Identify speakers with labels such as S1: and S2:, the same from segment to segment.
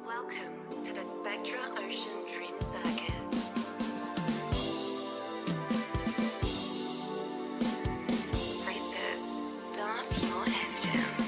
S1: Welcome to the Spectra Ocean Dream Circuit. Racers, start your engines.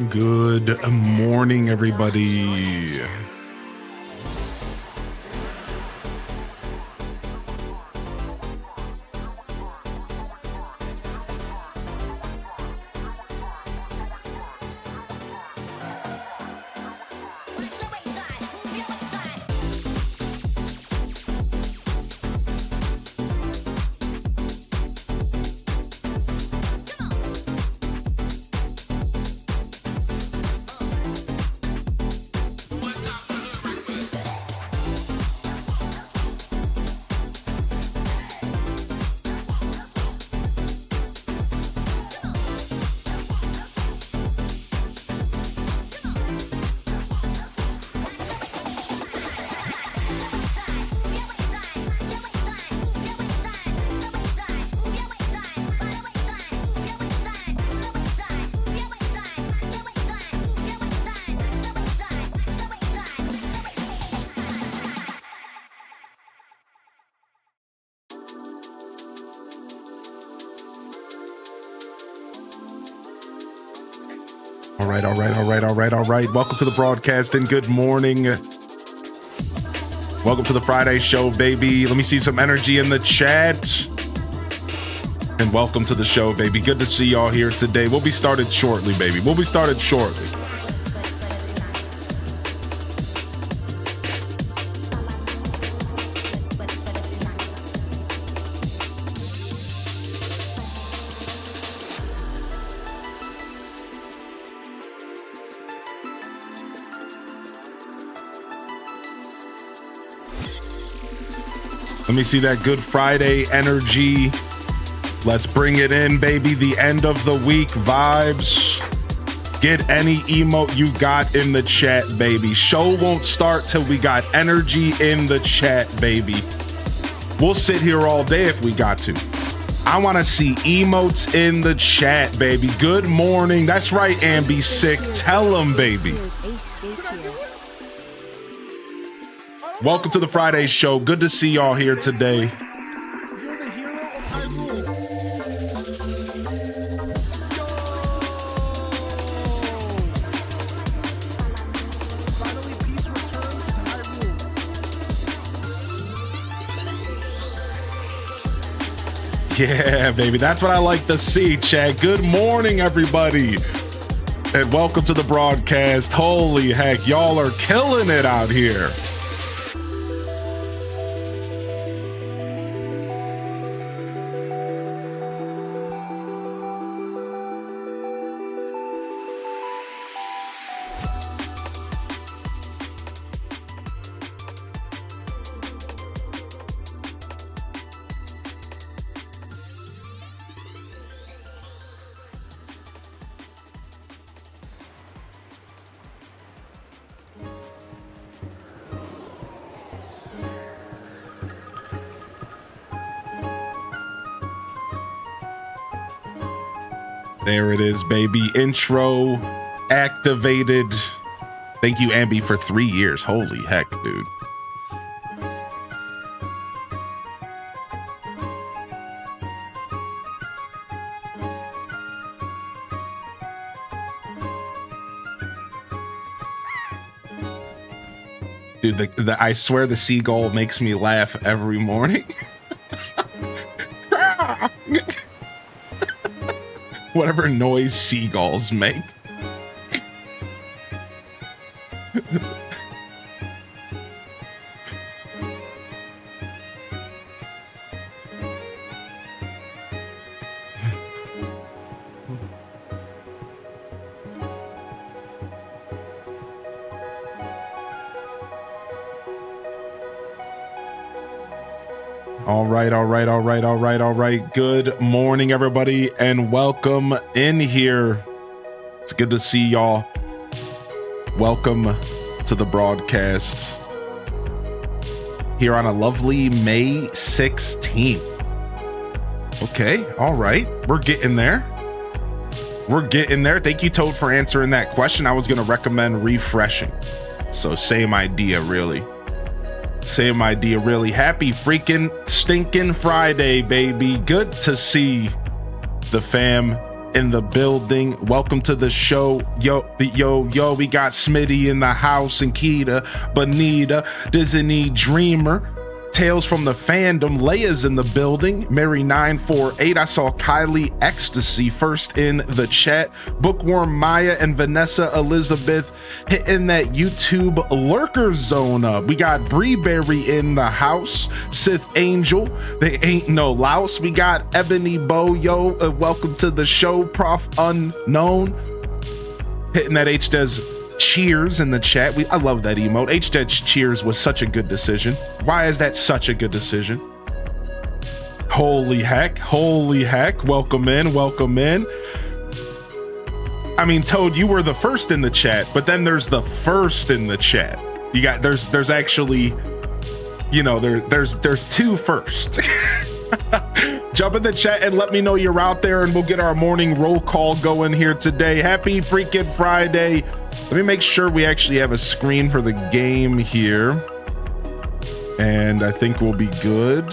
S2: Good morning, everybody. All right. Welcome to the broadcast and good morning. Welcome to the Friday show, baby. Let me see some energy in the chat. And welcome to the show, baby. Good to see y'all here today. We'll be started shortly, baby. We'll be started shortly. Let me see that Good Friday energy. Let's bring it in, baby. The end of the week vibes. Get any emote you got in the chat, baby. Show won't start till we got energy in the chat, baby. We'll sit here all day if we got to. I want to see emotes in the chat, baby. Good morning. That's right, Ambi Sick. Tell them, baby. Welcome to the Friday show. Good to see y'all here today. Yeah, baby. That's what I like to see, Chad. Good morning, everybody. And welcome to the broadcast. Holy heck, y'all are killing it out here. There it is, baby. Intro activated. Thank you, Ambi, for 3 years. Holy heck, dude. Dude, I swear the seagull makes me laugh every morning. Whatever noise seagulls make. All right. Good morning, everybody, and welcome in here. It's good to see y'all. Welcome to the broadcast here on a lovely May 16th. Okay, all right. We're getting there. Thank you, Toad, for answering that question. I was going to recommend refreshing. So same idea, really. Happy freaking stinking Friday, baby. Good to see the fam in the building. Welcome to the show. Yo, we got Smitty in the house, and Keita, Bonita, Disney Dreamer, Tales from the Fandom, Leia's in the building, Mary 948. I saw Kylie Ecstasy first in the chat. Bookworm Maya and Vanessa Elizabeth hitting that YouTube lurker zone up. We got Breeberry in the house. Sith Angel, they ain't no louse. We got Ebony Bo, welcome to the show. Prof Unknown hitting that HDes cheers in the chat. I love that emote. HDes cheers was such a good decision. Why is that such a good decision? Holy heck. Welcome in. I mean, Toad, you were the first in the chat, but then there's the first in the chat. You got there's actually, there's two first. Jump in the chat and let me know you're out there, and we'll get our morning roll call going here today. Happy freaking Friday. Let me make sure we actually have a screen for the game here, and I think we'll be good.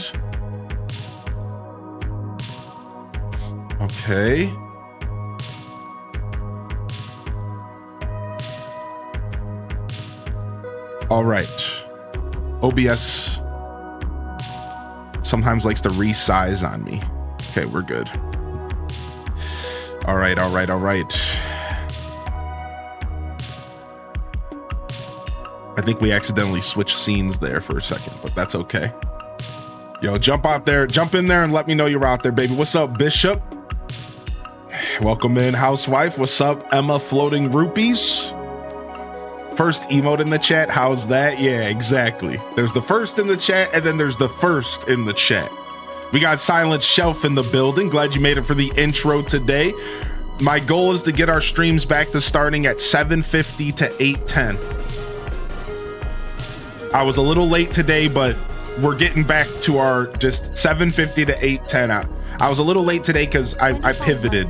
S2: Okay. All right. OBS sometimes likes to resize on me. Okay, we're good. All right. I think we accidentally switched scenes there for a second, but that's okay. Yo, jump in there and let me know you're out there, baby. What's up, Bishop? Welcome in, Housewife. What's up, Emma Floating Rupees? First emote in the chat. How's that? Yeah, exactly. There's the first in the chat, and then there's the first in the chat. We got Silent Shelf in the building. Glad you made it for the intro today. My goal is to get our streams back to starting at 7:50 to 8:10. I was a little late today, but we're getting back to our just 7:50 to 8:10 out. I was a little late today because I pivoted.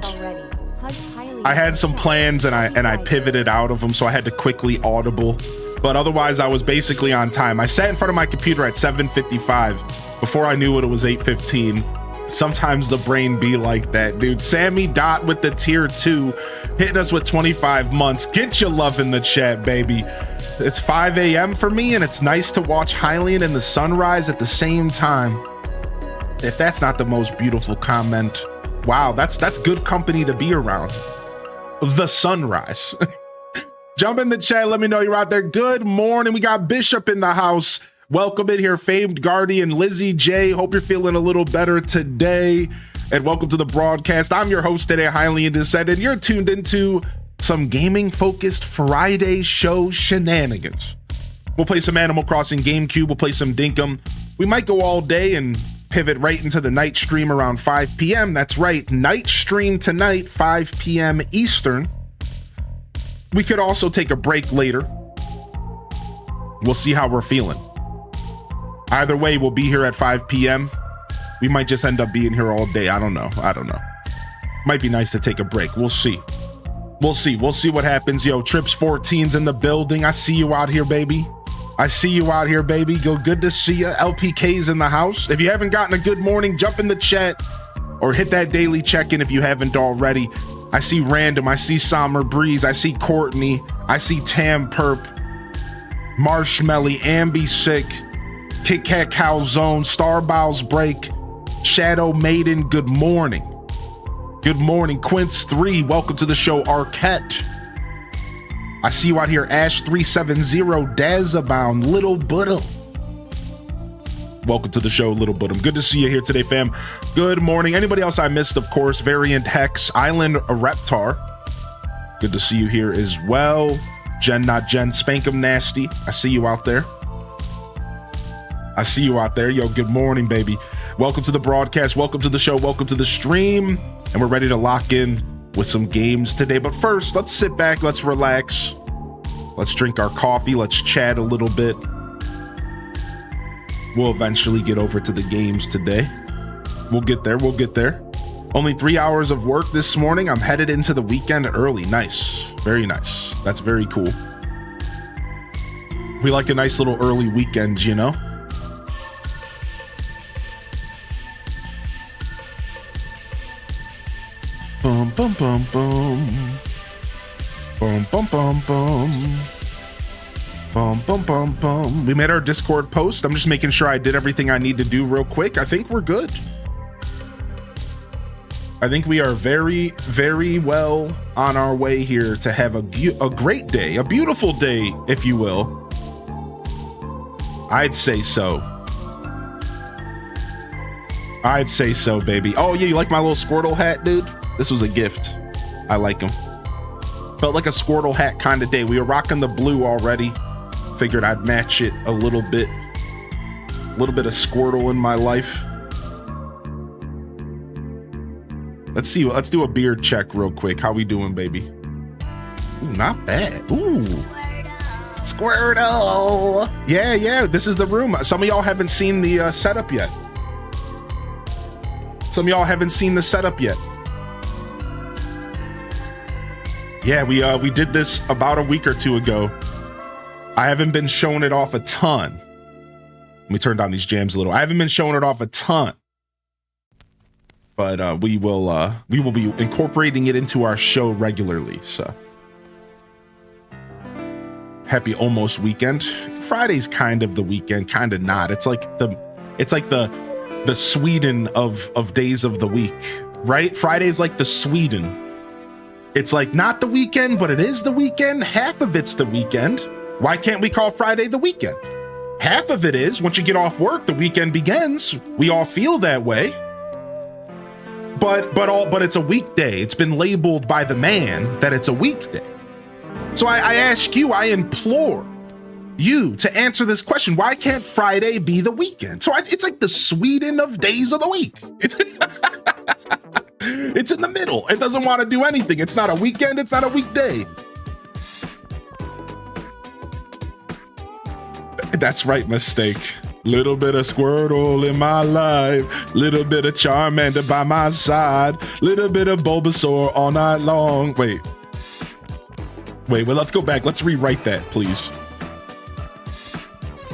S2: I had some plans and I pivoted out of them, so I had to quickly audible. But otherwise, I was basically on time. I sat in front of my computer at 7:55. Before I knew it, it was 8:15. Sometimes the brain be like that, dude. Sammy Dot with the tier 2, hitting us with 25 months. Get your love in the chat, baby. It's 5 a.m. for me, and it's nice to watch Hylian and the sunrise at the same time. If that's not the most beautiful comment, wow, that's good company to be around. The sunrise. Jump in the chat, let me know you're out there. Good morning. We got Bishop in the house. Welcome in here, famed guardian Lizzie J. Hope you're feeling a little better today. And welcome to the broadcast. I'm your host today, Hylian Descent, and you're tuned into some gaming-focused Friday show shenanigans. We'll play some Animal Crossing GameCube. We'll play some Dinkum. We might go all day and pivot right into the night stream around 5 p.m. That's right, night stream tonight, 5 p.m. Eastern. We could also take a break later. We'll see how we're feeling. Either way, we'll be here at 5 p.m. We might just end up being here all day. I don't know. Might be nice to take a break. We'll see. We'll see what happens. Yo, Trips 14's in the building. I see you out here, baby. Good to see you. LPK's in the house. If you haven't gotten a good morning, jump in the chat or hit that daily check-in if you haven't already. I see Random. I see Summer Breeze. I see Courtney. I see Tam Perp, Marshmelly, Ambi Sick, Kit Kat Calzone, Star Bowls Break, Shadow Maiden. Good morning. Quince 3, welcome to the show. Arquette, I see you out here. Ash 370, Dazabound, Little Buddha, welcome to the show. Little Buddha, good to see you here today, fam. Good morning. Anybody else I missed? Of course, Variant Hex, Island Reptar, good to see you here as well. Jen Not Jen, Spankum Nasty, I see you out there. Yo, good morning, baby. Welcome to the broadcast, welcome to the show, welcome to the stream. And we're ready to lock in with some games today. But first, let's sit back, let's relax. Let's drink our coffee, let's chat a little bit. We'll eventually get over to the games today. We'll get there. Only 3 hours of work this morning. I'm headed into the weekend early. Nice, very nice. That's very cool. We like a nice little early weekend, you know? Bum bum bum bum. Bum bum bum bum. Bum bum bum bum. We made our Discord post. I'm just making sure I did everything I need to do real quick. I think we're good. I think we are very, very well on our way here to have a great day, a beautiful day, if you will. I'd say so, baby. Oh yeah, you like my little Squirtle hat, dude? This was a gift. I like him. Felt like a Squirtle hat kind of day. We were rocking the blue already. Figured I'd match it a little bit. A little bit of Squirtle in my life. Let's see. Let's do a beard check real quick. How we doing, baby? Ooh, not bad. Ooh. Squirtle. Yeah. This is the room. Some of y'all haven't seen the setup yet. Yeah, we did this about a week or two ago. I haven't been showing it off a ton. Let me turn down these jams a little. I haven't been showing it off a ton, but we will be incorporating it into our show regularly. So happy almost weekend. Friday's kind of the weekend, kind of not. It's like the Sweden of days of the week, right? Friday's like the Sweden. It's like not the weekend, but it is the weekend. Half of it's the weekend. Why can't we call Friday the weekend? Half of it is once you get off work, the weekend begins. We all feel that way. But it's a weekday. It's been labeled by the man that it's a weekday. So I ask you, I implore you to answer this question. Why can't Friday be the weekend? So it's like the Sweden of days of the week. It's in the middle. It doesn't want to do anything. It's not a weekend. It's not a weekday. That's right, mistake. Little bit of Squirtle in my life. Little bit of Charmander by my side. Little bit of Bulbasaur all night long. Wait, let's go back. Let's rewrite that, please.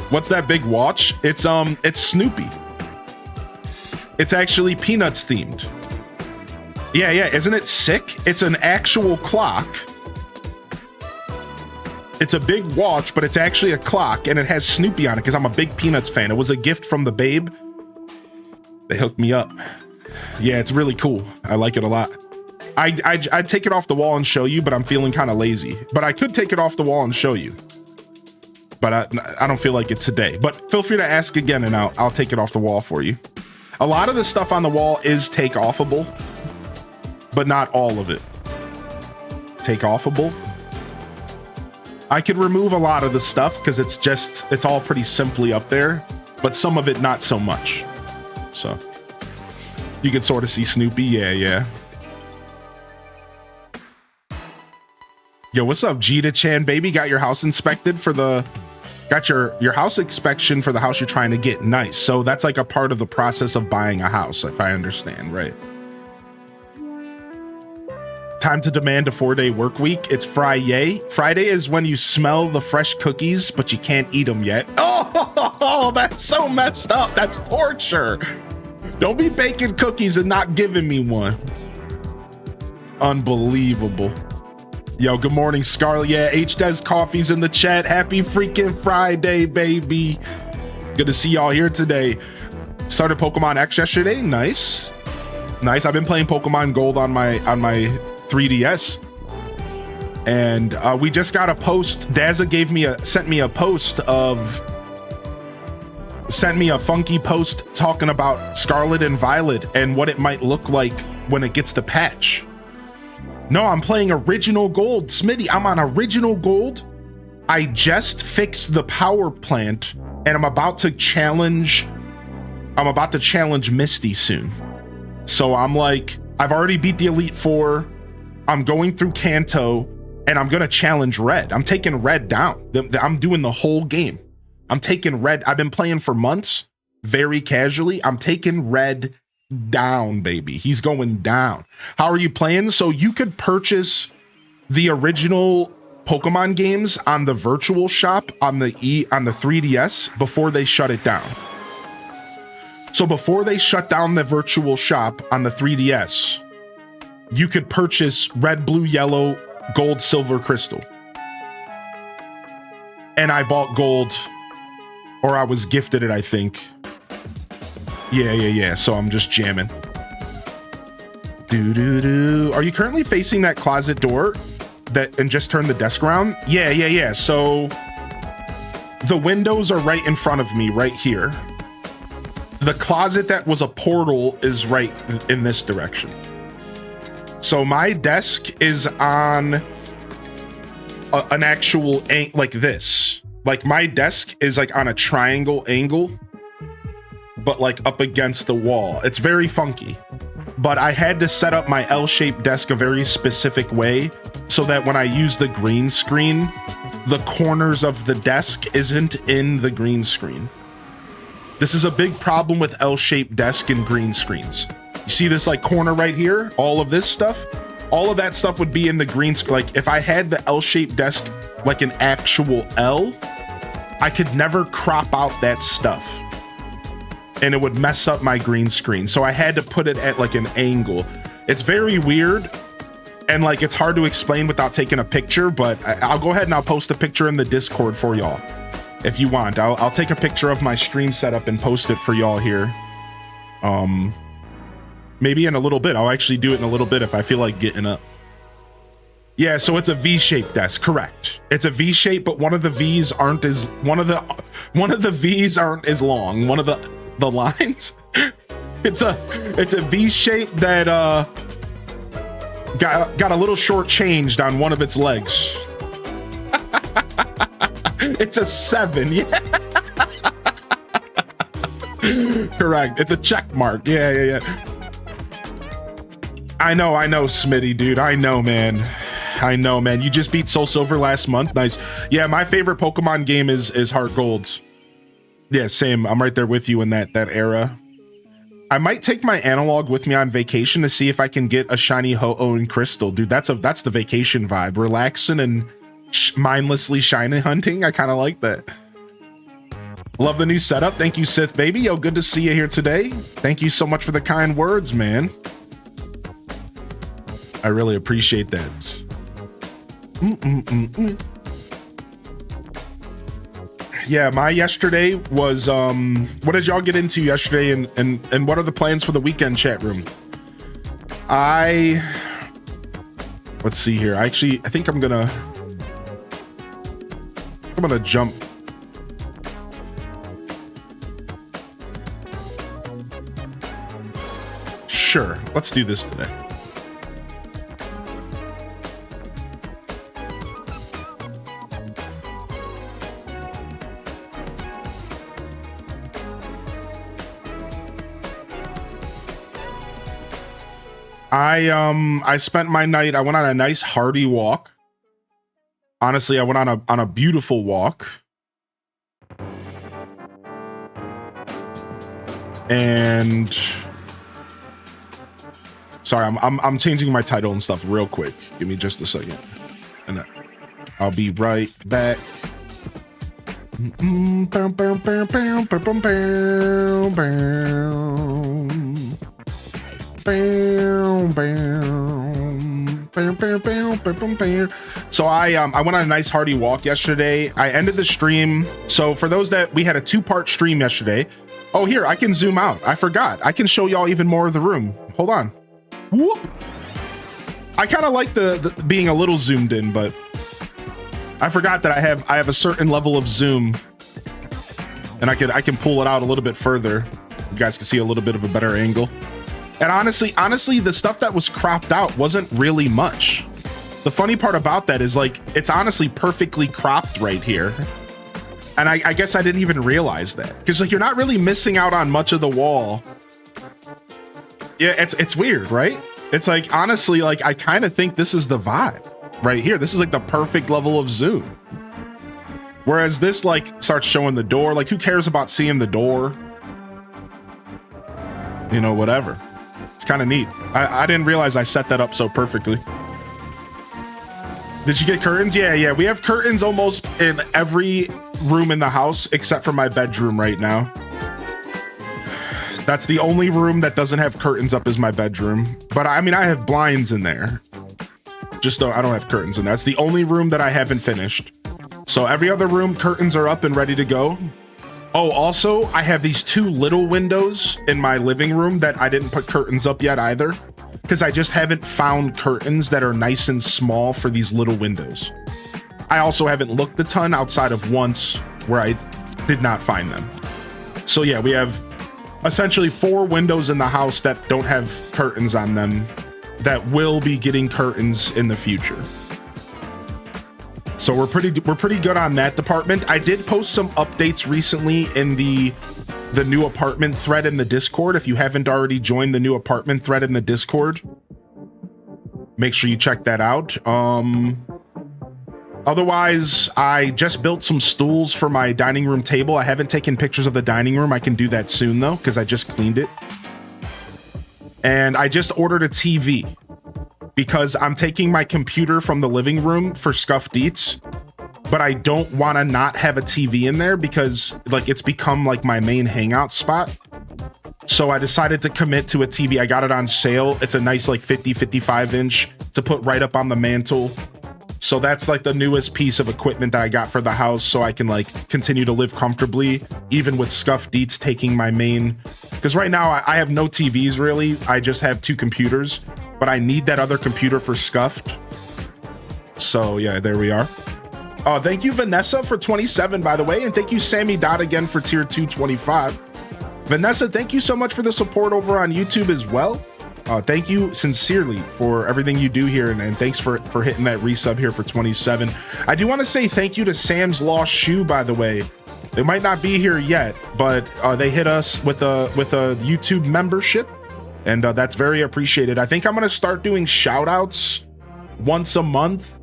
S2: What's that big watch? It's Snoopy. It's actually Peanuts themed. Yeah, isn't it sick? It's an actual clock. It's a big watch, but it's actually a clock, and it has Snoopy on it because I'm a big Peanuts fan. It was a gift from the babe. They hooked me up. Yeah, it's really cool. I like it a lot. I'd take it off the wall and show you, but I'm feeling kind of lazy. But I could take it off the wall and show you. But I don't feel like it today. But feel free to ask again, and I'll take it off the wall for you. A lot of the stuff on the wall is take-offable, but not all of it. Take-offable. I could remove a lot of the stuff because it's all pretty simply up there, but some of it not so much. So you can sort of see Snoopy. Yeah. Yo, what's up, Gita Chan, baby? Got your house inspected got your house inspection for the house you're trying to get. Nice. So that's like a part of the process of buying a house, if I understand, right? Time to demand a 4-day work week. It's Friday. Friday is when you smell the fresh cookies, but you can't eat them yet. Oh, that's so messed up. That's torture. Don't be baking cookies and not giving me one. Unbelievable. Yo, good morning, Scarlett. Yeah, H-Des Coffee's in the chat. Happy freaking Friday, baby. Good to see y'all here today. Started Pokemon X yesterday. Nice. Nice. I've been playing Pokemon Gold on my 3DS. And we just got a post. Dazza sent me a funky post talking about Scarlet and Violet and what it might look like when it gets the patch. No, I'm playing Original Gold. Smitty, I'm on Original Gold. I just fixed the power plant and I'm about to challenge Misty soon. So I'm like, I've already beat the Elite Four. I'm going through Kanto and I'm gonna challenge Red. I'm taking Red down. I'm doing the whole game. I'm taking Red. I've been playing for months, very casually. I'm taking Red down, baby. He's going down. How are you playing? So you could purchase the original Pokemon games on the virtual shop on the 3DS before they shut it down. So before they shut down the virtual shop on the 3DS, you could purchase Red, Blue, Yellow, Gold, Silver, Crystal. And I bought Gold, or I was gifted it, I think. Yeah. So I'm just jamming. Are you currently facing that closet door and just turn the desk around? Yeah. So the windows are right in front of me, right here. The closet that was a portal is right in this direction. So my desk is on an actual like this. Like my desk is like on a triangle angle, but like up against the wall. It's very funky. But I had to set up my L-shaped desk a very specific way so that when I use the green screen, the corners of the desk isn't in the green screen. This is a big problem with L-shaped desk and green screens. You see this like corner right here? All of this stuff? All of that stuff would be in the green screen. Like if I had the L-shaped desk like an actual L, I could never crop out that stuff. And it would mess up my green screen. So I had to put it at like an angle. It's very weird. And like, it's hard to explain without taking a picture, but I'll go ahead and I'll post a picture in the Discord for y'all. If you want, I'll take a picture of my stream setup and post it for y'all here. Maybe in a little bit. I'll actually do it in a little bit if I feel like getting up. Yeah, so it's a V-shaped desk, correct. It's a V-shape, but one of the V's aren't as long. One of the lines. It's a V-shape that got a little short-changed on one of its legs. It's a 7, yeah. Correct. It's a check mark. Yeah. I know, Smitty, dude. I know, man. You just beat Soul Silver last month. Nice. Yeah, my favorite Pokemon game is Heart Gold. Yeah, same. I'm right there with you in that era. I might take my analog with me on vacation to see if I can get a shiny Ho-Oh and Crystal. Dude, that's the vacation vibe. Relaxing and mindlessly shiny hunting. I kind of like that. Love the new setup. Thank you, Sith Baby. Yo, good to see you here today. Thank you so much for the kind words, man. I really appreciate that. Yeah, my yesterday was what did y'all get into yesterday, and what are the plans for the weekend, chat room? Let's see here. I think I'm gonna jump. Sure, let's do this today. I spent my night, I went on a nice hearty walk. Honestly, I went on a beautiful walk. And Sorry, I'm changing my title and stuff real quick. Give me just a second, and I'll be right back. So I went on a nice hearty walk yesterday. I ended the stream. So for those that we had a 2-part stream yesterday. Oh, here, I can zoom out. I forgot. I can show y'all even more of the room. Hold on. Whoop. I kind of like the being a little zoomed in, but I forgot that I have a certain level of zoom, and I can pull it out a little bit further. You guys can see a little bit of a better angle. And honestly, the stuff that was cropped out wasn't really much. The funny part about that is, like, it's honestly perfectly cropped right here. And I guess I didn't even realize that, because like you're not really missing out on much of the wall. Yeah, it's weird, right? It's like, honestly, like I kind of think this is the vibe right here. This is like the perfect level of zoom. Whereas this like starts showing the door. Like, who cares about seeing the door? You know, whatever. It's kind of neat. I didn't realize I set that up so perfectly. Did you get curtains? Yeah. We have curtains almost in every room in the house except for my bedroom right now. That's the only room that doesn't have curtains up, is my bedroom. But I mean, I have blinds in there. Just I don't have curtains in there. That's the only room that I haven't finished. So every other room, curtains are up and ready to go. Oh, also, I have these 2 little windows in my living room that I didn't put curtains up yet either, because I just haven't found curtains that are nice and small for these little windows. I also haven't looked a ton outside of once where I did not find them. So yeah, we have essentially 4 windows in the house that don't have curtains on them that will be getting curtains in the future. So we're pretty good on that department. I did post some updates recently in the new apartment thread in the Discord. If you haven't already joined the new apartment thread in the Discord, make sure you check that out. Otherwise, I just built some stools for my dining room table. I haven't taken pictures of the dining room. I can do that soon though, because I just cleaned it. And I just ordered a TV because I'm taking my computer from the living room for scuffed eats, but I don't want to not have a TV in there because like it's become like my main hangout spot. So I decided to commit to a TV. I got it on sale. It's a nice like 55 inch to put right up on the mantle. So that's like the newest piece of equipment that I got for the house, so I can like continue to live comfortably, even with scuffed eats taking my main. Because right now I have no TVs really. I just have 2 computers, but I need that other computer for scuffed. So yeah, there we are. Thank you Vanessa for 27, by the way, and thank you Sammy Dot again for tier 225. Vanessa, thank you so much for the support over on YouTube as well. Thank you sincerely for everything you do here, and thanks for hitting that resub here for 27. I do want to say thank you to Sam's Lost Shoe, by the way. They might not be here yet, but they hit us with a YouTube membership, and that's very appreciated. I think I'm going to start doing shout outs once a month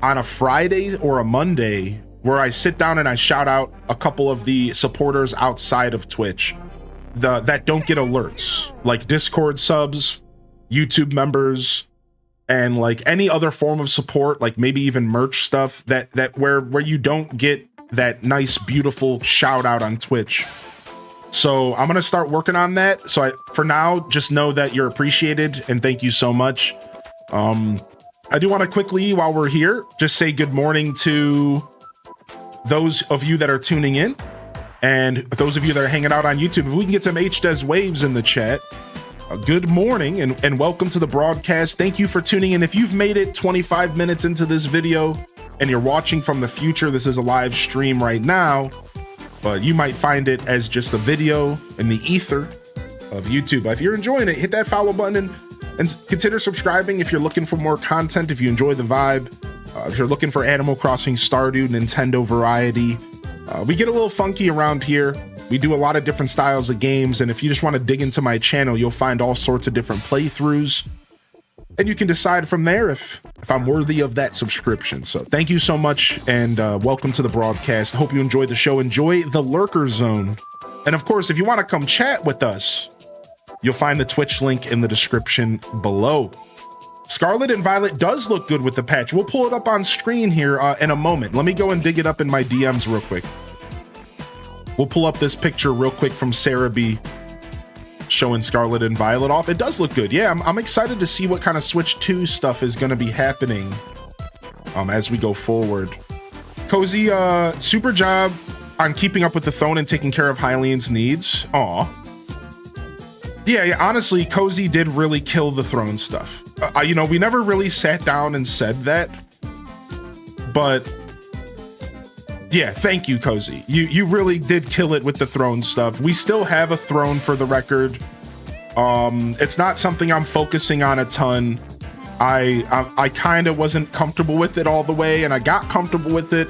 S2: on a Friday or a Monday, where I sit down and I shout out a couple of the supporters outside of Twitch that don't get alerts, like Discord subs, YouTube members, and like any other form of support, like maybe even merch stuff that where you don't get that nice beautiful shout out on Twitch. So I'm gonna start working on that. So for now, just know that you're appreciated and thank you so much. I do want to quickly, while we're here, just say good morning to those of you that are tuning in. And those of you that are hanging out on YouTube, if we can get some HDES waves in the chat, good morning and welcome to the broadcast. Thank you for tuning in. If you've made it 25 minutes into this video and you're watching from the future, this is a live stream right now, but you might find it as just a video in the ether of YouTube. If you're enjoying it, hit that follow button and consider subscribing if you're looking for more content, if you enjoy the vibe. If you're looking for Animal Crossing, Stardew, Nintendo variety. We get a little funky around here. We do a lot of different styles of games, and if you just want to dig into my channel, you'll find all sorts of different playthroughs, and you can decide from there if I'm worthy of that subscription. So thank you so much, and welcome to the broadcast. Hope you enjoy the show. Enjoy the lurker zone, and of course, if you want to come chat with us, You'll find the Twitch link in the description below. Scarlet and Violet does look good with the patch. We'll pull it up on screen here in a moment. Let me go and dig it up in my DMs real quick. We'll pull up this picture real quick from Sarah B showing Scarlet and Violet off. It does look good. Yeah, I'm excited to see what kind of Switch 2 stuff is going to be happening as we go forward. Cozy, super job on keeping up with the throne and taking care of Hylian's needs. Aw. Yeah, honestly, Cozy did really kill the throne stuff. You know, we never really sat down and said that, but yeah, thank you, Cozy. You really did kill it with the throne stuff. We still have a throne for the record. It's not something I'm focusing on a ton. I kind of wasn't comfortable with it all the way, and I got comfortable with it.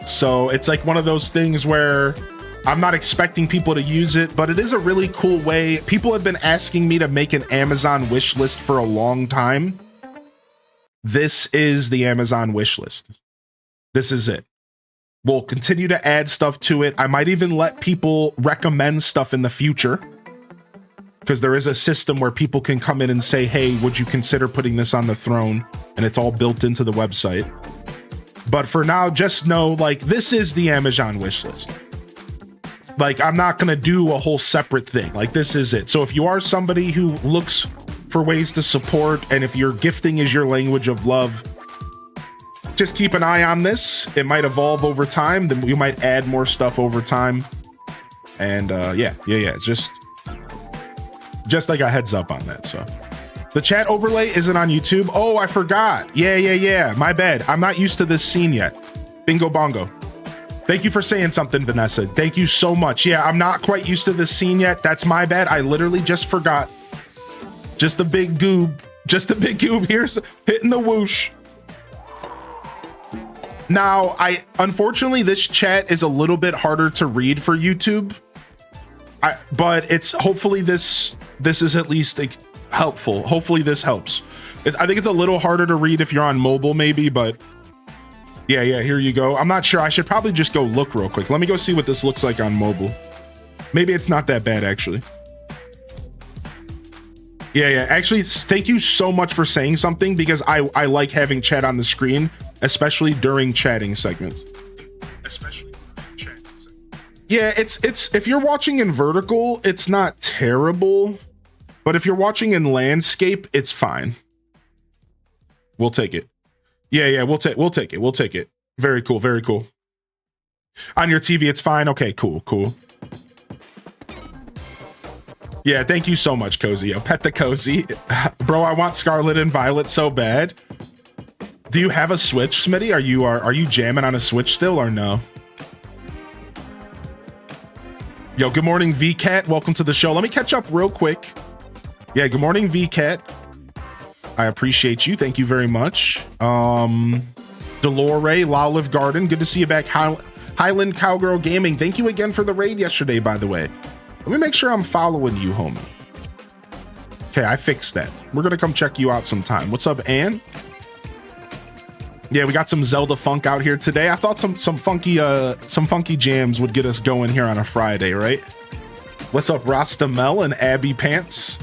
S2: So it's like one of those things where I'm not expecting people to use it, but it is a really cool way. People have been asking me to make an Amazon wish list for a long time. This is the Amazon wish list. This is it. We'll continue to add stuff to it. I might even let people recommend stuff in the future, because there is a system where people can come in and say, hey, would you consider putting this on the throne? And it's all built into the website. But for now, just know, like, this is the Amazon wish list. Like, I'm not going to do a whole separate thing. Like, this is it. So if you are somebody who looks for ways to support, and if your gifting is your language of love, just keep an eye on this. It might evolve over time. Then we might add more stuff over time. And yeah. It's just like a heads up on that. So the chat overlay isn't on YouTube. Oh, I forgot. Yeah. My bad. I'm not used to this scene yet. Bingo bongo. Thank you for saying something, Vanessa. Thank you so much. Yeah, I'm not quite used to this scene yet. That's my bad. I literally just forgot. Just a big goob. Here's hitting the whoosh. Now, unfortunately, this chat is a little bit harder to read for YouTube. But it's hopefully this is at least like, helpful. Hopefully this helps. I think it's a little harder to read if you're on mobile, maybe, but yeah, here you go. I'm not sure. I should probably just go look real quick. Let me go see what this looks like on mobile. Maybe it's not that bad, actually. Yeah. Actually, thank you so much for saying something, because I like having chat on the screen, especially during chatting segments. Yeah, it's if you're watching in vertical, it's not terrible, but if you're watching in landscape, it's fine. We'll take it. Yeah, we'll take it. Very cool. On your TV, it's fine. Okay, cool. Yeah, thank you so much, Cozy. Pet the Cozy. Bro, I want Scarlet and Violet so bad. Do you have a Switch, Smitty? Are you jamming on a Switch still or no? Yo, good morning, VCat. Welcome to the show. Let me catch up real quick. Yeah, good morning, VCat. I appreciate you. Thank you very much. Delore, Lolive Garden. Good to see you back. Highland Cowgirl Gaming. Thank you again for the raid yesterday, by the way. Let me make sure I'm following you, homie. Okay, I fixed that. We're going to come check you out sometime. What's up, Ann? Yeah, we got some Zelda funk out here today. I thought some funky jams would get us going here on a Friday, right? What's up, Rastamel and Abby Pants?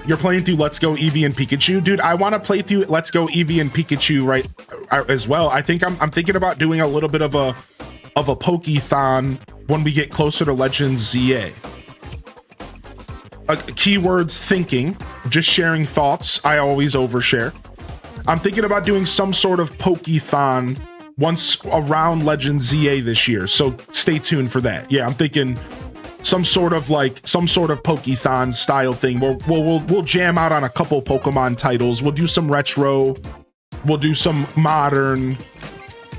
S2: You're playing through Let's Go Eevee and Pikachu, dude. I want to play through Let's Go Eevee and Pikachu right as well. I think I'm thinking about doing a little bit of a Pokethon when we get closer to Legends ZA. Keywords thinking, just sharing thoughts. I always overshare. I'm thinking about doing some sort of Pokethon once around Legends ZA this year, so stay tuned for that. Yeah, I'm thinking some sort of Pokethon style thing where we'll jam out on a couple Pokemon titles. We'll do some retro, we'll do some modern,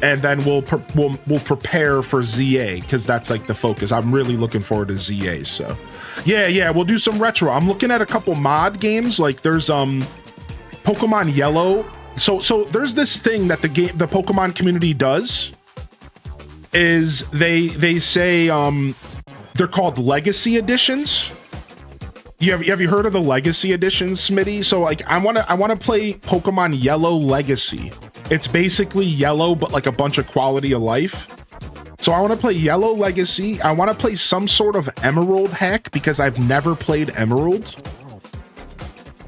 S2: and then we'll prepare for ZA, because that's like the focus. I'm really looking forward to ZA. So yeah, we'll do some retro. I'm looking at a couple mod games. Like there's Pokemon Yellow. So there's this thing that the Pokemon community does is they say they're called legacy editions. Have you heard of the legacy editions, Smitty? So like I want to play Pokemon Yellow Legacy. It's basically Yellow but like a bunch of quality of life. So I want to play Yellow Legacy. I want to play some sort of Emerald hack because I've never played Emerald.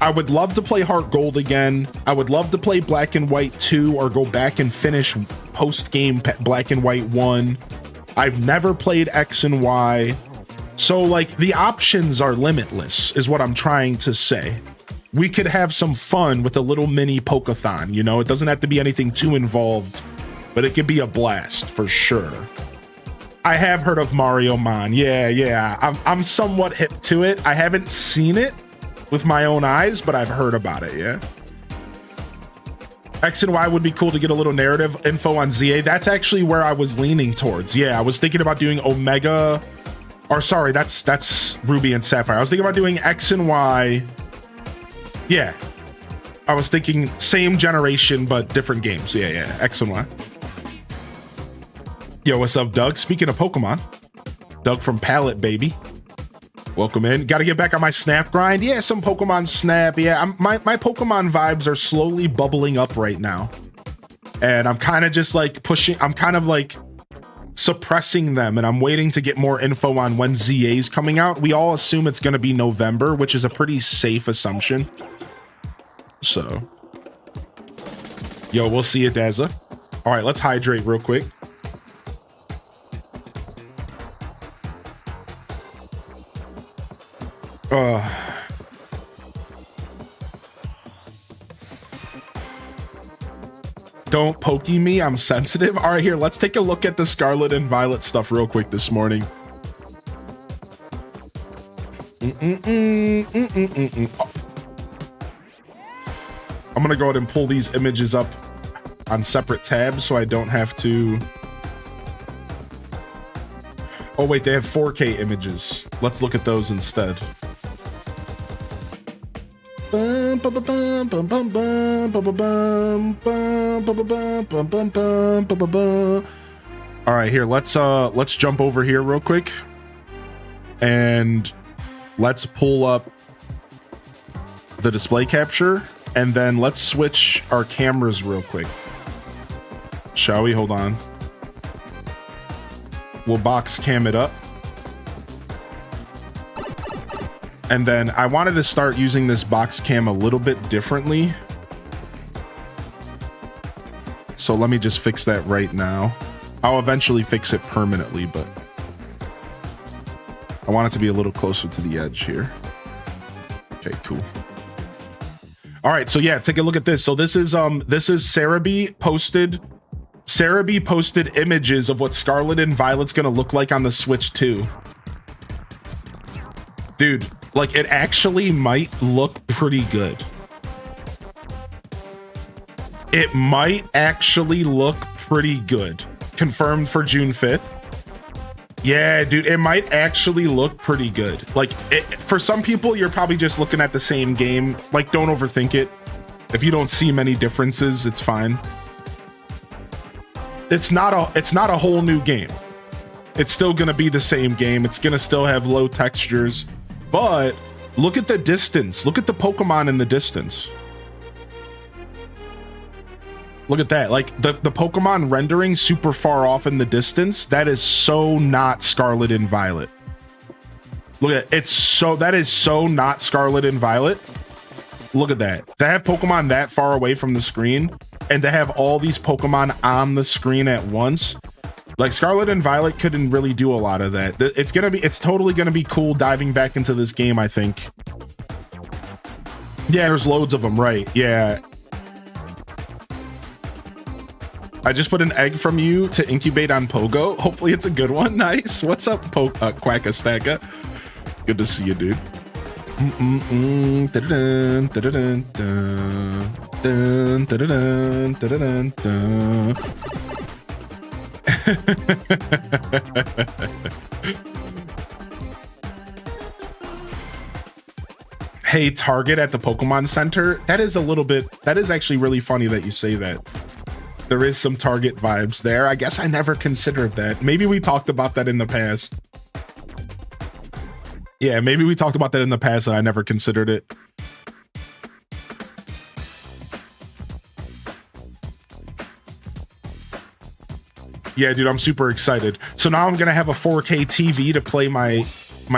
S2: I would love to play Heart Gold again. I would love to play Black and White 2 or go back and finish post-game Black and White 1. I've never played X and Y. So like the options are limitless is what I'm trying to say. We could have some fun with a little mini Pokeathon, you know? It doesn't have to be anything too involved, but it could be a blast for sure. I have heard of Mario Man. Yeah. I'm somewhat hip to it. I haven't seen it with my own eyes, but I've heard about it, yeah. X and Y would be cool to get a little narrative info on ZA. That's actually where I was leaning towards. Yeah, I was thinking about doing Omega, or sorry, that's Ruby and Sapphire. I was thinking about doing X and Y. Yeah, I was thinking same generation, but different games. Yeah, X and Y. Yo, what's up, Doug? Speaking of Pokemon, Doug from Palette, baby. Welcome in. Got to get back on my Snap grind. Yeah, some Pokemon Snap. Yeah, my Pokemon vibes are slowly bubbling up right now. And I'm kind of just like pushing, I'm kind of like suppressing them. And I'm waiting to get more info on when ZA's coming out. We all assume it's going to be November, which is a pretty safe assumption. So, yo, we'll see you, Dazza. All right, let's hydrate real quick. Don't pokey me, I'm sensitive. All right, here, let's take a look at the Scarlet and Violet stuff real quick this morning. Oh. I'm gonna go ahead and pull these images up on separate tabs so I don't have to. Oh wait, they have 4K images. Let's look at those instead. All right, here, let's jump over here real quick and let's pull up the display capture, and then let's switch our cameras real quick. Shall we? Hold on. We'll box cam it up. And then I wanted to start using this box cam a little bit differently. So let me just fix that right now. I'll eventually fix it permanently, but I want it to be a little closer to the edge here. Okay, cool. All right, so yeah, take a look at this. So this is Cerebi posted images of what Scarlet and Violet's gonna look like on the Switch 2. Dude, like it actually might look pretty good. It might actually look pretty good. Confirmed for June 5th. Yeah, dude, it might actually look pretty good. Like for some people, you're probably just looking at the same game. Like, don't overthink it. If you don't see many differences, it's fine. It's not a whole new game. It's still gonna be the same game. It's gonna still have low textures. But look at the distance. Look at the Pokemon in the distance. Look at that. Like the Pokemon rendering super far off in the distance. That is so not Scarlet and Violet. Look at it. That is so not Scarlet and Violet. Look at that. To have Pokemon that far away from the screen and to have all these Pokemon on the screen at once. Like Scarlet and Violet couldn't really do a lot of that. It's totally gonna be cool diving back into this game, I think. Yeah, there's loads of them, right? Yeah. I just put an egg from you to incubate on Pogo. Hopefully it's a good one. Nice. What's up, Quackastacka? Good to see you, dude. Hey, Target at the Pokemon Center. That is actually really funny that you say that. There is some Target vibes there. I guess I never considered that. Maybe we talked about that in the past. Yeah, maybe we talked about that in the past and I never considered it. Yeah, dude, I'm super excited. So now I'm gonna have a 4K TV to play my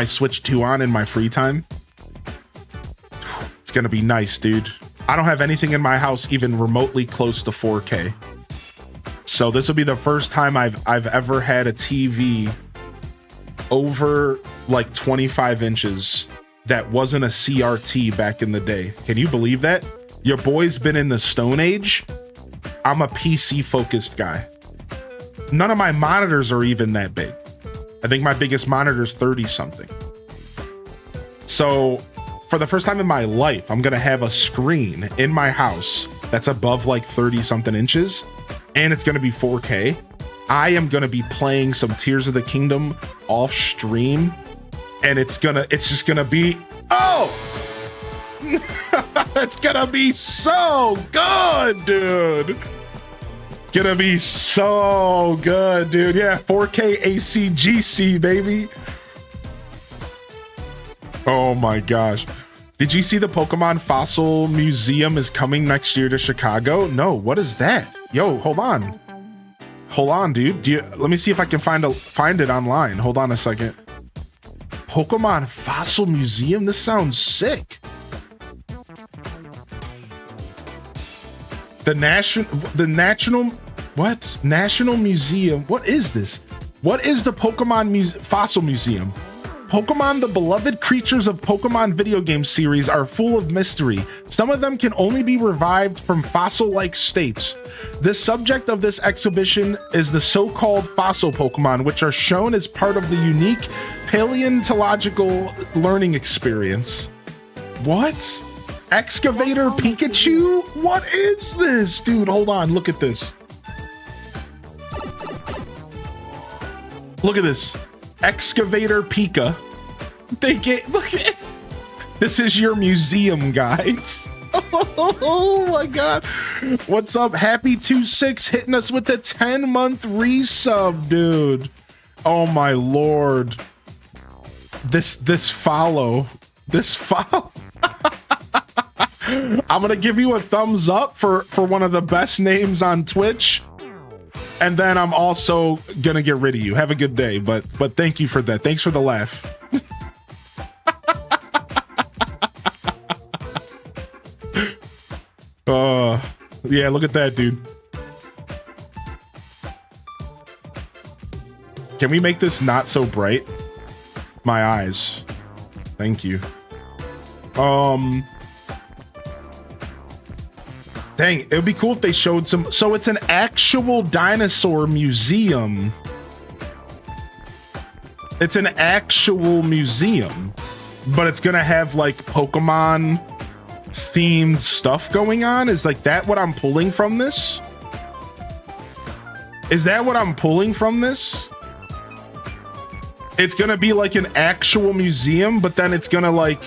S2: Switch 2 on in my free time. It's gonna be nice, dude. I don't have anything in my house even remotely close to 4K. So this will be the first time I've ever had a TV over like 25 inches that wasn't a CRT back in the day. Can you believe that? Your boy's been in the Stone Age. I'm a PC focused guy. None of my monitors are even that big. I think my biggest monitor is 30 something. So for the first time in my life, I'm gonna have a screen in my house that's above like 30 something inches, and it's gonna be 4K. I am gonna be playing some Tears of the Kingdom off stream, and it's just gonna be, oh! It's gonna be so good, dude. It's gonna be so good, dude. Yeah, 4K ACGC, baby. Oh my gosh. Did you see the Pokemon Fossil Museum is coming next year to Chicago? No, what is that? Yo, hold on. Hold on, dude. Let me see if I can find it online. Hold on a second. Pokemon Fossil Museum? This sounds sick. The National Museum. What is this? What is the Pokemon Fossil Museum? Pokemon, the beloved creatures of Pokemon video game series, are full of mystery. Some of them can only be revived from fossil-like states. The subject of this exhibition is the so-called fossil Pokemon, which are shown as part of the unique paleontological learning experience. What? Excavator Pikachu? What is this? Dude, hold on. Look at this. Look at this. Excavator Pika. Look at, this is your museum guide. Oh my god. What's up? Happy26 hitting us with the 10-month resub, dude. Oh my lord. This follow. I'm gonna give you a thumbs up for one of the best names on Twitch. And then I'm also gonna get rid of you. Have a good day, but thank you for that. Thanks for the laugh. Yeah, look at that, dude. Can we make this not so bright? My eyes. Thank you. Dang, it would be cool if they showed some. So it's an actual dinosaur museum. It's an actual museum, but it's gonna have like Pokemon themed stuff going on. Is like that what I'm pulling from this? Is that what I'm pulling from this? It's gonna be like an actual museum, but then it's gonna like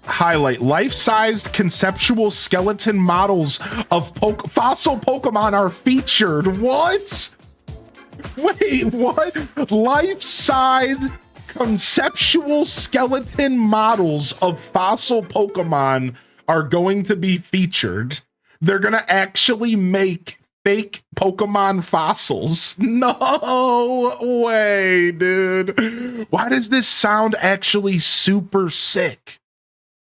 S2: highlight life-sized conceptual skeleton models of fossil Pokemon are featured. What? Wait, what? Life-sized conceptual skeleton models of fossil Pokemon are going to be featured. They're gonna actually make fake Pokemon fossils. No way, dude. Why does this sound actually super sick?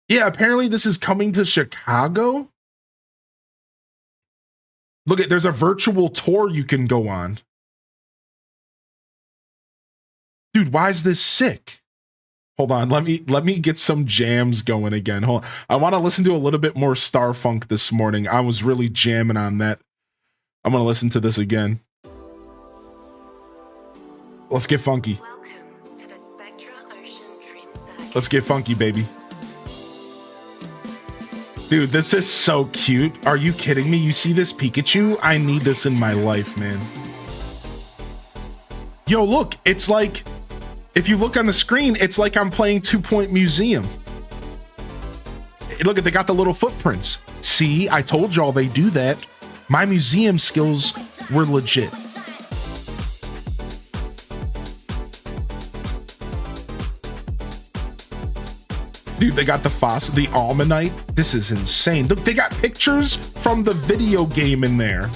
S2: Yeah, apparently this is coming to Chicago. Look, there's a virtual tour you can go on. Dude, why is this sick? Hold on, let me get some jams going again. Hold on. I want to listen to a little bit more Starfunk this morning. I was really jamming on that. I'm gonna listen to this again. Let's get funky.
S1: Welcome to the Spectra Ocean Dream Circuit.
S2: Let's get funky, baby. Dude, this is so cute. Are you kidding me? You see this Pikachu? I need this in my life, man. Yo, look, it's like, if you look on the screen, it's like I'm playing 2 Point Museum. Look, they got the little footprints. See, I told y'all they do that. My museum skills were legit. Dude, they got the the Almanite. This is insane. Look, they got pictures from the video game in there.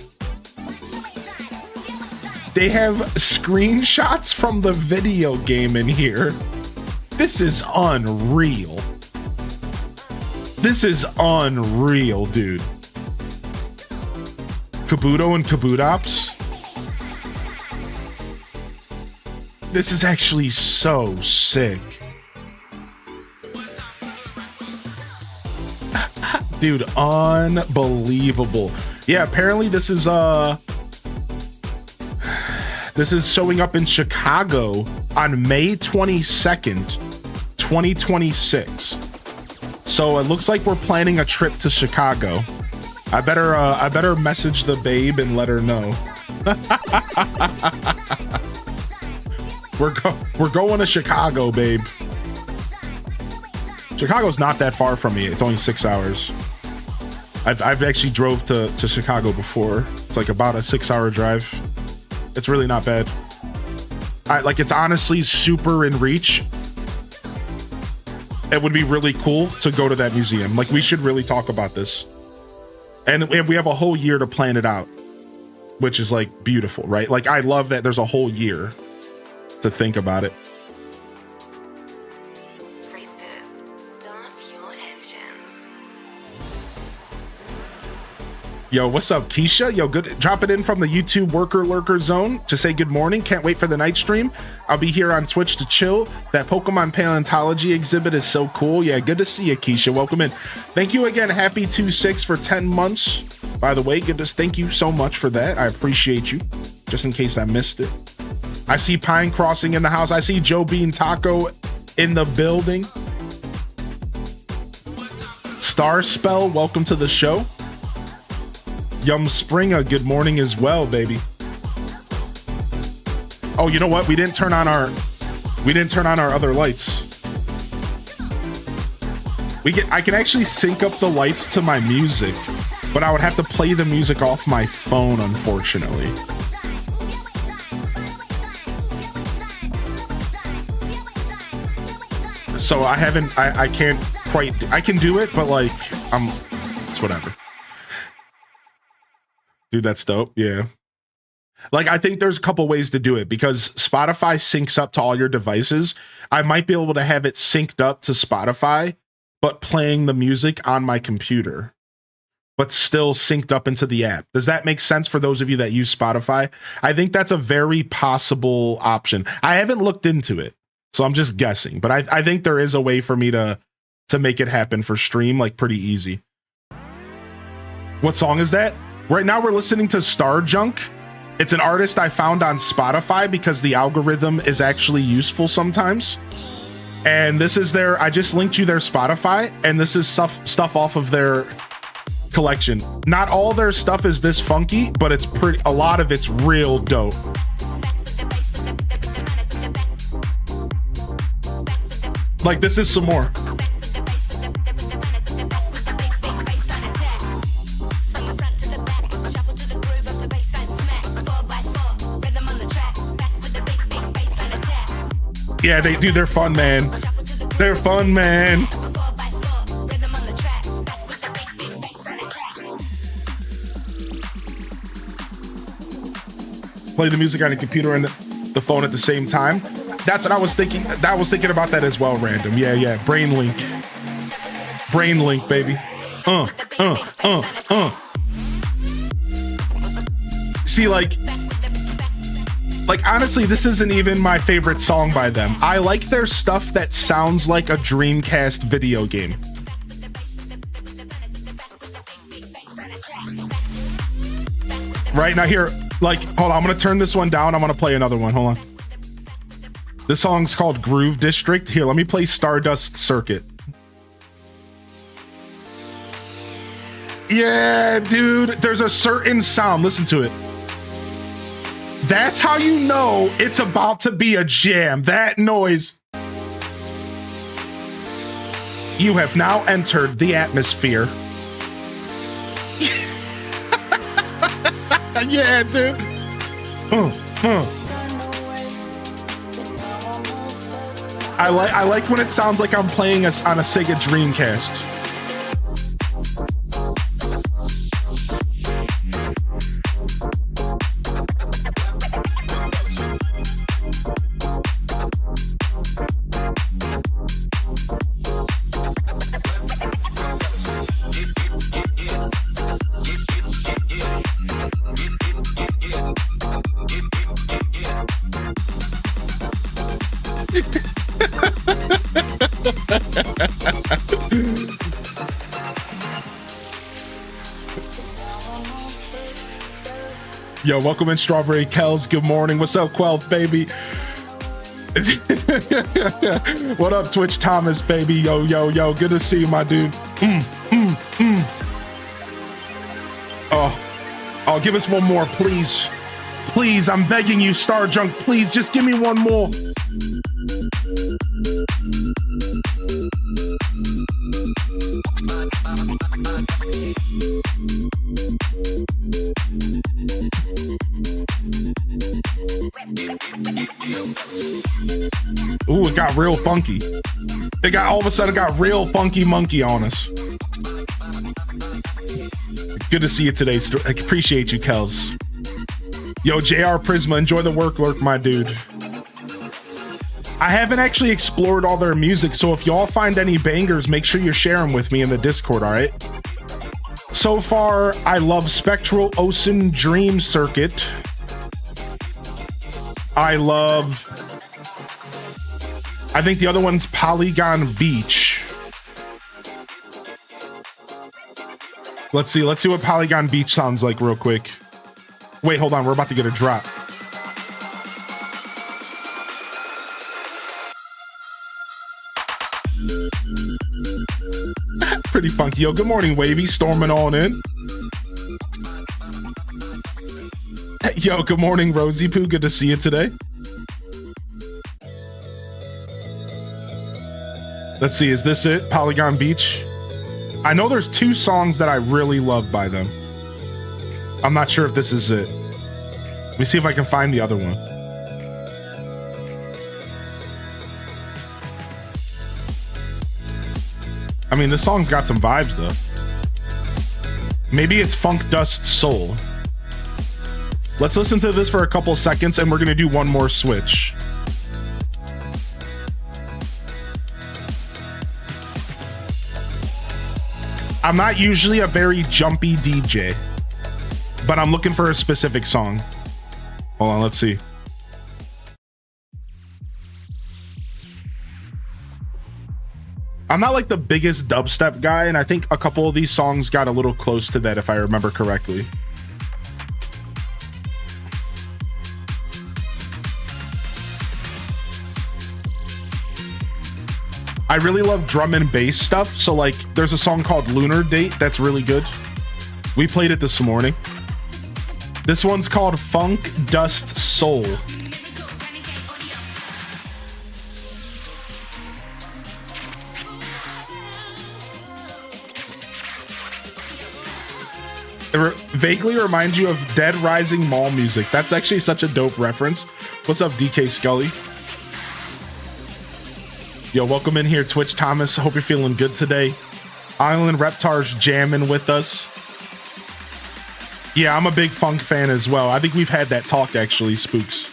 S2: They have screenshots from the video game in here. This is unreal. This is unreal, dude. Kabuto and Kabutops. This is actually so sick. Dude, unbelievable. Yeah, apparently this is showing up in Chicago on May 22nd, 2026. So it looks like we're planning a trip to Chicago. I better message the babe and let her know. We're going to Chicago, babe. Chicago's not that far from me. It's only 6 hours. I've actually drove to Chicago before. It's like about a 6-hour drive. It's really not bad. Like, it's honestly super in reach. It would be really cool to go to that museum. Like, we should really talk about this. And we have a whole year to plan it out, which is like beautiful, right? Like, I love that there's a whole year to think about it.
S1: Racers, start your engines.
S2: Yo, what's up, Keisha? Yo, good. Drop it in from the YouTube worker lurker zone to say good morning. Can't wait for the night stream. I'll be here on Twitch to chill. That Pokemon paleontology exhibit is so cool. Yeah, good to see you, Keisha. Welcome in. Thank you again, Happy 26 for 10 months. By the way, thank you so much for that. I appreciate you. Just in case I missed it. I see Pine Crossing in the house. I see Joe Bean Taco in the building. Star Spell, welcome to the show. Yum Springer, good morning as well, baby. Oh, you know what? We didn't turn on our other lights. I can actually sync up the lights to my music, but I would have to play the music off my phone, unfortunately. So I can't quite, I can do it, but like, it's whatever. Dude, that's dope. Yeah. Like, I think there's a couple ways to do it because Spotify syncs up to all your devices. I might be able to have it synced up to Spotify, but playing the music on my computer, but still synced up into the app. Does that make sense for those of you that use Spotify? I think that's a very possible option. I haven't looked into it, so I'm just guessing, but I think there is a way for me to make it happen for stream, like pretty easy. What song is that? Right now we're listening to Star Junk. It's an artist I found on Spotify because the algorithm is actually useful sometimes. And this is I just linked you their Spotify, and this is stuff off of their collection. Not all their stuff is this funky, but it's a lot of it's real dope. Like, this is some more. Yeah, they're fun, man. They're fun, man. Play the music on the computer and the phone at the same time. That's what I was thinking. I was thinking about that as well, random. Yeah. Brain link, baby. See, like, honestly, this isn't even my favorite song by them. I like their stuff that sounds like a Dreamcast video game. Right now here, like, hold on, I'm gonna turn this one down. I'm gonna play another one. Hold on. This song's called Groove District. Here, let me play Stardust Circuit. Yeah, dude, there's a certain sound. Listen to it. That's how you know it's about to be a jam. That noise. You have now entered the atmosphere. Yeah, dude. I like when it sounds like I'm playing us on a Sega Dreamcast. Yo, welcome in, Strawberry Kells. Good morning. What's up, Quelf, baby? What up, Twitch Thomas, baby? Yo, yo, yo. Good to see you, my dude. Oh, give us one more, please. Please, I'm begging you, Star Junk. Please, just give me one more. Ooh, it got real funky. It got all of a sudden got real funky monkey on us. Good to see you today. I appreciate you, Kels. Yo, JR Prisma, enjoy the work lurk, my dude. I haven't actually explored all their music, so if y'all find any bangers, make sure you share them with me in the Discord, all right? So far, I love Spectral Ocean Dream Circuit. I think the other one's Polygon Beach. Let's see what Polygon Beach sounds like real quick. Wait, hold on, we're about to get a drop. Pretty funky. Yo, good morning, Wavy, storming on in. Yo, good morning, Rosie Poo, good to see you today. Let's see, is this it? Polygon Beach? I know there's two songs that I really love by them. I'm not sure if this is it. Let me see if I can find the other one. I mean, this song's got some vibes though. Maybe it's Funk Dust Soul. Let's listen to this for a couple seconds and we're gonna do one more switch. I'm not usually a very jumpy DJ, but I'm looking for a specific song. Hold on, let's see. I'm not like the biggest dubstep guy, and I think a couple of these songs got a little close to that if I remember correctly. I really love drum and bass stuff, so like there's a song called Lunar Date that's really good. We played it this morning. This one's called Funk Dust Soul. It vaguely reminds you of Dead Rising Mall music. That's actually such a dope reference. What's up, DK Scully? Yo, welcome in here, Twitch Thomas. Hope you're feeling good today. Island Reptar's jamming with us. Yeah, I'm a big funk fan as well. I think we've had that talk actually, Spooks.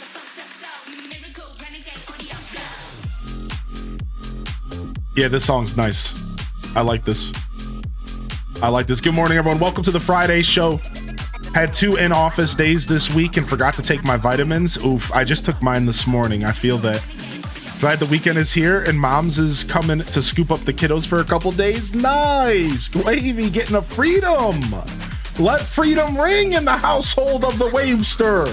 S2: Yeah, this song's nice. I like this. I like this. Good morning, everyone. Welcome to the Friday show. Had 2 in-office days this week and forgot to take my vitamins. Oof, I just took mine this morning. I feel that. Glad the weekend is here and Moms is coming to scoop up the kiddos for a couple days. Nice. Wavy getting a freedom. Let freedom ring in the household of the Wavester.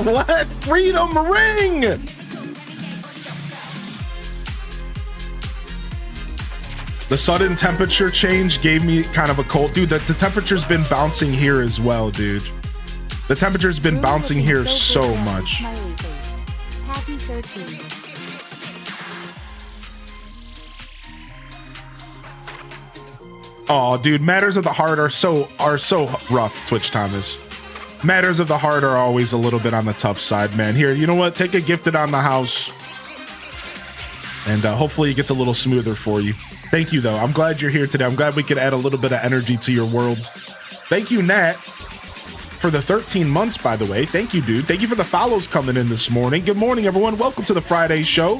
S2: Let freedom ring. The sudden temperature change gave me kind of a cold. Dude, the temperature's been bouncing here as well, dude. The temperature's been bouncing here so much.
S3: Happy 13.
S2: Oh, dude, matters of the heart are so rough, Twitch Thomas. Matters of the heart are always a little bit on the tough side, man. Here, you know what? Take a gifted on the house. And hopefully it gets a little smoother for you. Thank you, though. I'm glad you're here today. I'm glad we could add a little bit of energy to your world. Thank you, Nat, for the 13 months, by the way. Thank you, dude. Thank you for the follows coming in this morning. Good morning, everyone. Welcome to the Friday show.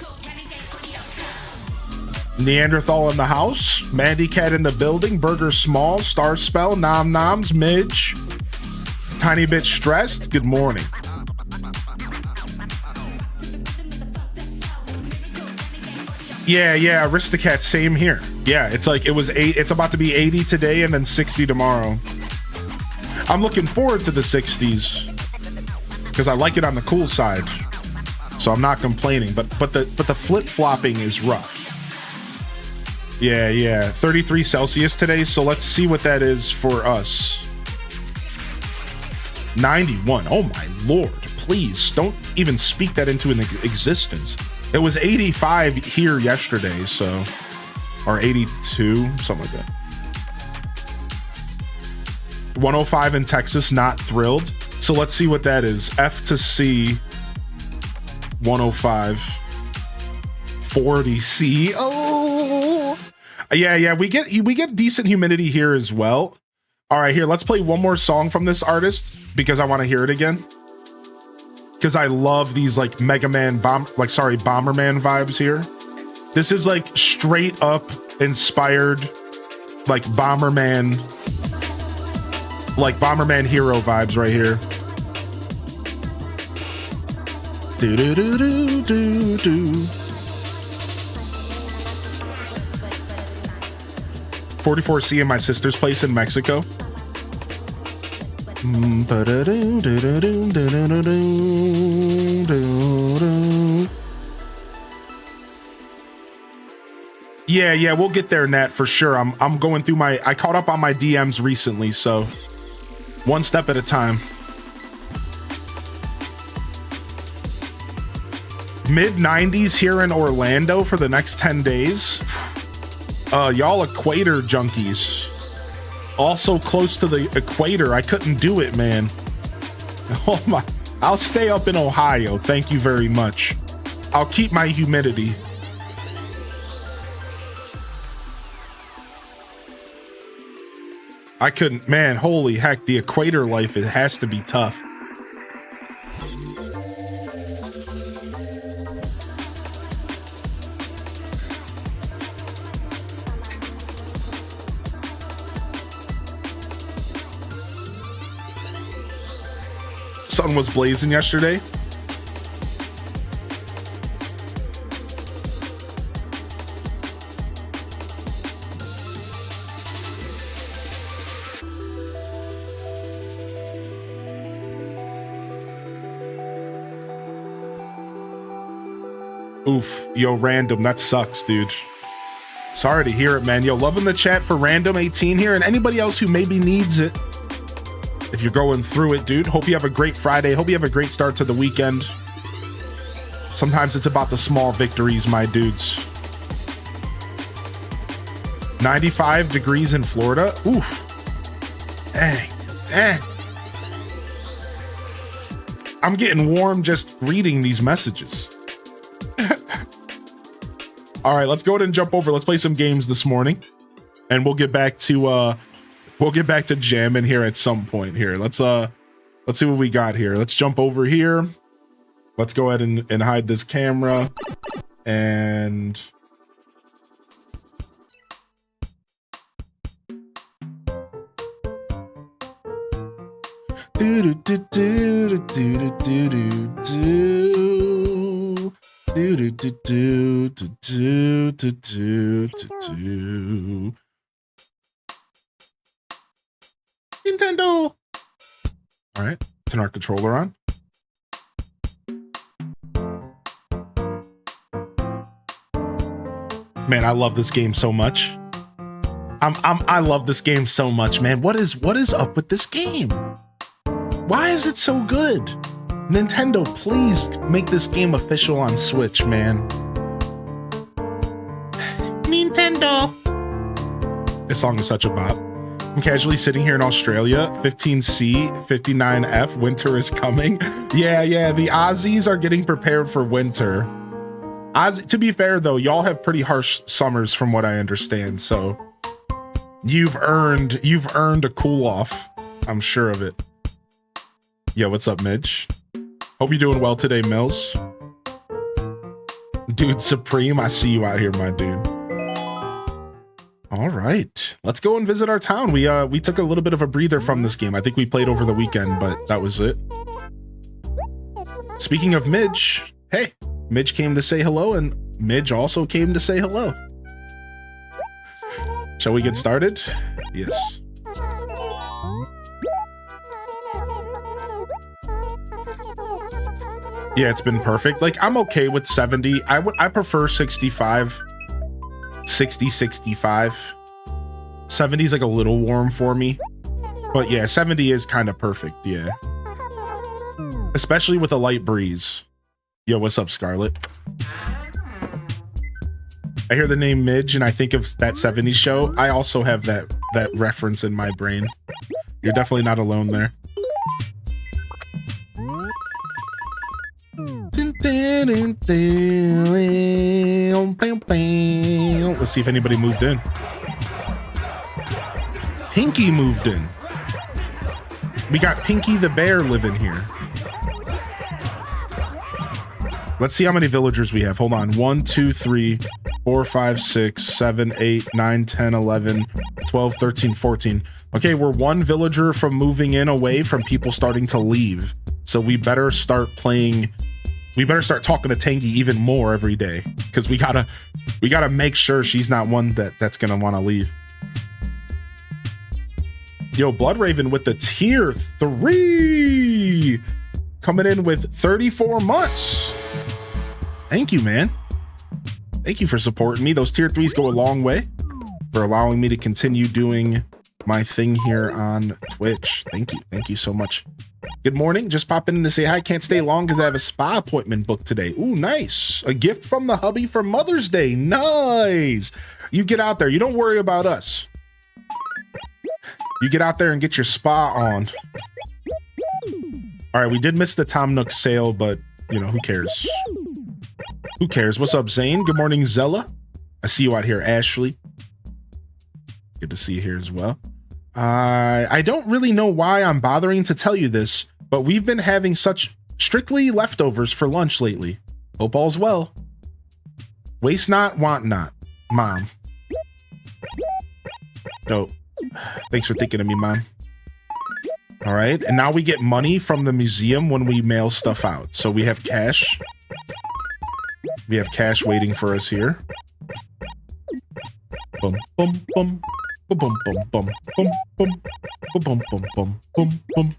S2: Neanderthal in the house. Mandy Cat in the building. Burger Small. Star Spell. Nom Noms. Midge. Tiny bit stressed. Good morning. Yeah, Aristocat, same here. Yeah, it's like it's about to be 80 today and then 60 tomorrow. I'm looking forward to the 60s because I like it on the cool side. So I'm not complaining, but the flip-flopping is rough. Yeah, 33 Celsius today, so let's see what that is for us. 91. Oh my lord, please don't even speak that into an existence. It was 85 here yesterday, so, or 82, something like that. 105 in Texas, not thrilled. So let's see what that is. F to C, 105. 40 C. Oh, yeah. We get decent humidity here as well. All right, here, let's play one more song from this artist because I want to hear it again. Because I love these like Bomberman vibes here. This is like straight up inspired like Bomberman hero vibes right here. Do do do do do do. 44C in my sister's place in Mexico. Yeah, we'll get there, Nat, for sure. I'm going through I caught up on my DMs recently, so one step at a time. Mid 90s here in Orlando for the next 10 days. Y'all equator junkies. Also close to the equator. I couldn't do it, man. Oh my. I'll stay up in Ohio. Thank you very much. I'll keep my humidity. I couldn't, man, holy heck, the equator life, it has to be tough. Sun was blazing yesterday. Oof, yo, Random, that sucks, dude. Sorry to hear it, man. Yo, loving the chat for Random18 here and anybody else who maybe needs it. If you're going through it, dude, hope you have a great Friday. Hope you have a great start to the weekend. Sometimes it's about the small victories, my dudes. 95 degrees in Florida. Oof. Dang. I'm getting warm just reading these messages. All right, let's go ahead and jump over. Let's play some games this morning, and we'll get back to jamming here at some point here. Let's see what we got here. Let's jump over here. Let's go ahead and hide this camera and Nintendo. All right, turn our controller on. Man, I love this game so much. I love this game so much, man. What is up with this game? Why is it so good? Nintendo, please make this game official on Switch, man. Nintendo. This song is such a bop. I'm casually sitting here in Australia, 15C, 59F, winter is coming. Yeah, the Aussies are getting prepared for winter. To be fair though, y'all have pretty harsh summers from what I understand, so you've earned a cool off. I'm sure of it. Yo, what's up, Midge? Hope you're doing well today, Mills. Dude Supreme, I see you out here, my dude. All right, let's go and visit our town. We took a little bit of a breather from this game. I think we played over the weekend, but that was it. Speaking of Midge, hey, Midge came to say hello, and Midge also came to say hello. Shall we get started? Yes. Yeah, it's been perfect. Like, I'm okay with 70. I prefer 65. 60, 65. 70 is like a little warm for me. But yeah, 70 is kind of perfect, yeah. Especially with a light breeze. Yo, what's up, Scarlet? I hear the name Midge and I think of that 70s show. I also have that reference in my brain. You're definitely not alone there. Let's see if anybody moved in. Pinky moved in. We got Pinky the bear living here. Let's see how many villagers we have. Hold on. 1, 2, 3, 4, 5, 6, 7, 8, 9, 10, 11, 12, 13, 14. Okay, we're one villager from moving in away from people starting to leave. So we better start playing. We better start talking to Tangy even more every day, because we gotta make sure she's not one that's gonna want to leave. Yo, Blood Raven with the tier 3, coming in with 34 months. Thank you, man. Thank you for supporting me. Those tier 3s go a long way for allowing me to continue doing my thing here on Twitch. Thank you. Thank you so much. Good morning. Just popping in to say hi. Can't stay long because I have a spa appointment booked today. Ooh, nice. A gift from the hubby for Mother's Day. Nice. You get out there. You don't worry about us. You get out there and get your spa on. All right, we did miss the Tom Nook sale, but, you know, who cares? Who cares? What's up, Zane? Good morning, Zella. I see you out here, Ashley. Good to see you here as well. I don't really know why I'm bothering to tell you this, but we've been having such strictly leftovers for lunch lately. Hope all's well. Waste not, want not, Mom. Oh, thanks for thinking of me, Mom. All right, and now we get money from the museum when we mail stuff out. So we have cash. We have cash waiting for us here. Bum, bum, bum. Boom, boom, boom, boom, boom, boom, boom, boom, boom, boom, boom.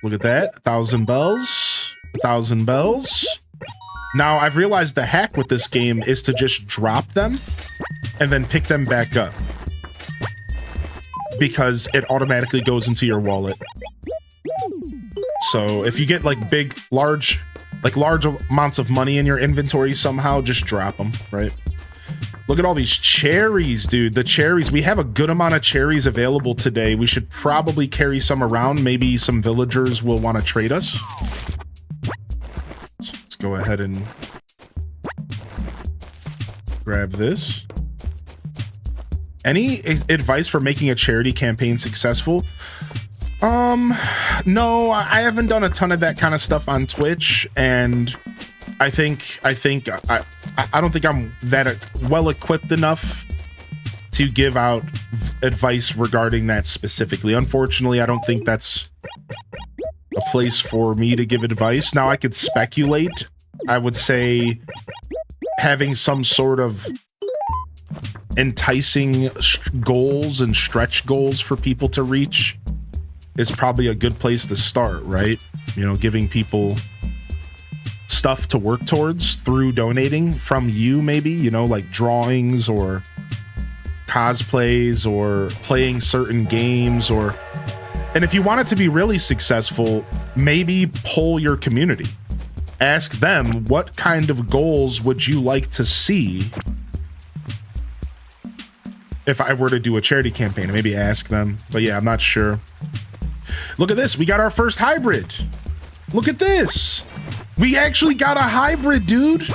S2: Look at that. 1,000 bells. 1,000 bells. Now, I've realized the hack with this game is to just drop them and then pick them back up, because it automatically goes into your wallet. So if you get like large amounts of money in your inventory somehow, just drop them, right? Look at all these cherries, dude. The cherries. We have a good amount of cherries available today. We should probably carry some around. Maybe some villagers will want to trade us. So let's go ahead and grab this. Any advice for making a charity campaign successful? No, I haven't done a ton of that kind of stuff on Twitch, and I don't think I'm that well equipped enough to give out advice regarding that specifically. Unfortunately, I don't think that's a place for me to give advice. Now, I could speculate. I would say having some sort of enticing goals and stretch goals for people to reach is probably a good place to start, right? You know, giving people stuff to work towards through donating from you, maybe, you know, like drawings or cosplays or playing certain games, and if you want it to be really successful, maybe poll your community. Ask them, what kind of goals would you like to see if I were to do a charity campaign? Maybe ask them, but yeah, I'm not sure. Look at this. We got our first hybrid. Look at this. We actually got a hybrid, dude.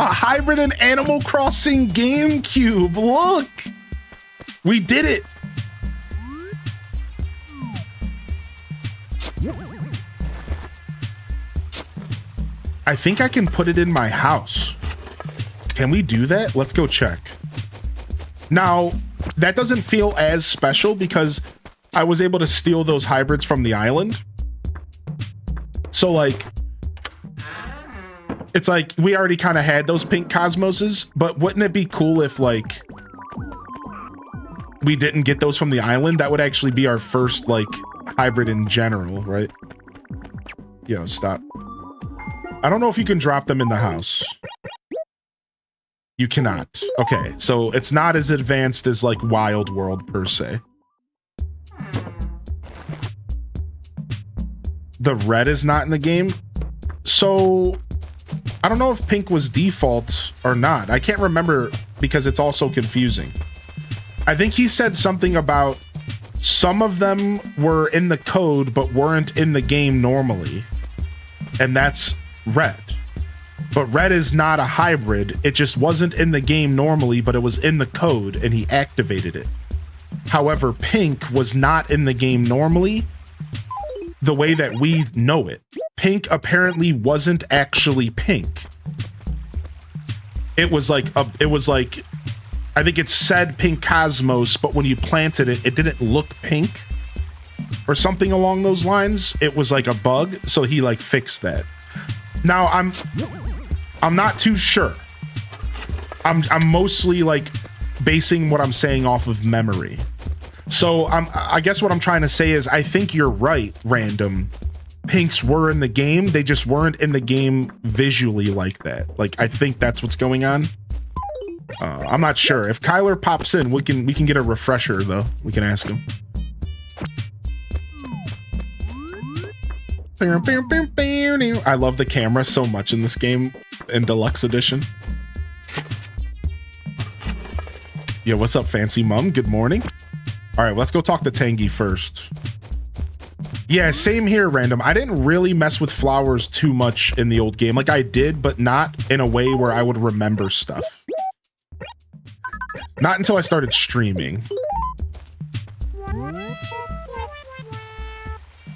S2: A hybrid in Animal Crossing GameCube. Look, we did it. I think I can put it in my house. Can we do that? Let's go check. Now, that doesn't feel as special because I was able to steal those hybrids from the island. So, like, it's like we already kind of had those pink cosmoses, but wouldn't it be cool if, like, we didn't get those from the island? That would actually be our first, like, hybrid in general, right? Yo, stop. I don't know if you can drop them in the house. You cannot. Okay, so it's not as advanced as, like, Wild World, per se. The red is not in the game. So, I don't know if pink was default or not. I can't remember because it's all so confusing. I think he said something about some of them were in the code but weren't in the game normally. And that's red. But red is not a hybrid. It just wasn't in the game normally, but it was in the code and he activated it. However, pink was not in the game normally the way that we know it. Pink apparently wasn't actually pink. It was like I think it said pink cosmos, but when you planted it, it didn't look pink or something along those lines. It was like a bug, so he like fixed that. Now I'm not too sure. I'm mostly like basing what I'm saying off of memory. So I guess what I'm trying to say is I think you're right, Random. Pinks were in the game, they just weren't in the game visually like that. Like, I think that's what's going on. I'm not sure. If Kyler pops in, we can get a refresher though. We can ask him. I love the camera so much in this game in Deluxe Edition. Yeah, what's up, Fancy Mum? Good morning. All right, let's go talk to Tangy first. Yeah, same here, Random. I didn't really mess with flowers too much in the old game. Like, I did, but not in a way where I would remember stuff. Not until I started streaming.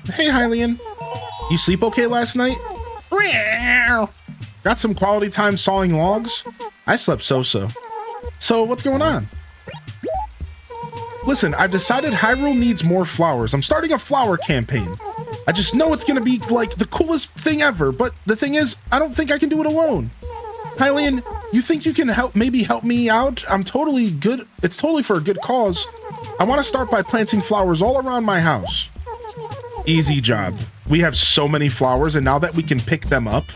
S2: Hey, Hylian. You sleep okay last night? Got some quality time sawing logs? I slept so-so. So, what's going on? Listen, I've decided Hyrule needs more flowers. I'm starting a flower campaign. I just know it's gonna be like the coolest thing ever, but the thing is, I don't think I can do it alone. Hylian, you think you can maybe help me out? I'm totally good. It's totally for a good cause. I want to start by planting flowers all around my house. Easy job. We have so many flowers, and now that we can pick them up,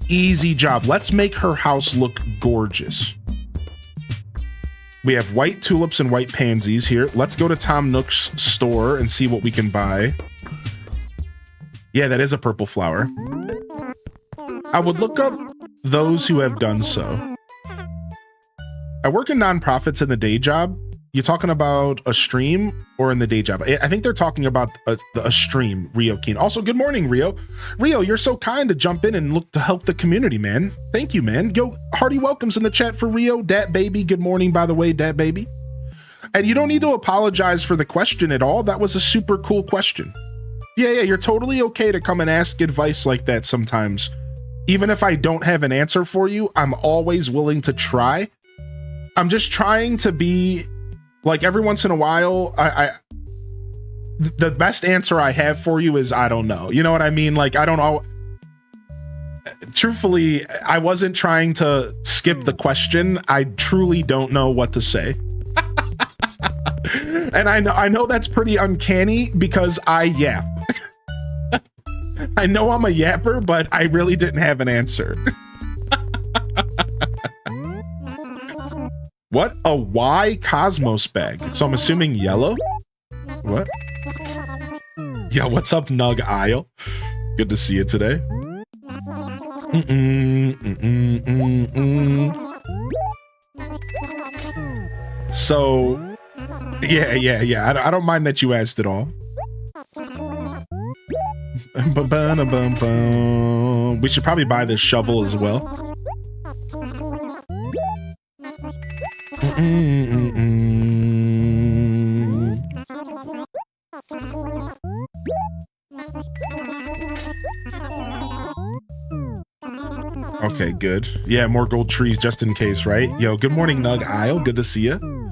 S2: easy job. Let's make her house look gorgeous. We have white tulips and white pansies here. Let's go to Tom Nook's store and see what we can buy. Yeah, that is a purple flower. I would look up those who have done so. I work in nonprofits in the day job. You talking about a stream or in the day job? I think they're talking about a stream, Rio Keen. Also, good morning, Rio. Rio, you're so kind to jump in and look to help the community, man. Thank you, man. Yo, hearty welcomes in the chat for Rio. Dat Baby, good morning, by the way, Dat Baby. And you don't need to apologize for the question at all. That was a super cool question. Yeah, you're totally okay to come and ask advice like that sometimes. Even if I don't have an answer for you, I'm always willing to try. I'm just trying to be... Like, every once in a while, the best answer I have for you is, I don't know. You know what I mean? Like, I don't know. Truthfully, I wasn't trying to skip the question. I truly don't know what to say. And I know that's pretty uncanny because I yap. I know I'm a yapper, but I really didn't have an answer. What? A Y Cosmos bag. So I'm assuming yellow? What? Yeah, what's up, Nug Isle? Good to see you today. So, yeah. I don't mind that you asked it all. We should probably buy this shovel as well. Okay, good. Yeah, more gold trees just in case, right? Yo, good morning, Nug Isle. Good to see you.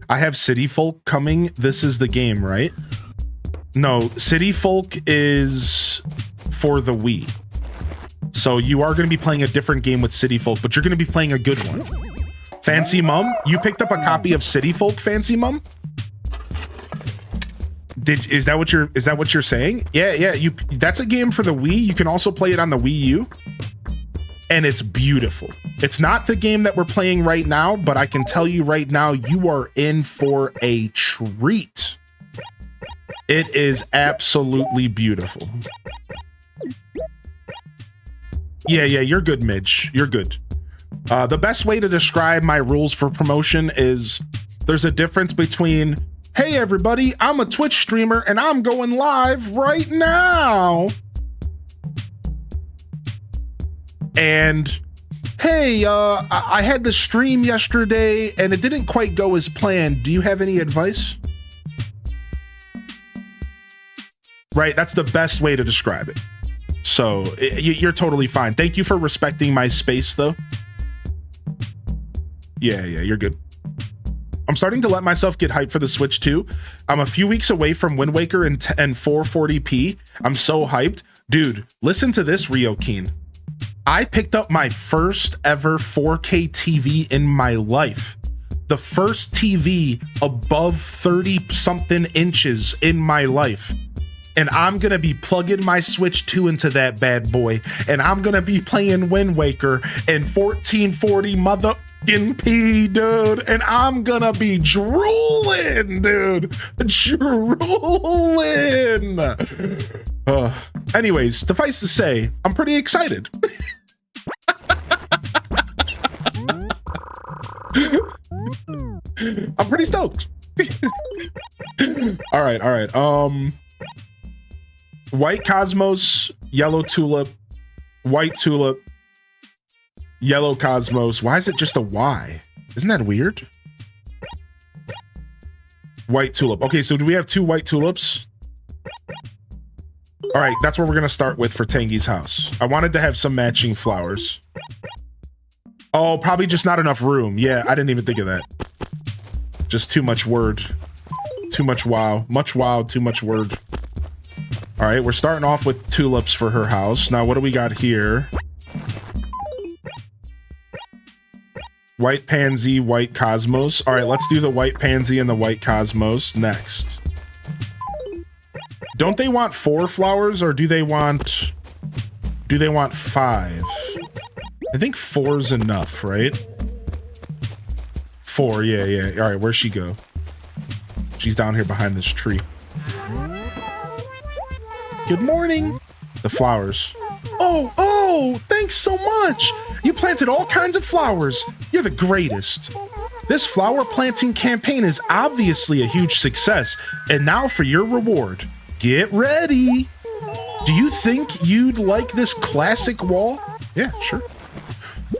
S2: I have City Folk coming. This is the game, right? No, City Folk is for the Wii. So you are going to be playing a different game with City Folk, but you're going to be playing a good one. Fancy Mum, you picked up a copy of City Folk, Fancy Mum? Is that what you're saying? Yeah, that's a game for the Wii. You can also play it on the Wii U. And it's beautiful. It's not the game that we're playing right now, but I can tell you right now, you are in for a treat. It is absolutely beautiful. Yeah, you're good, Midge. You're good. The best way to describe my rules for promotion is there's a difference between, hey, everybody, I'm a Twitch streamer and I'm going live right now. And hey, I had the stream yesterday and it didn't quite go as planned. Do you have any advice? Right, that's the best way to describe it. So you're totally fine. Thank you for respecting my space, though. Yeah, you're good. I'm starting to let myself get hyped for the Switch too. I'm a few weeks away from Wind Waker and 440p. I'm so hyped. Dude, listen to this, Rio Keen. I picked up my first ever 4K TV in my life. The first TV above 30 something inches in my life. And I'm gonna be plugging my Switch 2 into that bad boy. And I'm gonna be playing Wind Waker and 1440 motherfucking P, dude. And I'm gonna be drooling, dude. Drooling. Anyways, suffice to say, I'm pretty excited. I'm pretty stoked. All right. White Cosmos, yellow tulip, white tulip, yellow Cosmos. Why is it just a Y? Isn't that weird? White tulip. Okay, so do we have 2 white tulips? All right, that's what we're gonna start with for Tangy's house. I wanted to have some matching flowers. Oh, probably just not enough room. Yeah, I didn't even think of that. Just too much word. Too much wow. Much wow, too much word. All right, we're starting off with tulips for her house. Now, what do we got here? White pansy, white cosmos. All right, let's do the white pansy and the white cosmos next. Don't they want 4 flowers or do they want 5? I think 4's enough, right? 4, yeah. All right, where'd she go? She's down here behind this tree. Good morning. The flowers. Oh, thanks so much. You planted all kinds of flowers. You're the greatest. This flower planting campaign is obviously a huge success. And now for your reward. Get ready. Do you think you'd like this classic wall? Yeah, sure.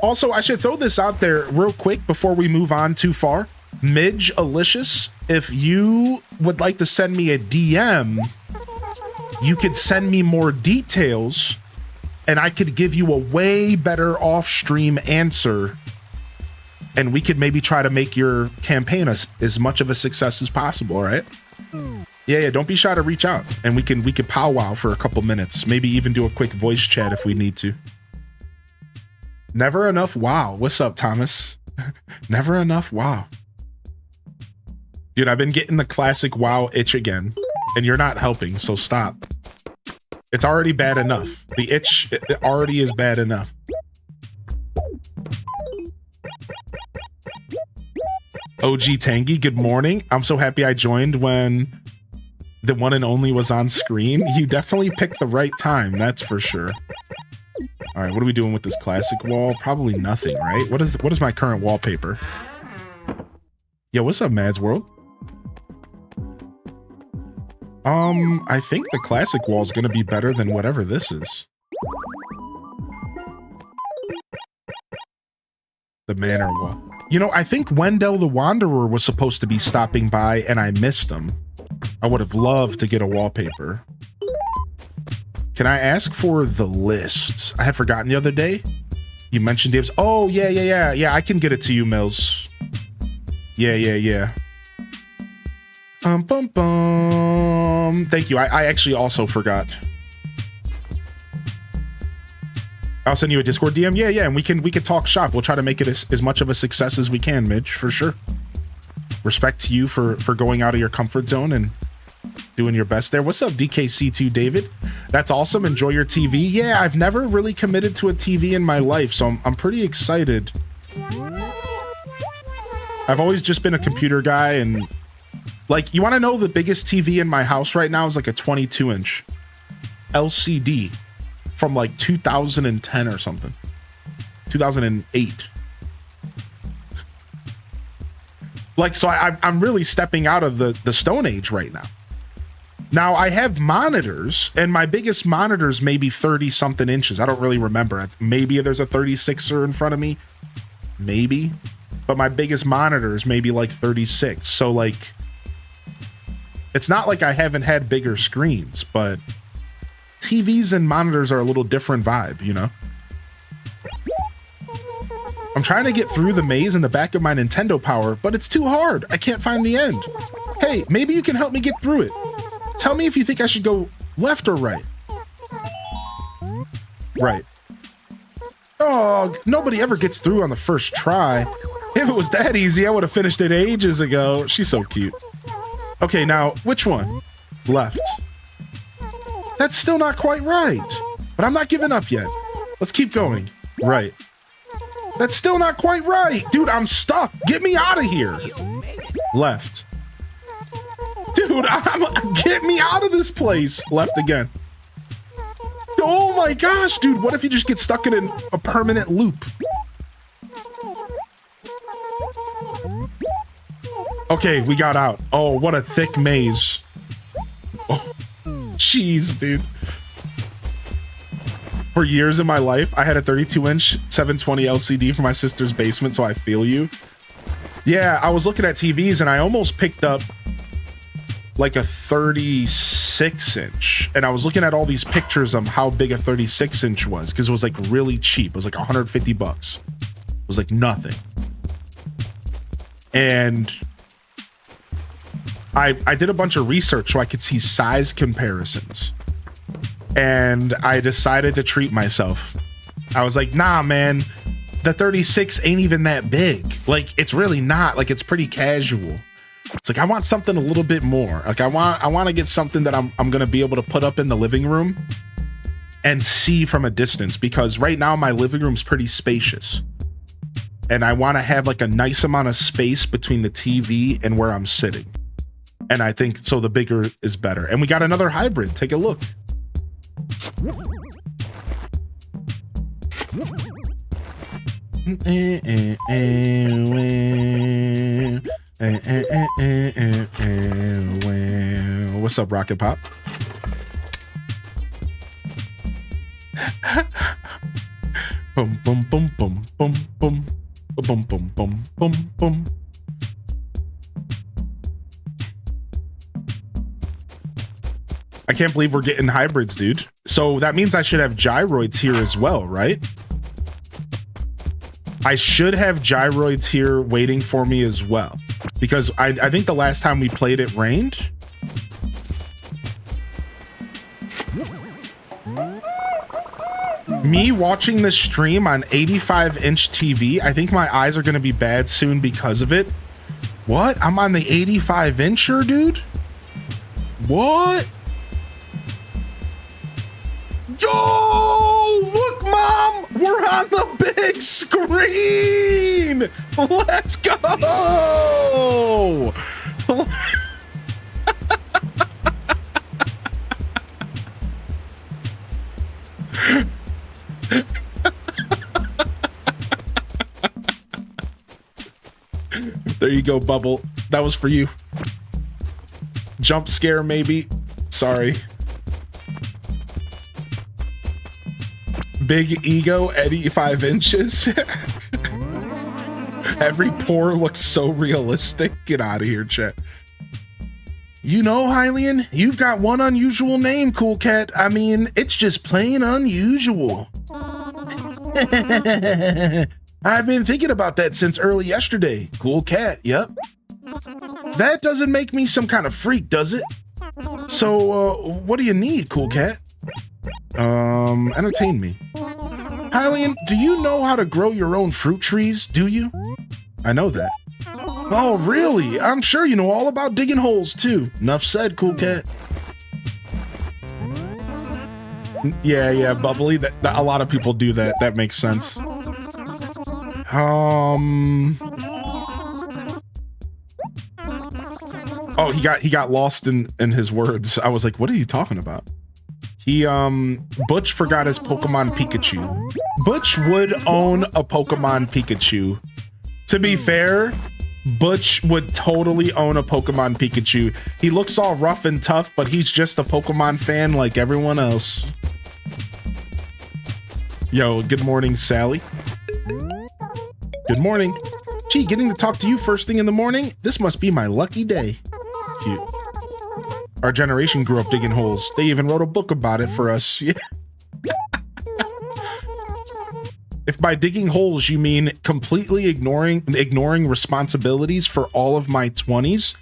S2: Also, I should throw this out there real quick before we move on too far. Midge Alicious, if you would like to send me a DM, you could send me more details and I could give you a way better off-stream answer and we could maybe try to make your campaign as much of a success as possible, all right? Yeah, don't be shy to reach out and we can powwow for a couple minutes, maybe even do a quick voice chat if we need to. Never enough wow. What's up, Thomas? Never enough wow. Dude, I've been getting the classic wow itch again and you're not helping, so stop. It's already bad enough. The itch it already is bad enough. OG Tangy, good morning. I'm so happy I joined when the one and only was on screen. You definitely picked the right time, that's for sure. All right, what are we doing with this classic wall? Probably nothing, right? What is my current wallpaper? Yo, what's up, Mads World? I think the classic wall is going to be better than whatever this is. The manor wall. You know, I think Wendell the Wanderer was supposed to be stopping by and I missed him. I would have loved to get a wallpaper. Can I ask for the list? I had forgotten the other day. You mentioned Dave's. Oh, yeah. I can get it to you, Mills. Yeah. Bum. Thank you. I actually also forgot. I'll send you a Discord DM. Yeah, and we can talk shop. We'll try to make it as much of a success as we can, Midge, for sure. Respect to you for going out of your comfort zone and doing your best there. What's up, DKC2 David? That's awesome. Enjoy your TV. Yeah, I've never really committed to a TV in my life, so I'm pretty excited. I've always just been a computer guy, and like, you want to know the biggest TV in my house right now is like a 22-inch LCD from like 2010 or something. 2008. Like, so I'm really stepping out of the Stone Age right now. Now, I have monitors, and my biggest monitors may be 30-something inches. I don't really remember. Maybe there's a 36er in front of me. Maybe. But my biggest monitor is maybe like 36. So, like, it's not like I haven't had bigger screens, but TVs and monitors are a little different vibe, you know? I'm trying to get through the maze in the back of my Nintendo Power, but it's too hard. I can't find the end. Hey, maybe you can help me get through it. Tell me if you think I should go left or right. Right. Oh, nobody ever gets through on the first try. If it was that easy, I would have finished it ages ago. She's so cute. Okay, now, which one? Left. That's still not quite right. But I'm not giving up yet. Let's keep going. Right. That's still not quite right. Dude, I'm stuck. Get me out of here. Left. Dude, get me out of this place. Left again. Oh my gosh, dude. What if you just get stuck in a permanent loop? Okay, we got out. Oh, what a thick maze. Oh, jeez, dude. For years in my life, I had a 32-inch 720 LCD for my sister's basement, so I feel you. Yeah, I was looking at TVs and I almost picked up like a 36-inch, and I was looking at all these pictures of how big a 36-inch was, because it was like really cheap. It was like 150 bucks. It was like nothing. And I did a bunch of research so I could see size comparisons, and I decided to treat myself. I was like, nah, man, the 36 ain't even that big. Like, it's really not. Like, it's pretty casual. It's like, I want something a little bit more. Like, I want to get something that I'm going to be able to put up in the living room and see from a distance, because right now my living room's pretty spacious. And I want to have like a nice amount of space between the TV and where I'm sitting. And I think so the bigger is better. And we got another hybrid. Take a look. What's up, Rocket Pop? Boom, boom, boom, boom, boom, boom, boom, boom, boom, boom, boom. I can't believe we're getting hybrids, dude. So that means I should have gyroids here as well, right? I should have gyroids here waiting for me as well, because I think the last time we played it rained. Me watching this stream on 85-inch TV, I think my eyes are going to be bad soon because of it. What? I'm on the 85-incher, dude? What? Yo! Look, Mom! We're on the big screen! Let's go! There you go, Bubble. That was for you. Jump scare, maybe. Sorry. Big ego, 85 inches. Every pore looks so realistic. Get out of here, chat. You know, Hylian, you've got one unusual name, Cool Cat. I mean, it's just plain unusual. I've been thinking about that since early yesterday. Cool Cat, yep. That doesn't make me some kind of freak, does it? So, what do you need, Cool Cat? Entertain me. Hylian, do you know how to grow your own fruit trees, do you? I know that. Oh, really? I'm sure you know all about digging holes, too. Enough said, Cool Cat. Yeah, Bubbly. That a lot of people do that. That makes sense. Oh, he got lost in his words. I was like, what are you talking about? Butch forgot his Pokemon Pikachu. Butch would own a Pokemon Pikachu. To be fair, Butch would totally own a Pokemon Pikachu. He looks all rough and tough, but he's just a Pokemon fan like everyone else. Yo, good morning, Sally. Good morning. Gee, getting to talk to you first thing in the morning? This must be my lucky day. Cute. Our generation grew up digging holes. They even wrote a book about it for us. Yeah. If by digging holes you mean completely ignoring responsibilities for all of my 20s,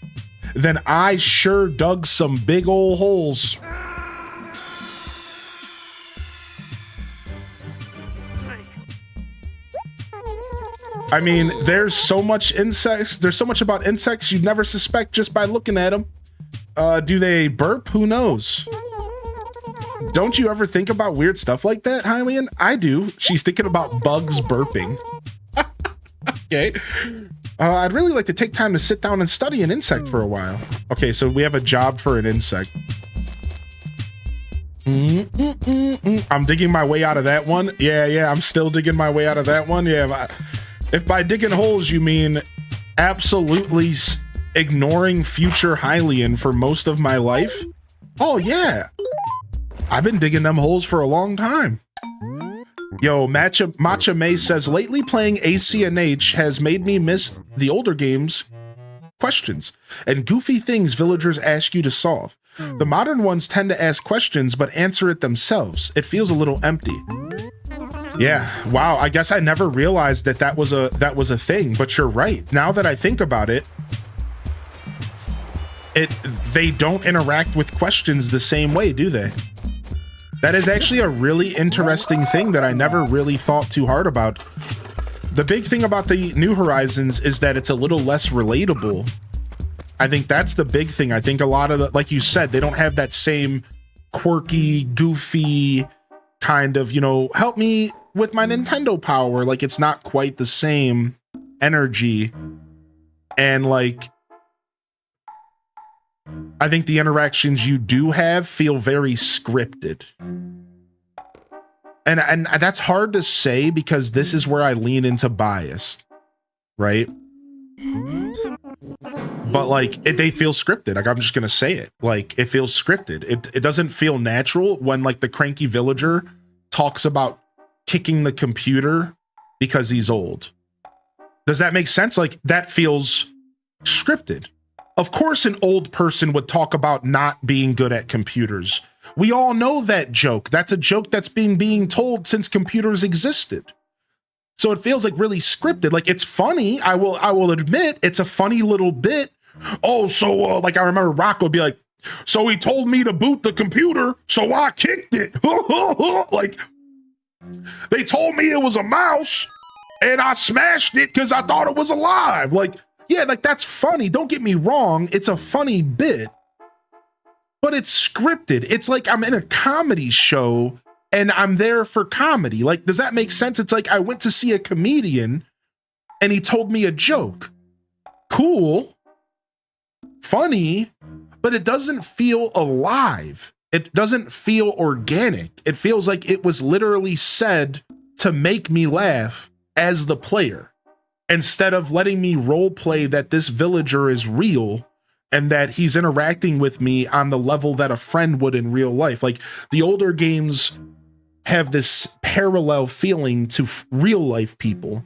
S2: then I sure dug some big ol' holes. I mean, there's so much insects. There's so much about insects you'd never suspect just by looking at them. Do they burp? Who knows? Don't you ever think about weird stuff like that, Hylian? I do. She's thinking about bugs burping. Okay. I'd really like to take time to sit down and study an insect for a while. Okay, so we have a job for an insect. I'm digging my way out of that one. Yeah, I'm still digging my way out of that one. Yeah, if by digging holes you mean absolutely ignoring future Hylian for most of my life, oh yeah. I've been digging them holes for a long time. Yo, Matcha May says, lately playing ACNH has made me miss the older games questions and goofy things villagers ask you to solve. The modern ones tend to ask questions but answer it themselves. It feels a little empty. Yeah, wow, I guess I never realized that was a thing, but you're right. Now that I think about it, they don't interact with questions the same way, do they? That is actually a really interesting thing that I never really thought too hard about. The big thing about the New Horizons is that it's a little less relatable. I think that's the big thing. I think a lot of the, like you said, they don't have that same quirky, goofy kind of, you know, help me with my Nintendo power. Like, it's not quite the same energy. And like, I think the interactions you do have feel very scripted. And that's hard to say because this is where I lean into bias, right? But like, they feel scripted. Like, I'm just gonna say it. Like, it feels scripted. It doesn't feel natural when like the cranky villager talks about kicking the computer because he's old. Does that make sense? Like, that feels scripted. Of course, an old person would talk about not being good at computers. We all know that joke. That's a joke that's being told since computers existed. So it feels like really scripted. Like, it's funny. I will admit it's a funny little bit. Oh, so like I remember Rocco would be like, so he told me to boot the computer, so I kicked it. Like, they told me it was a mouse and I smashed it because I thought it was alive. Like, yeah, like, that's funny. Don't get me wrong. It's a funny bit, but it's scripted. It's like I'm in a comedy show and I'm there for comedy. Like, does that make sense? It's like I went to see a comedian and he told me a joke. Cool, funny, but it doesn't feel alive. It doesn't feel organic. It feels like it was literally said to make me laugh as the player, instead of letting me role play that this villager is real and that he's interacting with me on the level that a friend would in real life. Like, the older games have this parallel feeling to real life people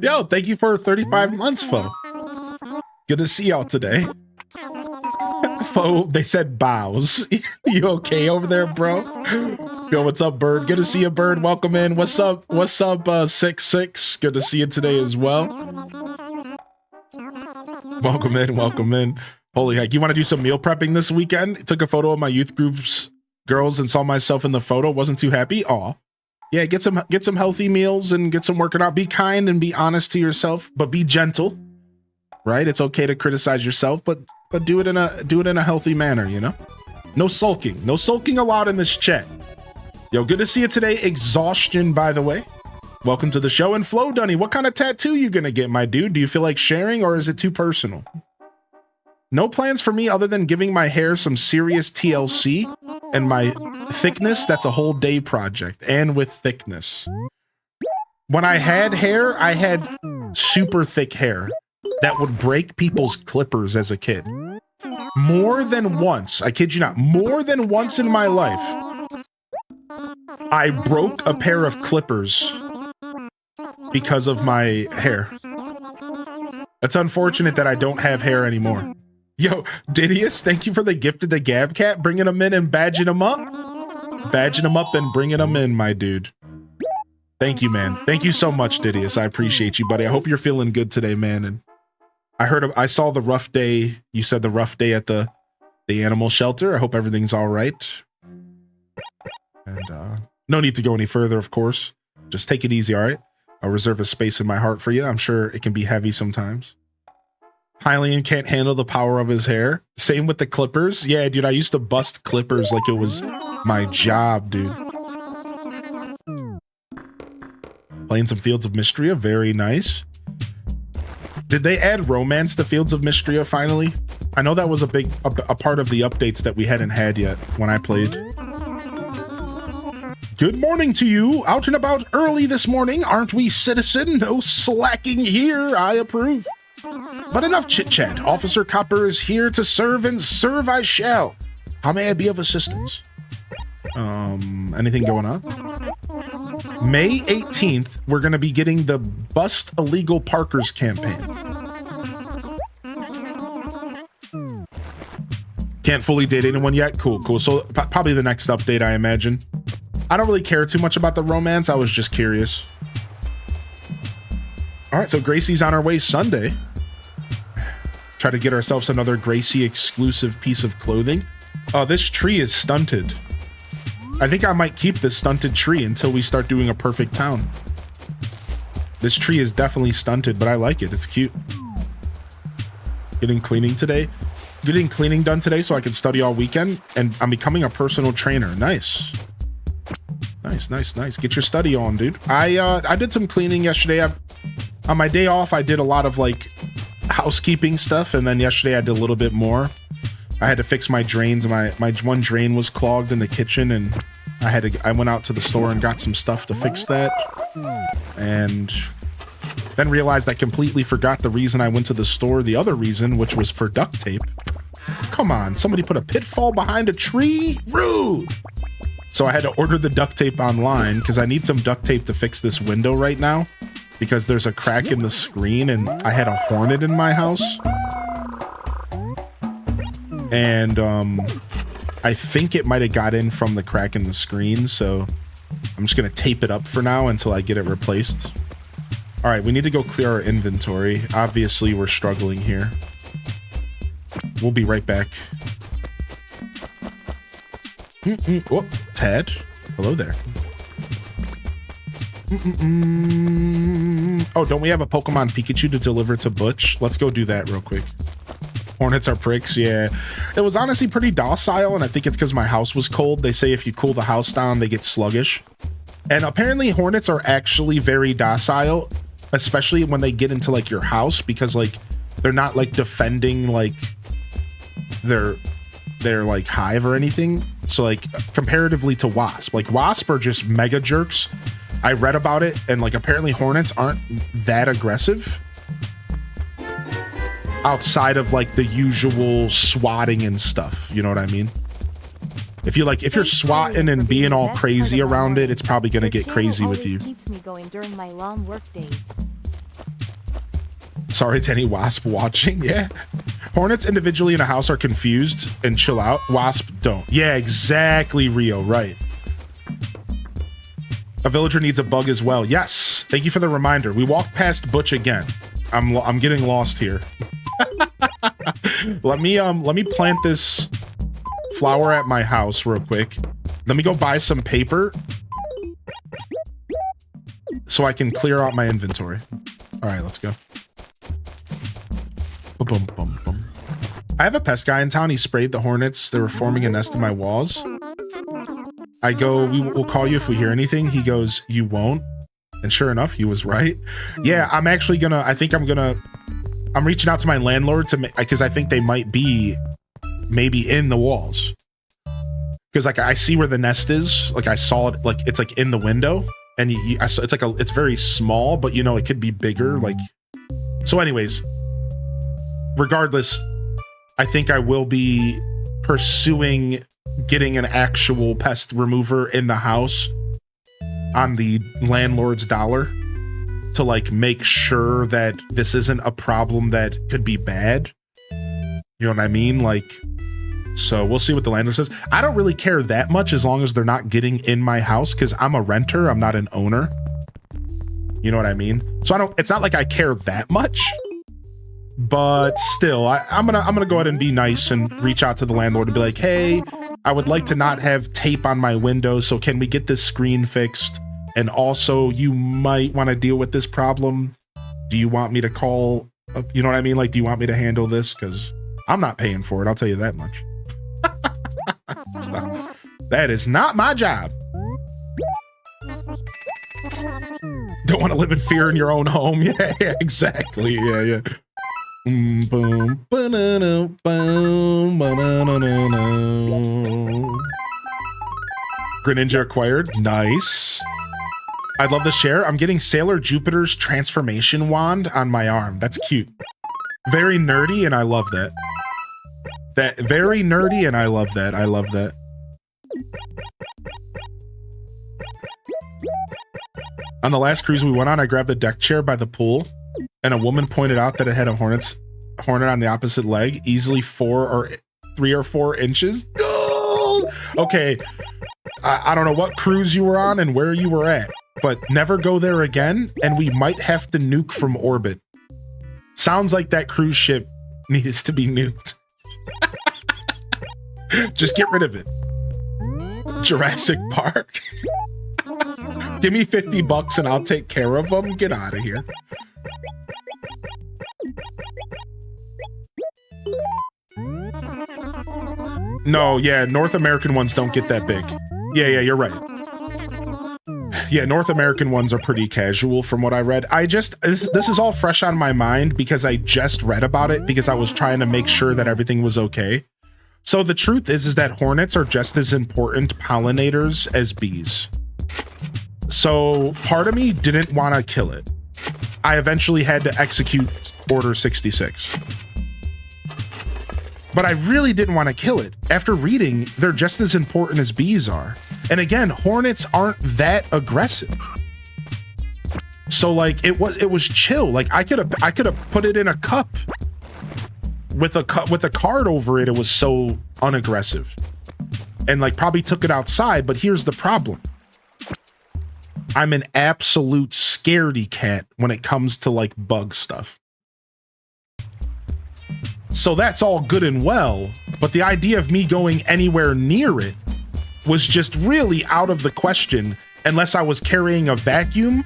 S2: Yo, thank you for 35 months, Fo. Good to see y'all today. Fo, they said bows. You okay over there, bro? Yo, what's up, Bird? Good to see you, Bird. Welcome in. What's up? 66? Good to see you today as well. Welcome in. Welcome in. Holy heck. You want to do some meal prepping this weekend? Took a photo of my youth group's girls and saw myself in the photo. Wasn't too happy. Aw. Yeah, get some healthy meals and get some working out. Be kind and be honest to yourself, but be gentle. Right? It's okay to criticize yourself, but do it in a healthy manner, you know? No sulking. No sulking allowed in this chat. Yo, good to see you today. Exhaustion, by the way. Welcome to the show. And Flo Dunny, what kind of tattoo you gonna get, my dude? Do you feel like sharing or is it too personal? No plans for me other than giving my hair some serious TLC, and my thickness, that's a whole day project. And with thickness. When I had hair, I had super thick hair that would break people's clippers as a kid. More than once, I kid you not, more than once in my life, I broke a pair of clippers because of my hair. It's unfortunate that I don't have hair anymore. Yo, Didius, thank you for the gift of the Gav Cat, bringing them in and badging them up. Badging them up and bringing them in, my dude. Thank you, man. Thank you so much, Didius. I appreciate you, buddy. I hope you're feeling good today, man. And I saw the rough day. You said the rough day at the animal shelter. I hope everything's all right. And no need to go any further, of course. Just take it easy, all right? I'll reserve a space in my heart for you. I'm sure it can be heavy sometimes. Hylian can't handle the power of his hair. Same with the clippers. Yeah, dude, I used to bust clippers like it was my job, dude. Playing some Fields of Mystria. Very nice. Did they add romance to Fields of Mystria finally? I know that was a part of the updates that we hadn't had yet when I played. Good morning to you. Out and about early this morning, aren't we, citizen? No slacking here. I approve. But enough chit-chat. Officer Copper is here to serve, and serve I shall. How may I be of assistance? Anything going on? May 18th, we're going to be getting the Bust Illegal Parkers campaign. Can't fully date anyone yet? Cool. So probably the next update, I imagine. I don't really care too much about the romance. I was just curious. All right, so Gracie's on our way Sunday. Try to get ourselves another Gracie exclusive piece of clothing. Oh, this tree is stunted. I think I might keep this stunted tree until we start doing a perfect town. This tree is definitely stunted, but I like it. It's cute. Getting cleaning today. Getting cleaning done today so I can study all weekend, and I'm becoming a personal trainer. Nice. Nice. Get your study on, dude. I did some cleaning yesterday. On my day off, I did a lot of like housekeeping stuff, and then yesterday I did a little bit more. I had to fix my drains. My one drain was clogged in the kitchen, and I went out to the store and got some stuff to fix that, and then realized I completely forgot the reason I went to the store. The other reason, which was for duct tape. Come on, somebody put a pitfall behind a tree? Rude. So I had to order the duct tape online because I need some duct tape to fix this window right now because there's a crack in the screen, and I had a hornet in my house. And I think it might have got in from the crack in the screen, so I'm just going to tape it up for now until I get it replaced. All right, we need to go clear our inventory. Obviously, we're struggling here. We'll be right back. Oh, Tad. Hello there. Oh, don't we have a Pokemon Pikachu to deliver to Butch? Let's go do that real quick. Hornets are pricks, yeah. It was honestly pretty docile, and I think it's because my house was cold. They say if you cool the house down, they get sluggish. And apparently hornets are actually very docile, especially when they get into like your house, because like they're not like defending like their like hive or anything. So like comparatively to wasp, like wasp are just mega jerks. I read about it, and like apparently hornets aren't that aggressive outside of like the usual swatting and stuff, you know what I mean? If you're swatting and being all crazy around it, it's probably gonna get crazy with you.
S3: Keeps me going during my long work days.
S2: Sorry to any wasp watching. Yeah. Hornets individually in a house are confused and chill out. Wasp don't. Yeah, exactly, Rio. Right. A villager needs a bug as well. Yes. Thank you for the reminder. We walked past Butch again. I'm getting lost here. Let me plant this flower at my house real quick. Let me go buy some paper so I can clear out my inventory. All right, let's go. Boom, boom, boom. I have a pest guy in town. He sprayed the hornets. They were forming a nest in my walls. I go, we'll call you if we hear anything. He goes, you won't. And sure enough, he was right. Yeah, I'm actually gonna, I'm reaching out to my landlord to make, because I think they might be maybe in the walls. Because like I see where the nest is. Like I saw it, like it's like in the window. And it's very small, but you know, it could be bigger. Like, so anyways, regardless, I think I will be pursuing getting an actual pest remover in the house on the landlord's dollar to like make sure that this isn't a problem that could be bad. You know what I mean? Like, so we'll see what the landlord says. I don't really care that much as long as they're not getting in my house because I'm a renter. I'm not an owner. You know what I mean? So it's not like I care that much. But still, I'm gonna go ahead and be nice and reach out to the landlord and be like, hey, I would like to not have tape on my window, so can we get this screen fixed? And also, you might want to deal with this problem. Do you want me to call? You know what I mean? Like, do you want me to handle this? Because I'm not paying for it. I'll tell you that much. That is not my job. Don't want to live in fear in your own home. Yeah, exactly. Yeah. Boom, banana, boom, banana. Greninja acquired. Nice. I'd love to share. I'm getting Sailor Jupiter's transformation wand on my arm. That's cute. Very nerdy, and I love that. Very nerdy, and I love that. I love that. On the last cruise we went on, I grabbed a deck chair by the pool, and a woman pointed out that it had a hornet on the opposite leg, easily 3 or 4 inches. Oh! Okay, I don't know what cruise you were on and where you were at, but never go there again, and we might have to nuke from orbit. Sounds like that cruise ship needs to be nuked. Just get rid of it. Jurassic Park. Give me $50 and I'll take care of them. Get out of here. No, yeah, North American ones don't get that big. Yeah, you're right. Yeah, North American ones are pretty casual from what I read. This is all fresh on my mind because I just read about it because I was trying to make sure that everything was okay. So the truth is that hornets are just as important pollinators as bees. So part of me didn't want to kill it. I eventually had to execute Order 66. But I really didn't want to kill it. After reading, they're just as important as bees are. And again, hornets aren't that aggressive. So like it was chill. Like I could have put it in a cup with a card over it. It was so unaggressive. And like probably took it outside, but here's the problem. I'm an absolute scaredy cat when it comes to like bug stuff. So that's all good and well, but the idea of me going anywhere near it was just really out of the question unless I was carrying a vacuum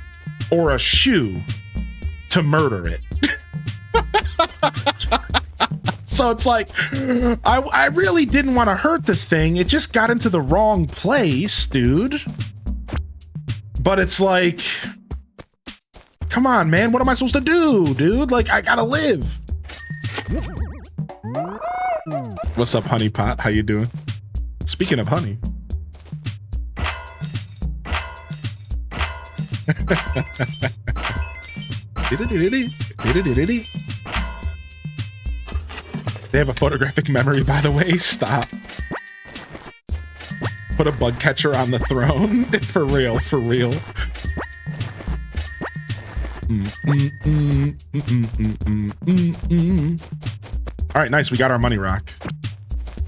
S2: or a shoe to murder it. So it's like, I really didn't want to hurt the thing. It just got into the wrong place, dude. But it's like, come on, man. What am I supposed to do, dude? Like, I gotta live. What's up, Honey Pot? How you doing? Speaking of honey. They have a photographic memory, by the way. Stop. Put a bug catcher on the throne. For real, for real. All right, nice. We got our money rock.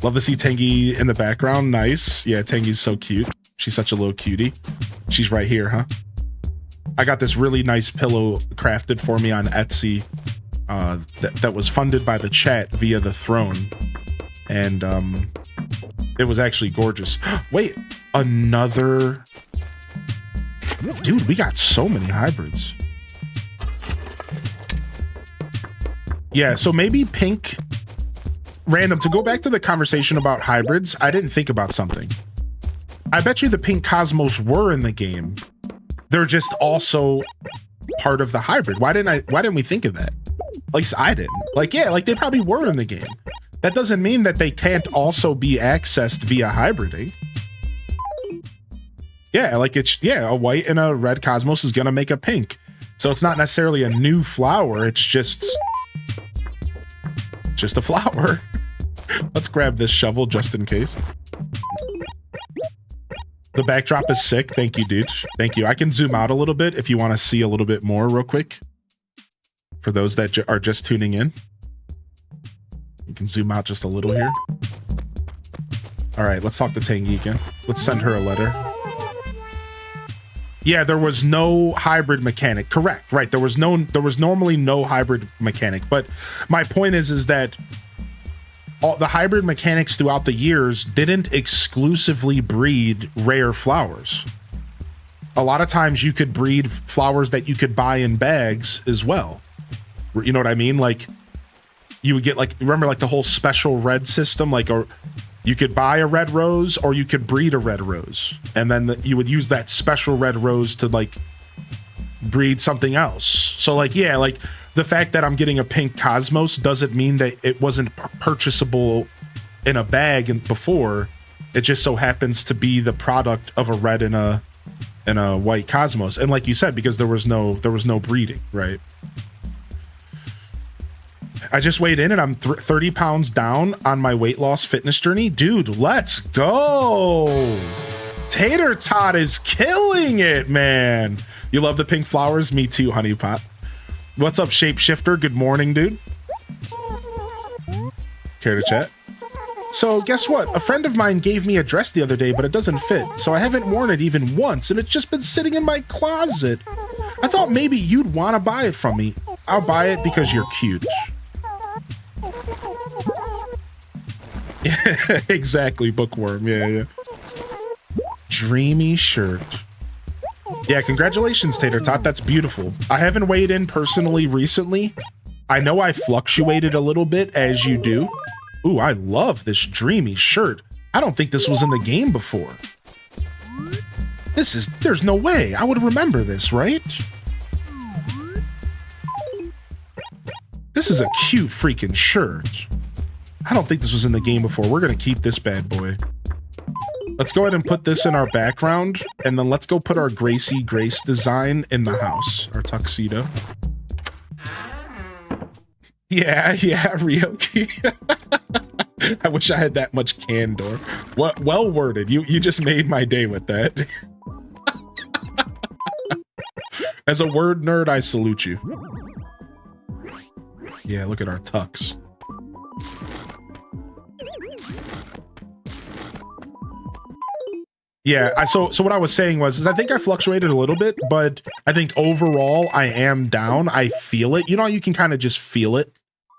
S2: Love to see Tengi in the background. Nice. Yeah, Tengi's so cute. She's such a little cutie. She's right here, huh? I got this really nice pillow crafted for me on Etsy that was funded by the chat via the throne. And it was actually gorgeous. Wait, another... Dude, we got so many hybrids. Yeah, so maybe pink... Random, to go back to the conversation about hybrids, I didn't think about something. I bet you the pink Cosmos were in the game. They're just also part of the hybrid. Why didn't we think of that? At least I didn't. Like, yeah, like they probably were in the game. That doesn't mean that they can't also be accessed via hybriding. Yeah, like a white and a red Cosmos is gonna make a pink. So it's not necessarily a new flower, it's just a flower. Let's grab this shovel just in case. The backdrop is sick. Thank you, dude. Thank you. I can zoom out a little bit if you want to see a little bit more real quick. For those that are just tuning in. You can zoom out just a little here. All right, let's talk to Tengi again. Let's send her a letter. Yeah, there was no hybrid mechanic. Correct. Right. There was normally no hybrid mechanic. But my point is that all the hybrid mechanics throughout the years didn't exclusively breed rare flowers. A lot of times you could breed flowers that you could buy in bags as well. You know what I mean? Like you would get like, remember like the whole special red system, like, or you could buy a red rose or you could breed a red rose. And then you would use that special red rose to like breed something else. So like, yeah, like the fact that I'm getting a pink Cosmos doesn't mean that it wasn't purchasable in a bag before. It just so happens to be the product of a red and a white Cosmos. And like you said, because there was no breeding, right? I just weighed in and I'm 30 pounds down on my weight loss fitness journey. Dude, let's go. Tater Tot is killing it, man. You love the pink flowers? Me too, honeypot. What's up, Shapeshifter? Good morning, dude. Care to chat? So guess what? A friend of mine gave me a dress the other day, but it doesn't fit. So I haven't worn it even once, and it's just been sitting in my closet. I thought maybe you'd want to buy it from me. I'll buy it because you're cute. Yeah, exactly, bookworm. Yeah. Dreamy shirt. Yeah, congratulations, Tater Tot. That's beautiful. I haven't weighed in personally recently. I know I fluctuated a little bit, as you do. Ooh, I love this dreamy shirt. I don't think this was in the game before. There's no way. I would remember this, right? This is a cute freaking shirt. I don't think this was in the game before. We're gonna keep this bad boy. Let's go ahead and put this in our background, and then let's go put our Gracie Grace design in the house, our tuxedo. Yeah, Ryoki. I wish I had that much candor. What, well worded. You just made my day with that. As a word nerd, I salute you. Yeah, look at our tux. Yeah, so what I was saying was I think I fluctuated a little bit, but I think overall I am down. I feel it. You know, you can kind of just feel it.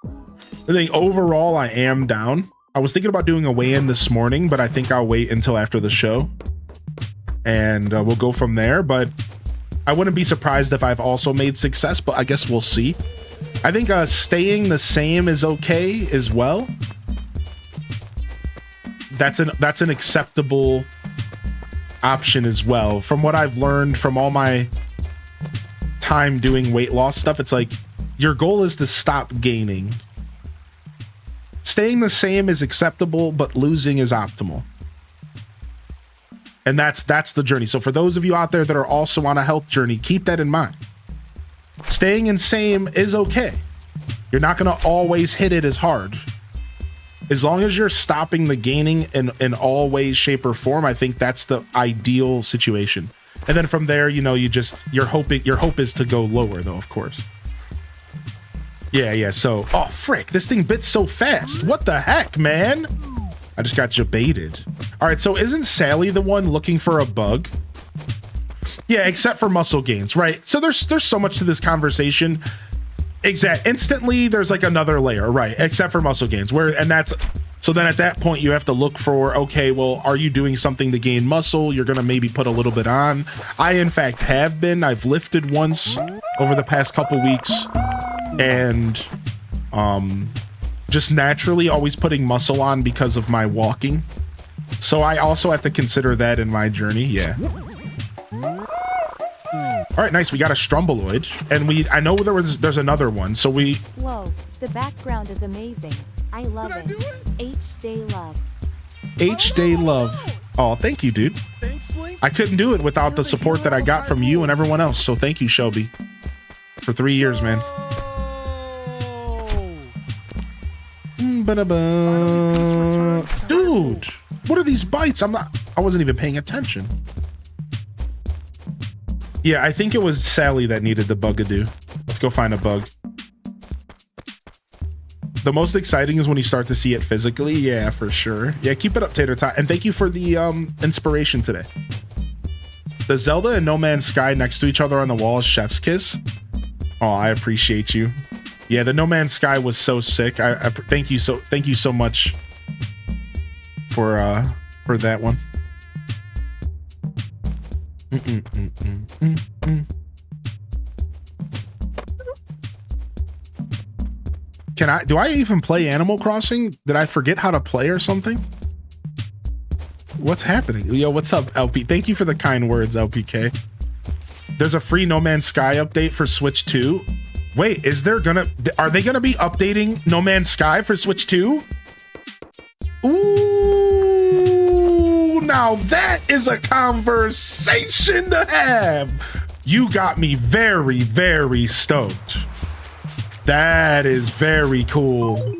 S2: I think overall I am down. I was thinking about doing a weigh-in this morning, but I think I'll wait until after the show. And we'll go from there, but I wouldn't be surprised if I've also made success, but I guess we'll see. I think staying the same is okay as well. That's an acceptable option as well. From what I've learned from all my time doing weight loss stuff, it's like your goal is to stop gaining. Staying the same is acceptable, but losing is optimal. And that's the journey. So for those of you out there that are also on a health journey, keep that in mind. Staying in same is okay. You're not going to always hit it as hard. As long as you're stopping the gaining in all ways, shape, or form, I think that's the ideal situation. And then from there, you know, your hope is to go lower, though, of course. Yeah. So, oh frick, this thing bit so fast. What the heck, man? I just got jebaited. All right, so isn't Sally the one looking for a bug? Yeah, except for muscle gains, right? So there's so much to this conversation. Instantly, there's like another layer, right? Except for muscle gains, so then at that point you have to look for, okay, well, are you doing something to gain muscle? You're gonna maybe put a little bit on. I, in fact, have been. I've lifted once over the past couple weeks, and just naturally always putting muscle on because of my walking. So I also have to consider that in my journey. Yeah. All right, nice. We got a Strumboloid, and I know there's another one. So
S3: Whoa, the background is amazing. I love it. H-Day Love.
S2: H-Day Love. Oh, thank you, dude.
S4: Thanks, Link.
S2: I couldn't do it without the support that I got from you and everyone else. So thank you, Shelby, for 3 years, man. Dude, what are these bites? I wasn't even paying attention. Yeah, I think it was Sally that needed the bugadoo. Let's go find a bug. The most exciting is when you start to see it physically. Yeah, for sure. Yeah, keep it up, Tater Tot. And thank you for the inspiration today. The Zelda and No Man's Sky next to each other on the wall is Chef's Kiss. Oh, I appreciate you. Yeah, the No Man's Sky was so sick. I thank you so much for that one. Do I even play Animal Crossing? Did I forget how to play or something? What's happening? Yo, what's up, LP? Thank you for the kind words, LPK. There's a free No Man's Sky update for Switch 2. Wait, are they gonna be updating No Man's Sky for Switch 2? Ooh, now that is a conversation to have. You got me very, very stoked. That is very cool. All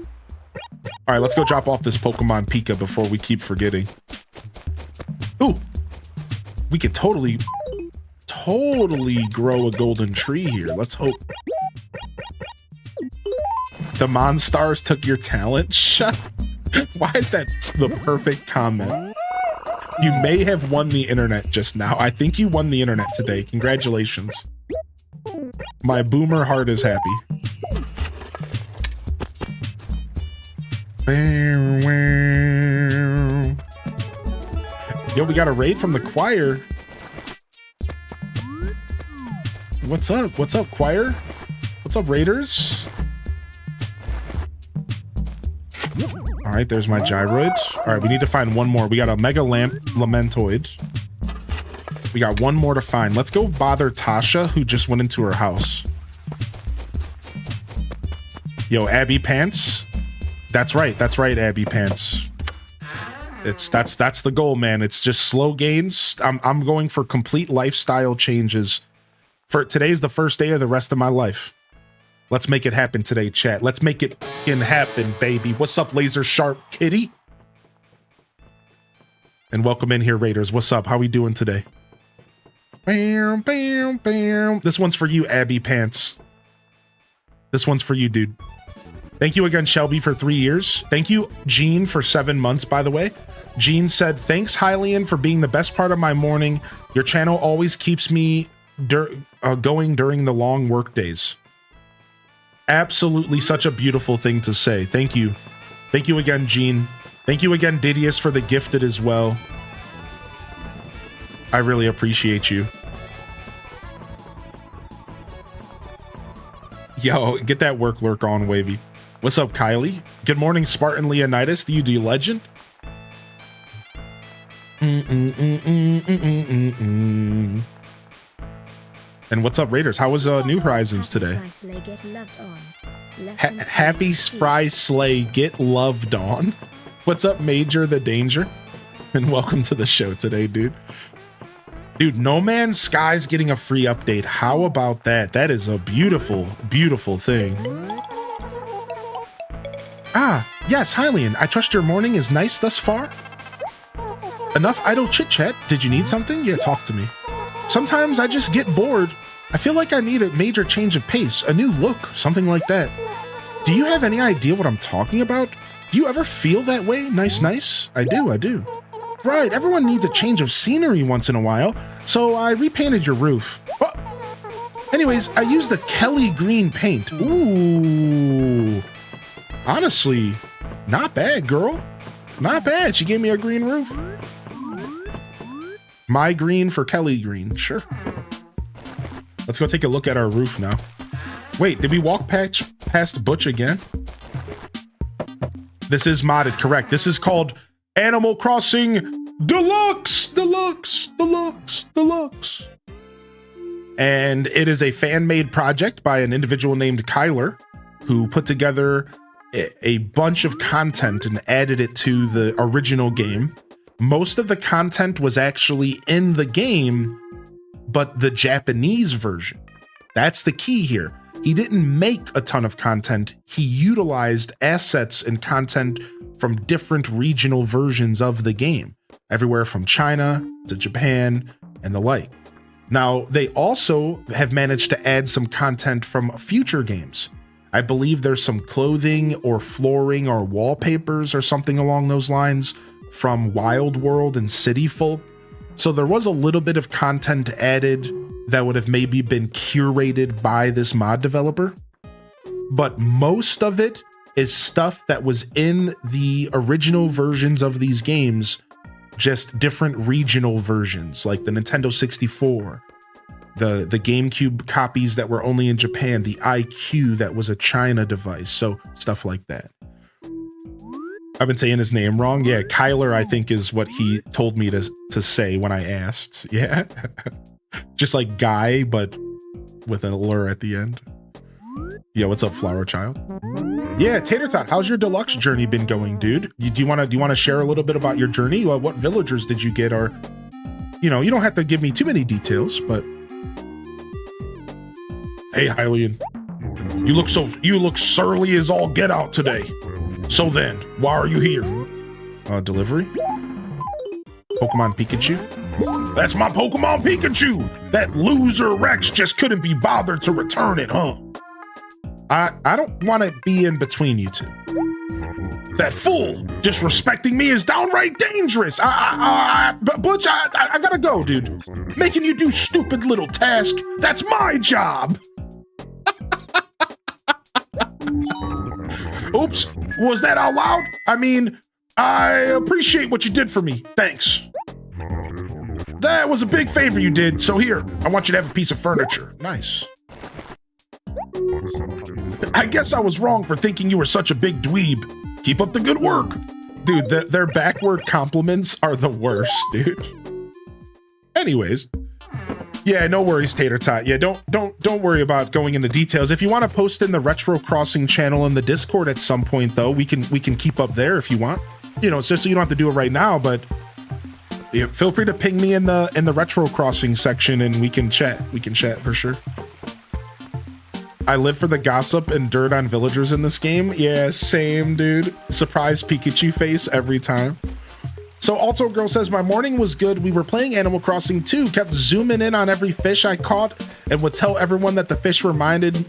S2: right, let's go drop off this Pokemon Pika before we keep forgetting. Ooh, we could totally grow a golden tree here. Let's hope. The Monstars took your talent. Shut. Why is that the perfect comment? You may have won the internet just now. I think you won the internet today. Congratulations. My boomer heart is happy. Yo, we got a raid from the choir. What's up? What's up, choir? What's up, raiders? All right, there's my gyroid. All right, we need to find one more. We got a Mega Lamentoid. We got one more to find. Let's go bother Tasha, who just went into her house. Yo, Abby Pants. That's right, Abby Pants. That's the goal, man. It's just slow gains. I'm going for complete lifestyle changes. For today's the first day of the rest of my life. Let's make it happen today, chat. Let's make it fucking happen, baby. What's up, Laser Sharp Kitty? And welcome in here, Raiders. What's up? How we doing today? Bam, bam, bam. This one's for you, Abby Pants. This one's for you, dude. Thank you again, Shelby, for 3 years. Thank you, Jean, for 7 months, by the way. Jean said, thanks, Hylian, for being the best part of my morning. Your channel always keeps me going during the long work days. Absolutely such a beautiful thing to say. Thank you. Thank you again, Jean. Thank you again, Didius, for the gifted as well. I really appreciate you. Yo, get that work lurk on, Wavy. What's up, Kylie? Good morning, Spartan Leonidas. Do you do legend? And what's up, Raiders? How was New Horizons today? Happy Fry Slay, get loved on. What's up, Major the Danger? And welcome to the show today, dude. Dude, No Man's Sky's getting a free update. How about that? That is a beautiful, beautiful thing. Ah, Yes, Hylian, I trust your morning is nice thus far? Enough idle chit-chat. Did you need something? Yeah, talk to me. Sometimes I just get bored. I feel like I need a major change of pace, a new look, something like that. Do you have any idea what I'm talking about? Do you ever feel that way? Nice, nice? I do. Right, everyone needs a change of scenery once in a while, so I repainted your roof. Oh. Anyways, I used the Kelly green paint. Ooh. Honestly, not bad, girl. Not bad. She gave me a green roof. My green for Kelly green. Sure. Let's go take a look at our roof now. Wait, did we walk past Butch again? This is modded, correct. This is called Animal Crossing Deluxe. And it is a fan-made project by an individual named Kyler, who put together a bunch of content and added it to the original game. Most of the content was actually in the game, but the Japanese version. That's the key here. He didn't make a ton of content. He utilized assets and content from different regional versions of the game, everywhere from China to Japan and the like. Now, they also have managed to add some content from future games. I believe there's some clothing or flooring or wallpapers or something along those lines from Wild World and City Folk. So there was a little bit of content added that would have maybe been curated by this mod developer. But most of it is stuff that was in the original versions of these games, just different regional versions, like the Nintendo 64, the GameCube copies that were only in Japan, the IQ that was a China device, so stuff like that. I've been saying his name wrong. Yeah, Kyler, I think, is what he told me to say when I asked. Yeah. Just like Guy, but with an lure at the end. Yeah, what's up, Flower Child? Yeah, Tater Tot, how's your deluxe journey been going, dude? Do you want to share a little bit about your journey? What villagers did you get? Or, you know, you don't have to give me too many details, but hey, Hylian, you look surly as all get out today. So then, why are you here? Delivery? Pokemon Pikachu? That's my Pokemon Pikachu! That loser Rex just couldn't be bothered to return it, huh? I don't want to be in between you two. That fool disrespecting me is downright dangerous. Butch, I gotta go, dude. Making you do stupid little tasks, that's my job. Oops, was that out loud? I mean, I appreciate what you did for me. Thanks. That was a big favor you did, so here, I want you to have a piece of furniture. Nice. I guess I was wrong for thinking you were such a big dweeb. Keep up the good work. Dude, their backward compliments are the worst, dude. Anyways. Yeah, no worries, Tater Tot. Yeah, don't worry about going into details. If you want to post in the Retro Crossing channel in the Discord at some point, though, we can keep up there if you want. You know, it's just so you don't have to do it right now, but yeah, feel free to ping me in the Retro Crossing section and we can chat. We can chat for sure. I live for the gossip and dirt on villagers in this game. Yeah, same, dude. Surprise Pikachu face every time. So Alto Girl says, my morning was good. We were playing Animal Crossing 2, kept zooming in on every fish I caught and would tell everyone that the fish reminded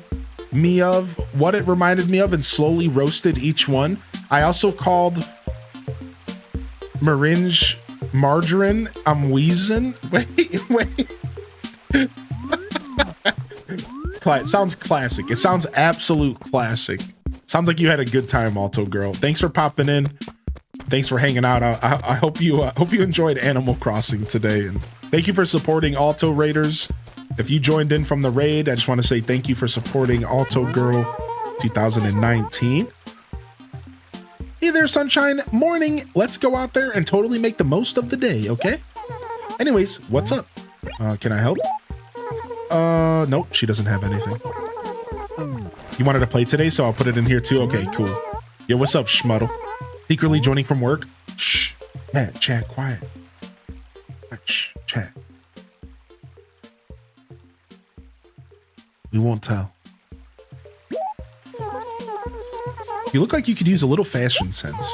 S2: me of what it reminded me of and slowly roasted each one. I also called margarine. I'm wheezing. Wait. It sounds classic. It sounds absolute classic. Sounds like you had a good time, Alto Girl. Thanks for popping in. Thanks for hanging out. I hope you enjoyed Animal Crossing today, and thank you for supporting Alto Raiders. If you joined in from the raid, I just want to say thank you for supporting Alto Girl 2019. Hey there, Sunshine. Morning. Let's go out there and totally make the most of the day, okay? Anyways, what's up? Can I help? Nope, she doesn't have anything. You wanted to play today, so I'll put it in here too. Okay, cool. Yeah, what's up, Schmuddle? Secretly joining from work? Shh. Chat, quiet. Shh, chat. We won't tell. You look like you could use a little fashion sense.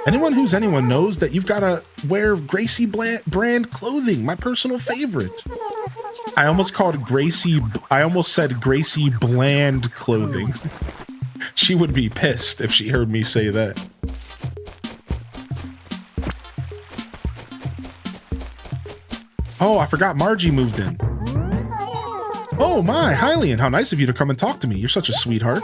S2: Anyone who's anyone knows that you've got to wear Gracie brand clothing, my personal favorite. I almost said Gracie Bland clothing. She would be pissed if she heard me say that. Oh, I forgot Margie moved in. Oh my, Hylian, how nice of you to come and talk to me. You're such a sweetheart.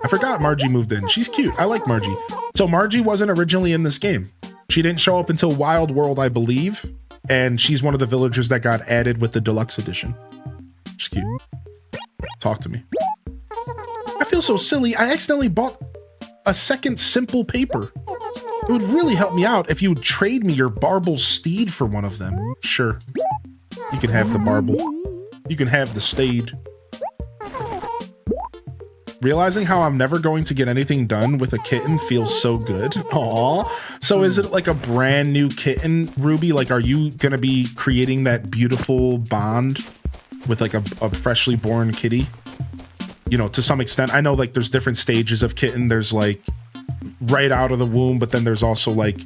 S2: I forgot Margie moved in. She's cute. I like Margie. So Margie wasn't originally in this game. She didn't show up until Wild World, I believe. And she's one of the villagers that got added with the deluxe edition. She's cute. Talk to me. I feel so silly. I accidentally bought a second simple paper. It would really help me out if you would trade me your Barble steed for one of them. Sure. You can have the Barble. You can have the steed. Realizing how I'm never going to get anything done with a kitten feels so good. Aww. So is it like a brand new kitten, Ruby? Like, are you going to be creating that beautiful bond with like a freshly born kitty? You know, to some extent. I know like there's different stages of kitten. There's like right out of the womb, but then there's also like,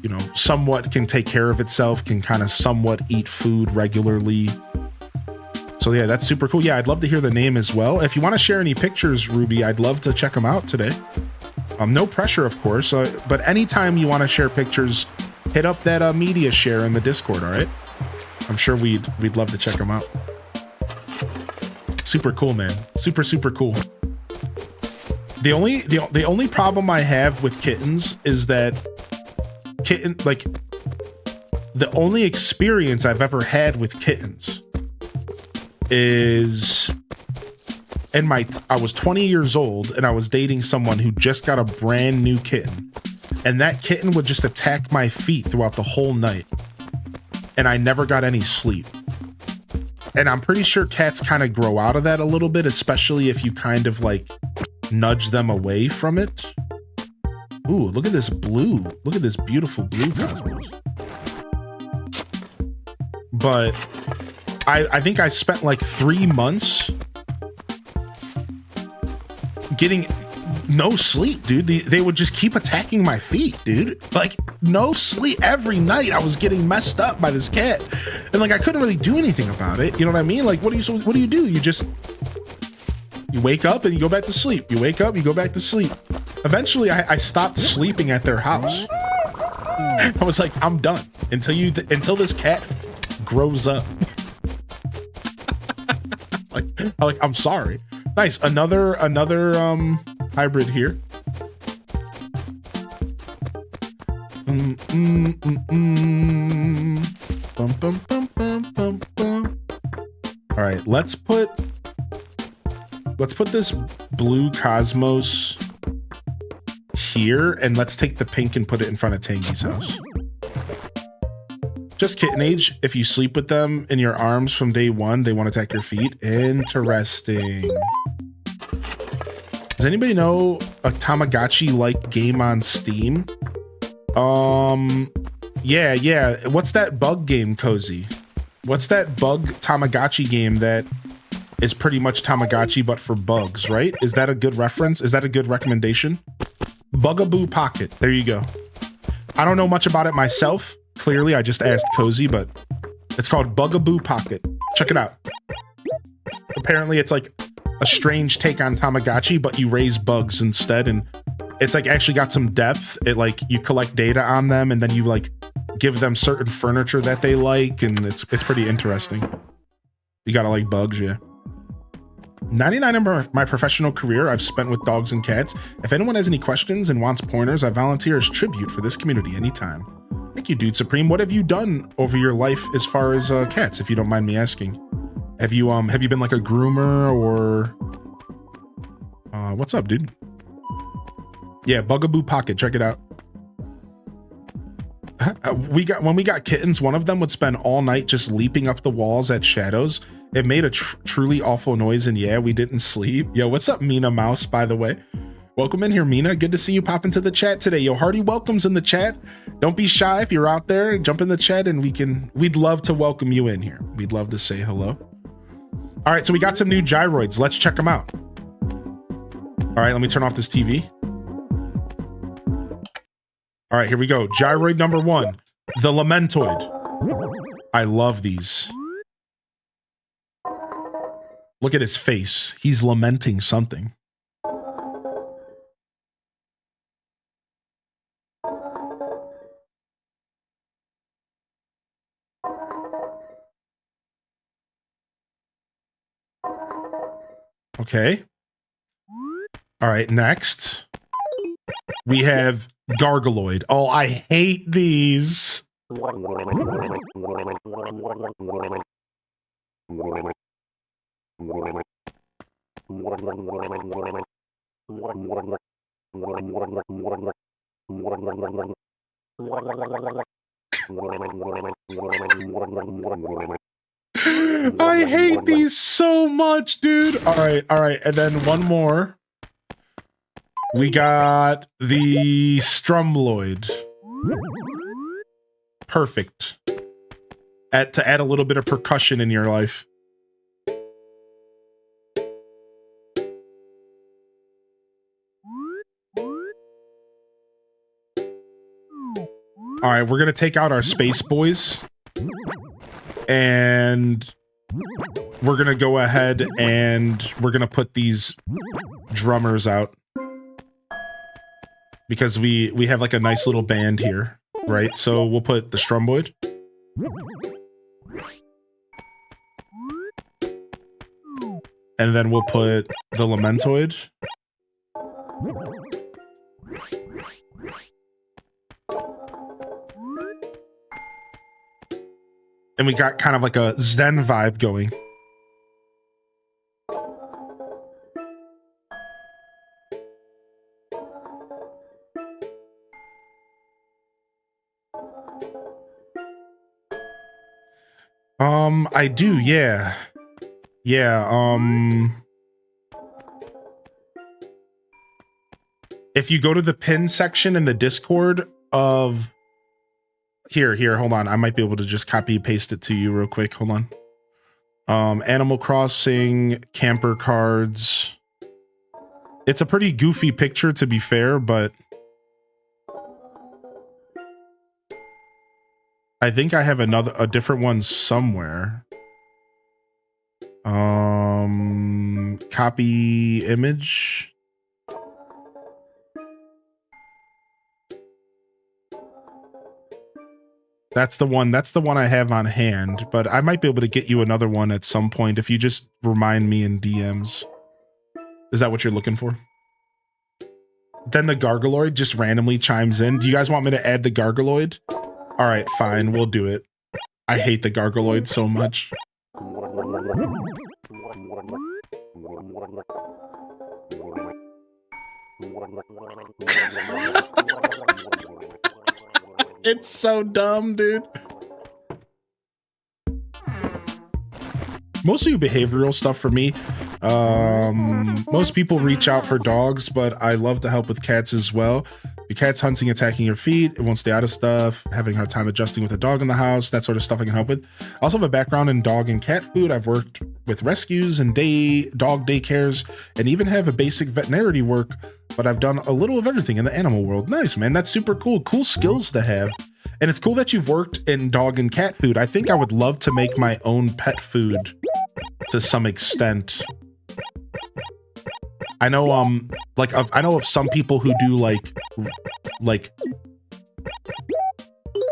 S2: you know, somewhat can take care of itself, can kind of somewhat eat food regularly. So yeah, that's super cool. Yeah, I'd love to hear the name as well. If you want to share any pictures, Ruby, I'd love to check them out today. No pressure, of course, but anytime you want to share pictures, hit up that media share in the Discord, all right? I'm sure we'd love to check them out. Super cool, man. Super, super cool. The only problem I have with kittens is that the only experience I've ever had with kittens is I was 20 years old and I was dating someone who just got a brand new kitten, and that kitten would just attack my feet throughout the whole night, and I never got any sleep. And I'm pretty sure cats kind of grow out of that a little bit, especially if you kind of like nudge them away from it. Ooh, look at this blue. Look at this beautiful blue cosmos. But I think I spent like 3 months getting no sleep, dude. They would just keep attacking my feet, dude. Like no sleep. Every night I was getting messed up by this cat. And like I couldn't really do anything about it. You know what I mean? Like what do you do? You wake up and you go back to sleep. You wake up, you go back to sleep. Eventually I stopped sleeping at their house. I was like, I'm done until this cat grows up. like I'm sorry. Nice. Another hybrid here. All right, let's put this blue cosmos here, and let's take the pink and put it in front of Tangy's house. Just kitten age. If you sleep with them in your arms from day one, they want to attack your feet. Interesting. Does anybody know a Tamagotchi-like game on Steam? Yeah. What's that bug game, Cozy? What's that bug Tamagotchi game that is pretty much Tamagotchi but for bugs, right? Is that a good reference? Is that a good recommendation? Bugaboo Pocket. There you go. I don't know much about it myself. Clearly, I just asked Cozy, but it's called Bugaboo Pocket. Check it out. Apparently, it's like a strange take on Tamagotchi, but you raise bugs instead, and it's like actually got some depth. It like you collect data on them, and then you like give them certain furniture that they like, and it's pretty interesting. You gotta like bugs, yeah. 99 of my professional career I've spent with dogs and cats. If anyone has any questions and wants pointers, I volunteer as tribute for this community anytime. Thank you, Dude Supreme. What have you done over your life as far as cats, if you don't mind me asking? Have you been like a groomer or what's up, dude? Yeah, Bugaboo Pocket, check it out. When we got kittens, one of them would spend all night just leaping up the walls at shadows. It made a truly awful noise, and yeah, we didn't sleep. Yo, what's up, Mina Mouse, by the way? Welcome in here, Mina. Good to see you pop into the chat today. Yo, hearty welcomes in the chat. Don't be shy if you're out there. Jump in the chat and we'd love to welcome you in here. We'd love to say hello. All right, so we got some new gyroids. Let's check them out. All right, let me turn off this TV. All right, here we go. Gyroid number 1, the Lamentoid. I love these. Look at his face. He's lamenting something. Okay. All right, next. We have Gargaloid. Oh, I hate these. I hate these so much, dude. All right. And then one more. We got the Strumloid. Perfect. To add a little bit of percussion in your life. All right, we're gonna take out our Space Boys, and we're gonna go ahead and we're gonna put these drummers out because we have like a nice little band here, right? So we'll put the Strumboid. And then we'll put the Lamentoid. And we got kind of like a Zen vibe going. I do, yeah. If you go to the pin section in the Discord of here, hold on. I might be able to just copy paste it to you real quick. Hold on. Animal Crossing, camper cards. It's a pretty goofy picture, to be fair, but I think I have a different one somewhere. Copy image. That's the one I have on hand, but I might be able to get you another one at some point if you just remind me in DMs. Is that what you're looking for? Then the Gargaloid just randomly chimes in. Do you guys want me to add the Gargaloid? All right, fine, we'll do it. I hate the Gargaloid so much. It's so dumb, dude. Mostly behavioral stuff for me. Most people reach out for dogs, but I love to help with cats as well. Your cat's hunting, attacking your feet, it won't stay out of stuff, having a hard time adjusting with a dog in the house, that sort of stuff I can help with. I also have a background in dog and cat food. I've worked with rescues and dog daycares, and even have a basic veterinary work, but I've done a little of everything in the animal world. Nice, man. That's super cool. Cool skills to have. And it's cool that you've worked in dog and cat food. I think I would love to make my own pet food to some extent. I know I know of some people who do like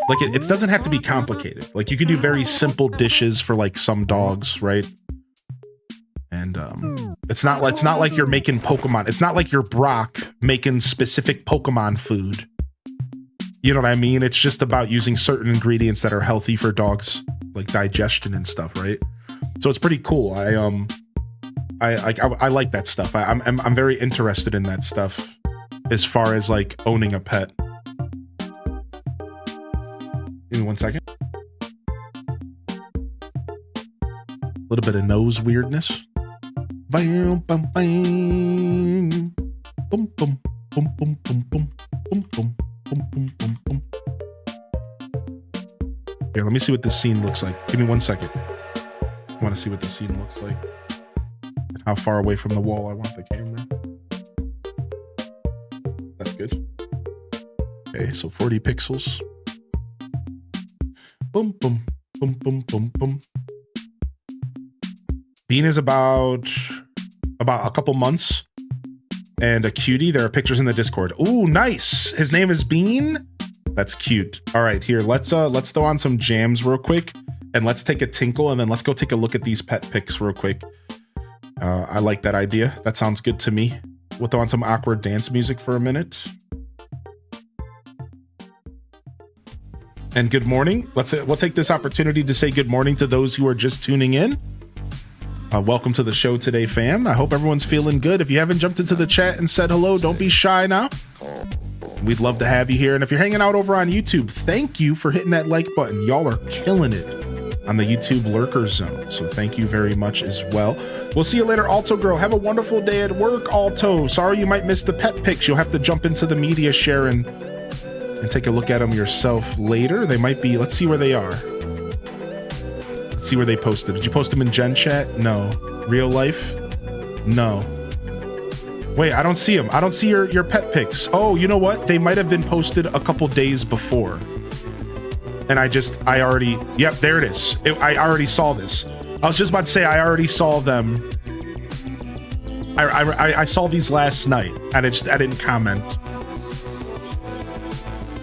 S2: it doesn't have to be complicated. Like you can do very simple dishes for like some dogs, right? And it's not like you're making Pokemon. It's not like you're Brock making specific Pokemon food. You know what I mean? It's just about using certain ingredients that are healthy for dogs, like digestion and stuff, right? So it's pretty cool. I like that stuff. I'm very interested in that stuff as far as like owning a pet. Give me 1 second. A little bit of nose weirdness. Bam, bam, bam. Boom, boom, boom, boom, boom, boom, boom, boom, boom, boom, boom, boom. Here, let me see what this scene looks like. Give me 1 second. I want to see what the scene looks like. How far away from the wall I want the camera. good. Okay, so 40 pixels. Boom, boom, boom, boom, boom, boom. Bean is about a couple months and a cutie. There are pictures in the Discord. Ooh, nice. His name is Bean. That's cute. All right, here, let's throw on some jams real quick and let's take a tinkle and then let's go take a look at these pet pics real quick. I like that idea. That sounds good to me. We'll throw on some awkward dance music for a minute. And good morning. We'll take this opportunity to say good morning to those who are just tuning in. Welcome to the show today, fam. I hope everyone's feeling good. If you haven't jumped into the chat and said hello, don't be shy now. We'd love to have you here. And if you're hanging out over on YouTube, thank you for hitting that like button. Y'all are killing it on the YouTube lurker zone. So thank you very much as well. We'll see you later, Alto Girl. Have a wonderful day at work, Alto. Sorry you might miss the pet pics. You'll have to jump into the media share and take a look at them yourself later. They might be, let's see where they are. Let's see where they posted. Did you post them in Gen Chat? No. Real life? No. Wait, I don't see them. I don't see your pet pics. Oh, you know what? They might have been posted a couple days before. And I already, yep, there it is. I already saw this. I was just about to say, I already saw them. I saw these last night and I didn't comment.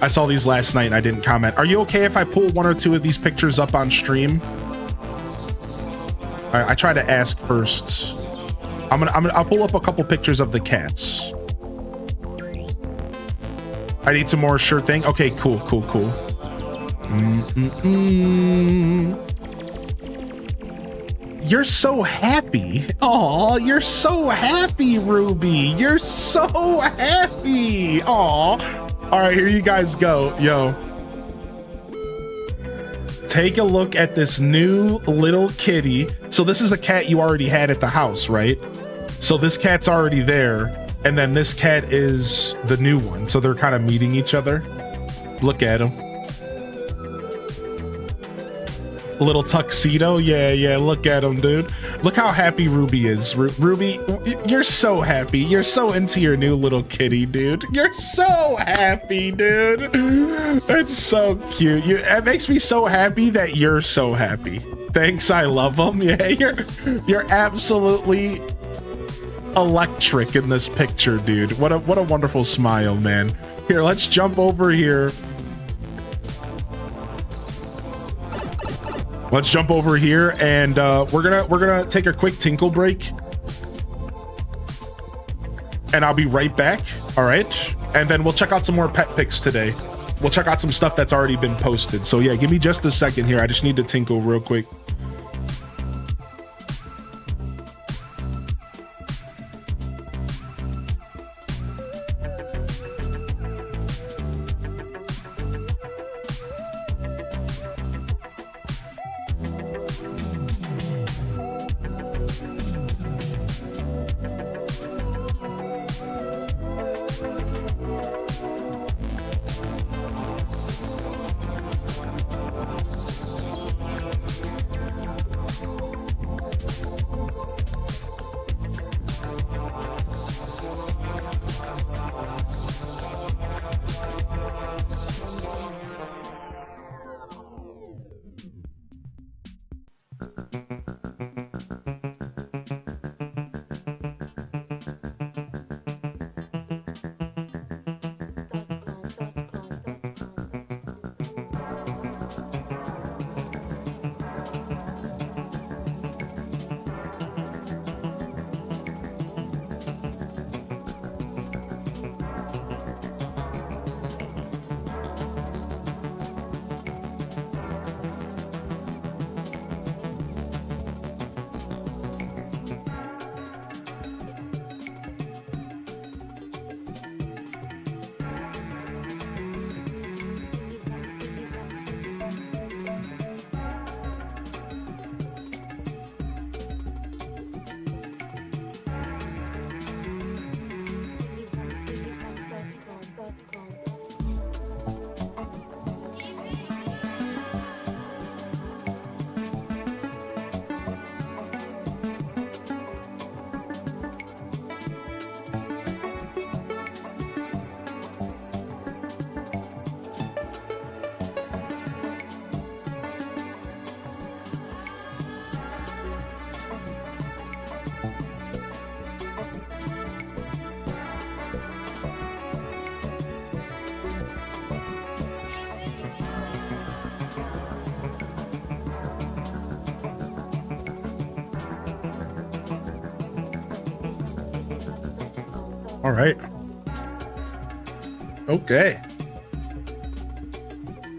S2: I saw these last night and I didn't comment. Are you okay if I pull one or two of these pictures up on stream? I try to ask first. I'll pull up a couple pictures of the cats. I need some more sure thing. Okay, cool. You're so happy. Aw, you're so happy, Ruby. You're so happy. Aw. All right, here you guys go. Yo. Take a look at this new little kitty. So this is a cat you already had at the house, right? So this cat's already there. And then this cat is the new one. So they're kind of meeting each other. Look at him. Little tuxedo. Yeah, look at him, dude. Look how happy Ruby is. Ruby, you're so happy. You're so into your new little kitty, dude. You're so happy, dude. It's so cute. It makes me so happy that you're so happy. Thanks, I love them. Yeah, you're absolutely electric in this picture, dude. What a wonderful smile, man. Here, let's jump over here. Let's jump over here and we're gonna take a quick tinkle break. And I'll be right back. All right. And then we'll check out some more pet pics today. We'll check out some stuff that's already been posted. So yeah, give me just a second here. I just need to tinkle real quick. All right. Okay.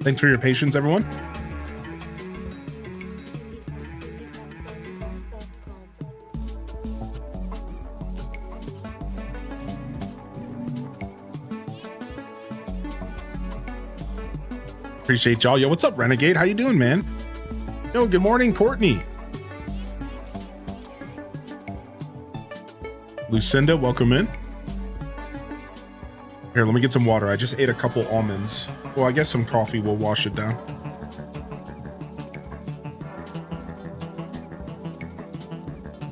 S2: Thanks for your patience, everyone. Appreciate y'all. Yo, what's up, Renegade? How you doing, man? Yo, good morning, Courtney. Lucinda, welcome in. Here, let me get some water. I just ate a couple almonds. Well, I guess some coffee will wash it down.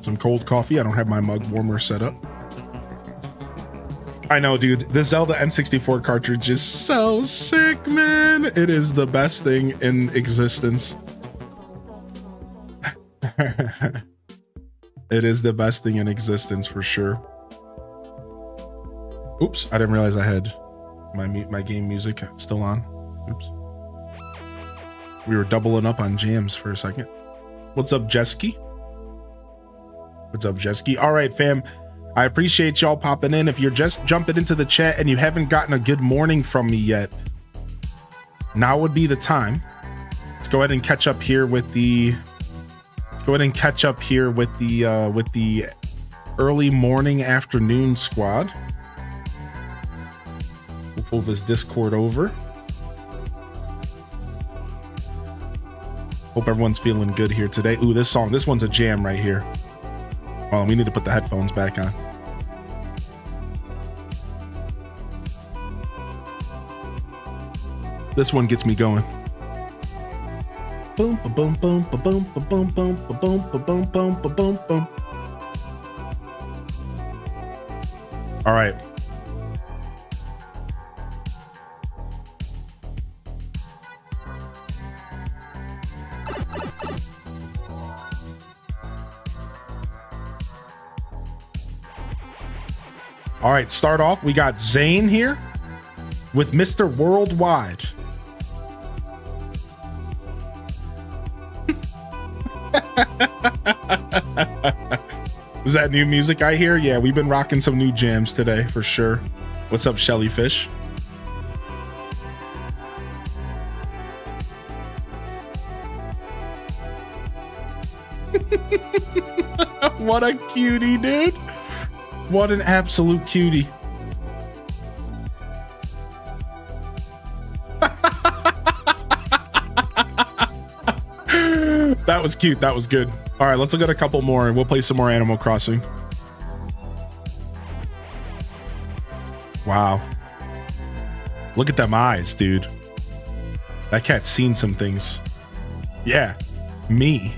S2: Some cold coffee. I don't have my mug warmer set up. I know, dude. The Zelda N64 cartridge is so sick, man. It is the best thing in existence. It is the best thing in existence for sure. Oops, I didn't realize I had my game music still on. Oops. We were doubling up on jams for a second. What's up, Jesky? What's up, Jesky? All right, fam. I appreciate y'all popping in. If you're just jumping into the chat and you haven't gotten a good morning from me yet, now would be the time. Let's go ahead and catch up here with the early morning afternoon squad. We'll pull this Discord over. Hope everyone's feeling good here today. Ooh, this one's a jam right here. Oh, we need to put the headphones back on. This one gets me going. Boom, boom, boom, boom, boom, boom, boom, boom, boom, boom, boom, boom. All right. All right, start off. We got Zane here with Mr. Worldwide. Is that new music I hear? Yeah, we've been rocking some new jams today for sure. What's up, Shelly Fish? What a cutie, dude. What an absolute cutie. That was cute. That was good. All right, let's look at a couple more and we'll play some more Animal Crossing. Wow. Look at them eyes, dude. That cat's seen some things. Yeah, me.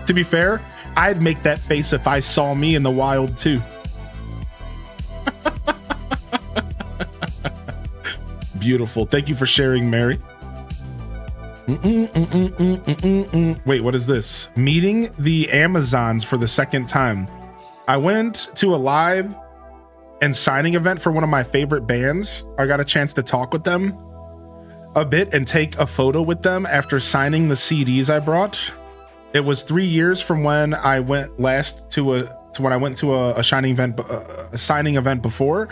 S2: To be fair, I'd make that face if I saw me in the wild too. Beautiful. Thank you for sharing, Mary. Wait, what is this? Meeting the Amazons for the second time. I went to a live and signing event for one of my favorite bands. I got a chance to talk with them a bit and take a photo with them after signing the CDs I brought. It was 3 years from when I went last to a signing event before.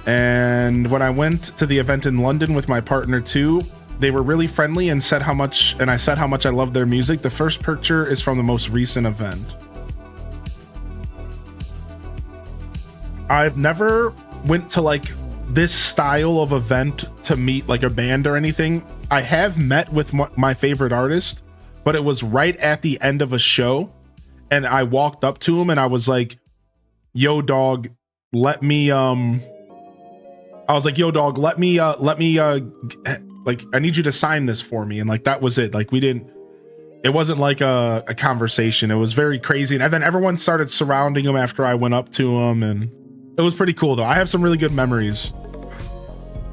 S2: And when I went to the event in London with my partner too, they were really friendly and I said how much I love their music. The first picture is from the most recent event. I've never went to like this style of event to meet like a band or anything. I have met with my favorite artist, but it was right at the end of a show. And I walked up to him and I was like, yo dog, let me like, I need you to sign this for me. And like, that was it. Like it wasn't like a conversation. It was very crazy. And then everyone started surrounding him after I went up to him. And it was pretty cool though. I have some really good memories.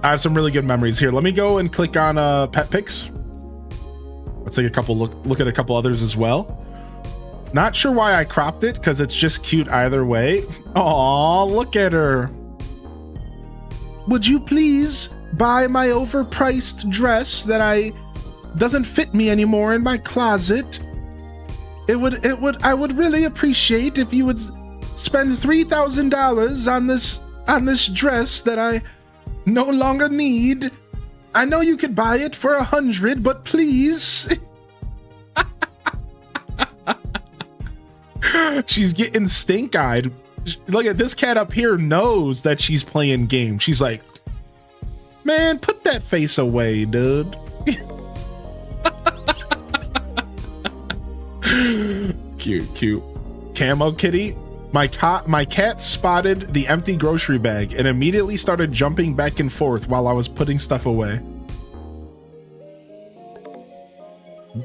S2: Here. Let me go and click on pet pics. Let's take a couple look at a couple others as well. Not sure why I cropped it because it's just cute either way. Aw, look at her. Would you please buy my overpriced dress that doesn't fit me anymore in my closet? I would really appreciate if you would spend $3,000 on this dress that I no longer need. I know you could buy it for $100, but please. She's getting stink-eyed. Look at this cat up here knows that she's playing games. She's like, man, put that face away, dude. Cute. Camo kitty. My cat spotted the empty grocery bag and immediately started jumping back and forth while I was putting stuff away.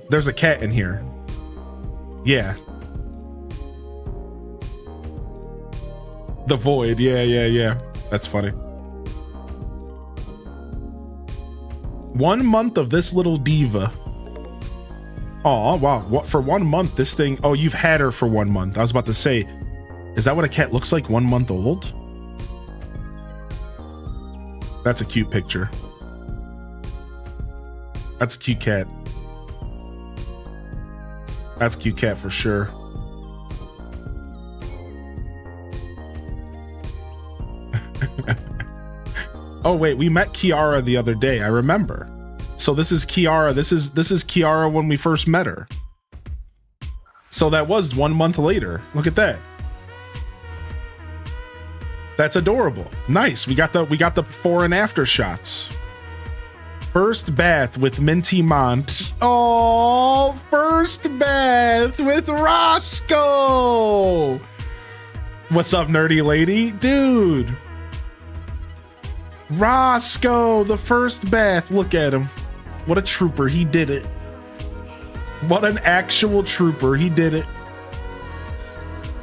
S2: There's a cat in here. Yeah. The void. Yeah. That's funny. 1 month of this little diva. Oh, wow. What, for 1 month, this thing... Oh, you've had her for 1 month. I was about to say, is that what a cat looks like 1 month old? That's a cute picture. That's a cute cat. That's a cute cat for sure. Oh wait, we met Kiara the other day. I remember. So this is Kiara. This is Kiara when we first met her. So that was 1 month later. Look at that. That's adorable. Nice. We got the before and after shots. First bath with Minty Mont. Oh, first bath with Roscoe. What's up, nerdy lady? Dude. Roscoe, the first bath. Look at him. What a trooper. He did it. What an actual trooper. He did it.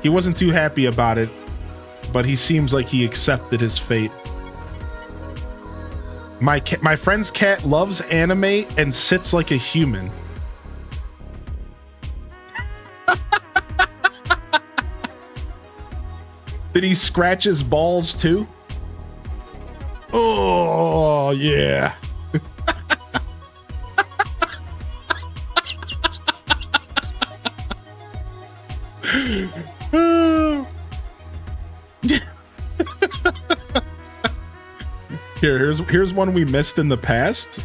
S2: He wasn't too happy about it, but he seems like he accepted his fate. My friend's cat loves anime and sits like a human. Did he scratch his balls too? Oh, yeah. Here's one we missed in the past.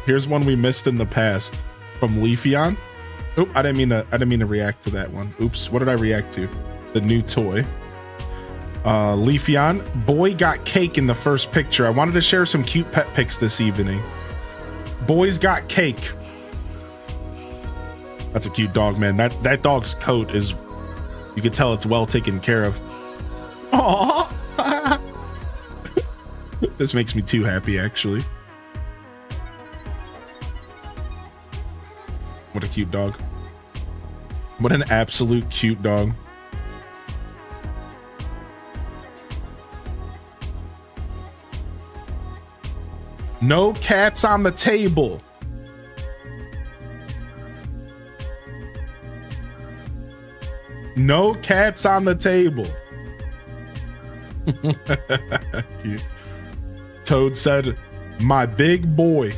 S2: Here's one we missed in the past from Leafeon. Oop, I didn't mean to react to that one. Oops, what did I react to? The new toy. Leafeon, boy got cake in the first picture. I wanted to share some cute pet pics this evening. Boys got cake. That's a cute dog, man. That dog's coat is, you can tell it's well taken care of. Aww. This makes me too happy, actually. What a cute dog. What an absolute cute dog. No cats on the table. No cats on the table. Cute. Toad said, my big boy.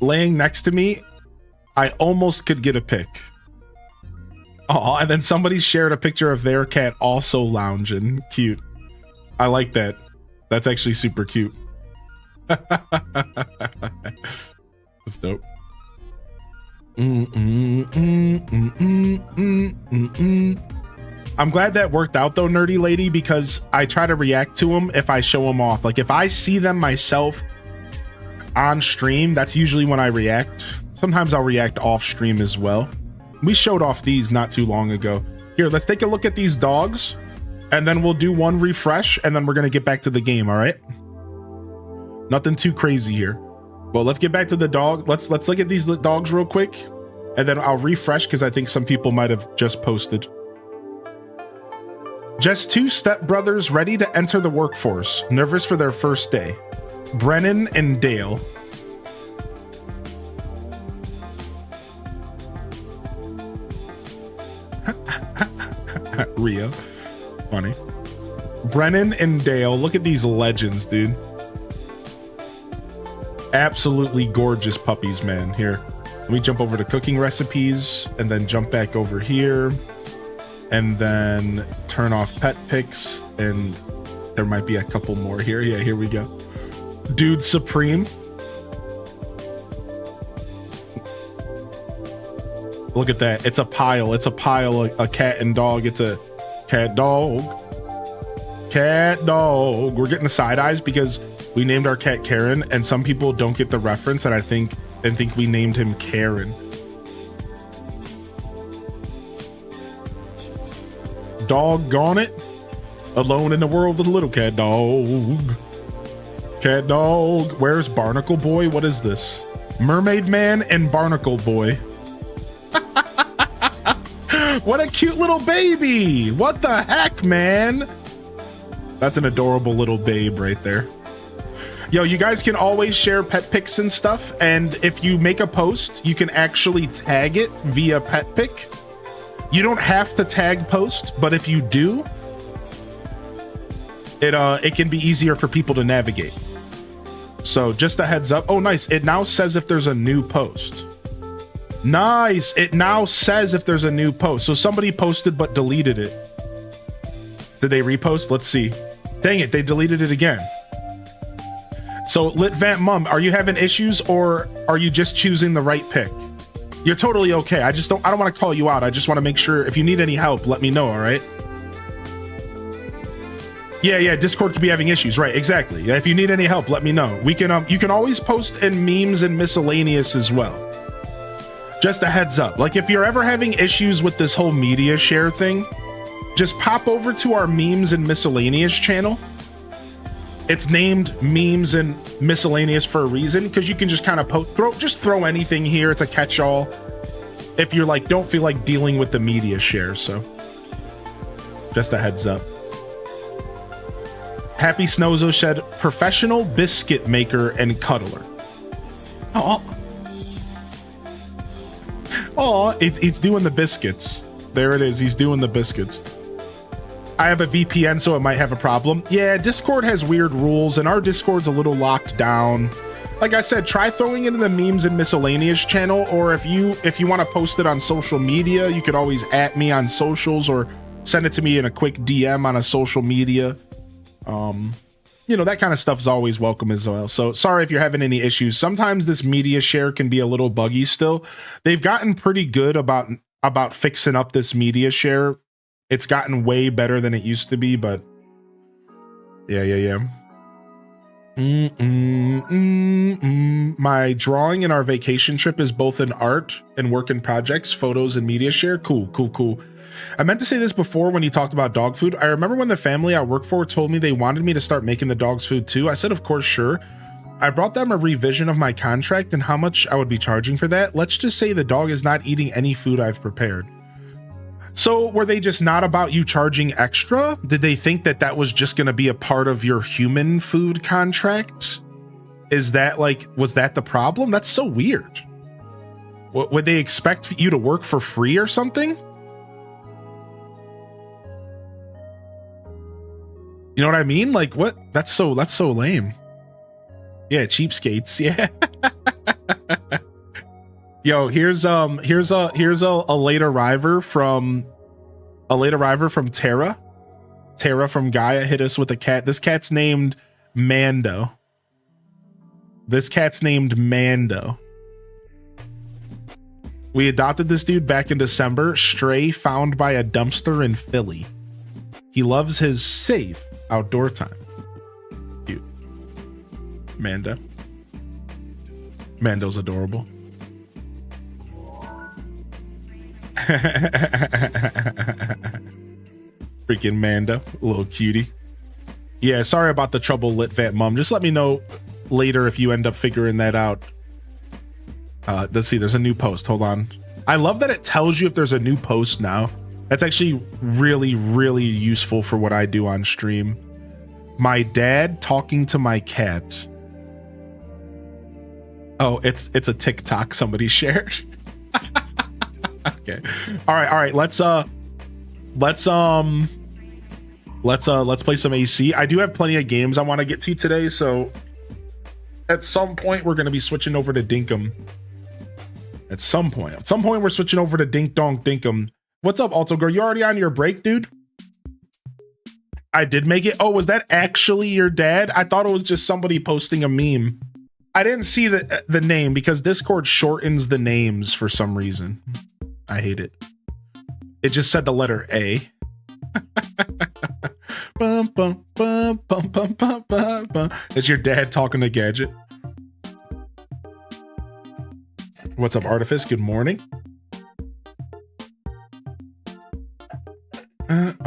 S2: Laying next to me, I almost could get a pic. Oh, and then somebody shared a picture of their cat also lounging. Cute. I like that. That's actually super cute. That's dope. I'm glad that worked out though, nerdy lady, because I try to react to them if I show them off. Like if I see them myself on stream, that's usually when I react. Sometimes I'll react off stream as well. We showed off these not too long ago. Here, let's take a look at these dogs and then we'll do one refresh and then we're gonna get back to the game, all right? Nothing too crazy here. Well, let's get back to the dog. Let's look at these dogs real quick and then I'll refresh because I think some people might have just posted. Just two stepbrothers ready to enter the workforce, nervous for their first day. Brennan and Dale. Rio. Funny. Brennan and Dale. Look at these legends, dude. Absolutely gorgeous puppies, man. Here, let me jump over to cooking recipes and then jump back over here and then turn off pet pics. And there might be a couple more here. Yeah, here we go. Dude Supreme. Look at that. It's a pile. It's a pile. A cat and dog. It's a cat dog. Cat dog. We're getting the side eyes because we named our cat Karen, and some people don't get the reference, and I think we named him Karen. Doggone it. Alone in the world with a little cat dog. Cat dog. Where's Barnacle Boy? What is this? Mermaid Man and Barnacle Boy. What a cute little baby. What the heck, man? That's an adorable little babe right there. Yo, you guys can always share pet pics and stuff, and if you make a post, you can actually tag it via pet pic. You don't have to tag post, but if you do, it can be easier for people to navigate. So just a heads up. Oh, nice. It now says if there's a new post. Nice. It now says if there's a new post. So somebody posted but deleted it. Did they repost? Let's see. Dang it, they deleted it again. So Litvant Mum, are you having issues or are you just choosing the right pick? You're totally okay. I don't want to call you out. I just want to make sure if you need any help, let me know, all right? Yeah, Discord could be having issues, right? Exactly. Yeah, if you need any help, let me know. We can you can always post in memes and miscellaneous as well. Just a heads up. Like if you're ever having issues with this whole media share thing, just pop over to our memes and miscellaneous channel. It's named memes and miscellaneous for a reason because you can just kind of throw anything here. It's a catch-all. If you're like, don't feel like dealing with the media share. So just a heads up. Happy Snozo Shed, professional biscuit maker and cuddler. Oh, it's doing the biscuits. There it is. He's doing the biscuits. I have a VPN, so it might have a problem. Yeah, Discord has weird rules, and our Discord's a little locked down. Like I said, try throwing it in the memes and miscellaneous channel, or if you want to post it on social media, you could always @ me on socials or send it to me in a quick DM on a social media. You know, that kind of stuff is always welcome as well. So sorry if you're having any issues. Sometimes this media share can be a little buggy still. They've gotten pretty good about fixing up this media share. It's gotten way better than it used to be, but yeah. My drawing in our vacation trip is both an art and work in projects, photos, and media share. Cool. I meant to say this before when you talked about dog food. I remember when the family I work for told me they wanted me to start making the dog's food too. I said, of course, sure. I brought them a revision of my contract and how much I would be charging for that. Let's just say the dog is not eating any food I've prepared. So were they just not about you charging extra? Did they think that was just going to be a part of your human food contract? Was that the problem? That's so weird. Would they expect you to work for free or something? You know what I mean? Like what? That's so lame. Yeah, cheapskates. Yeah. Yo, here's a late arriver from Tara. Tara from Gaia hit us with a cat. This cat's named Mando. We adopted this dude back in December. Stray found by a dumpster in Philly. He loves his safe outdoor time. Cute. Mando's adorable. Freaking Mando, a little cutie. Yeah, sorry about the trouble, Litvant Mum. Just let me know later if you end up figuring that out. Let's see, there's a new post. Hold on. I love that it tells you if there's a new post now. That's actually really, really useful for what I do on stream. My dad talking to my cat. Oh, it's a TikTok somebody shared. Okay. All right. Let's play some AC. I do have plenty of games I want to get to today, so At some point, we're going to be switching over to Dinkum. At some point, we're switching over to Dink Donk Dinkum. What's up, Alto Girl? You already on your break, dude? I did make it. Oh, was that actually your dad? I thought it was just somebody posting a meme. I didn't see the name because Discord shortens the names for some reason. I hate it. It just said the letter A. Bum, bum, bum, bum, bum, bum, bum, bum. It's your dad talking to Gadget. What's up, Artifice? Good morning. Boom,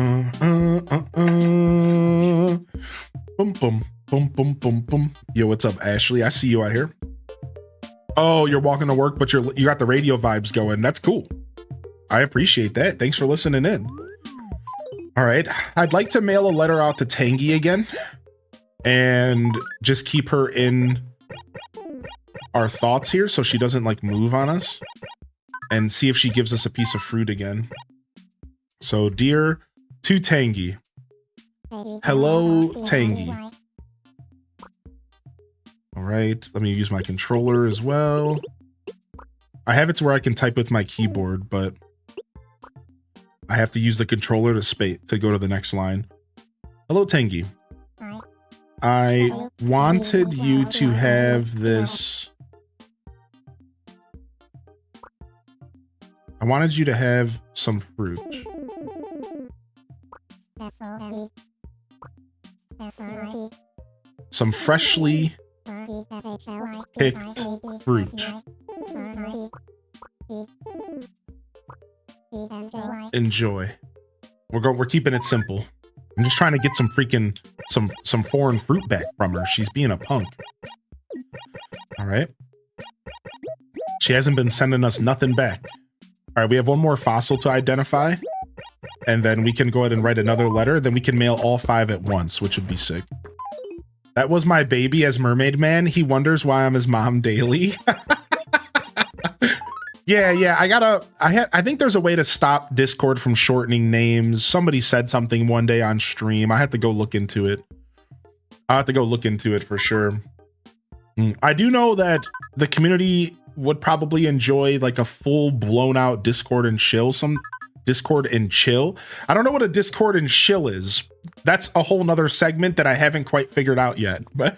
S2: boom, boom, boom, boom, boom. Yo, what's up, Ashley? I see you out here. Oh, you're walking to work, but you got the radio vibes going. That's cool. I appreciate that. Thanks for listening in. All right. I'd like to mail a letter out to Tangy again and just keep her in our thoughts here so she doesn't like move on us, and see if she gives us a piece of fruit again. So, dear to Tangy. Hello, Tangy. All right. Let me use my controller as well. I have it to where I can type with my keyboard, but I have to use the controller to go to the next line. Hello, Tangy. I wanted you to have this. I wanted you to have some fruit. Some freshly picked fruit. Enjoy. We're keeping it simple. I'm just trying to get some freaking some foreign fruit back from her. She's being a punk. All right. She hasn't been sending us nothing back. All right, we have one more fossil to identify, and then we can go ahead and write another letter. Then we can mail all 5 at once, which would be sick. That was my baby as Mermaid Man. He wonders why I'm his mom daily. Yeah. I think there's a way to stop Discord from shortening names. Somebody said something one day on stream. I have to go look into it. I have to go look into it for sure. I do know that the community would probably enjoy like a full blown out Discord and chill. Some Discord and chill. I don't know what a Discord and chill is. That's a whole nother segment that I haven't quite figured out yet, but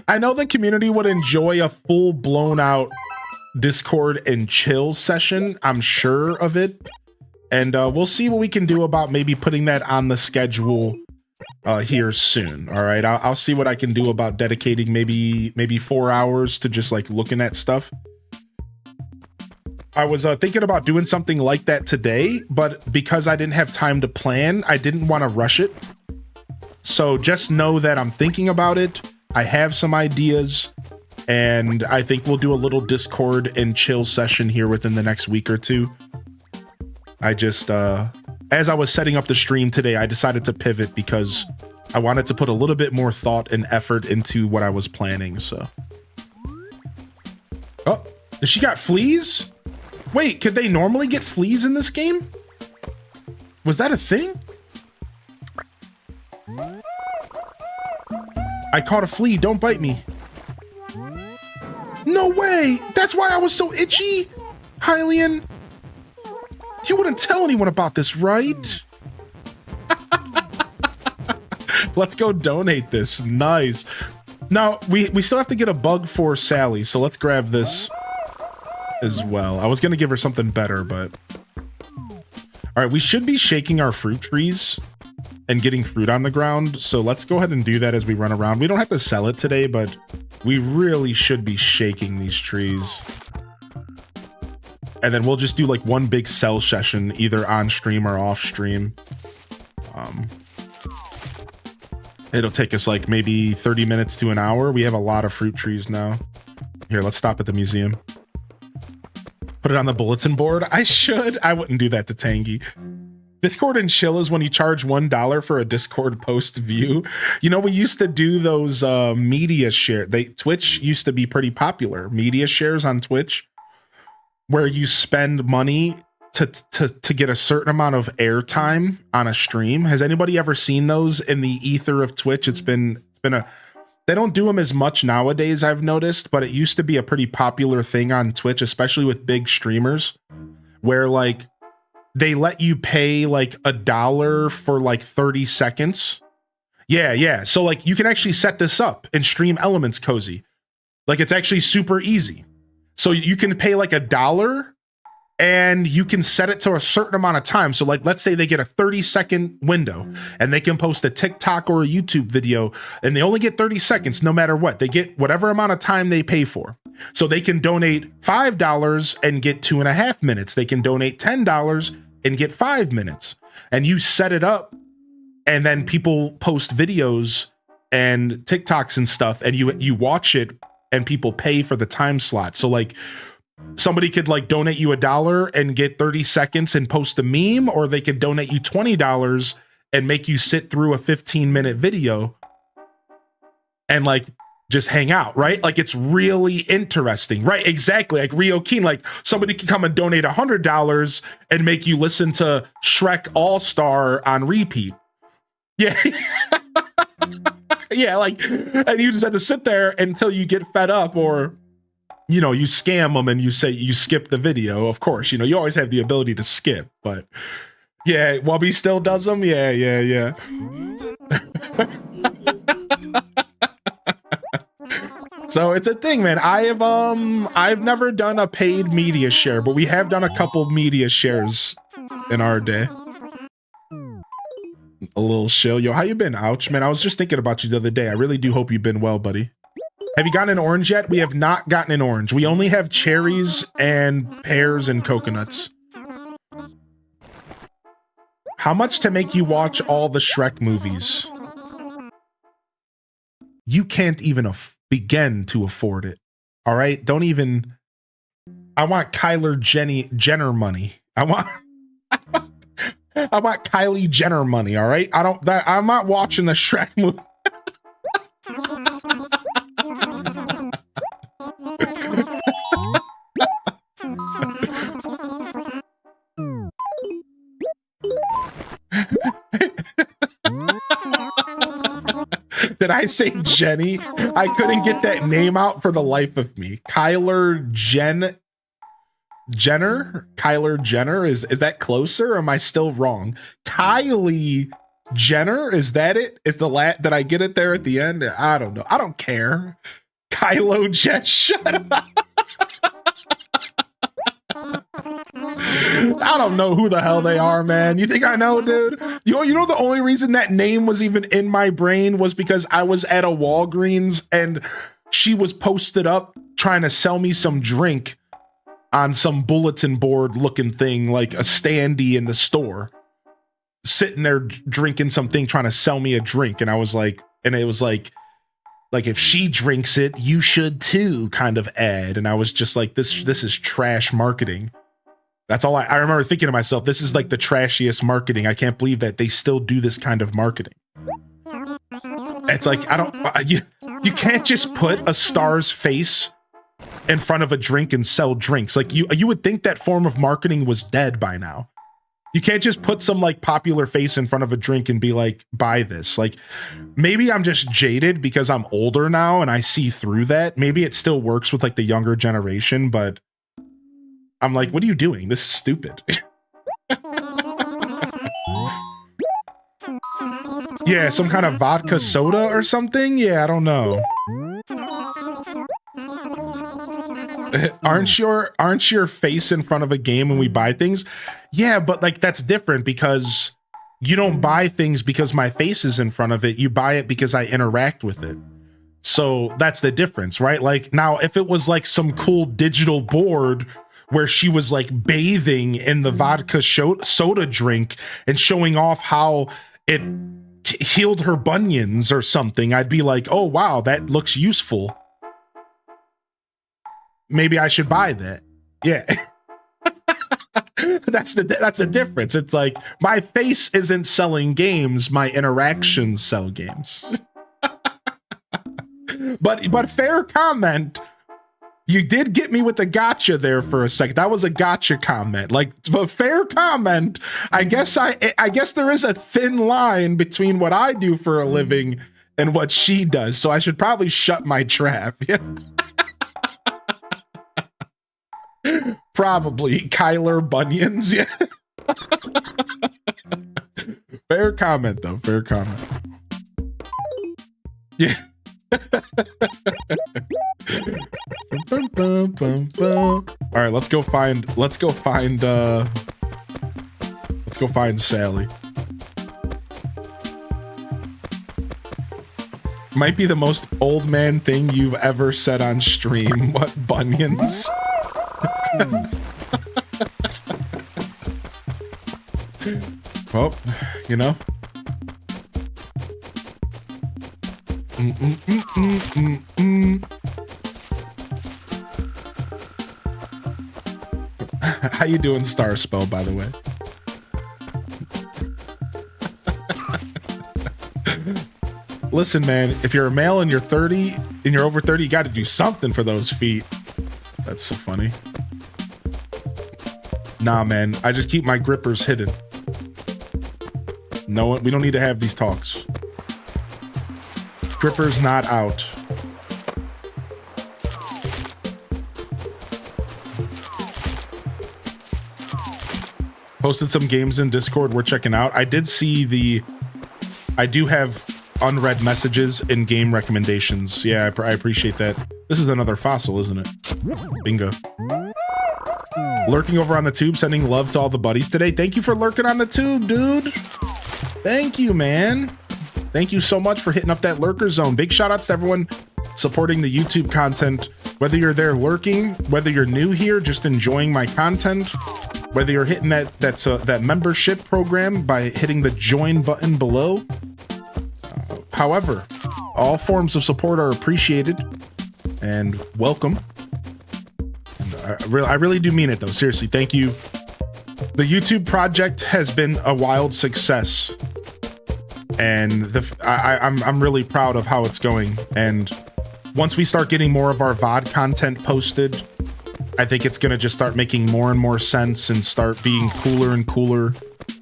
S2: I know the community would enjoy a full blown out Discord and chill session. I'm sure of it. And we'll see what we can do about maybe putting that on the schedule here soon. All right. I'll see what I can do about dedicating maybe 4 hours to just like looking at stuff. I was thinking about doing something like that today, but because I didn't have time to plan, I didn't want to rush it. So just know that I'm thinking about it. I have some ideas, and I think we'll do a little Discord and chill session here within the next week or two. I just, as I was setting up the stream today, I decided to pivot because I wanted to put a little bit more thought and effort into what I was planning, so. Oh, she got fleas? Wait, could they normally get fleas in this game? Was that a thing? I caught a flea, don't bite me. No way! That's why I was so itchy! Hylian, you wouldn't tell anyone about this, right? Let's go donate this. Nice. Now, we still have to get a bug for Sally, so let's grab this as well. I was going to give her something better, but... All right, we should be shaking our fruit trees and getting fruit on the ground, so let's go ahead and do that as we run around. We don't have to sell it today, but we really should be shaking these trees. And then we'll just do like one big sell session, either on stream or off stream. It'll take us like maybe 30 minutes to an hour. We have a lot of fruit trees now. Here, let's stop at the museum. Put it on the bulletin board. I should. I wouldn't do that to Tangy. Discord and chill is when you charge $1 for a Discord post view. You know, we used to do those media share. Twitch used to be pretty popular. Media shares on Twitch, where you spend money to get a certain amount of airtime on a stream. Has anybody ever seen those in the ether of Twitch? It's been a They don't do them as much nowadays, I've noticed, but it used to be a pretty popular thing on Twitch, especially with big streamers, where like they let you pay like $1 for like 30 seconds. Yeah. So like you can actually set this up in Stream Elements Cozy. Like it's actually super easy. So you can pay like $1 and you can set it to a certain amount of time. So like, let's say they get a 30-second window and they can post a TikTok or a YouTube video and they only get 30 seconds no matter what. They get whatever amount of time they pay for. So they can donate $5 and get 2.5 minutes. They can donate $10 and get 5 minutes. And you set it up and then people post videos and TikToks and stuff and you watch it and people pay for the time slot. So like, somebody could like donate you $1 and get 30 seconds and post a meme, or they could donate you $20 and make you sit through a 15-minute video and like just hang out, right? Like it's really interesting, right? Exactly. Like Rio Keen, like somebody can come and donate $100 and make you listen to Shrek All-Star on repeat. Yeah. Yeah, like, and you just have to sit there until you get fed up, or you know, you scam them and you say you skip the video. Of course, you know, you always have the ability to skip, but yeah, Wubby still does them. Yeah. So it's a thing, man. I've never done a paid media share, but we have done a couple media shares in our day. A little shill. Yo, how you been, Ouch? Man, I was just thinking about you the other day. I really do hope you've been well, buddy. Have you gotten an orange yet? We have not gotten an orange. We only have cherries and pears and coconuts. How much to make you watch all the Shrek movies? You can't even begin to afford it. All right? Don't even... I want Jenner money. I want Kylie Jenner money, all right? I'm not watching the Shrek movie. Did I say Jenny? I couldn't get that name out for the life of me. Kyler Jenner? Kyler Jenner? Is that closer or am I still wrong? Kylie Jenner? Is that it? Is the did I get it there at the end? I don't know. I don't care. Kylo Jen, shut up. I don't know who the hell they are, man. You think I know, dude? You know the only reason that name was even in my brain was because I was at a Walgreens and she was posted up trying to sell me some drink on some bulletin board looking thing, like a standee in the store, sitting there drinking something, trying to sell me a drink. And I was like, and it was like if she drinks it, you should too, kind of ad. And I was just like, this is trash marketing. That's all I remember thinking to myself, this is like the trashiest marketing. I can't believe that they still do this kind of marketing. It's like, you can't just put a star's face in front of a drink and sell drinks. Like you would think that form of marketing was dead by now. You can't just put some like popular face in front of a drink and be like, buy this. Like maybe I'm just jaded because I'm older now and I see through that. Maybe it still works with like the younger generation, but I'm like, what are you doing? This is stupid. Yeah, some kind of vodka soda or something? Yeah, I don't know. Aren't your face in front of a game when we buy things? Yeah, but like that's different because you don't buy things because my face is in front of it. You buy it because I interact with it. So that's the difference, right? Like now, if it was like some cool digital board where she was like bathing in the vodka soda drink and showing off how it healed her bunions or something, I'd be like, oh wow, that looks useful. Maybe I should buy that. Yeah. That's the difference. It's like my face isn't selling games, my interactions sell games. But fair comment. You did get me with the gotcha there for a second. That was a gotcha comment. Like, but fair comment. I guess there is a thin line between what I do for a living and what she does. So I should probably shut my trap. Yeah. Probably Kyler Bunions. Yeah. Fair comment though. Fair comment. Yeah. All right, let's go find Sally. Might be the most old man thing you've ever said on stream. What, bunions? Well, you know. How you doing, Star Spell, by the way? Listen, man, if you're a male and you're 30 and you're over 30, you got to do something for those feet. That's so funny. Nah, man, I just keep my grippers hidden. No, we don't need to have these talks. Grippers not out. Posted some games in Discord we're checking out. I did see I do have unread messages in game recommendations. Yeah, I appreciate that. This is another fossil, isn't it? Bingo. Lurking over on the tube, sending love to all the buddies today. Thank you for lurking on the tube, dude. Thank you, man. Thank you so much for hitting up that lurker zone. Big shout outs to everyone supporting the YouTube content. Whether you're there lurking, whether you're new here, just enjoying my content, whether you're hitting that membership program by hitting the join button below. However, all forms of support are appreciated and welcome. And I really do mean it though. Seriously, thank you. The YouTube project has been a wild success, and I'm really proud of how it's going. And once we start getting more of our VOD content posted, I think it's gonna just start making more and more sense and start being cooler and cooler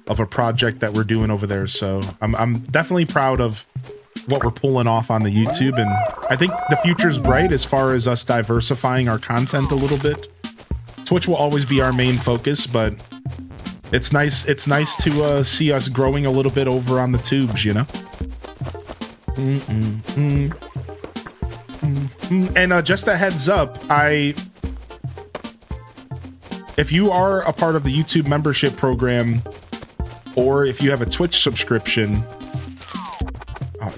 S2: of a project that we're doing over there. So I'm definitely proud of what we're pulling off on the YouTube, and I think the future's bright as far as us diversifying our content a little bit. Twitch will always be our main focus, but it's nice to see us growing a little bit over on the tubes, you know. And just a heads up, if you are a part of the YouTube membership program, or if you have a Twitch subscription,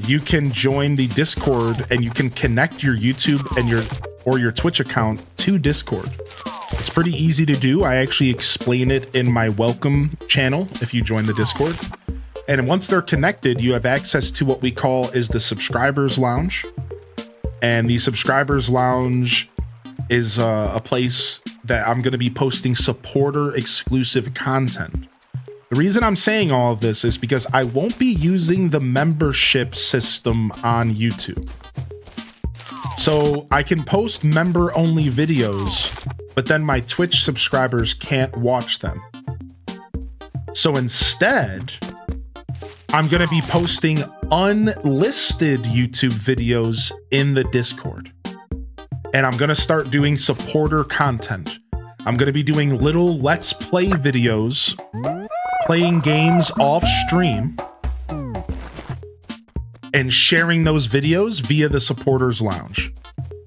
S2: you can join the Discord and you can connect your YouTube and your Twitch account to Discord. It's pretty easy to do. I actually explain it in my welcome channel if you join the Discord. And once they're connected, you have access to what we call is the Subscribers Lounge. And the Subscribers Lounge is a place that I'm going to be posting supporter exclusive content. The reason I'm saying all of this is because I won't be using the membership system on YouTube. So I can post member only videos, but then my Twitch subscribers can't watch them. So instead, I'm going to be posting unlisted YouTube videos in the Discord. And I'm going to start doing supporter content. I'm going to be doing little Let's Play videos, playing games off stream, and sharing those videos via the Supporters Lounge.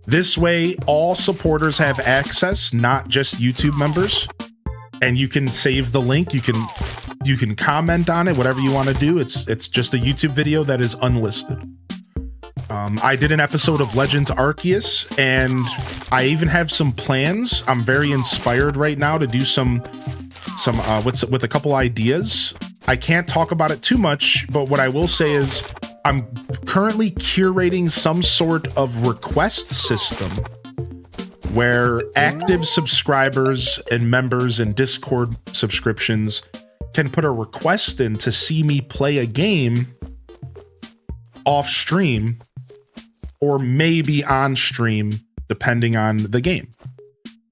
S2: This way, all supporters have access, not just YouTube members. And you can save the link. You can comment on it, whatever you want to do. It's just a YouTube video that is unlisted. I did an episode of Legends Arceus, and I even have some plans. I'm very inspired right now to do some with a couple ideas. I can't talk about it too much, but what I will say is I'm currently curating some sort of request system where active subscribers and members and Discord subscriptions can put a request in to see me play a game off stream or maybe on stream, depending on the game.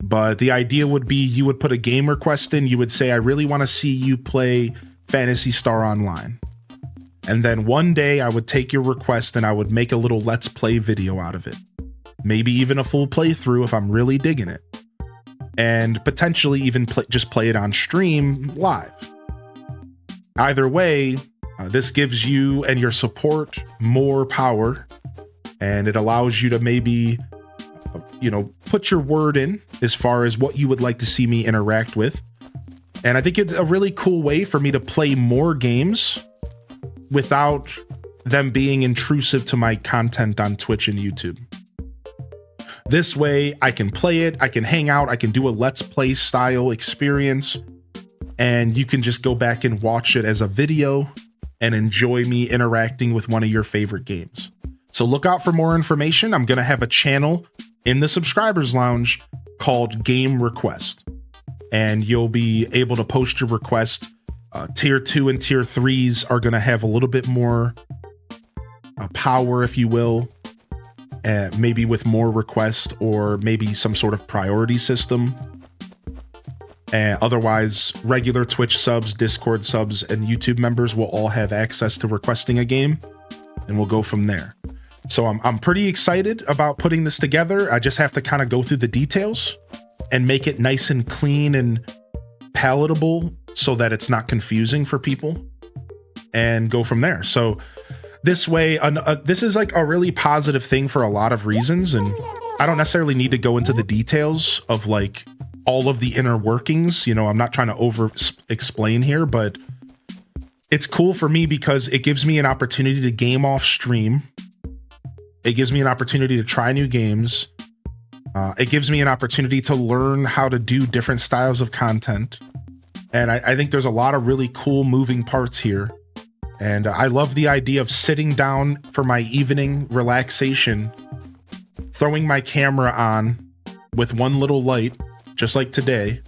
S2: But the idea would be you would put a game request in. You would say, I really want to see you play Phantasy Star Online. And then one day I would take your request and I would make a little let's play video out of it. Maybe even a full playthrough if I'm really digging it. And potentially even just play it on stream live. Either way, this gives you and your support more power, and it allows you to maybe, put your word in as far as what you would like to see me interact with. And I think it's a really cool way for me to play more games without them being intrusive to my content on Twitch and YouTube. This way I can play it, I can hang out, I can do a let's play style experience, and you can just go back and watch it as a video and enjoy me interacting with one of your favorite games. So look out for more information. I'm gonna have a channel in the subscribers lounge called Game Request, and you'll be able to post your request. Tier 2 and tier 3s are gonna have a little bit more power, if you will, maybe with more requests or maybe some sort of priority system. Otherwise, regular Twitch subs, Discord subs, and YouTube members will all have access to requesting a game, and we'll go from there. So I'm pretty excited about putting this together. I just have to kind of go through the details and make it nice and clean and palatable so that it's not confusing for people, and go from there. So this way, this is like a really positive thing for a lot of reasons, and I don't necessarily need to go into the details of like all of the inner workings. I'm not trying to over explain here, but it's cool for me because it gives me an opportunity to game off stream. It gives me an opportunity to try new games. It gives me an opportunity to learn how to do different styles of content. And I think there's a lot of really cool moving parts here. And I love the idea of sitting down for my evening relaxation, throwing my camera on with one little light, just like today,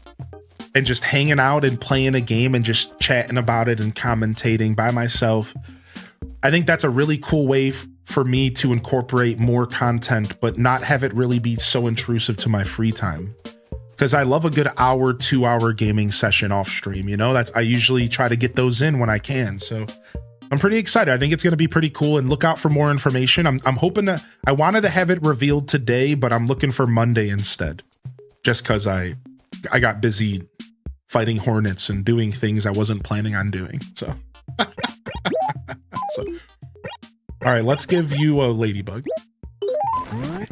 S2: and just hanging out and playing a game and just chatting about it and commentating by myself. I think that's a really cool way for me to incorporate more content, but not have it really be so intrusive to my free time. Because I love a good hour, 2-hour gaming session off stream. I usually try to get those in when I can. So I'm pretty excited. I think it's going to be pretty cool, and look out for more information. I'm hoping I wanted to have it revealed today, but I'm looking for Monday instead. Just because I got busy fighting hornets and doing things I wasn't planning on doing. So, all right, let's give you a ladybug.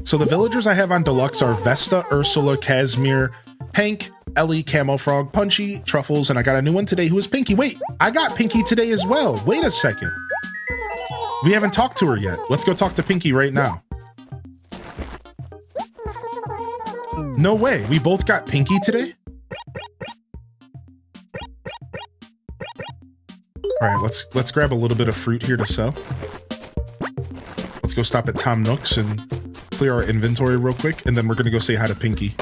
S2: So the villagers I have on Deluxe are Vesta, Ursula, Casimir, Hank, Ellie, Camo Frog, Punchy, Truffles, and I got a new one today who is Pinky. Wait, I got Pinky today as well. Wait a second. We haven't talked to her yet. Let's go talk to Pinky right now. No way, we both got Pinky today? All right, let's grab a little bit of fruit here to sell. Let's go stop at Tom Nook's and clear our inventory real quick, and then we're gonna go say hi to Pinky.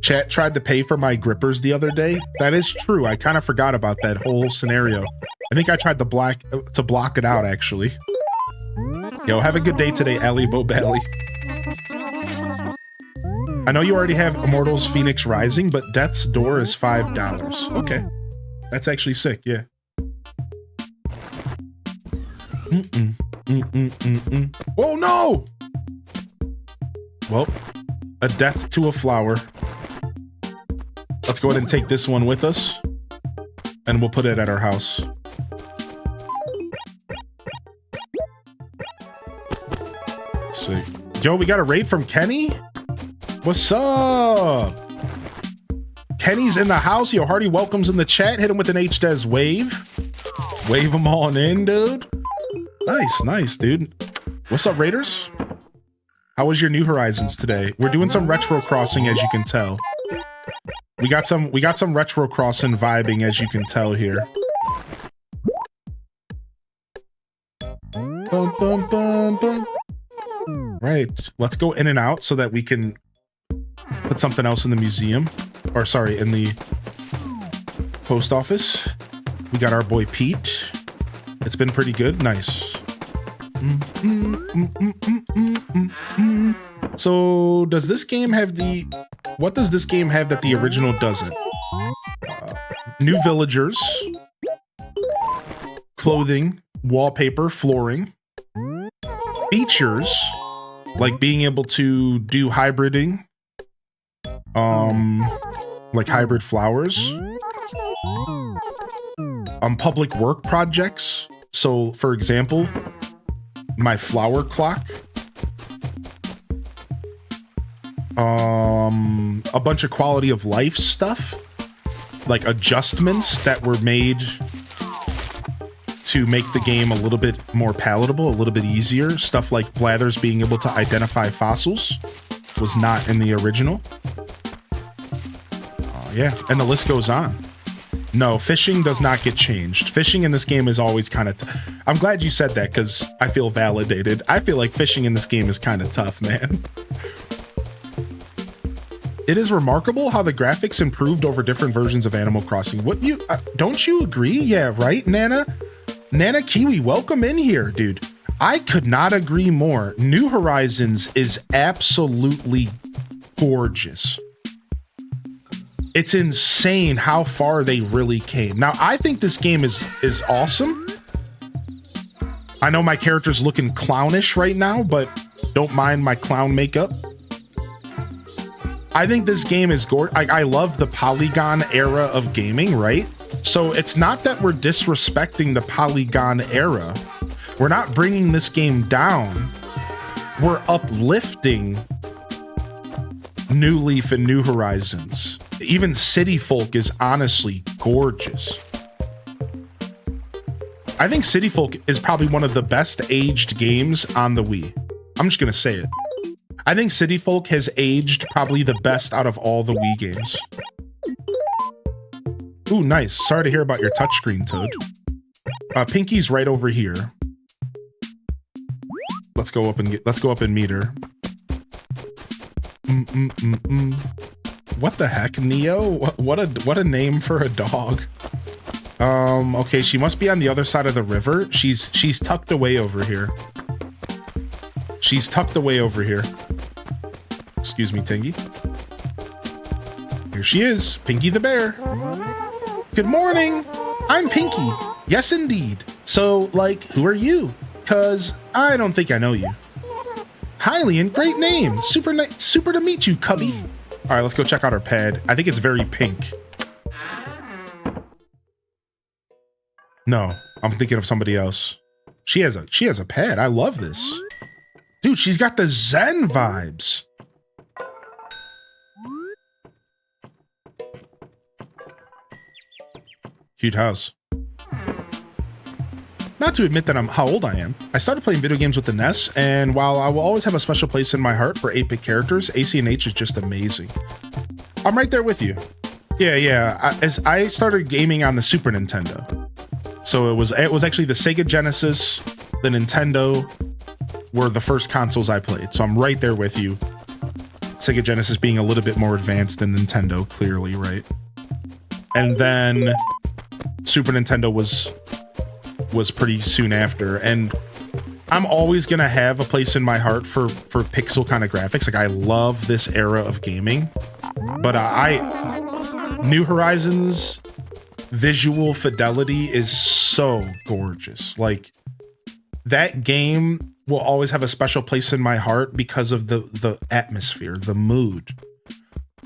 S2: Chat tried to pay for my grippers the other day. That is true. I kind of forgot about that whole scenario. I think I tried to block it out, actually. Yo, have a good day today, Ellie Bobelli. I know you already have Immortals Phoenix Rising, but Death's Door is $5. Okay. That's actually sick, yeah. Oh no! Well, a death to a flower. Let's go ahead and take this one with us, and we'll put it at our house. Let's see. Yo, we got a raid from Kenny? What's up? Kenny's in the house. Yo, Hardy welcomes in the chat. Hit him with an HDES wave. Wave them on in, dude. Nice, dude. What's up, Raiders? How was your New Horizons today? We're doing some retro crossing, as you can tell. We got some retro crossing vibing, as you can tell here. Bum, bum, bum, bum. Right, let's go in and out so that we can put something else in the museum, or sorry, in the post office. We got our boy Pete. It's been pretty good. Nice. So does this game have what does this game have that the original doesn't? New villagers, clothing, wallpaper, flooring, features like being able to do hybriding, like hybrid flowers, public work projects. So for example, my flower clock, a bunch of quality of life stuff, like adjustments that were made to make the game a little bit more palatable, a little bit easier. Stuff like Blathers being able to identify fossils was not in the original. Yeah, and the list goes on. No, fishing does not get changed. Fishing in this game is always kind of I'm glad you said that because I feel validated. I feel like fishing in this game is kind of tough, man. It is remarkable how the graphics improved over different versions of Animal Crossing. What you don't you agree? Yeah, right, Nana? Nana Kiwi, welcome in here, dude. I could not agree more. New Horizons is absolutely gorgeous. It's insane how far they really came. Now, I think this game is awesome. I know my character's looking clownish right now, but don't mind my clown makeup. I think this game is gorgeous. I love the polygon era of gaming, right? So it's not that we're disrespecting the polygon era. We're not bringing this game down. We're uplifting New Leaf and New Horizons. Even City Folk is honestly gorgeous. I think City Folk is probably one of the best aged games on the Wii. I'm just gonna say it. I think City Folk has aged probably the best out of all the Wii games. Ooh, nice. Sorry to hear about your touchscreen, Toad. Pinky's right over here. Let's go up and meet her. What the heck, Neo? What a name for a dog. Okay, she must be on the other side of the river. She's tucked away over here. She's tucked away over here. Excuse me, Tingy. Here she is, Pinky the bear. Good morning. I'm Pinky. Yes, indeed. So, like, who are you? 'Cause I don't think I know you. Hi, Leon. Great name. Super to meet you, Cubby. All right, let's go check out her pad. I think it's very pink. No, I'm thinking of somebody else. She has a pad. I love this. Dude, she's got the Zen vibes. Cute house. Not to admit that how old I am. I started playing video games with the NES, and while I will always have a special place in my heart for 8-bit characters, AC&H is just amazing. I'm right there with you. Yeah. As I started gaming on the Super Nintendo. So it was actually the Sega Genesis, the Nintendo were the first consoles I played. So I'm right there with you. Sega Genesis being a little bit more advanced than Nintendo, clearly, right? And then Super Nintendo was pretty soon after, and I'm always gonna have a place in my heart for pixel kind of graphics. Like, I love this era of gaming, but New Horizons visual fidelity is so gorgeous. Like, that game will always have a special place in my heart because of the atmosphere, the mood,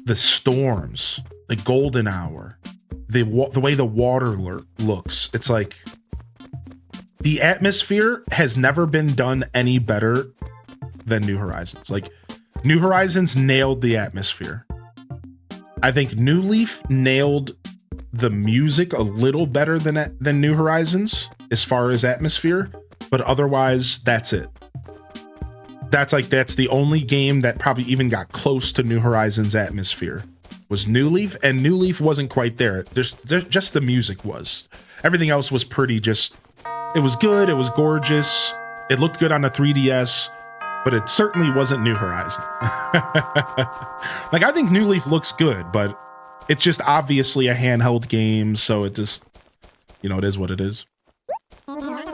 S2: the storms, the golden hour, the way the water looks. It's like, the atmosphere has never been done any better than New Horizons. Like, New Horizons nailed the atmosphere. I think New Leaf nailed the music a little better than New Horizons as far as atmosphere, but otherwise, that's it. That's the only game that probably even got close to New Horizons atmosphere was New Leaf, and New Leaf wasn't quite there. Just the music was. Everything else was pretty just... It was good, it was gorgeous, it looked good on the 3DS, but it certainly wasn't New Horizons. Like, I think New Leaf looks good, but it's just obviously a handheld game, so it just, it is what it is.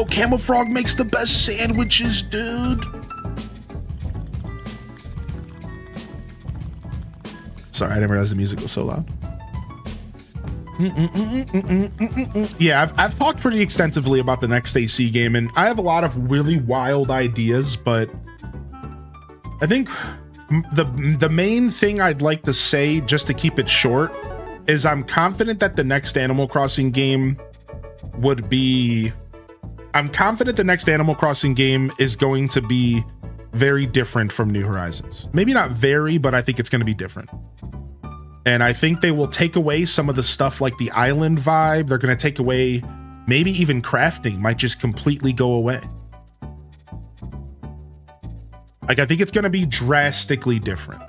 S2: Yo, Camofrog makes the best sandwiches, dude. Sorry, I didn't realize the music was so loud. Yeah, I've talked pretty extensively about the next AC game, and I have a lot of really wild ideas, but I think the main thing I'd like to say, just to keep it short, is I'm confident that the next Animal Crossing game would be... I'm confident the next Animal Crossing game is going to be very different from New Horizons. Maybe not very, but I think it's going to be different. And I think they will take away some of the stuff like the island vibe. They're going to take away, maybe even crafting might just completely go away. Like, I think it's going to be drastically different.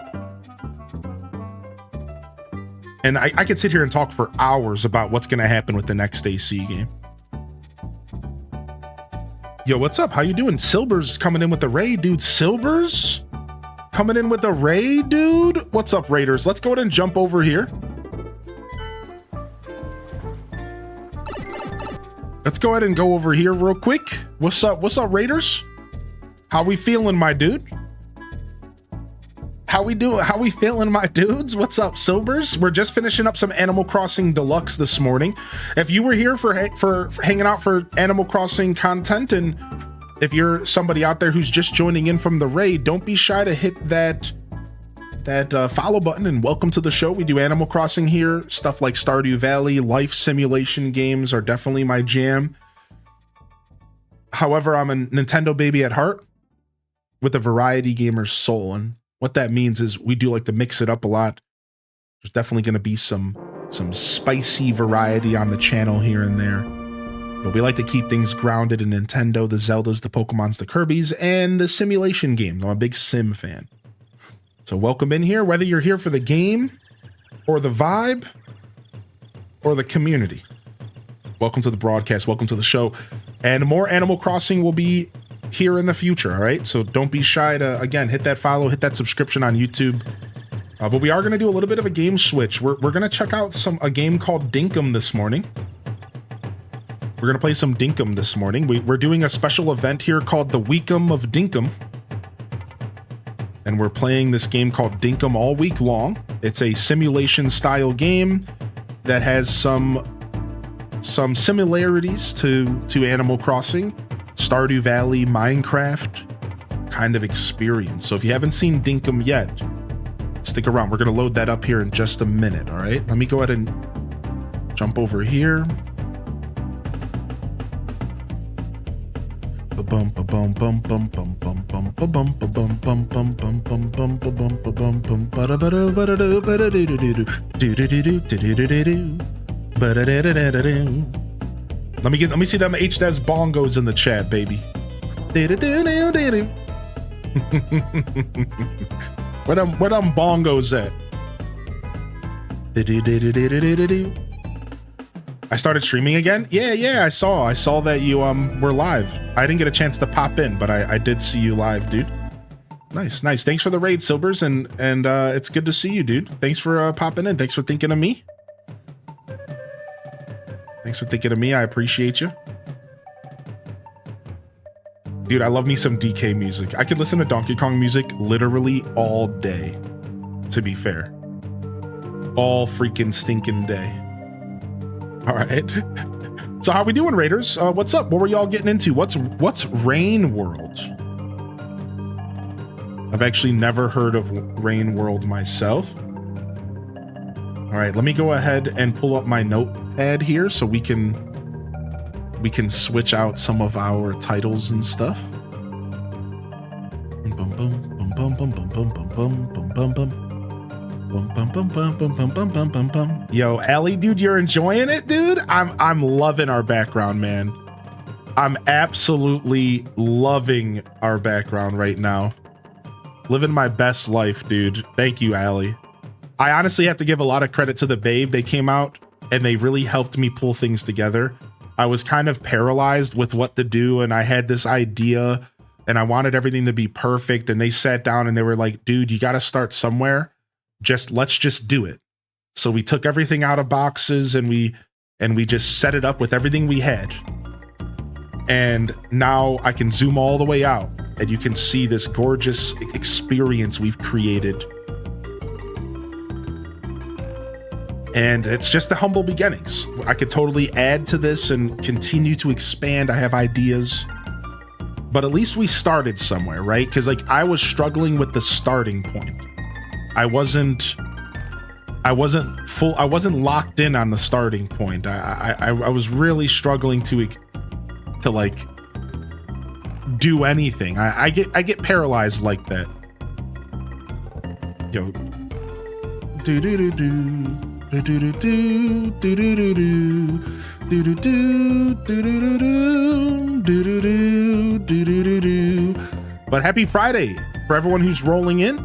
S2: And I could sit here and talk for hours about what's going to happen with the next AC game. Yo, what's up? How you doing? Silber's coming in with the raid, dude. Silber's coming in with the raid, dude. What's up, Raiders? Let's go ahead and jump over here. Let's go ahead and go over here real quick. What's up? What's up, Raiders? How we feeling, my dude? How we doing? How we feeling, my dudes? What's up, Silbers? We're just finishing up some Animal Crossing Deluxe this morning. If you were here for hanging out for Animal Crossing content, and if you're somebody out there who's just joining in from the raid, don't be shy to hit that follow button and welcome to the show. We do Animal Crossing here. Stuff like Stardew Valley, life simulation games are definitely my jam. However, I'm a Nintendo baby at heart with a variety gamer's soul, and what that means is we do like to mix it up a lot. There's definitely going to be some spicy variety on the channel here and there. But we like to keep things grounded in Nintendo, the Zeldas, the Pokemons, the Kirbys, and the simulation games. I'm a big sim fan. So welcome in here, whether you're here for the game or the vibe or the community. Welcome to the broadcast. Welcome to the show. And more Animal Crossing will be here in the future, all right? So don't be shy to, again, hit that follow, hit that subscription on YouTube. But we are going to do a little bit of a game switch. We're going to check out a game called Dinkum this morning. We're going to play some Dinkum this morning. We're doing a special event here called the WEEKUM of Dinkum. And we're playing this game called Dinkum all week long. It's a simulation style game that has some similarities to Animal Crossing, Stardew Valley, Minecraft kind of experience. So if you haven't seen Dinkum yet, stick around. We're going to load that up here in just a minute, all right? Let me go ahead and jump over here. Let me see them HDES bongos in the chat, baby. Where them bongos at? I started streaming again? Yeah, I saw that you were live. I didn't get a chance to pop in, but I did see you live, dude. Nice. Thanks for the raid, Silbers, and it's good to see you, dude. Thanks for popping in. Thanks for thinking of me. I appreciate you. Dude, I love me some DK music. I could listen to Donkey Kong music literally all day, to be fair. All freaking stinking day. All right. So how we doing, Raiders? What's up? What were y'all getting into? What's Rain World? I've actually never heard of Rain World myself. All right, let me go ahead and pull up my notepad here so we can switch out some of our titles and stuff. Yo, Allie, dude, you're enjoying it, dude? I'm loving our background, man. I'm absolutely loving our background right now. Living my best life, dude. Thank you, Allie. I honestly have to give a lot of credit to the Babe. They came out and they really helped me pull things together. I was kind of paralyzed with what to do, and I had this idea and I wanted everything to be perfect, and they sat down and they were like, dude, you got to start somewhere. Let's just do it. So we took everything out of boxes and we just set it up with everything we had. And now I can zoom all the way out and you can see this gorgeous experience we've created. And it's just the humble beginnings. I could totally add to this and continue to expand. I have ideas, but at least we started somewhere, right? Because like I was struggling with the starting point. I wasn't locked in on the starting point. I was really struggling to like do anything. I get paralyzed like that. Yo, do do do do. Do do do do do do do do do do do do do do do. But happy Friday for everyone who's rolling in.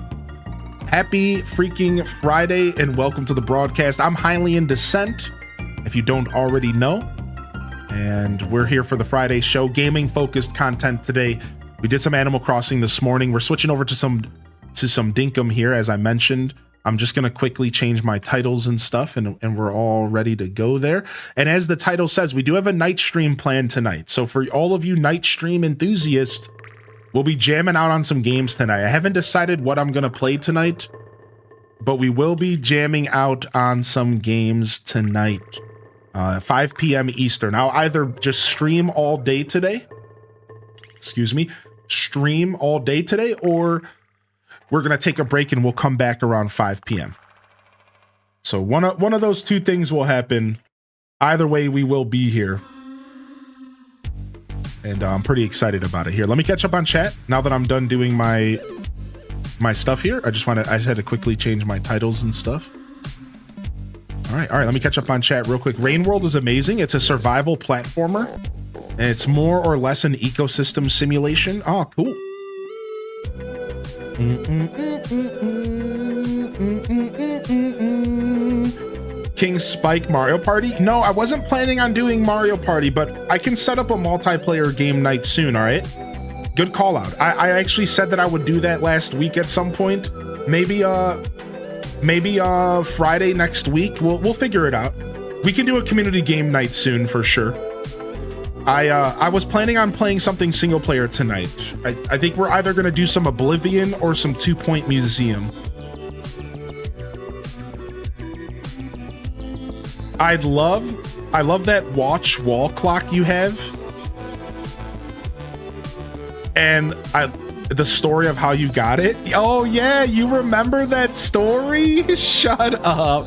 S2: Happy freaking Friday and welcome to the broadcast. I'm Highly in Descent, if you don't already know, and we're here for the Friday show. Gaming focused content today. We did some Animal Crossing this morning. We're switching over to some Dinkum here, as I mentioned. I'm just going to quickly change my titles and stuff, and we're all ready to go there. And as the title says, we do have a night stream planned tonight. So for all of you night stream enthusiasts, we'll be jamming out on some games tonight. I haven't decided what I'm going to play tonight, but we will be jamming out on some games tonight, 5 p.m. Eastern. I'll either just stream all day today, or we're going to take a break and we'll come back around 5 p.m. So one of those two things will happen. Either way, we will be here. And I'm pretty excited about it. Here, let me catch up on chat now that I'm done doing my stuff here. I just had to quickly change my titles and stuff. All right, let me catch up on chat real quick. Rain World is amazing. It's a survival platformer, and it's more or less an ecosystem simulation. Oh, cool. King Spike Mario Party? No, I wasn't planning on doing Mario Party, but I can set up a multiplayer game night soon, all right? Good call out. I actually said that I would do that last week at some point. Maybe Friday next week. We'll figure it out. We can do a community game night soon for sure. I was planning on playing something single player tonight. I think we're either going to do some Oblivion or some 2 Point Museum. I love that watch wall clock you have. And the story of how you got it. Oh yeah, you remember that story? Shut up.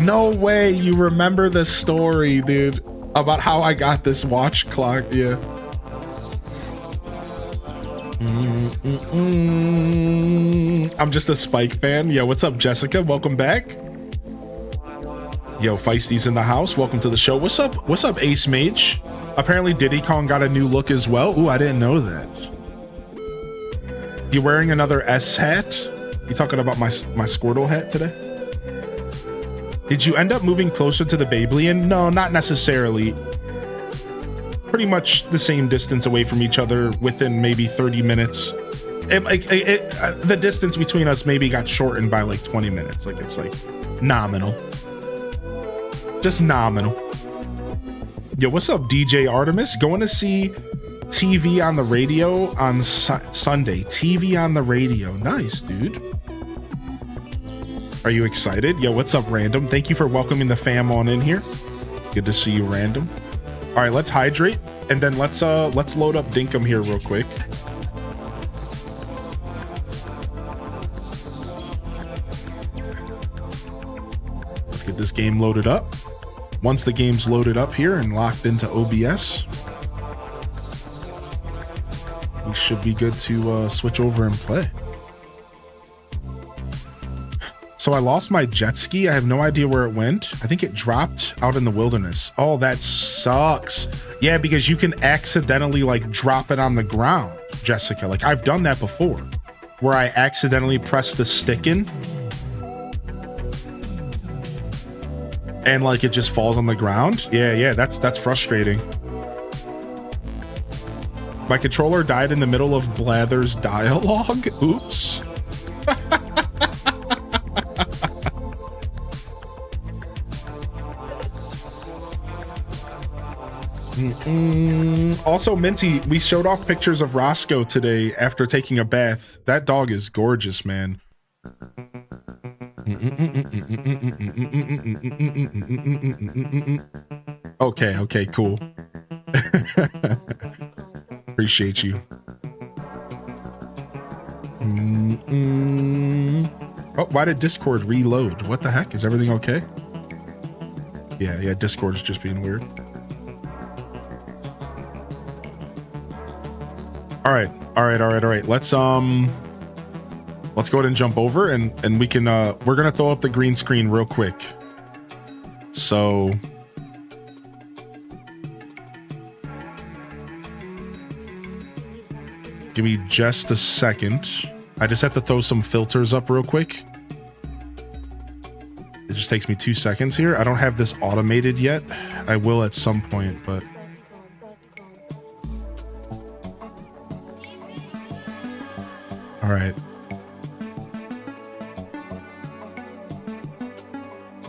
S2: No way you remember the story, dude. About how I got this watch clock, yeah. I'm just a Spike fan. Yo, what's up, Jessica? Welcome back. Yo, Feisty's in the house. Welcome to the show. What's up, Ace Mage? Apparently Diddy Kong got a new look as well. Ooh, I didn't know that. You wearing another S hat? You talking about my Squirtle hat today? Did you end up moving closer to the Babelian? No, not necessarily. Pretty much the same distance away from each other within maybe 30 minutes. The distance between us maybe got shortened by like 20 minutes. Like it's like nominal. Just nominal. Yo, what's up, DJ Artemis? Going to see TV on the radio on Sunday. TV on the radio. Nice, dude. Are you excited? Yo, what's up, Random? Thank you for welcoming the fam on in here. Good to see you, Random. All right, let's hydrate, and then let's load up Dinkum here real quick. Let's get this game loaded up. Once the game's loaded up here and locked into OBS, we should be good to switch over and play. So I lost my jet ski. I have no idea where it went. I think it dropped out in the wilderness. Oh, that sucks. Yeah, because you can accidentally like drop it on the ground, Jessica. Like I've done that before, where I accidentally press the stick in and like it just falls on the ground. Yeah, that's frustrating. My controller died in the middle of Blather's dialogue. Oops. Also, Minty, we showed off pictures of Roscoe today after taking a bath. That dog is gorgeous, man. Okay, cool. Appreciate you. Oh, why did Discord reload? What the heck? Is everything okay? Yeah, Discord is just being weird. All right. Let's go ahead and jump over and we can we're gonna throw up the green screen real quick. So give me just a second. I just have to throw some filters up real quick. It just takes me 2 seconds here. I don't have this automated yet. I will at some point, but all right.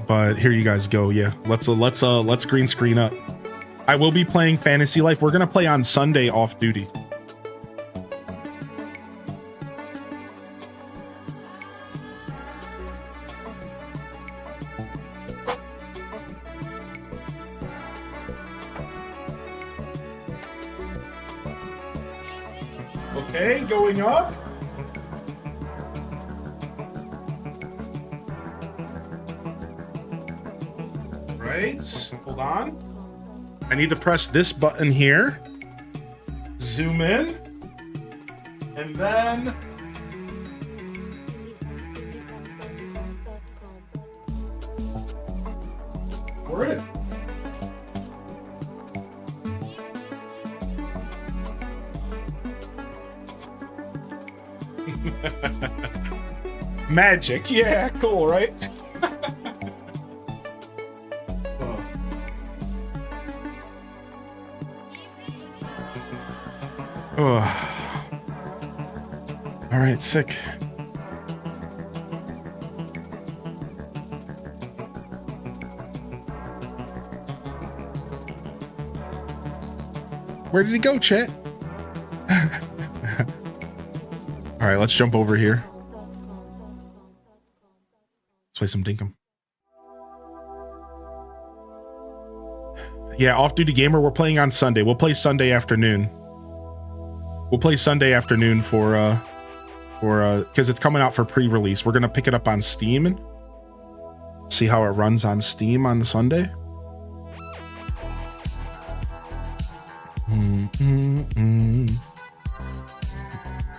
S2: But here you guys go. Yeah, let's green screen up. I will be playing Fantasy Life. We're gonna play on Sunday off duty. Okay, going up. Right, hold on. I need to press this button here. Zoom in. And then we're in. Magic, yeah, cool, right? Oh. All right, sick. Where did he go, chat? All right, let's jump over here. Let's play some Dinkum. Yeah, off-duty gamer, we're playing on Sunday. We'll play Sunday afternoon. We'll play Sunday afternoon for because it's coming out for pre-release. We're gonna pick it up on Steam and see how it runs on Steam on Sunday.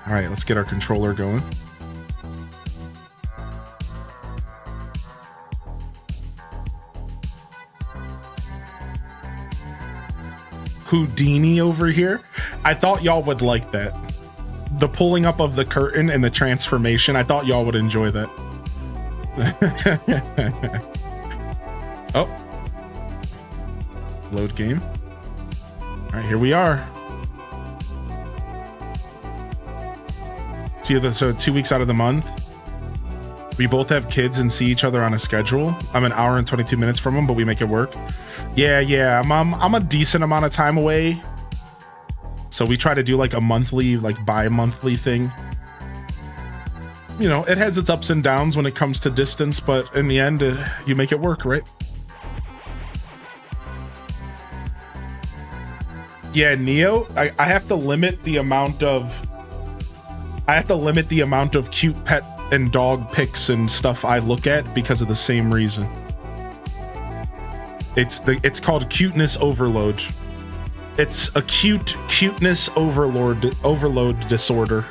S2: All right, let's get our controller going. Houdini over here. I thought y'all would like that. The pulling up of the curtain and the transformation. I thought y'all would enjoy that. Oh. Load game. All right, here we are. See, so 2 weeks out of the month. We both have kids and see each other on a schedule. I'm an hour and 22 minutes from them, but we make it work. Yeah. I'm a decent amount of time away. So we try to do like a monthly, like bi-monthly thing. You know, it has its ups and downs when it comes to distance, but in the end, you make it work, right? Yeah, Neo, I have to limit the amount of cute pet and dog pics and stuff I look at because of the same reason. It's called cuteness overload. It's a cuteness overload disorder.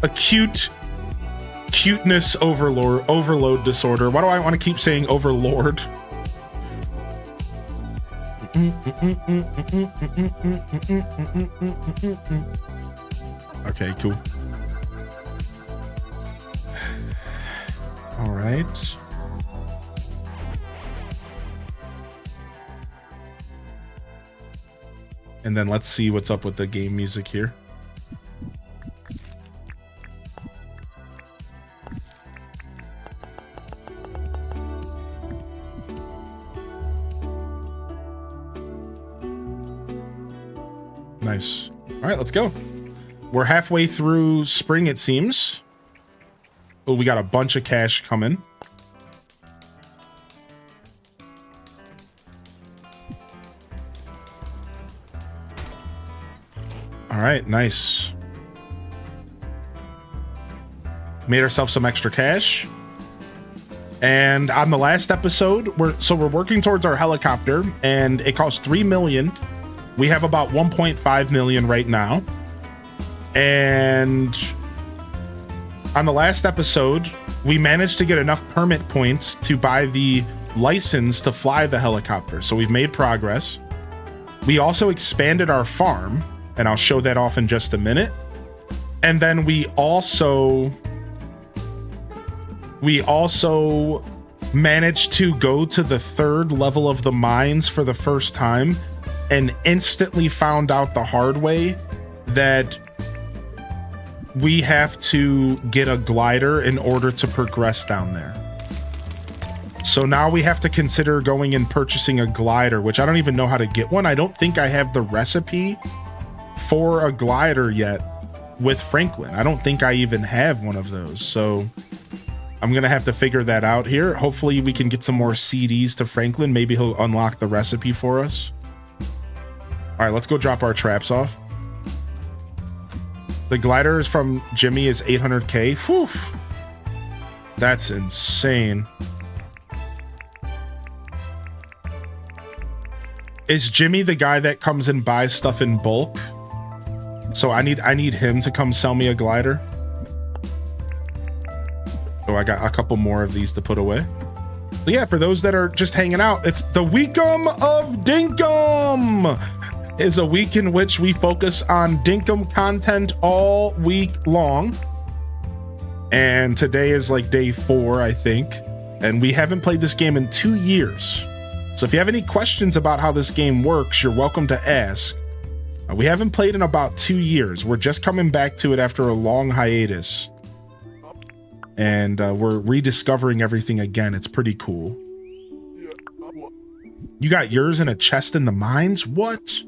S2: A cuteness overload disorder. Why do I want to keep saying overlord? Okay, cool. All right. And then let's see what's up with the game music here. Nice. All right, let's go. We're halfway through spring, it seems. Oh, we got a bunch of cash coming. All right, nice. Made ourselves some extra cash. And on the last episode, we're working towards our helicopter, and it costs 3 million. We have about 1.5 million right now. And on the last episode, we managed to get enough permit points to buy the license to fly the helicopter. So we've made progress. We also expanded our farm, and I'll show that off in just a minute. And then we also managed to go to the 3rd level of the mines for the first time and instantly found out the hard way that we have to get a glider in order to progress down there. So now we have to consider going and purchasing a glider, which I don't even know how to get one. I don't think I have the recipe for a glider yet with Franklin. I don't think I even have one of those. So I'm going to have to figure that out here. Hopefully we can get some more CDs to Franklin. Maybe he'll unlock the recipe for us. All right, let's go drop our traps off. The gliders from Jimmy is 800K. Whew. That's insane. Is Jimmy the guy that comes and buys stuff in bulk? So I need him to come sell me a glider. Oh, I got a couple more of these to put away. But yeah, for those that are just hanging out, it's the WEEKUM of Dinkum. Is a week in which we focus on Dinkum content all week long. And today is like day 4, I think. And we haven't played this game in 2 years. So if you have any questions about how this game works, you're welcome to ask. We haven't played in about 2 years. We're just coming back to it after a long hiatus. And we're rediscovering everything again. It's pretty cool. You got yours in a chest in the mines? What?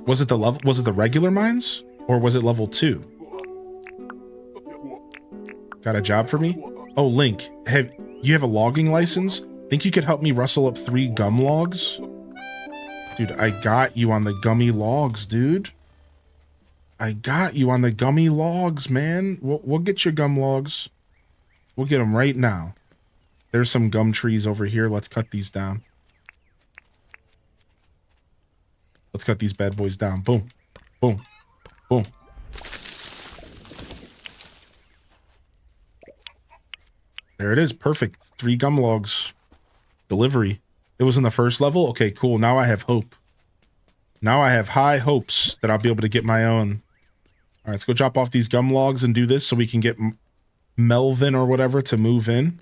S2: Was it the regular mines? Or was it level 2? Got a job for me? Oh, Link, you have a logging license? Think you could help me rustle up 3 gum logs? Dude, I got you on the gummy logs, dude. I got you on the gummy logs, man. We'll get your gum logs. We'll get them right now. There's some gum trees over here. Let's cut these down. Let's cut these bad boys down. Boom. Boom. Boom. There it is. Perfect. 3 gum logs. Delivery. It was in the first level? Okay, cool. Now I have hope. Now I have high hopes that I'll be able to get my own. All right, let's go drop off these gum logs and do this so we can get Melvin or whatever to move in.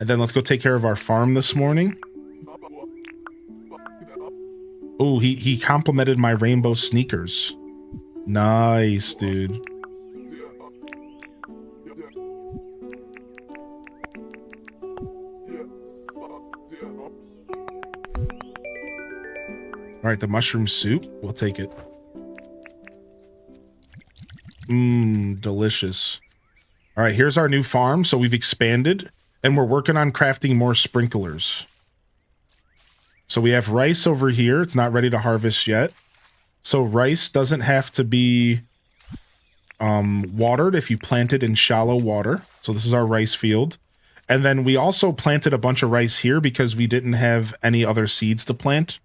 S2: And then let's go take care of our farm this morning. Oh, he complimented my rainbow sneakers. Nice, dude. All right, the mushroom soup. We'll take it. Delicious. All right, here's our new farm. So we've expanded and we're working on crafting more sprinklers. So we have rice over here. It's not ready to harvest yet. So rice doesn't have to be watered if you plant it in shallow water. So this is our rice field. And then we also planted a bunch of rice here because we didn't have any other seeds to plant.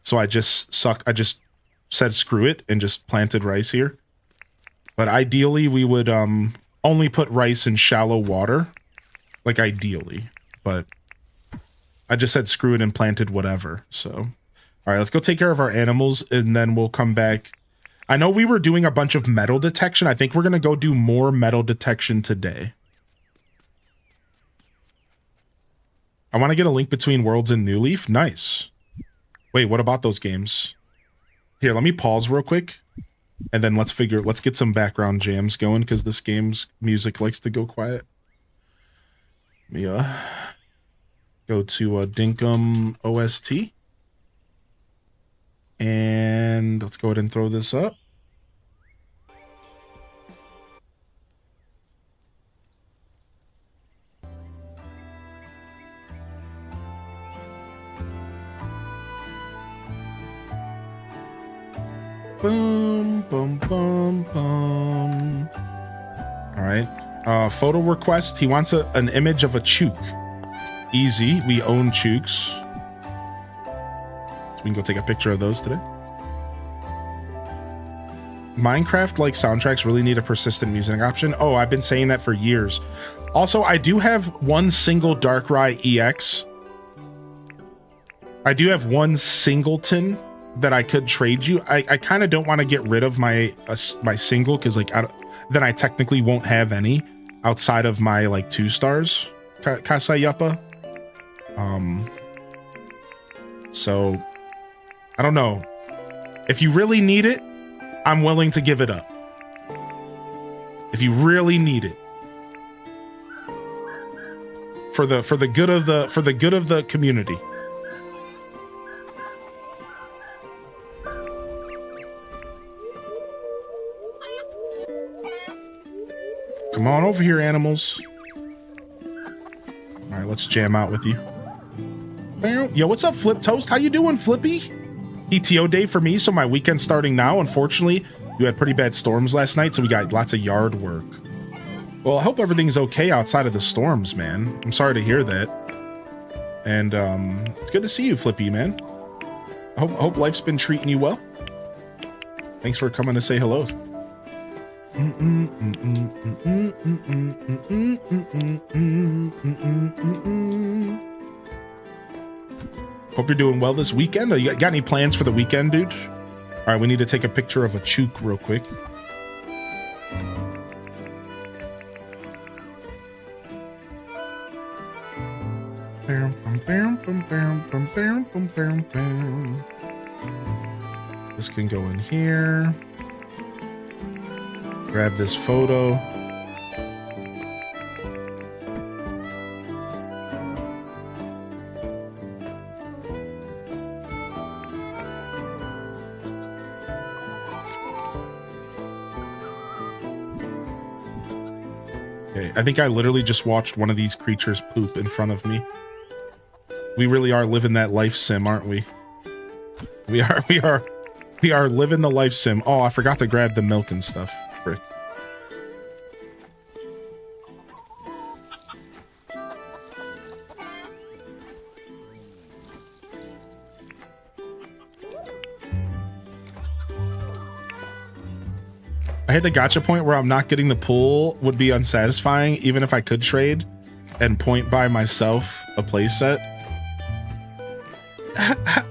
S2: So I just said screw it and just planted rice here. But ideally we would only put rice in shallow water. Like ideally. But I just said screw it and planted whatever. So all right, let's go take care of our animals and then we'll come back. I know we were doing a bunch of metal detection. I think we're gonna go do more metal detection today. I want to get a link between Worlds and New Leaf. Nice. Wait, what about those games? Here, let me pause real quick. And then let's get some background jams going because this game's music likes to go quiet. Let me go to Dinkum OST. And let's go ahead and throw this up. Boom, boom, boom, boom. All right. Photo request. He wants an image of a chook. Easy. We own chooks. So we can go take a picture of those today. Minecraft-like soundtracks really need a persistent music option. Oh, I've been saying that for years. Also, I do have one single Darkrai EX. I do have one singleton that I could trade you. I kind of don't want to get rid of my my single because like then I technically won't have any outside of my like 2 stars Kasayapa. So I don't know. If you really need it, I'm willing to give it up. If you really need it. For the good of the community. Come on over here, animals. All right, let's jam out with you. Yo, what's up, Flip Toast? How you doing, Flippy? PTO day for me, so my weekend's starting now. Unfortunately, you had pretty bad storms last night, so we got lots of yard work. Well, I hope everything's okay outside of the storms, man. I'm sorry to hear that. And it's good to see you, Flippy, man. I hope life's been treating you well. Thanks for coming to say hello. Hope you're doing well this weekend. You got any plans for the weekend, dude? All right, we need to take a picture of a chook real quick. This can go in here. Grab this photo. Okay, I think I literally just watched one of these creatures poop in front of me. We really are living that life sim, aren't we? We are living the life sim. Oh, I forgot to grab the milk and stuff. Frick. I hit the gacha point where I'm not getting the pull would be unsatisfying, even if I could trade and point by myself a playset.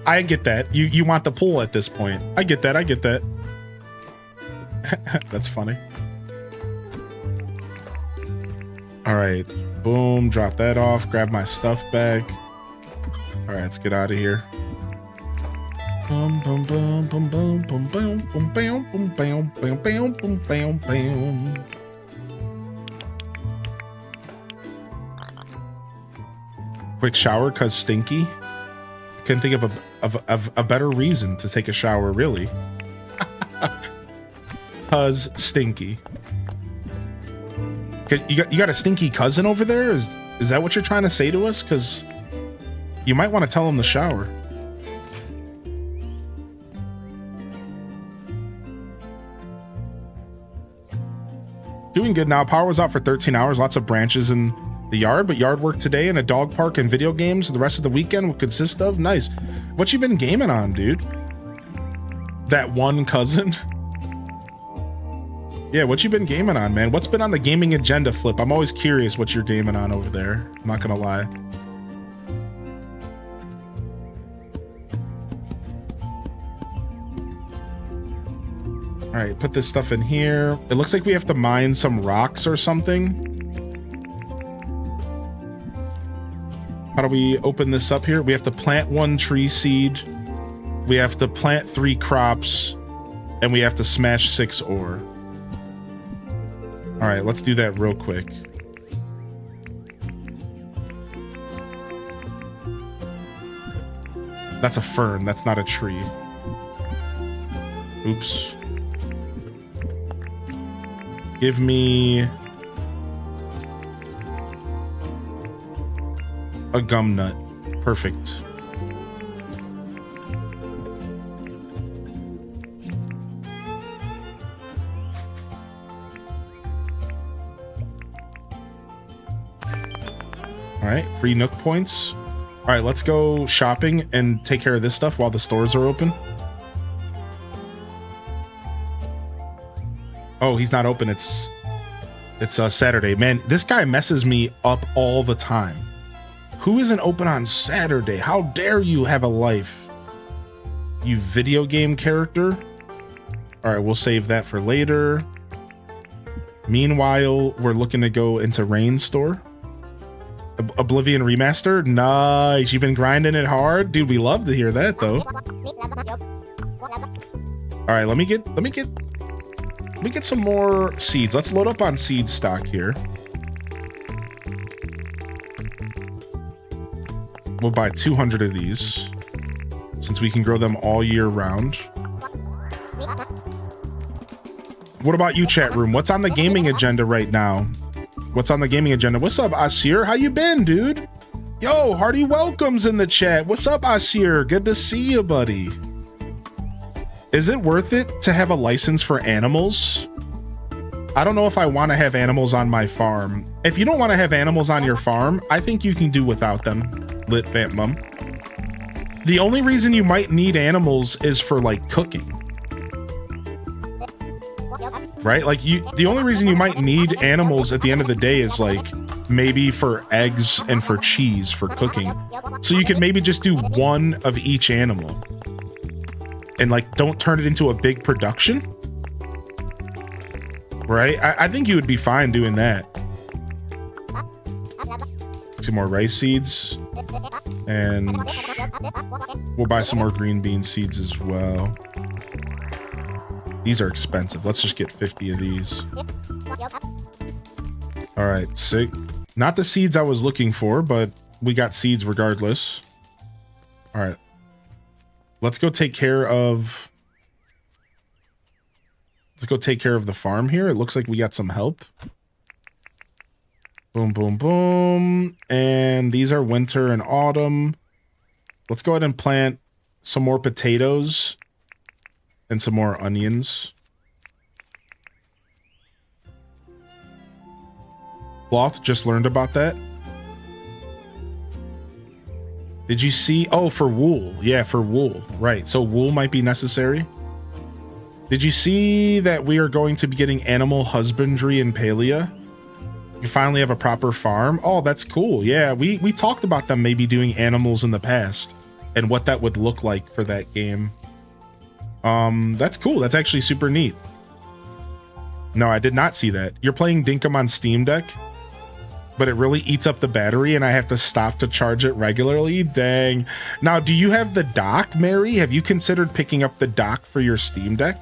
S2: I get that. You want the pull at this point. I get that. I get that. That's funny. All right. Boom. Drop that off. Grab my stuff back. All right. Let's get out of here. Boom, boom, boom, boom, boom, boom, boom, boom, boom, boom, boom, boom, boom, boom, boom, boom. Quick shower cause stinky. Couldn't think of a better reason to take a shower, really. Cause stinky. You got a stinky cousin over there? Is that what you're trying to say to us? Cause you might want to tell him to shower. Doing good now. Power was out for 13 hours. Lots of branches in the yard, but yard work today and a dog park and video games the rest of the weekend will consist of. Nice. What you been gaming on, dude? That one cousin? Yeah, what you been gaming on, man? What's been on the gaming agenda, Flip? I'm always curious what you're gaming on over there. I'm not gonna lie. All right, put this stuff in here. It looks like we have to mine some rocks or something. How do we open this up here? We have to plant 1 tree seed. We have to plant 3 crops. And we have to smash 6 ore. All right, let's do that real quick. That's a fern. That's not a tree. Oops. Give me a gum nut. Perfect. All right, free Nook points. All right, let's go shopping and take care of this stuff while the stores are open. Oh, he's not open. It's Saturday. Man, this guy messes me up all the time. Who isn't open on Saturday? How dare you have a life? You video game character. All right, we'll save that for later. Meanwhile, we're looking to go into Rain's store. Oblivion Remaster. Nice. You've been grinding it hard. Dude, we love to hear that though. All right, let me get some more seeds. Let's load up on seed stock here. We'll buy 200 of these since we can grow them all year round. What about you, chat room? What's on the gaming agenda right now? What's on the gaming agenda? What's up, Asir? How you been, dude? Yo, hearty welcomes in the chat. What's up, Asir? Good to see you, buddy. Is it worth it to have a license for animals? I don't know if I want to have animals on my farm. If you don't want to have animals on your farm, I think you can do without them. Lit Vamp Mum. The only reason you might need animals is for like cooking. Right? Like the only reason you might need animals at the end of the day is like maybe for eggs and for cheese for cooking. So you could maybe just do one of each animal and like don't turn it into a big production. Right? I think you would be fine doing that. Some more rice seeds. And we'll buy some more green bean seeds as well. These are expensive. Let's just get 50 of these. All right, sick. Not the seeds I was looking for, but we got seeds regardless. All right. Let's go take care of the farm here. It looks like we got some help. Boom, boom, boom. And these are winter and autumn. Let's go ahead and plant some more potatoes and some more onions. Cloth, just learned about that. Did you see? Oh, for wool. Yeah, for wool. Right. So wool might be necessary. Did you see that we are going to be getting animal husbandry in Palia? You finally have a proper farm. Oh, that's cool. Yeah, we talked about them maybe doing animals in the past and what that would look like for that game. That's cool. That's actually super neat. No, I did not see that. You're playing Dinkum on Steam Deck, but it really eats up the battery and I have to stop to charge it regularly. Dang. Now, do you have the dock, Mary? Have you considered picking up the dock for your Steam Deck?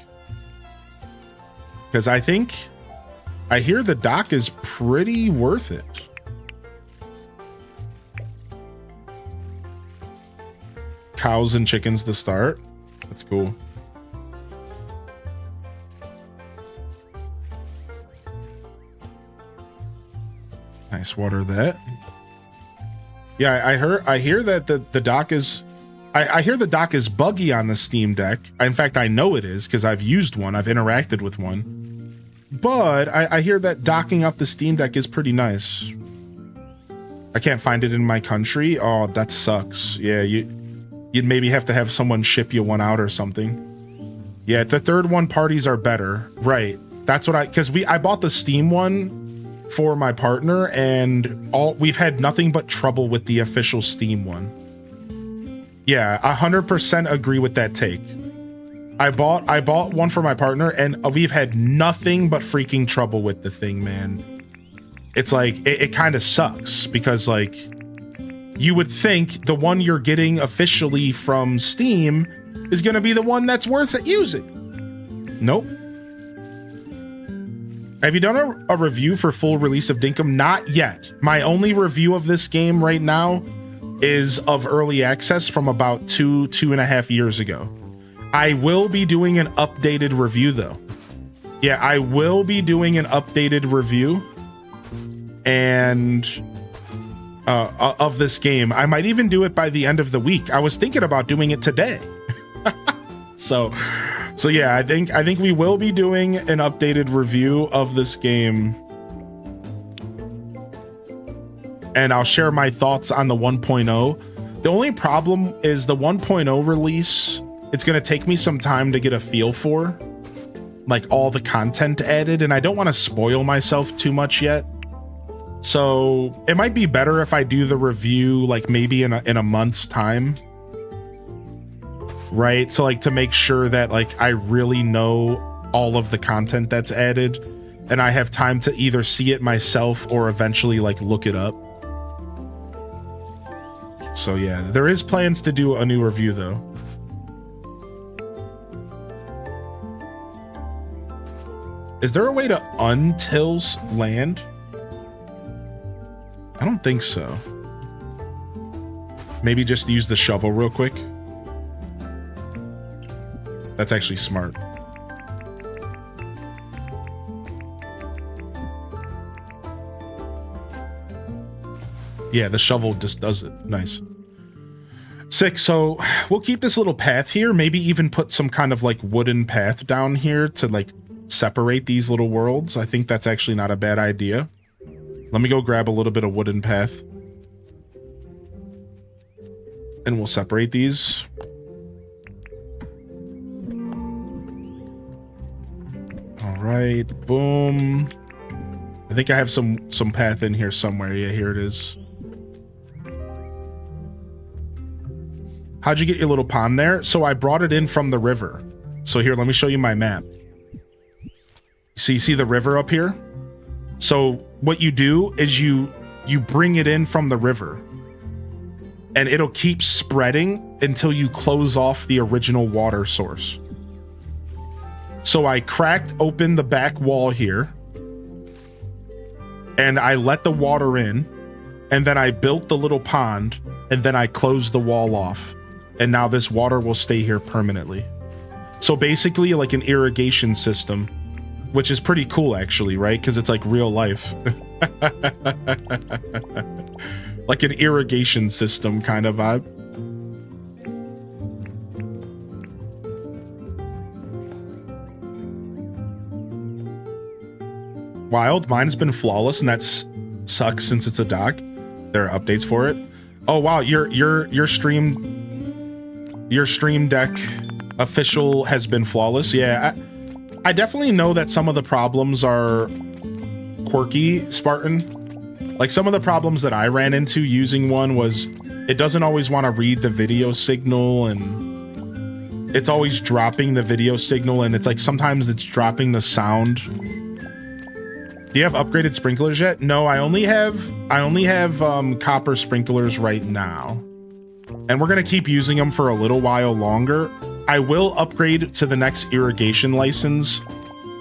S2: Because I hear the dock is pretty worth it. Cows and chickens to start. That's cool. Nice, water that. Yeah, I hear that the dock is I hear the dock is buggy on the Steam Deck. In fact, I know it is because I've used one. I've interacted with one. But I hear that docking up the Steam Deck is pretty nice. I can't find it in my country. Oh, that sucks. Yeah, you'd maybe have to have someone ship you one out or something. Yeah, the third one parties are better. Right. That's what I bought the Steam one for my partner and we've had nothing but trouble with the official Steam one. Yeah, 100% agree with that take. I bought one for my partner and we've had nothing but freaking trouble with the thing, man. It's like, it kind of sucks because like you would think the one you're getting officially from Steam is going to be the one that's worth it using. Nope. Have you done a review for full release of Dinkum? Not yet. My only review of this game right now is of early access from about 2.5 years ago. I will be doing an updated review though. Yeah, I will be doing an updated review and of this game. I might even do it by the end of the week. I was thinking about doing it today. So yeah, I think we will be doing an updated review of this game. And I'll share my thoughts on the 1.0. The only problem is the 1.0 release, it's going to take me some time to get a feel for, like, all the content added, and I don't want to spoil myself too much yet. So it might be better if I do the review, like, maybe in a month's time. Right? So, like, to make sure that, like, I really know all of the content that's added, and I have time to either see it myself or eventually, like, look it up. So yeah, there is plans to do a new review though. Is there a way to untill land? I don't think so. Maybe just use the shovel real quick. That's actually smart. Yeah, the shovel just does it. Nice. Sick. So we'll keep this little path here. Maybe even put some kind of like wooden path down here to like separate these little worlds. I think that's actually not a bad idea. Let me go grab a little bit of wooden path. And we'll separate these. All right. Boom. I think I have some path in here somewhere. Yeah, here it is. How'd you get your little pond there? So I brought it in from the river. So here, let me show you my map. So you see the river up here? So what you do is you bring it in from the river. And it'll keep spreading until you close off the original water source. So I cracked open the back wall here. And I let the water in. And then I built the little pond. And then I closed the wall off. And now this water will stay here permanently. So basically like an irrigation system, which is pretty cool actually, right? Because it's like real life. Like an irrigation system kind of vibe. Wild, mine's been flawless, and that sucks since it's a dock. There are updates for it. Oh wow, your Stream Deck official has been flawless. Yeah, I definitely know that some of the problems are quirky, Spartan. Like some of the problems that I ran into using one was it doesn't always want to read the video signal, and it's always dropping the video signal, and it's like sometimes it's dropping the sound. Do you have upgraded sprinklers yet? No, I only have copper sprinklers right now. And we're going to keep using them for a little while longer. I will upgrade to the next irrigation license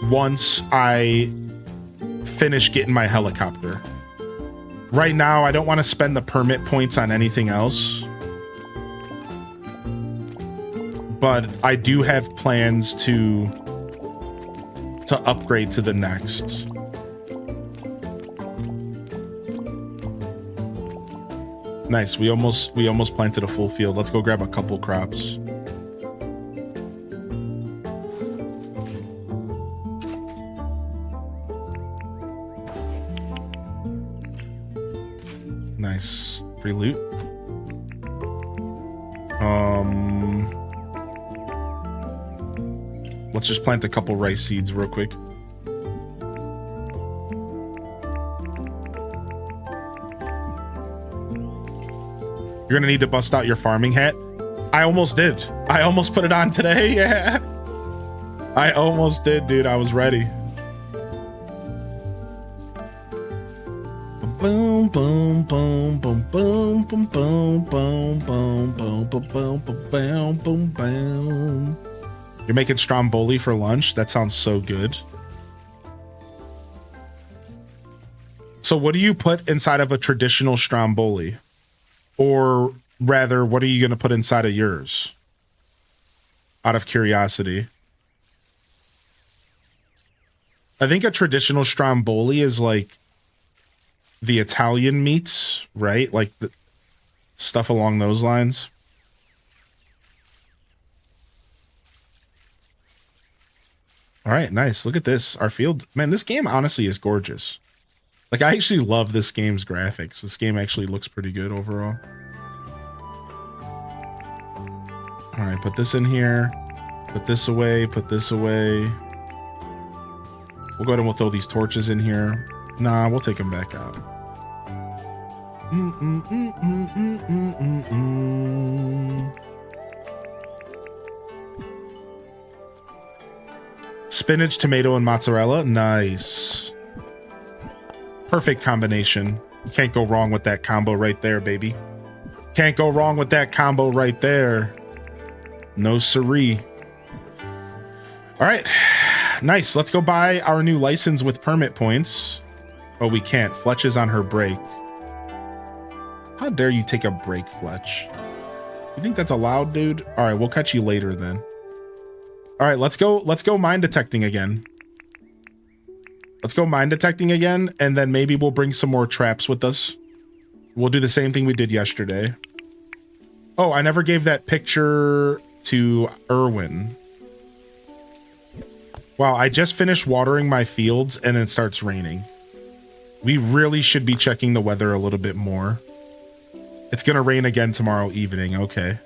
S2: once I finish getting my helicopter. Right now, I don't want to spend the permit points on anything else. But I do have plans to upgrade to the next. Nice. We almost planted a full field. Let's go grab a couple crops. Nice. Free loot. Let's just plant a couple rice seeds real quick. You're gonna need to bust out your farming hat. I almost did. I almost put it on today. Yeah. I almost did, dude. I was ready. Boom, boom, boom, boom, boom, boom, boom, boom, boom, boom, boom, boom, boom, boom, boom. You're making stromboli for lunch? That sounds so good. So what do you put inside of a traditional stromboli? Or rather, what are you going to put inside of yours? out of curiosity. I think a traditional stromboli is like the Italian meats, right? Like the stuff along those lines. All right, nice. Look at this. Our field, man, this game honestly is gorgeous. Like, I actually love this game's graphics. This game actually looks pretty good overall. All right, put this in here. Put this away. Put this away. We'll go ahead and we'll throw these torches in here. Nah, we'll take them back out. Spinach, tomato, and mozzarella. Nice. Perfect combination. You can't go wrong with that combo right there, baby. Can't go wrong with that combo right there. No siree. All right. Nice. Let's go buy our new license with permit points. Oh, we can't. Fletch is on her break. How dare you take a break, Fletch? You think that's allowed, dude? All right, we'll catch you later then. All right, let's go mine detecting again. Let's go mine detecting again, and then maybe we'll bring some more traps with us. We'll do the same thing we did yesterday. Oh, I never gave that picture to Erwin. Wow, I just finished watering my fields and it starts raining. We really should be checking the weather a little bit more. It's gonna rain again tomorrow evening, okay.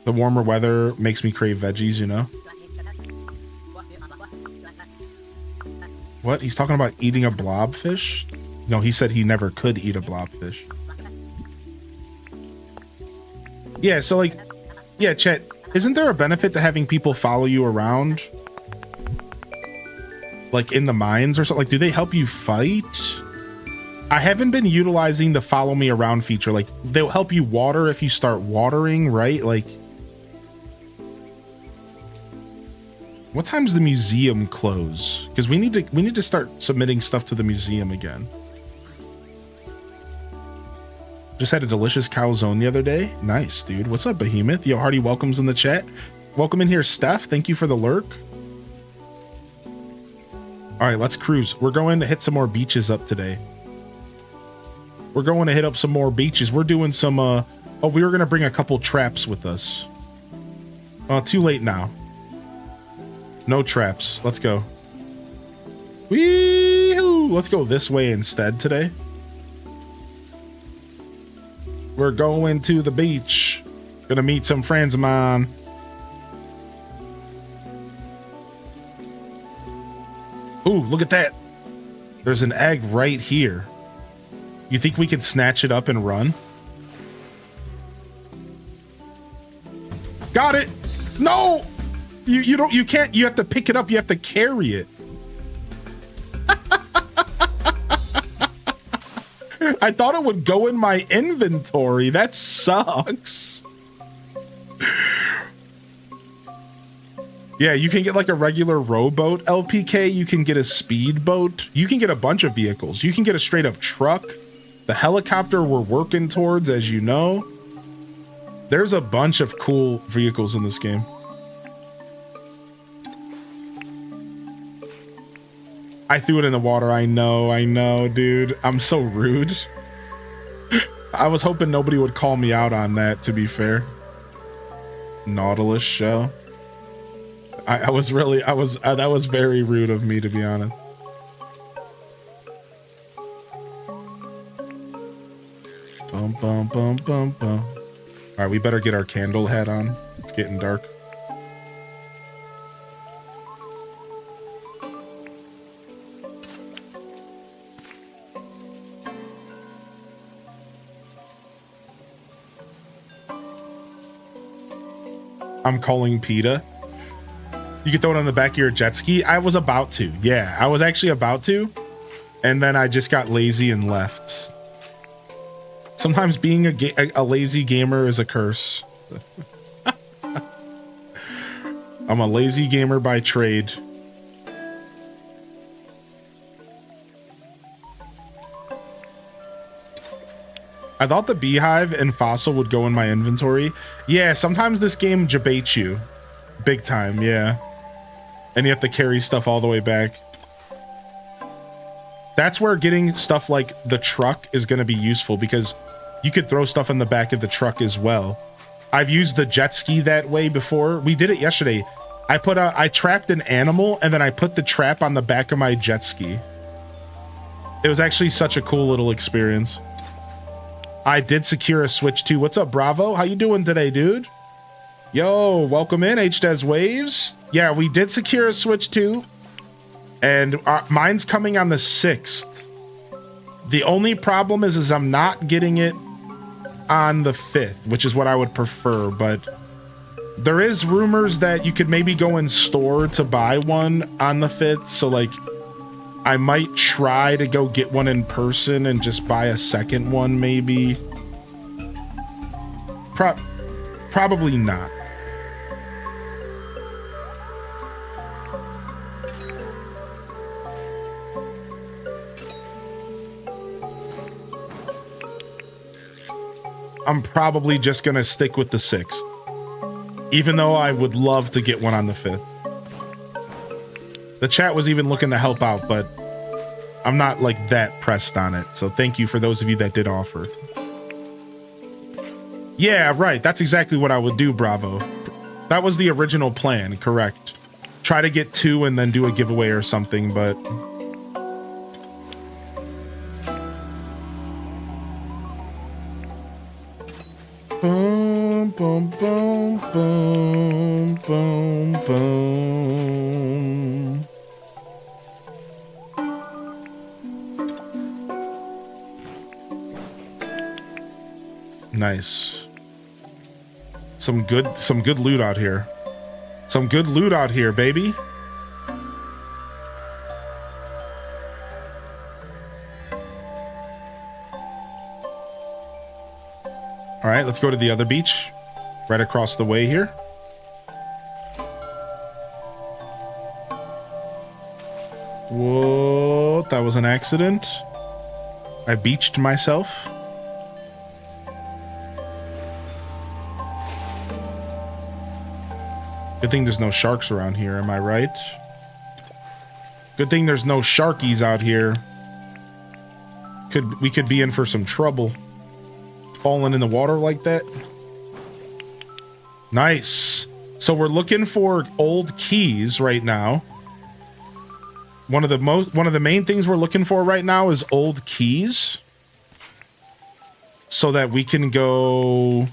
S2: The warmer weather makes me crave veggies, you know? What? He's talking about eating a blobfish? No, he said he never could eat a blobfish. Yeah, so like, yeah, Chet, isn't there a benefit to having people follow you around? Like in the mines or something? Like, do they help you fight? I haven't been utilizing the follow me around feature. Like, they'll help you water if you start watering, right? Like, what time's the museum close? Because we need to start submitting stuff to the museum again. Just had a delicious calzone the other day. Nice, dude. What's up, Behemoth? Yo, hearty welcomes in the chat. Welcome in here, Steph. Thank you for the lurk. All right, let's cruise. We're going to hit some more beaches up today. We're going to hit up some more beaches. We're doing some, oh, we were going to bring a couple traps with us. Too late now. No traps. Let's go. Wee-hoo! Let's go this way instead today. We're going to the beach. Gonna meet some friends of mine. Ooh, look at that. There's an egg right here. You think we could snatch it up and run? Got it. No, you can't. You have to pick it up. You have to carry it. I thought it would go in my inventory. That sucks. Yeah, you can get like a regular rowboat LPK. You can get a speedboat. You can get a bunch of vehicles. You can get a straight up truck. The helicopter we're working towards, as you know. There's a bunch of cool vehicles in this game. I threw it in the water. I know, dude. I'm so rude. I was hoping nobody would call me out on that, to be fair. Nautilus shell. That was very rude of me, to be honest. Bum, bum, bum, bum, bum. All right, we better get our candle hat on. It's getting dark. I'm calling PETA. You can throw it on the back of your jet ski. I was about to. Yeah, I was actually about to. And then I just got lazy and left. Sometimes being a lazy gamer is a curse. I'm a lazy gamer by trade. I thought the beehive and fossil would go in my inventory. Yeah, sometimes this game debates you. Big time, yeah. And you have to carry stuff all the way back. That's where getting stuff like the truck is going to be useful, because you could throw stuff in the back of the truck as well. I've used the jet ski that way before. We did it yesterday. I trapped an animal and then I put the trap on the back of my jet ski. It was actually such a cool little experience. I did secure a Switch too. What's up, Bravo? How you doing today, dude? Yo, welcome in, HDES Waves. Yeah, we did secure a Switch too. And mine's coming on the 6th. The only problem is I'm not getting it on the 5th, which is what I would prefer, but there is rumors that you could maybe go in store to buy one on the 5th, so like I might try to go get one in person and just buy a second one, maybe. Probably not. I'm probably just gonna stick with the 6th, even though I would love to get one on the 5th. The chat was even looking to help out, but I'm not like that pressed on it. So thank you for those of you that did offer. Yeah, right. That's exactly what I would do, Bravo. That was the original plan, correct. Try to get 2 and then do a giveaway or something, but... Boom, boom, boom, boom, boom, boom. Nice. Some good loot out here. Some good loot out here, baby. All right, let's go to the other beach. Right across the way here. Whoa, that was an accident. I beached myself. Good thing there's no sharks around here, am I right? Good thing there's no sharkies out here. We could be in for some trouble. Falling in the water like that. Nice. So we're looking for old keys right now. One of the main things we're looking for right now is old keys, so that we can go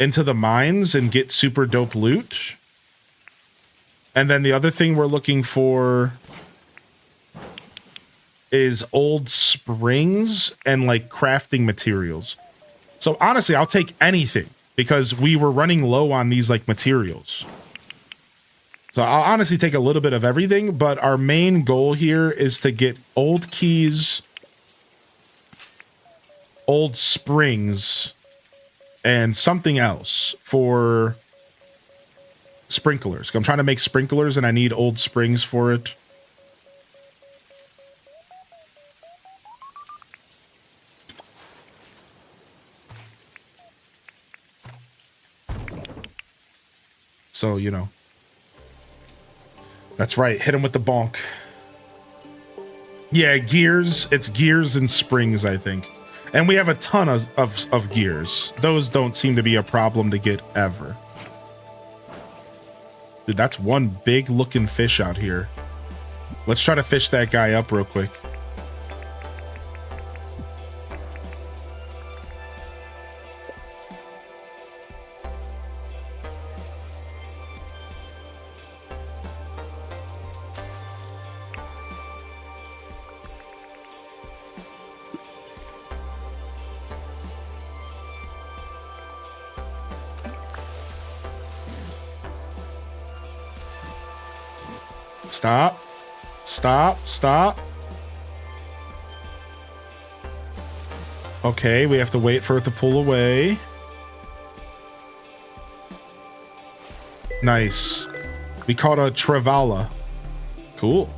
S2: into the mines and get super dope loot. And then the other thing we're looking for is old springs and like crafting materials. So honestly, I'll take anything because we were running low on these like materials. So I'll honestly take a little bit of everything, but our main goal here is to get old keys, old springs, and something else for sprinklers. I'm trying to make sprinklers and I need old springs for it. So, you know. That's right. Hit him with the bonk. Yeah, gears. It's gears and springs, I think. And we have a ton of gears. Those don't seem to be a problem to get ever. Dude, that's one big looking fish out here. Let's try to fish that guy up real quick. Stop. Stop. Stop. Okay, we have to wait for it to pull away. Nice. We caught a Trevala. Cool.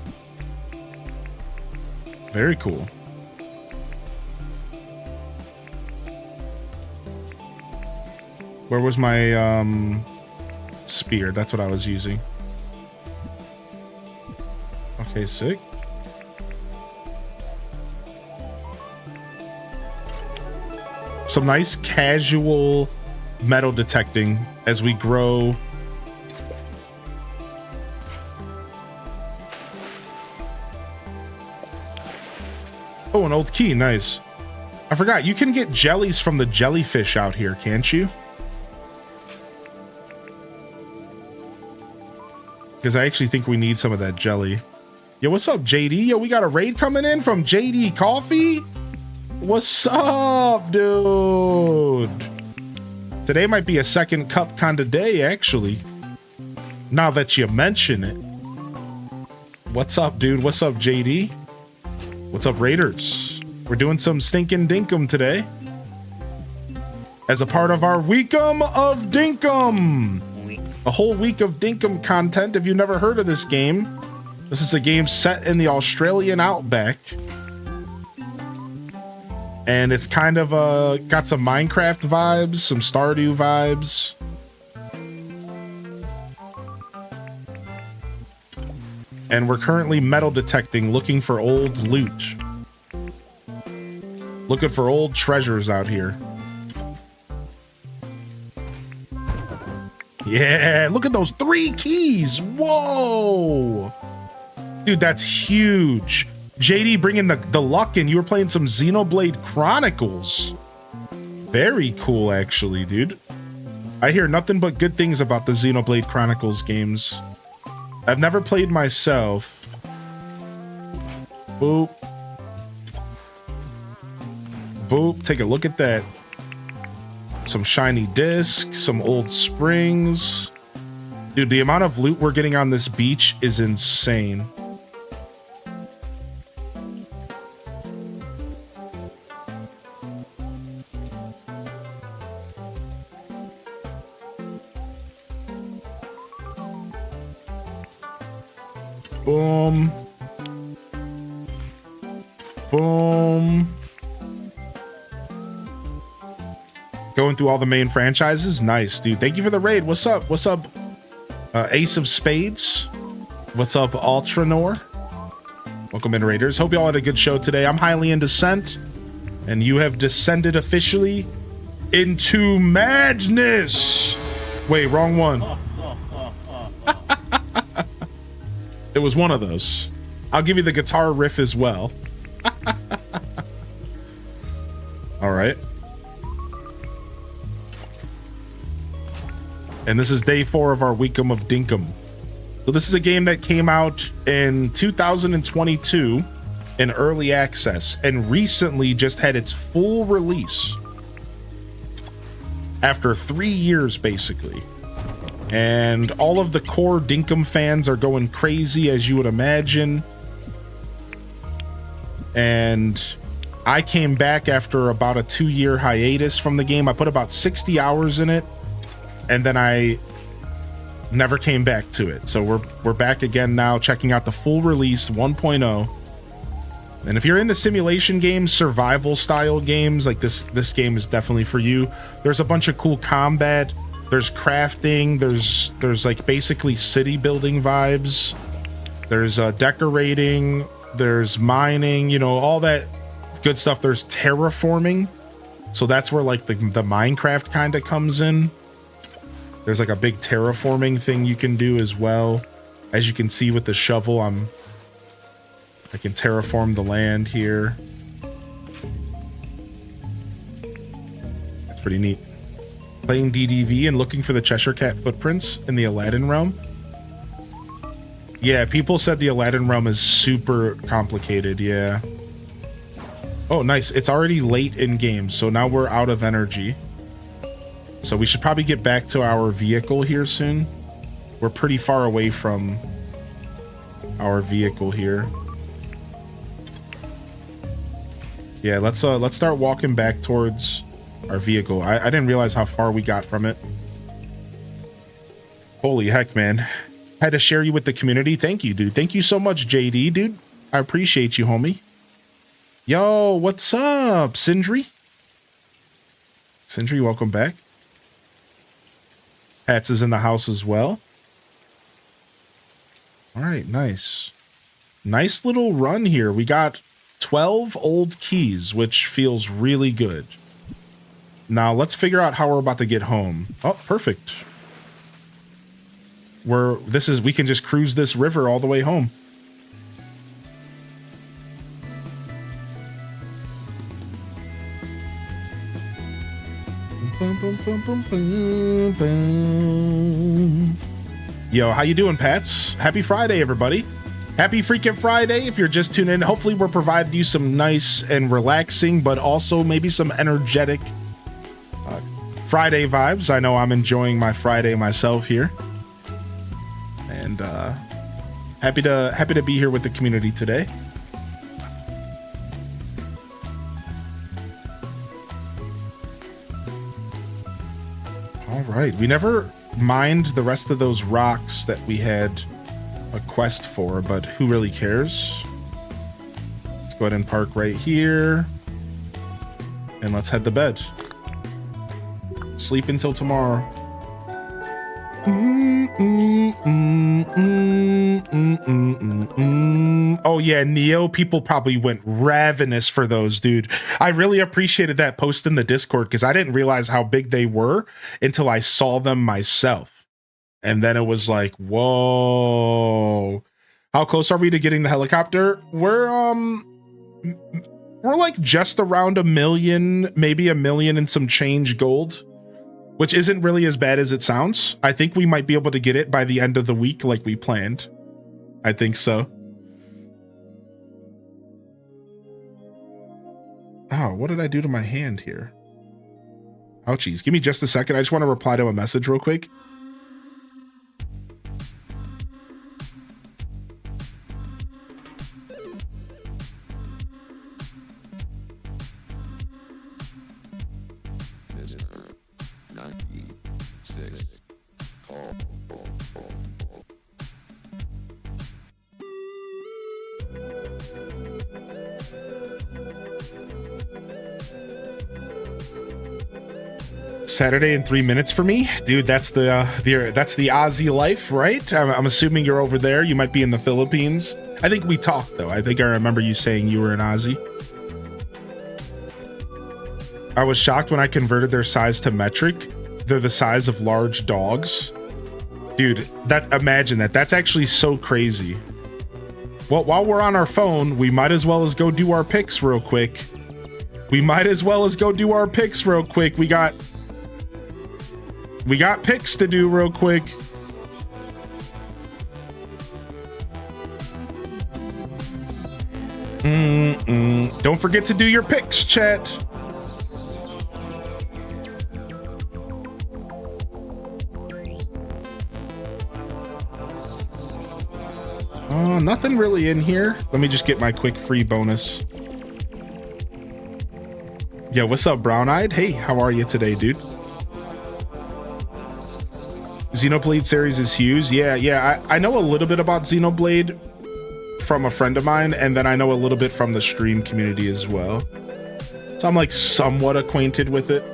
S2: Very cool. Where was my spear? That's what I was using. Okay, sick. Some nice casual metal detecting as we grow. Oh, an old key. Nice. I forgot. You can get jellies from the jellyfish out here, can't you? Because I actually think we need some of that jelly. Yo, what's up, JD? Yo, we got a raid coming in from JD Coffee. What's up, dude? Today might be a second cup kind of day, actually. Now that you mention it. What's up, dude? What's up, JD? What's up, Raiders? We're doing some stinking Dinkum today. As a part of our WEEKUM of Dinkum. A whole week of Dinkum content. If you've never heard of this game, this is a game set in the Australian outback. And it's kind of got some Minecraft vibes, some Stardew vibes. And we're currently metal detecting, looking for old loot. Looking for old treasures out here. Yeah, look at those 3 keys. Whoa. Dude, that's huge. JD bringing the luck in. You were playing some Xenoblade Chronicles. Very cool, actually, dude. I hear nothing but good things about the Xenoblade Chronicles games. I've never played myself. Boop. Boop. Take a look at that. Some shiny discs, some old springs. Dude, the amount of loot we're getting on this beach is insane. Boom. Boom. Going through all the main franchises. Nice, dude. Thank you for the raid. What's up? What's up, Ace of Spades? What's up, Ultranor? Welcome in, Raiders. Hope you all had a good show today. I'm highly in descent, and you have descended officially into madness. Wait, wrong one. It was one of those. I'll give you the guitar riff as well. All right. And this is day 4 of our WEEKUM of Dinkum. So this is a game that came out in 2022 in early access and recently just had its full release after 3 years, basically. And all of the core Dinkum fans are going crazy, as you would imagine. And I came back after about a 2-year hiatus from the game. I put about 60 hours in it, and then I never came back to it. So we're back again now, checking out the full release 1.0. And if you're into simulation games, survival style games, like this game is definitely for you. There's a bunch of cool combat. There's crafting. There's like basically city building vibes. There's decorating. There's mining. You know, all that good stuff. There's terraforming. So that's where like the Minecraft kind of comes in. There's like a big terraforming thing you can do as well. As you can see with the shovel, I can terraform the land here. That's pretty neat. Playing DDV and looking for the Cheshire Cat footprints in the Aladdin realm. Yeah, people said the Aladdin realm is super complicated. Yeah. Oh, nice. It's already late in game, so now we're out of energy. So we should probably get back to our vehicle here soon. We're pretty far away from our vehicle here. Yeah, let's start walking back towards our vehicle. I didn't realize how far we got from it. Holy heck, man. Had to share you with the community. Thank you, dude. Thank you so much, JD, dude. I appreciate you, homie. Yo, what's up, Sindri? Sindri, welcome back. Hats is in the house as well. All right, nice. Nice little run here. We got 12 old keys, which feels really good. Now let's figure out how we're about to get home. Oh, perfect. We can just cruise this river all the way home. Yo, how you doing, Pats? Happy Friday, everybody. Happy freaking Friday. If you're just tuning in, hopefully we're providing you some nice and relaxing, but also maybe some energetic Friday vibes. I know I'm enjoying my Friday myself here. And happy to be here with the community today. All right, we never mined the rest of those rocks that we had a quest for, but who really cares? Let's go ahead and park right here, and let's head to bed. Sleep until tomorrow. Oh yeah, Neo, people probably went ravenous for those, dude. I really appreciated that post in the Discord because I didn't realize how big they were until I saw them myself. And then it was like, whoa. How close are we to getting the helicopter? We're like just around 1 million, maybe 1 million and some change gold, which isn't really as bad as it sounds. I think we might be able to get it by the end of the week like we planned. I think so. Oh, what did I do to my hand here? Ouchies. Give me just a second. I just want to reply to a message real quick. Saturday in 3 minutes for me, dude. That's the Aussie life, right? I'm assuming you're over there. You might be in the Philippines. I think we talked though. I think I remember you saying you were an Aussie. I was shocked when I converted their size to metric. They're the size of large dogs, dude. Imagine that. That's actually so crazy. Well, while we're on our phone, we might as well as go do our picks real quick. We got picks to do real quick. Don't forget to do your picks, chat. Nothing really in here. Let me just get my quick free bonus. Yeah, what's up, Brown Eyed? Hey, how are you today, dude? Xenoblade series is huge. Yeah. I know a little bit about Xenoblade from a friend of mine, and then I know a little bit from the stream community as well. So I'm like somewhat acquainted with it.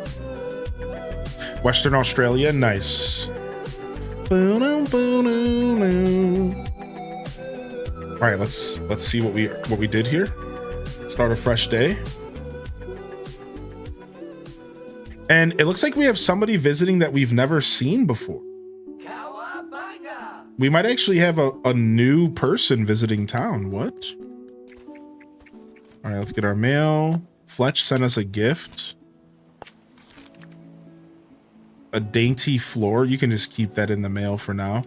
S2: Western Australia, nice. All right, let's see what we did here. Start a fresh day. And it looks like we have somebody visiting that we've never seen before. We might actually have a new person visiting town. What? All right, let's get our mail. Fletch sent us a gift. A dainty floor. You can just keep that in the mail for now.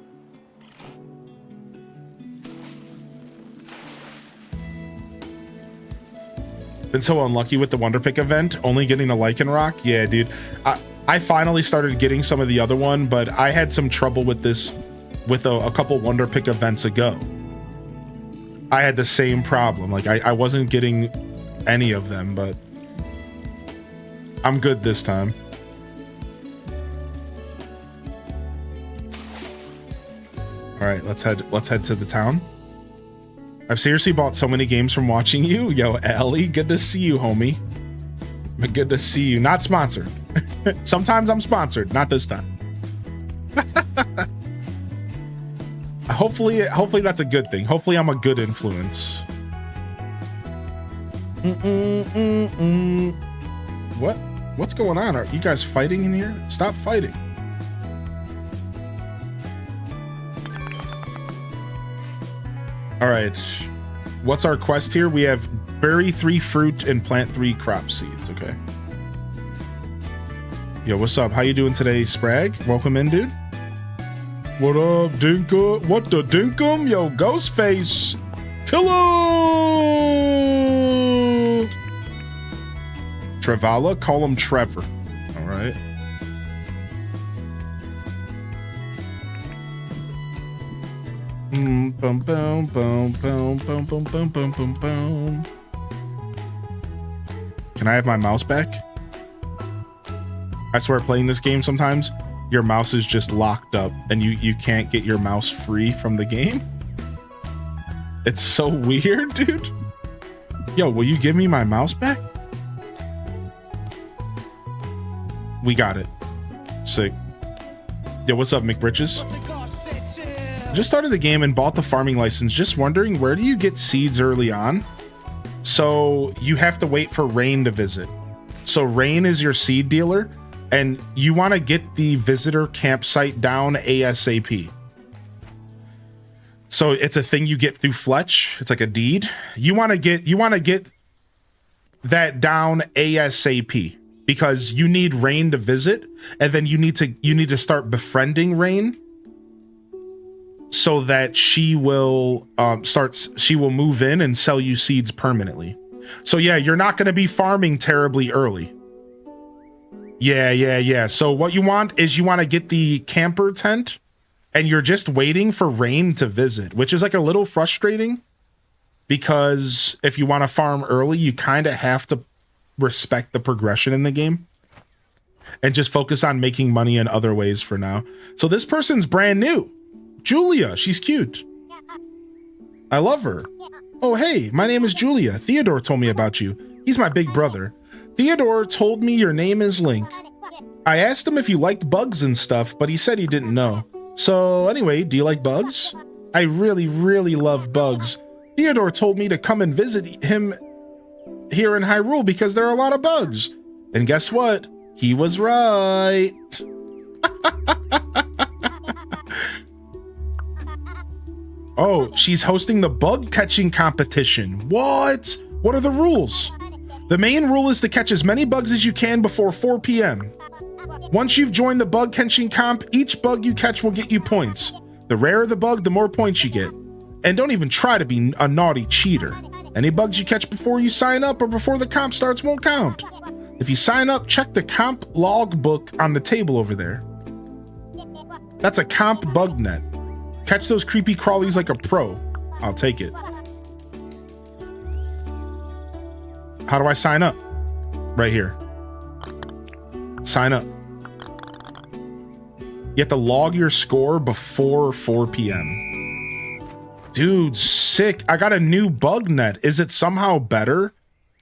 S2: Been so unlucky with the Wonder Pick event, only getting the Lichen Rock. Yeah, dude. I finally started getting some of the other one, but I had some trouble with this with a couple Wonder Pick events ago. I had the same problem. Like I wasn't getting any of them, but I'm good this time. All right, let's head to the town. I've seriously bought so many games from watching you. Yo, Ellie, good to see you, homie. Good to see you. Not sponsored. Sometimes I'm sponsored, not this time. Hopefully that's a good thing. Hopefully I'm a good influence. What? What's going on? Are you guys fighting in here? Stop fighting. All right. What's our quest here? We have bury 3 fruit and plant 3 crop seeds. Okay. Yo, what's up? How you doing today, Sprag? Welcome in, dude. What up, Dinkum? What the Dinkum? Yo, Ghostface. Killer. Trevala? Call him Trevor. All right. Boom, boom, boom, boom, boom, boom, boom, boom, boom, boom. Can I have my mouse back? I swear, playing this game sometimes, your mouse is just locked up and you can't get your mouse free from the game. It's so weird, dude. Yo, will you give me my mouse back? We got it. Sick. Yo, what's up, McBritches? Just started the game and bought the farming license. Just wondering, where do you get seeds early on? So you have to wait for Rain to visit. So Rain is your seed dealer, and you want to get the visitor campsite down ASAP. So it's a thing you get through Fletch. It's like a deed. You want to get that down ASAP because you need Rain to visit, and then you need to start befriending Rain so that she will move in and sell you seeds permanently. So yeah, you're not going to be farming terribly early. Yeah. So what you want is you want to get the camper tent, and you're just waiting for Rain to visit, which is like a little frustrating because if you want to farm early, you kind of have to respect the progression in the game and just focus on making money in other ways for now. So this person's brand new. Julia, she's cute. I love her. Oh, hey, my name is Julia. Theodore told me about you. He's my big brother. Theodore told me your name is Link. I asked him if you liked bugs and stuff, but he said he didn't know. So anyway, do you like bugs? I really, really love bugs. Theodore told me to come and visit him here in Hyrule because there are a lot of bugs. And guess what? He was right. Oh, she's hosting the bug catching competition. What? What are the rules? The main rule is to catch as many bugs as you can before 4 p.m. Once you've joined the bug catching comp, each bug you catch will get you points. The rarer the bug, the more points you get. And don't even try to be a naughty cheater. Any bugs you catch before you sign up or before the comp starts won't count. If you sign up, check the comp log book on the table over there. That's a comp bug net. Catch those creepy crawlies like a pro. I'll take it. How do I sign up? Right here. Sign up. You have to log your score before 4 p.m. Dude, sick. I got a new bug net. Is it somehow better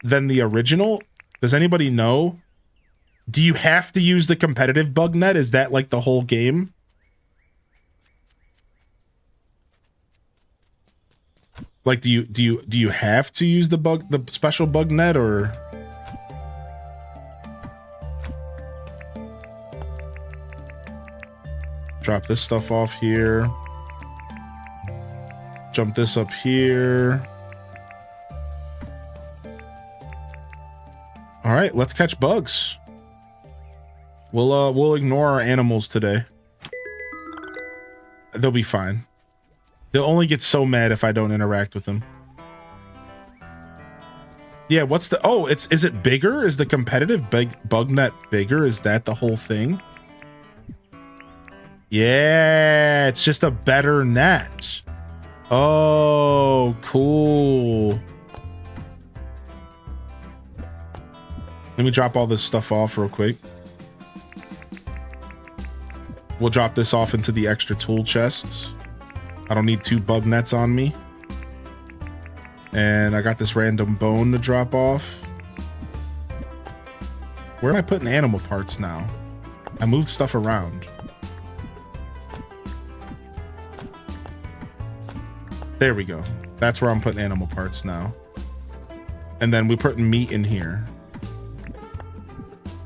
S2: than the original? Does anybody know? Do you have to use the competitive bug net? Is that like the whole game? Like, do you have to use the special bug net, or? Drop this stuff off here. Jump this up here. All right, let's catch bugs. We'll ignore our animals today. They'll be fine. They'll only get so mad if I don't interact with them. Yeah, what's the... Oh, is it bigger? Is the competitive bug net bigger? Is that the whole thing? Yeah, it's just a better net. Oh, cool. Let me drop all this stuff off real quick. We'll drop this off into the extra tool chests. I don't need 2 bug nets on me. And I got this random bone to drop off. Where am I putting animal parts now? I moved stuff around. There we go. That's where I'm putting animal parts now. And then we put meat in here.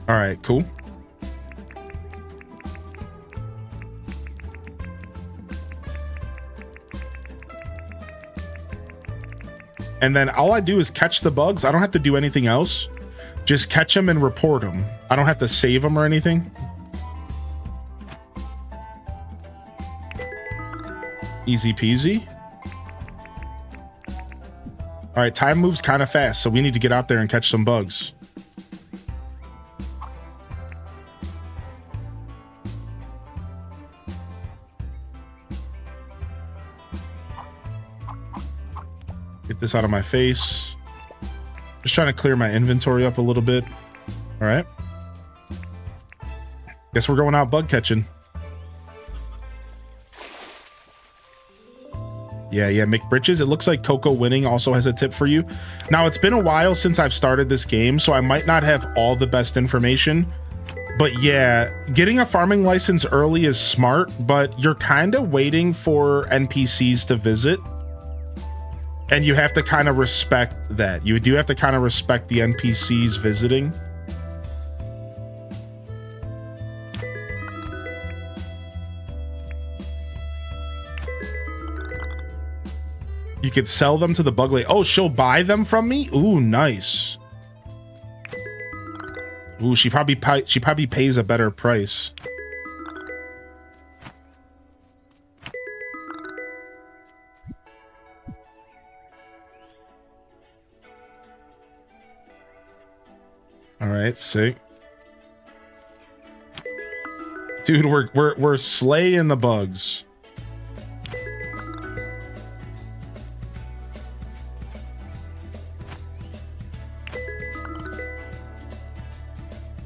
S2: All right, cool. And then all I do is catch the bugs. I don't have to do anything else. Just catch them and report them. I don't have to save them or anything. Easy peasy. All right, time moves kind of fast, so we need to get out there and catch some bugs. Get this out of my face. Just trying to clear my inventory up a little bit. All right. Guess we're going out bug catching. Yeah, McBritches. It looks like Coco Winning also has a tip for you. Now, it's been a while since I've started this game, so I might not have all the best information. But yeah, getting a farming license early is smart, but you're kind of waiting for NPCs to visit. And you have to kind of respect that. You do have to kind of respect the NPCs visiting. You could sell them to the bug lady. Oh, she'll buy them from me? Ooh, nice. Ooh, she probably pays a better price. All right, sick. Dude, we're slaying the bugs.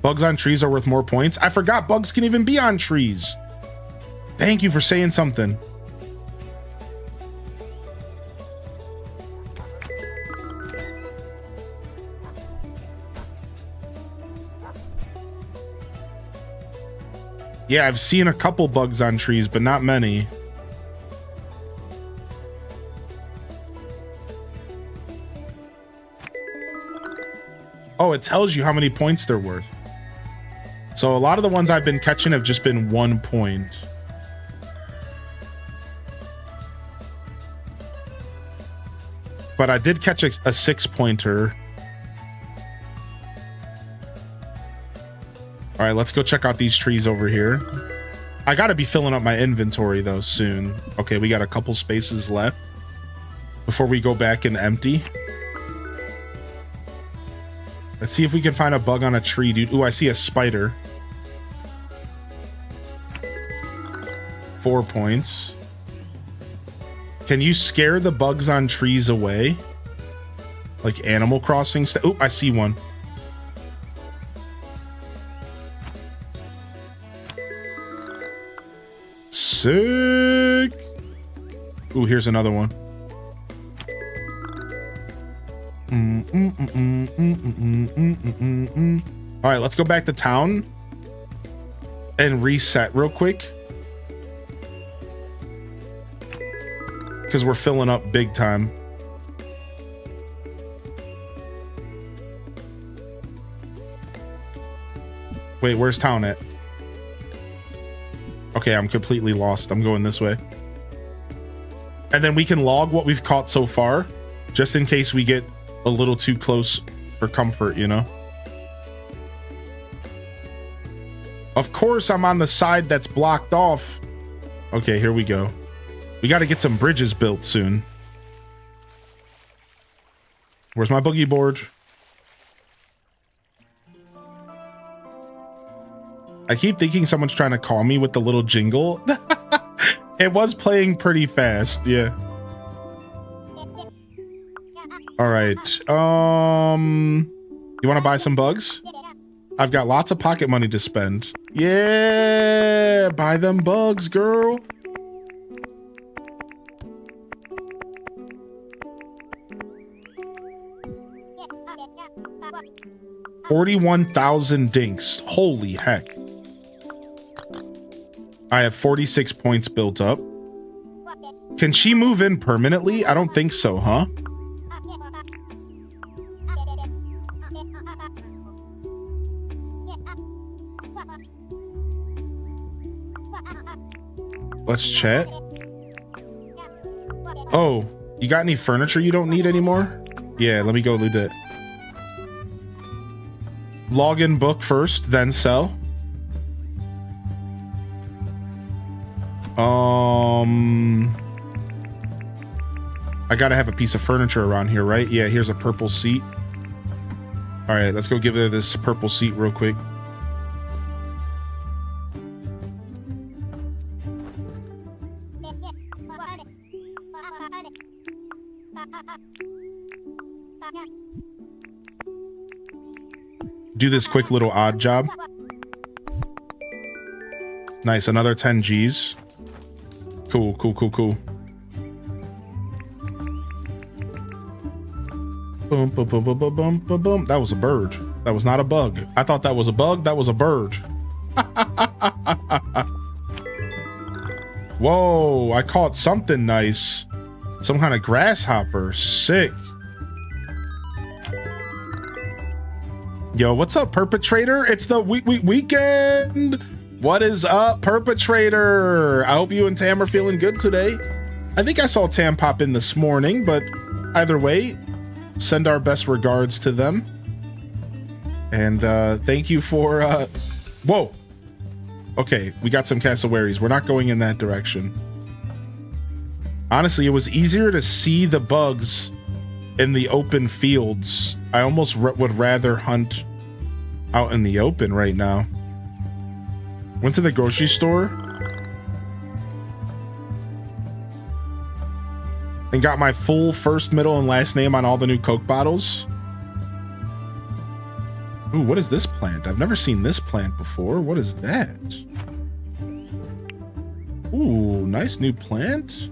S2: Bugs on trees are worth more points. I forgot bugs can even be on trees. Thank you for saying something. Yeah, I've seen a couple bugs on trees, but not many. Oh, it tells you how many points they're worth. So a lot of the ones I've been catching have just been 1 point. But I did catch a 6-pointer. All right, let's go check out these trees over here. I gotta be filling up my inventory though soon. Okay, we got a couple spaces left before we go back and empty. Let's see if we can find a bug on a tree, dude. Ooh, I see a spider. 4 points. Can you scare the bugs on trees away? Like Animal Crossing stuff? Ooh, I see one. Sick. Ooh, here's another one. All right, let's go back to town and reset real quick because we're filling up big time. Wait, where's town at? Okay, I'm completely lost. I'm going this way. And then we can log what we've caught so far, just in case we get a little too close for comfort, you know? Of course, I'm on the side that's blocked off. Okay, here we go. We got to get some bridges built soon. Where's my boogie board? I keep thinking someone's trying to call me with the little jingle. It was playing pretty fast, yeah. All right. You want to buy some bugs? I've got lots of pocket money to spend. Yeah, buy them bugs, girl. $41,000 dinks. Holy heck. I have 46 points built up. Can she move in permanently? I don't think so, huh? Let's chat. Oh, you got any furniture you don't need anymore? Yeah, let me go loot it. Login book first, then sell. I gotta have a piece of furniture around here, right? Yeah, here's a purple seat. All right, let's go give her this purple seat real quick. Do this quick little odd job. Nice, another 10 G's. Cool, cool, cool, cool. Boom, boom, boom, boom, boom, boom, boom, boom. That was a bird. That was not a bug. I thought that was a bug. That was a bird. Whoa, I caught something nice. Some kind of grasshopper. Sick. Yo, what's up, Perpetrator? It's the weekend. What is up, Perpetrator? I hope you and Tam are feeling good today. I think I saw Tam pop in this morning, but either way, send our best regards to them. And thank you for whoa. Okay, we got some cassowaries. We're not going in that direction. Honestly, it was easier to see the bugs in the open fields. I almost would rather hunt out in the open right now. Went to the grocery store and got my full first, middle, and last name on all the new Coke bottles. Ooh, what is this plant? I've never seen this plant before. What is that? Ooh, nice new plant.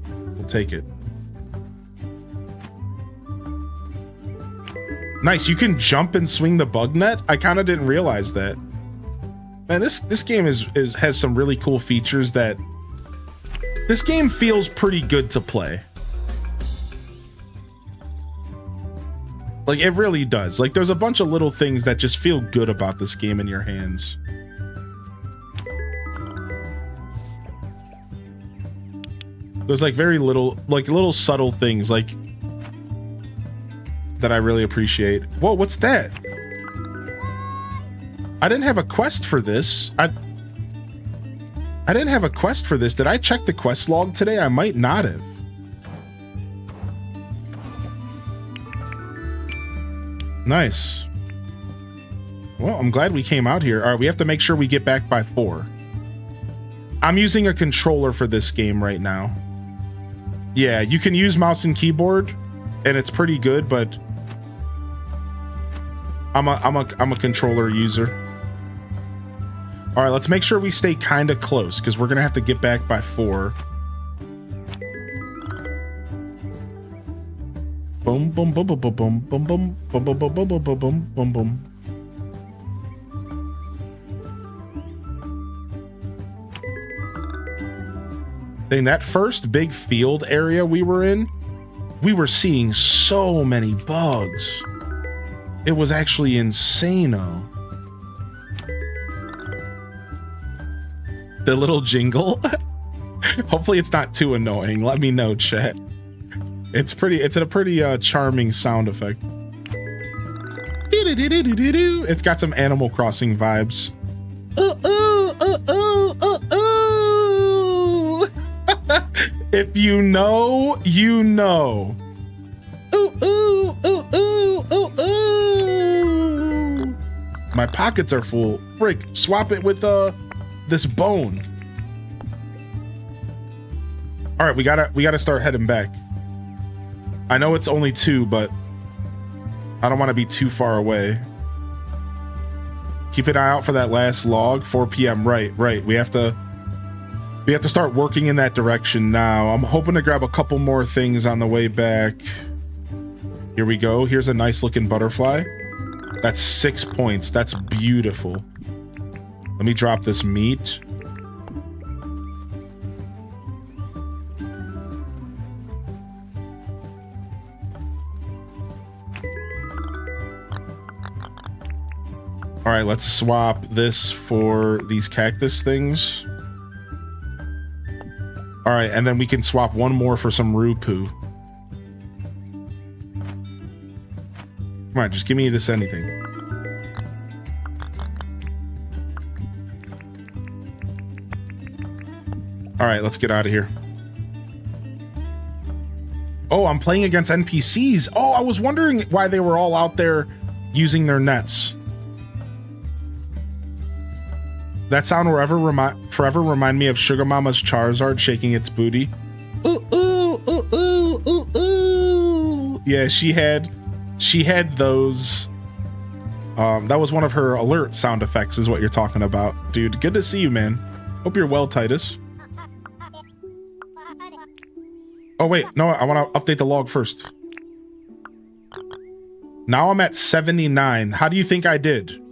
S2: We'll take it. Nice, you can jump and swing the bug net. I kind of didn't realize that. Man, this game has some really cool features that this game feels pretty good to play. Like, it really does. Like, there's a bunch of little things that just feel good about this game in your hands. There's like very little, like little subtle things like that I really appreciate. Whoa, what's that? I didn't have a quest for this. I didn't have a quest for this. Did I check the quest log today? I might not have. Nice. Well, I'm glad we came out here. All right, we have to make sure we get back by 4. I'm using a controller for this game right now. Yeah, you can use mouse and keyboard, and it's pretty good, but I'm a controller user. All right, let's make sure we stay kind of close because we're gonna have to get back by 4. Boom, boom, boom, boom, boom, boom, boom, boom, boom, boom, boom, boom, boom, boom, boom, boom. In that first big field area we were in, we were seeing so many bugs. It was actually insane-o. The little jingle. Hopefully it's not too annoying. Let me know, chat. It's a pretty charming sound effect. It's got some Animal Crossing vibes. If you know, you know. My pockets are full. Frick, swap it with this bone. All right, we gotta start heading back. I know it's only 2, but I don't want to be too far away. Keep an eye out for that last log, 4 p.m. Right. We have to start working in that direction now. I'm hoping to grab a couple more things on the way back. Here we go. Here's a nice looking butterfly. That's 6 points. That's beautiful. Let me drop this meat. All right, let's swap this for these cactus things. All right, and then we can swap one more for some roo poo. Come on, just give me this anything. All right, let's get out of here. Oh, I'm playing against NPCs. Oh, I was wondering why they were all out there using their nets. That sound forever remind me of Sugar Mama's Charizard shaking its booty. Ooh, ooh, ooh, ooh, ooh, ooh. Yeah, she had those. That was one of her alert sound effects is what you're talking about. Dude, good to see you, man. Hope you're well, Titus. Oh, wait. No, I want to update the log first. Now I'm at 79. How do you think I did?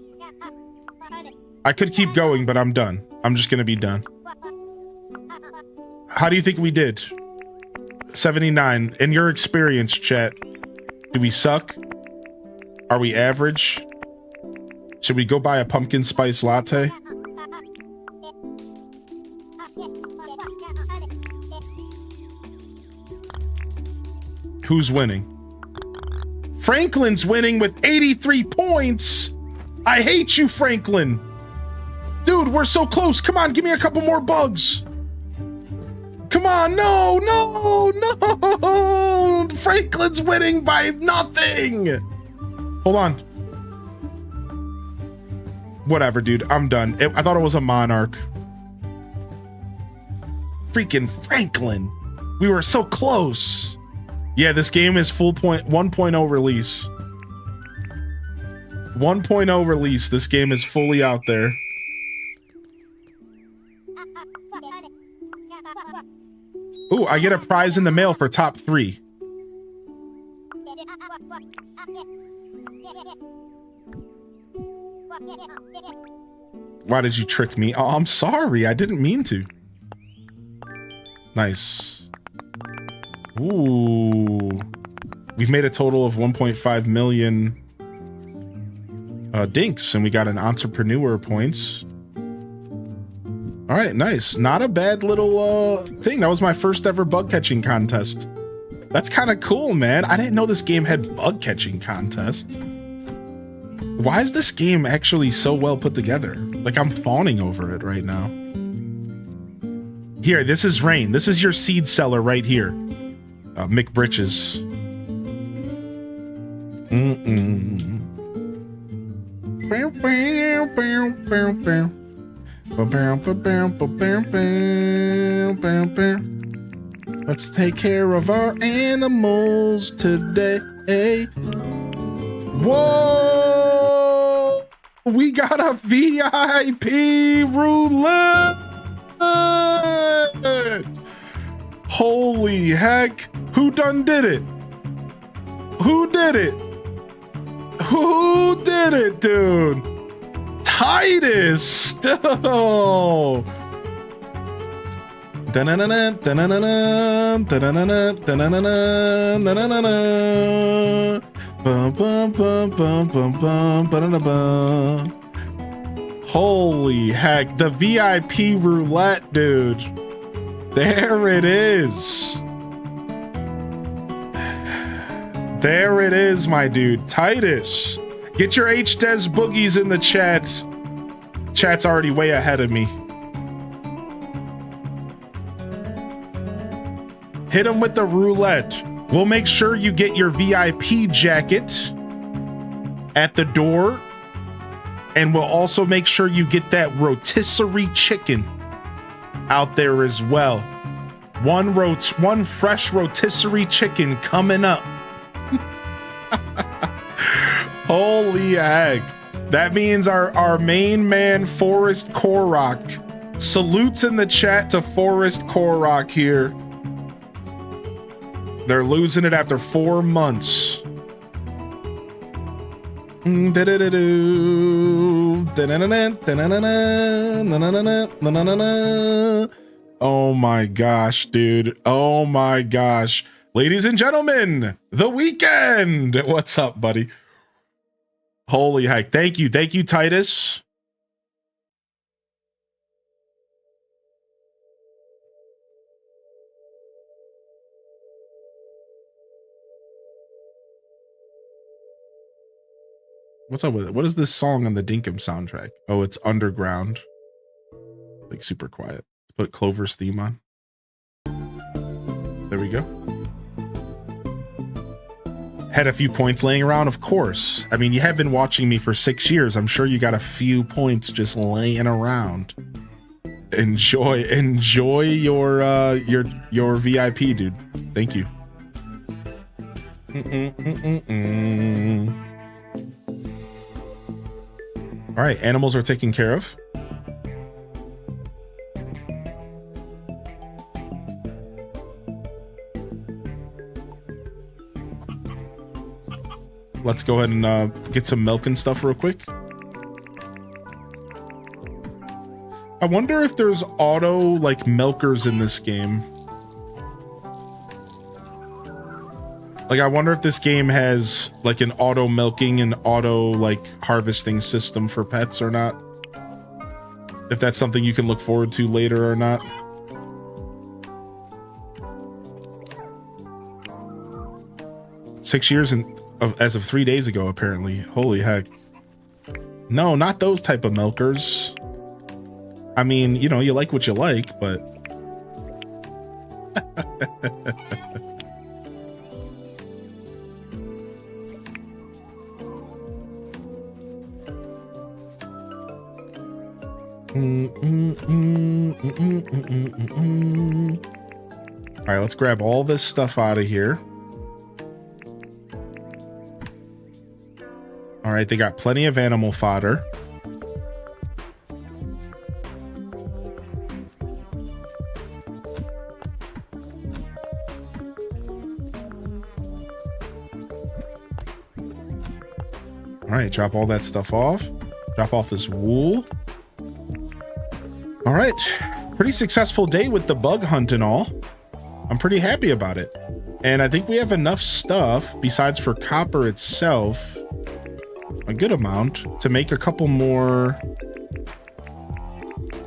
S2: I could keep going, but I'm done. I'm just going to be done. How do you think we did? 79. In your experience, chat, do we suck? Are we average? Should we go buy a pumpkin spice latte? Who's winning? Franklin's winning with 83 points. I hate you, Franklin. Dude, we're so close. Come on, give me a couple more bugs. Come on, no, no, no. Franklin's winning by nothing. Hold on. Whatever, dude. I'm done. I thought it was a monarch. Freaking Franklin. We were so close. Yeah, this game is full 1.0 release. 1.0 release. This game is fully out there. Ooh, I get a prize in the mail for top 3. Why did you trick me? Oh, I'm sorry. I didn't mean to. Nice. Ooh. We've made a total of 1.5 million dinks, and we got an entrepreneur points. All right, nice. Not a bad little thing. That was my first ever bug catching contest. That's kind of cool, man. I didn't know this game had bug catching contests. Why is this game actually so well put together? Like, I'm fawning over it right now. Here, this is Rain. This is your seed seller right here. Mick Britches. Let's take care of our animals today. Whoa! We got a VIP roulette! Holy heck! Who done did it? Who did it? Who did it, dude? Titus still. Holy heck, the VIP roulette, dude. There it is. There it is, my dude. Titus, get your HDes boogies in the chat. Chat's already way ahead of me. Hit him with the roulette. We'll make sure you get your VIP jacket at the door. And we'll also make sure you get that rotisserie chicken out there as well. One fresh rotisserie chicken coming up. Holy heck. That means our main man, Forrest Korok. Salutes in the chat to Forrest Korok here. They're losing it after 4 months. Oh my gosh, dude. Oh my gosh. Ladies and gentlemen, the weekend. What's up, buddy? Holy heck. Thank you. Thank you, Titus. What's up with it? What is this song on the Dinkum soundtrack? Oh, it's Underground. Like super quiet. Put Clover's theme on. There we go. Had a few points laying around, of course. I mean, you have been watching me for 6 years. I'm sure you got a few points just laying around. Enjoy your VIP, dude. Thank you. All right, animals are taken care of. Let's go ahead and get some milk and stuff real quick. I wonder if there's auto like milkers in this game. Like, I wonder if this game has like an auto milking and auto like harvesting system for pets or not. If that's something you can look forward to later or not. As of 3 days ago, apparently. Holy heck. No, not those type of milkers. I mean, you know, you like what you like, but... All right, let's grab all this stuff out of here. All right, they got plenty of animal fodder. All right, drop all that stuff off. Drop off this wool. All right, pretty successful day with the bug hunt and all. I'm pretty happy about it. And I think we have enough stuff, besides for copper itself, a good amount, to make a couple more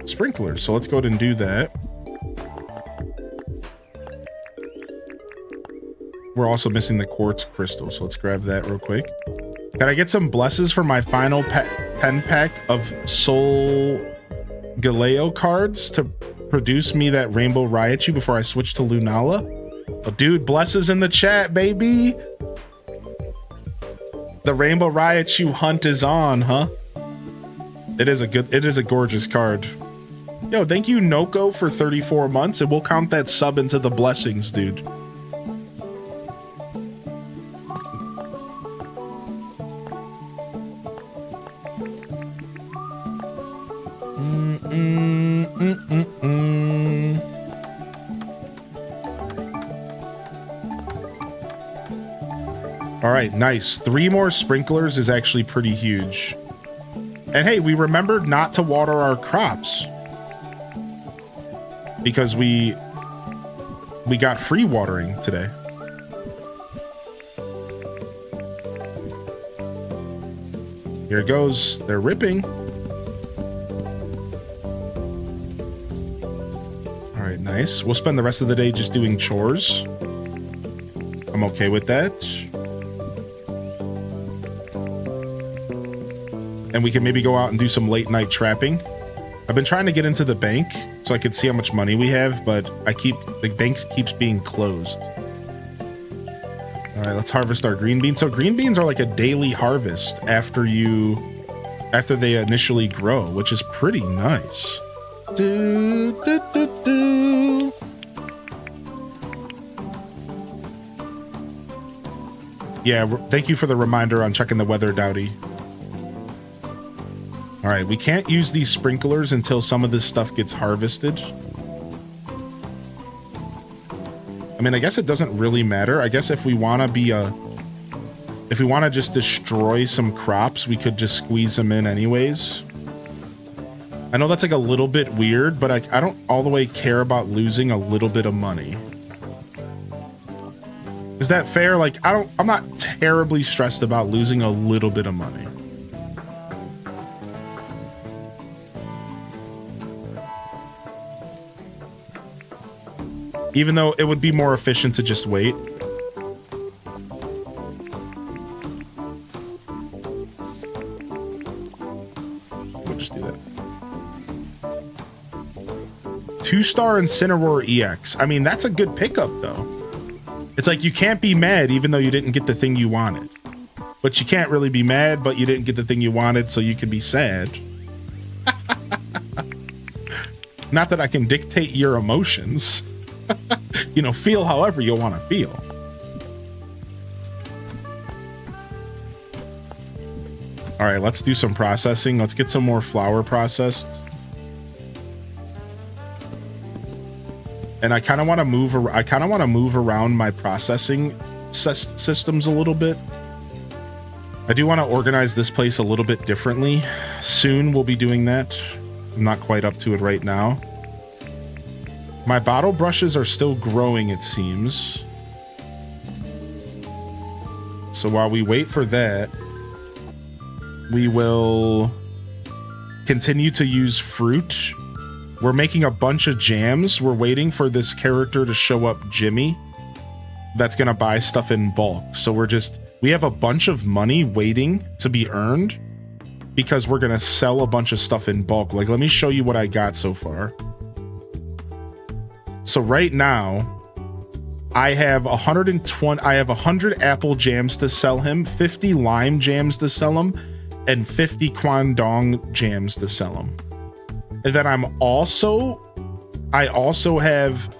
S2: sprinklers. So let's go ahead and do that. We're also missing the quartz crystal, so let's grab that real quick. Can I get some blesses for my final pen pack of Soul Galeo cards to produce me that Rainbow Raichu before I switch to Lunala? Oh, dude, blesses in the chat, baby. The Rainbow Raichu hunt is on, huh? It is a gorgeous card. Yo, thank you, Noko, for 34 months, and we'll count that sub into the blessings, dude. All right, nice. 3 more sprinklers is actually pretty huge. And hey, we remembered not to water our crops because we got free watering today. Here it goes. They're ripping. All right, nice. We'll spend the rest of the day just doing chores. I'm okay with that. And we can maybe go out and do some late night trapping. I've been trying to get into the bank so I could see how much money we have, but the bank keeps being closed. All right, let's harvest our green beans. So green beans are like a daily harvest after they initially grow, which is pretty nice. Yeah, thank you for the reminder on checking the weather, Dowdy. All right, we can't use these sprinklers until some of this stuff gets harvested. I mean, I guess it doesn't really matter. I guess if we want to just destroy some crops, we could just squeeze them in anyways. I know that's like a little bit weird, but I don't all the way care about losing a little bit of money. Is that fair? Like, I'm not terribly stressed about losing a little bit of money. Even though it would be more efficient to just wait. We'll just do that. 2-star Incineroar EX. I mean, that's a good pickup, though. It's like you can't be mad even though you didn't get the thing you wanted. But you can't really be mad, but you didn't get the thing you wanted, so you can be sad. Not that I can dictate your emotions. You know, feel however you want to feel. All right, let's do some processing. Let's get some more flour processed. And I kind of want to move. I kind of want to move around my processing systems a little bit. I do want to organize this place a little bit differently. Soon we'll be doing that. I'm not quite up to it right now. My bottle brushes are still growing, it seems. So while we wait for that, we will continue to use fruit. We're making a bunch of jams. We're waiting for this character to show up, Jimmy. That's going to buy stuff in bulk. So we have a bunch of money waiting to be earned because we're going to sell a bunch of stuff in bulk. Like, let me show you what I got so far. So right now, I have 100 apple jams to sell him, 50 lime jams to sell him, and 50 Kwandong jams to sell him. And then I also have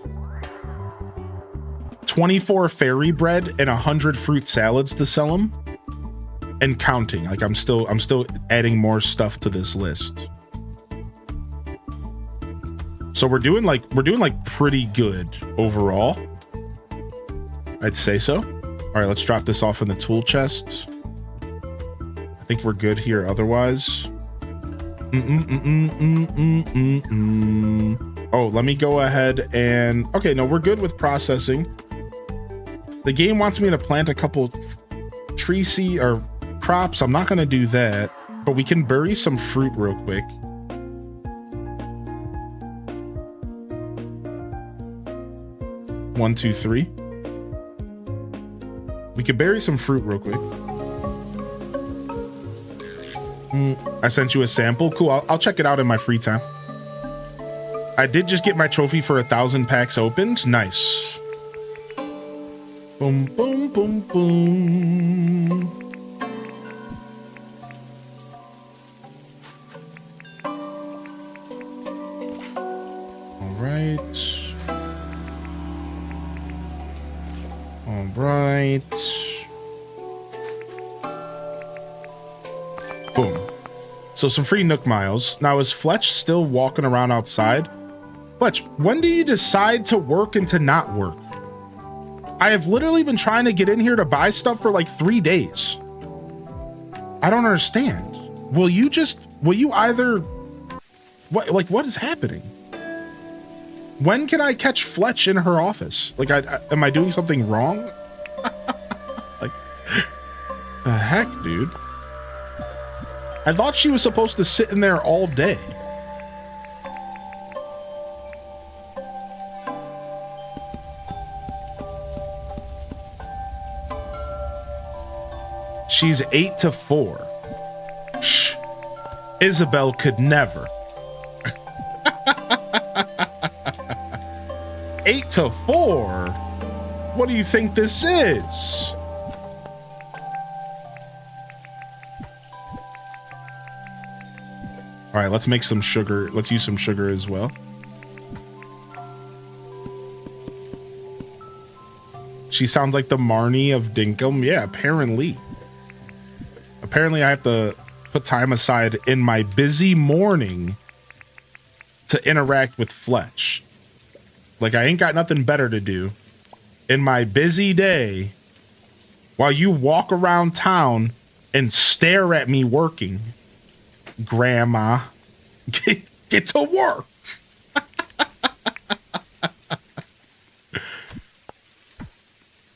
S2: 24 fairy bread and 100 fruit salads to sell them, and counting. Like I'm still adding more stuff to this list. So we're doing like pretty good overall. I'd say so. All right, let's drop this off in the tool chest. I think we're good here otherwise. Oh, let me go ahead and... Okay, no, we're good with processing. The game wants me to plant a couple tree seed or crops. I'm not going to do that, but we can bury some fruit real quick. One, two, three. We can bury some fruit real quick. I sent you a sample. Cool. I'll check it out in my free time. I did just get my trophy for 1,000 packs opened. Nice. Boom, boom, boom, boom. All right. All right. Boom. So some free Nook miles. Now, is Fletch still walking around outside? Fletch, when do you decide to work and to not work? I have literally been trying to get in here to buy stuff for like 3 days. I don't understand. Will you either... What is happening? When can I catch Fletch in her office? Like, am I doing something wrong? Like, the heck, dude? I thought she was supposed to sit in there all day. She's 8 to 4. Shh. Isabel could never. 8 to 4? What do you think this is? All right, let's make some sugar. Let's use some sugar as well. She sounds like the Marnie of Dinkum. Yeah, apparently. Apparently, I have to put time aside in my busy morning to interact with Fletch. Like, I ain't got nothing better to do in my busy day while you walk around town and stare at me working. Grandma, get to work.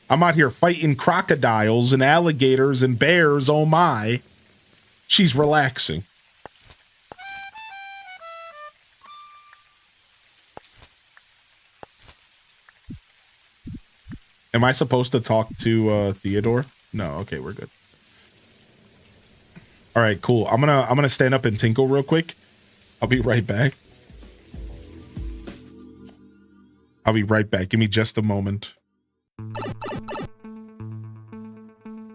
S2: I'm out here fighting crocodiles and alligators and bears. Oh my. She's relaxing. Am I supposed to talk to Theodore? No. Okay, we're good. All right, cool. I'm gonna stand up and tinkle real quick. I'll be right back. I'll be right back. Give me just a moment.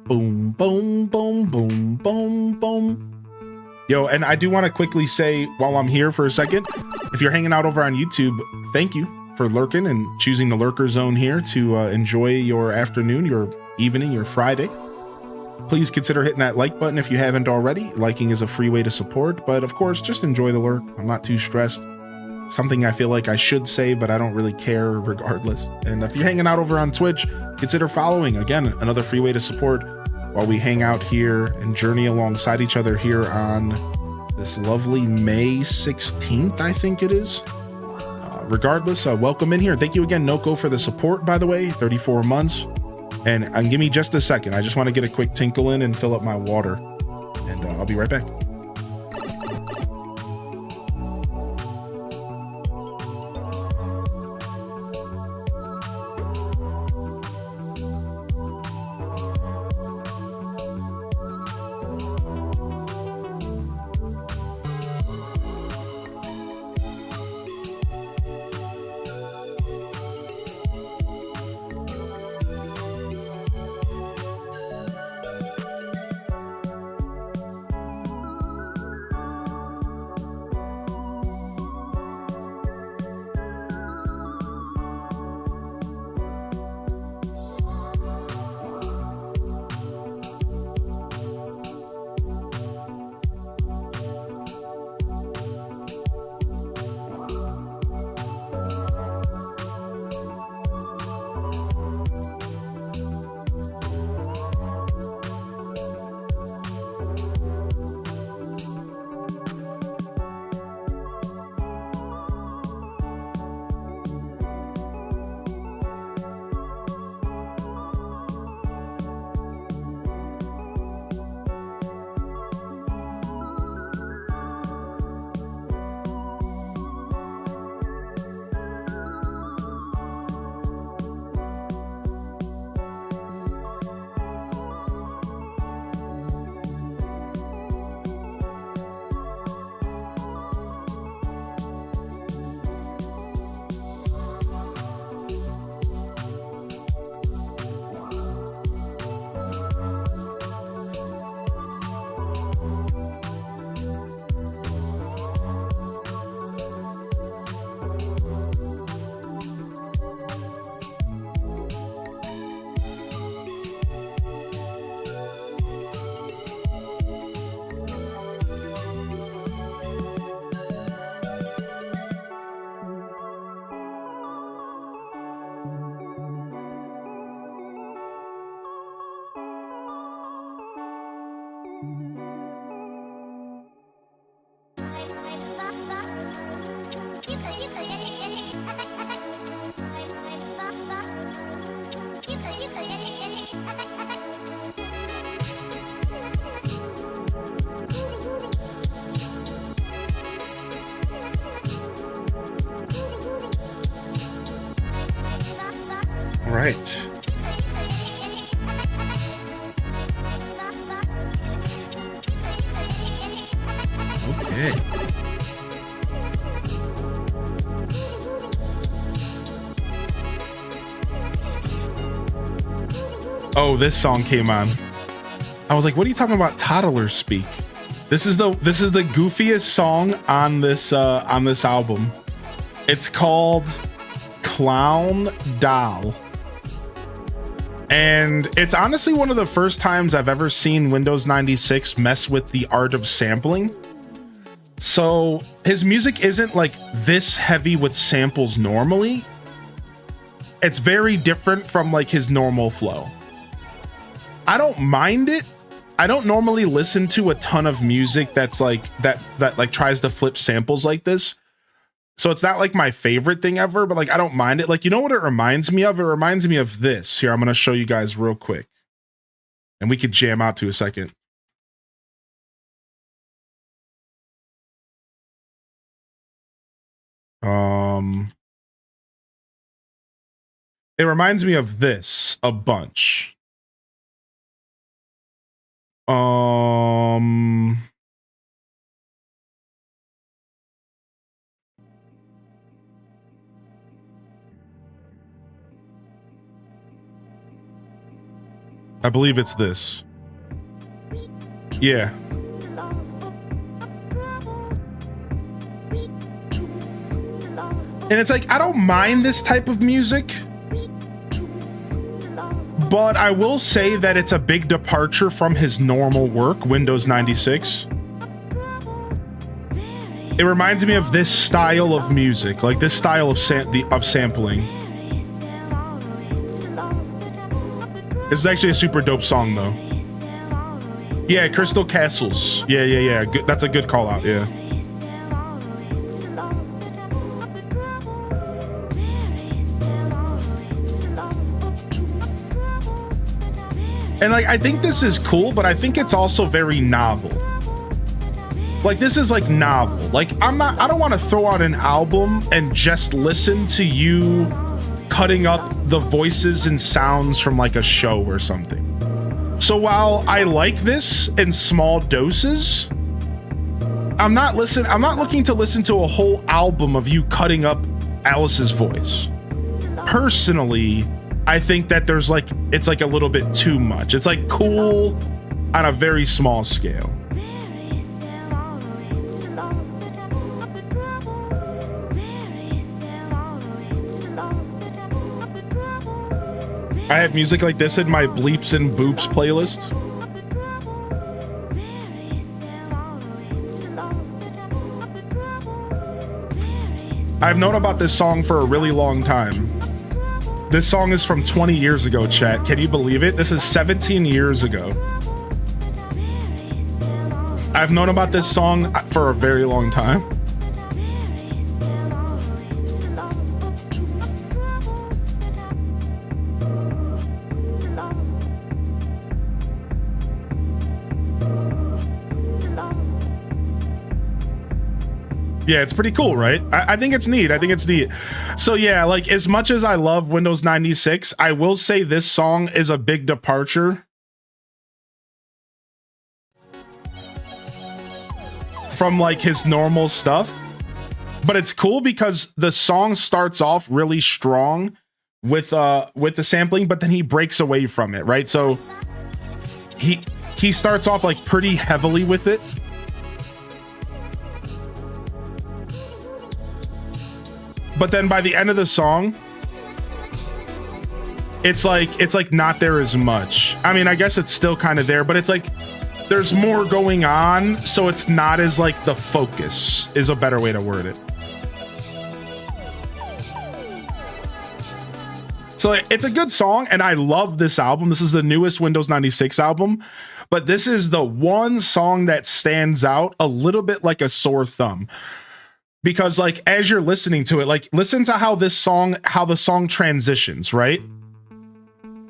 S2: Boom, boom, boom, boom, boom, boom. Yo, and I do want to quickly say while I'm here for a second, if you're hanging out over on YouTube, thank you for lurking and choosing the lurker zone here to enjoy your afternoon, your evening, your Friday. Please consider hitting that like button if you haven't already. Liking is a free way to support, but of course, just enjoy the lurk. I'm not too stressed. Something I feel like I should say, but I don't really care regardless. And if you're hanging out over on Twitch, consider following. Again, another free way to support while we hang out here and journey alongside each other here on this lovely May 16th, I think it is. Regardless, welcome in here. Thank you again, Noko, for the support, by the way, 34 months. And give me just a second. I just want to get a quick tinkle in and fill up my water. And I'll be right back. All right. Okay. Oh, this song came on. I was like, what are you talking about toddlers speak? This is the goofiest song on this album. It's called Clown Doll. And it's honestly one of the first times I've ever seen Windows 96 mess with the art of sampling. So his music isn't like this heavy with samples normally. It's very different from like his normal flow. I don't mind it. I don't normally listen to a ton of music that's like that like tries to flip samples like this. So it's not like my favorite thing ever, but like I don't mind it. Like, you know what it reminds me of? It reminds me of this. Here, I'm going to show you guys real quick. And we could jam out to a second. It reminds me of this a bunch. I believe it's this. Yeah. And it's like, I don't mind this type of music, but I will say that it's a big departure from his normal work, Windows 96. It reminds me of this style of music, like this style of sampling. This is actually a super dope song, though. Yeah, Crystal Castles. Yeah. Good. That's a good call out. Yeah. And like, I think this is cool, but I think it's also very novel. Like, this is like novel. Like, I don't want to throw out an album and just listen to you cutting up the voices and sounds from like a show or something. So while I like this in small doses, I'm not looking to listen to a whole album of you cutting up Alice's voice. Personally, I think that it's like a little bit too much. It's like cool on a very small scale. I have music like this in my bleeps and boops playlist. I've known about this song for a really long time. This song is from 20 years ago, chat. Can you believe it? This is 17 years ago. I've known about this song for a very long time. Yeah, it's pretty cool, right? I think it's neat. So yeah, like, as much as I love Windows 96, I will say this song is a big departure from like his normal stuff. But it's cool because the song starts off really strong with the sampling, but then he breaks away from it, right? So he starts off like pretty heavily with it. But then by the end of the song, it's like not there as much. I mean, I guess it's still kind of there, but it's like there's more going on, so it's not as like the focus is a better way to word it. So it's a good song, and I love this album. This is the newest Windows 96 album, but this is the one song that stands out a little bit like a sore thumb. Because like, as you're listening to it, like, listen to how the song transitions, right?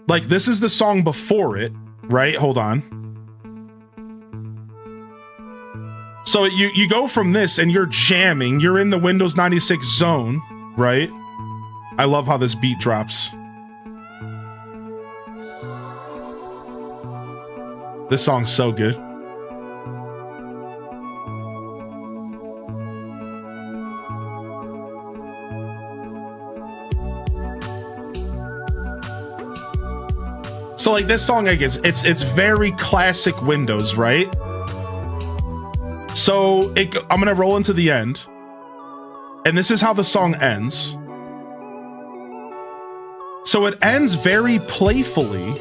S2: Like, this is the song before it, right? Hold on. So you go from this and you're jamming, you're in the Windows 96 zone, right? I love how this beat drops. This song's so good. So like, this song, I guess it's very classic Windows, right? So I'm gonna roll into the end, and this is how the song ends. So it ends very playfully,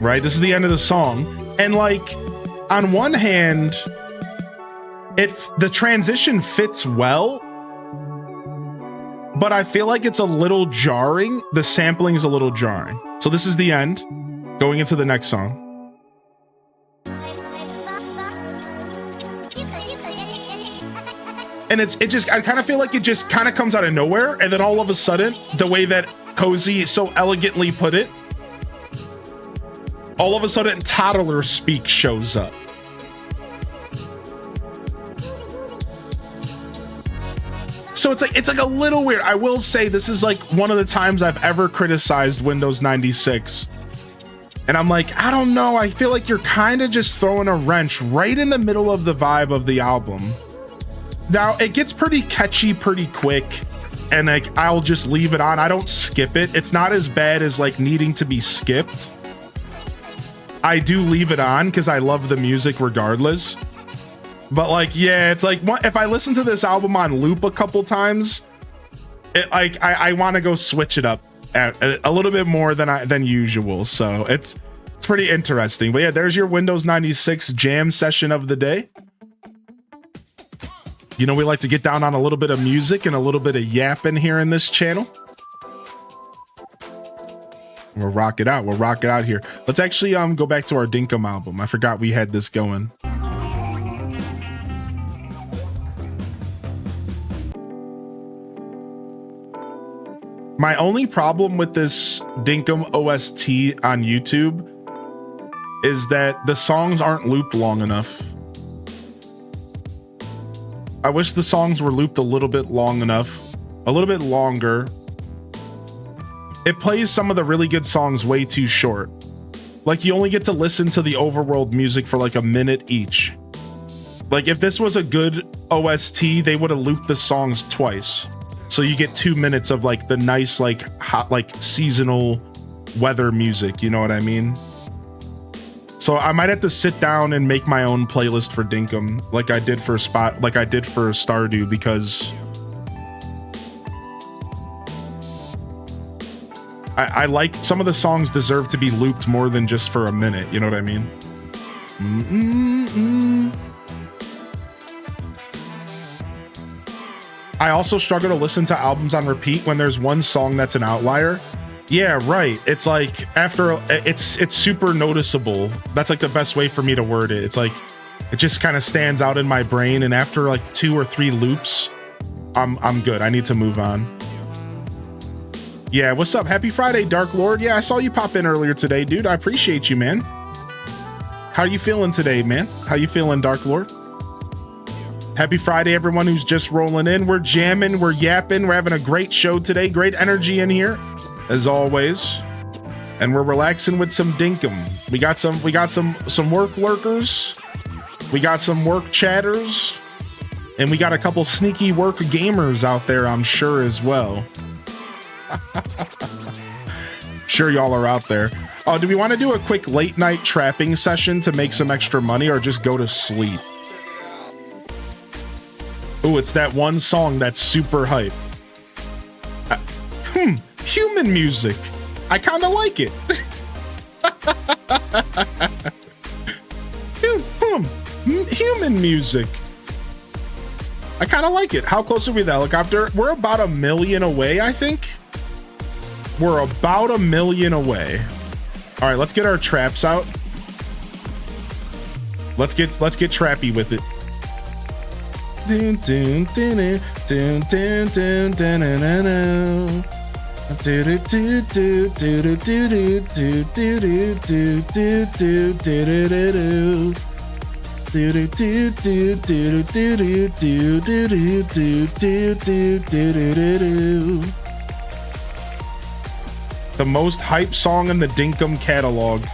S2: right? This is the end of the song, and like, on one hand, the transition fits well, but I feel like it's a little jarring. The sampling is a little jarring. So this is the end, going into the next song. And I kind of feel like it just kind of comes out of nowhere, and then all of a sudden, the way that Cozy so elegantly put it, all of a sudden toddler speak shows up. So it's like a little weird. I will say this is like one of the times I've ever criticized Windows 96. And I'm like, I don't know. I feel like you're kind of just throwing a wrench right in the middle of the vibe of the album. Now, it gets pretty catchy pretty quick. And like, I'll just leave it on. I don't skip it. It's not as bad as like needing to be skipped. I do leave it on because I love the music regardless. But like, yeah, it's like if I listen to this album on loop a couple times, it like I want to go switch it up a little bit more than usual. So it's pretty interesting. But yeah, there's your Windows 96 jam session of the day. You know, we like to get down on a little bit of music and a little bit of yapping here in this channel. We'll rock it out. We'll rock it out here. Let's actually go back to our Dinkum album. I forgot we had this going. My only problem with this Dinkum OST on YouTube is that the songs aren't looped long enough. I wish the songs were looped a little bit long enough, a little bit longer. It plays some of the really good songs way too short. Like you only get to listen to the overworld music for like a minute each. Like if this was a good OST, they would have looped the songs twice. So you get 2 minutes of like the nice, like hot, like seasonal weather music. You know what I mean? So I might have to sit down and make my own playlist for Dinkum, like I did for Stardew, because I like some of the songs deserve to be looped more than just for a minute. You know what I mean? I also struggle to listen to albums on repeat when there's one song that's an outlier. Yeah, right. It's like after it's super noticeable. That's like the best way for me to word it. It's like it just kind of stands out in my brain, and after like 2 or 3 loops, I'm good. I need to move on. Yeah, what's up? Happy Friday, Dark Lord. Yeah, I saw you pop in earlier today, dude. I appreciate you, man. How are you feeling today, man? How you feeling, Dark Lord? Happy Friday, everyone who's just rolling in. We're jamming, we're yapping, we're having a great show today. Great energy in here, as always. And we're relaxing with some Dinkum. We got some work lurkers. We got some work chatters. And we got a couple sneaky work gamers out there, I'm sure, as well. Sure y'all are out there. Oh, do we want to do a quick late night trapping session to make some extra money, or just go to sleep? Ooh, it's that one song that's super hype. Human music. I kind of like it. Human music. I kind of like it. How close are we to the helicopter? We're about 1 million away, I think. We're about 1 million away. All right, let's get our traps out. Let's get trappy with it. The most hype song in the Dinkum catalog.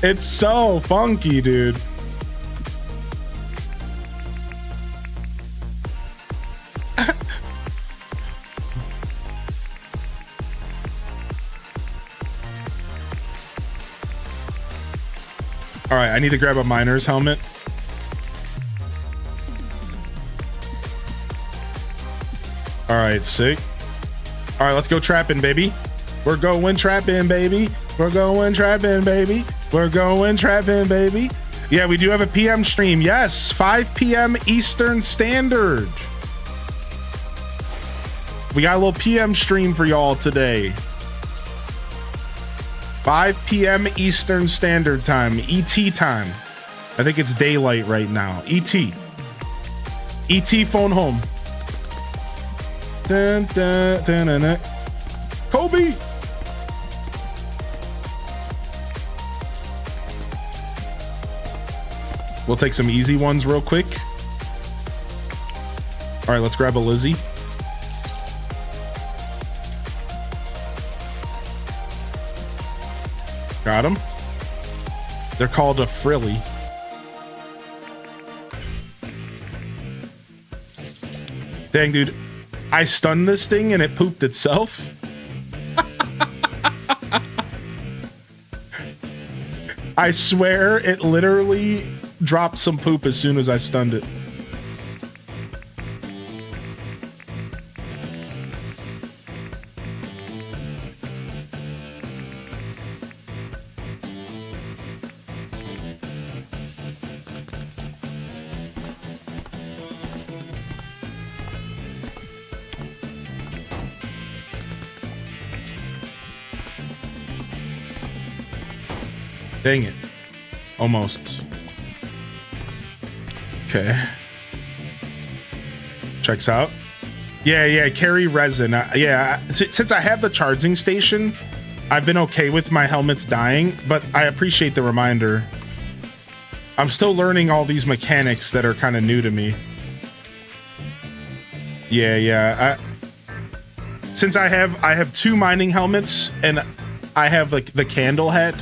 S2: It's so funky, dude. All right, I need to grab a miner's helmet. All right, sick. All right, let's go trapping, baby. We're going trapping, baby. We're going trapping, baby. We're going trapping, baby. Yeah, we do have a PM stream. Yes, 5 p.m. Eastern Standard. We got a little PM stream for y'all today. 5 p.m. Eastern Standard Time, ET time. I think it's daylight right now. ET phone home. Dun, dun, dun, dun, dun. Kobe. We'll take some easy ones real quick. All right, let's grab a Lizzie. Got him. They're called a frilly. Dang, dude. I stunned this thing and it pooped itself. I swear it literally dropped some poop as soon as I stunned it. Dang it. Almost. Okay. Checks out. Yeah, carry resin. Since I have the charging station, I've been okay with my helmets dying, but I appreciate the reminder. I'm still learning all these mechanics that are kind of new to me. Yeah. Since I have 2 mining helmets and I have like the candle hat,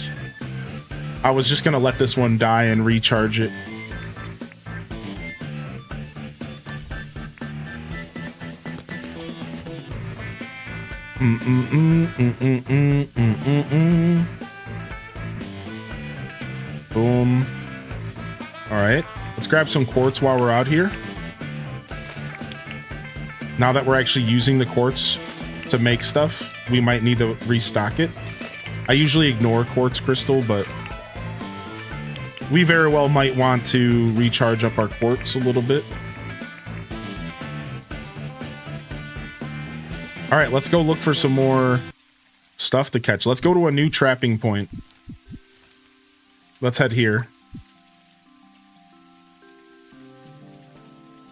S2: I was just gonna let this one die and recharge it. Boom. All right, let's grab some quartz while we're out here. Now that we're actually using the quartz to make stuff, we might need to restock it. I usually ignore quartz crystal, but we very well might want to recharge up our quartz a little bit. All right, let's go look for some more stuff to catch. Let's go to a new trapping point. Let's head here.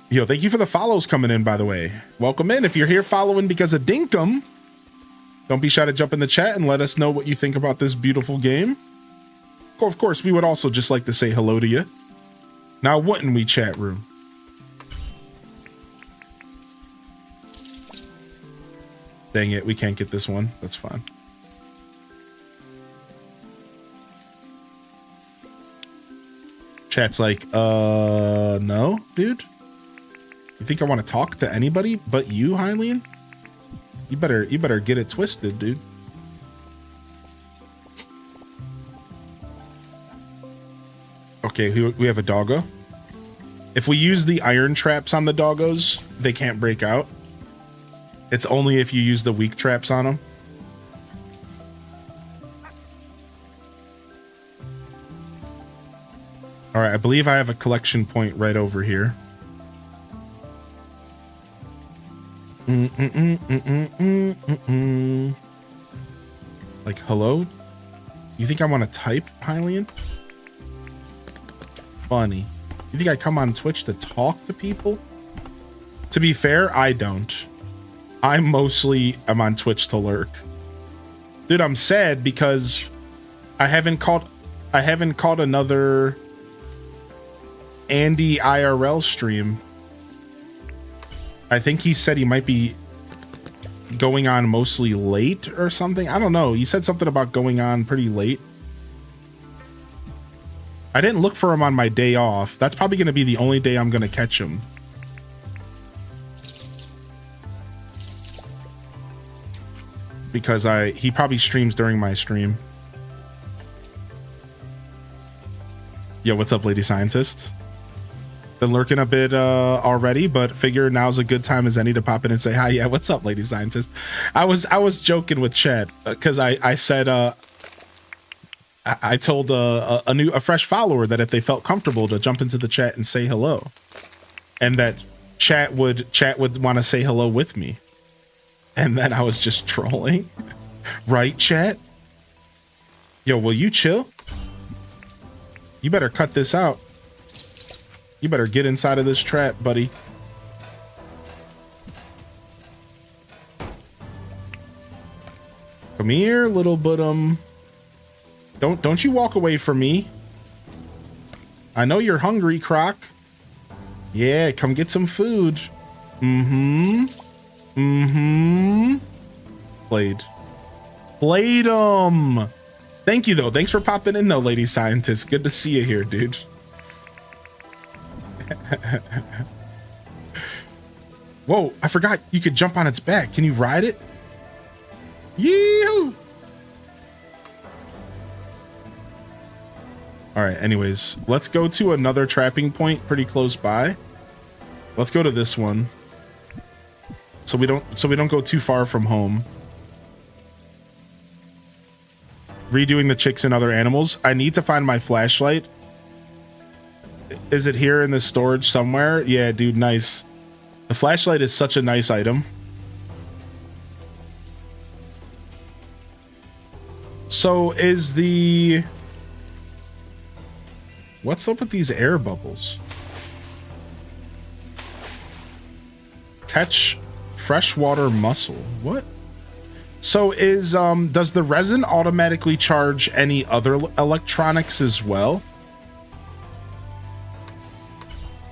S2: Yo, thank you for the follows coming in, by the way. Welcome in. If you're here following because of Dinkum, don't be shy to jump in the chat and let us know what you think about this beautiful game. Of course, we would also just like to say hello to you. Now, wouldn't we, chat room? Dang it, we can't get this one. That's fine. Chat's like, no, dude. You think I want to talk to anybody but you, Hylian? You better get it twisted, dude. Okay, we have a doggo. If we use the iron traps on the doggos, they can't break out. It's only if you use the weak traps on them. All right, I believe I have a collection point right over here. Like, hello? You think I want to type, Hylian? Funny. You think I come on Twitch to talk to people? To be fair, I don't. I mostly am on Twitch to lurk. Dude, I'm sad because I haven't caught another Andy IRL stream. I think he said he might be going on mostly late or something. I don't know. He said something about going on pretty late. I didn't look for him on my day off. That's probably going to be the only day I'm going to catch him. Because he probably streams during my stream. Yo, what's up, Lady Scientist? Been lurking a bit already, but figure now's a good time as any to pop in and say hi. Yeah, what's up, Lady Scientist? I was joking with Chad because I said I told a fresh follower that if they felt comfortable to jump into the chat and say hello, and that chat would want to say hello with me, and then I was just trolling, right, chat? Yo, will you chill? You better cut this out. You better get inside of this trap, buddy. Come here, little bottom. Don't you walk away from me. I know you're hungry, Croc. Yeah, come get some food. Played 'em. Thank you, though. Thanks for popping in, though, lady scientist. Good to see you here, dude. Whoa, I forgot you could jump on its back. Can you ride it? Yee-hoo! All right, anyways, let's go to another trapping point pretty close by. Let's go to this one. So we don't go too far from home. Redoing the chicks and other animals. I need to find my flashlight. Is it here in the storage somewhere? Yeah, dude, nice. The flashlight is such a nice item. So is the... What's up with these air bubbles? Catch freshwater mussel. What? So is does the resin automatically charge any other electronics as well?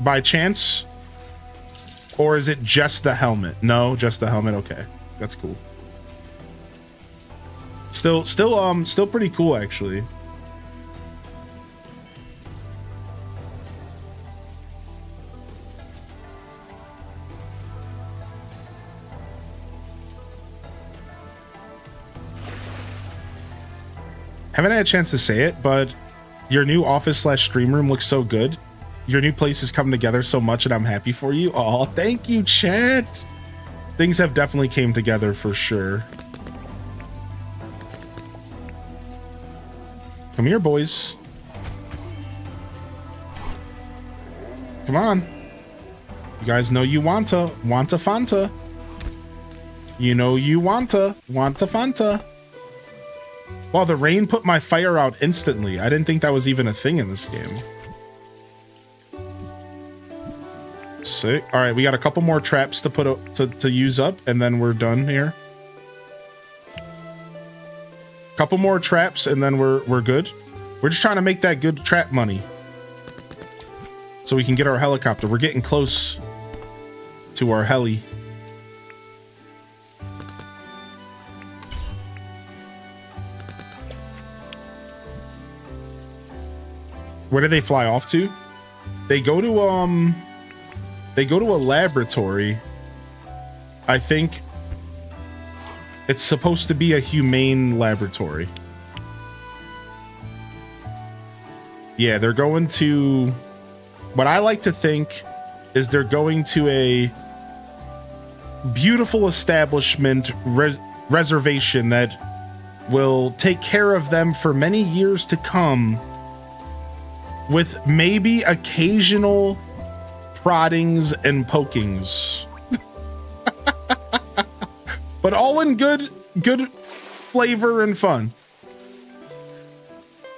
S2: By chance? Or is it just the helmet? No, just the helmet. Okay. That's cool. Still pretty cool actually. Haven't had a chance to say it, but your new office/stream room looks so good. Your new place has come together so much, and I'm happy for you. Oh, thank you, chat. Things have definitely came together for sure. Come here, boys. Come on. You guys know you wanta Fanta. You know you wanta Fanta. Wow, the rain put my fire out instantly. I didn't think that was even a thing in this game. Sick. All right, we got a couple more traps to put up, to use up, and then we're done here. Couple more traps, and then we're good. We're just trying to make that good trap money, so we can get our helicopter. We're getting close to our heli. Where do they fly off to? They go to a laboratory. I think it's supposed to be a humane laboratory. Yeah, they're going to, what I like to think is they're going to a beautiful establishment reservation that will take care of them for many years to come, with maybe occasional proddings and pokings. But all in good flavor and fun.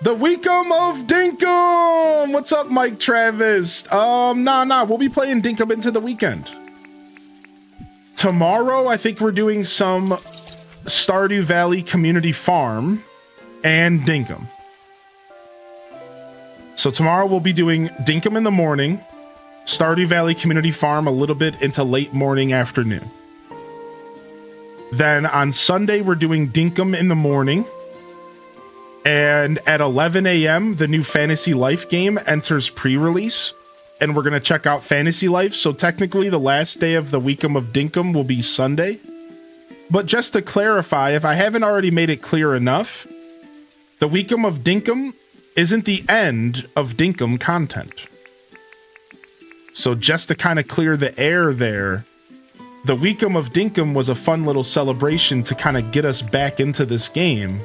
S2: The WEEKUM of Dinkum! What's up, Mike Travis? Nah, we'll be playing Dinkum into the weekend. Tomorrow, I think we're doing some Stardew Valley Community Farm and Dinkum. So tomorrow we'll be doing Dinkum in the morning, Stardew Valley Community Farm a little bit into late morning, afternoon. Then on Sunday, we're doing Dinkum in the morning. And at 11 a.m., the new Fantasy Life game enters pre-release. And we're going to check out Fantasy Life. So technically, the last day of the WEEKUM of Dinkum will be Sunday. But just to clarify, if I haven't already made it clear enough, the WEEKUM of Dinkum isn't the end of Dinkum content. So just to kind of clear the air there, the WEEKUM of Dinkum was a fun little celebration to kind of get us back into this game.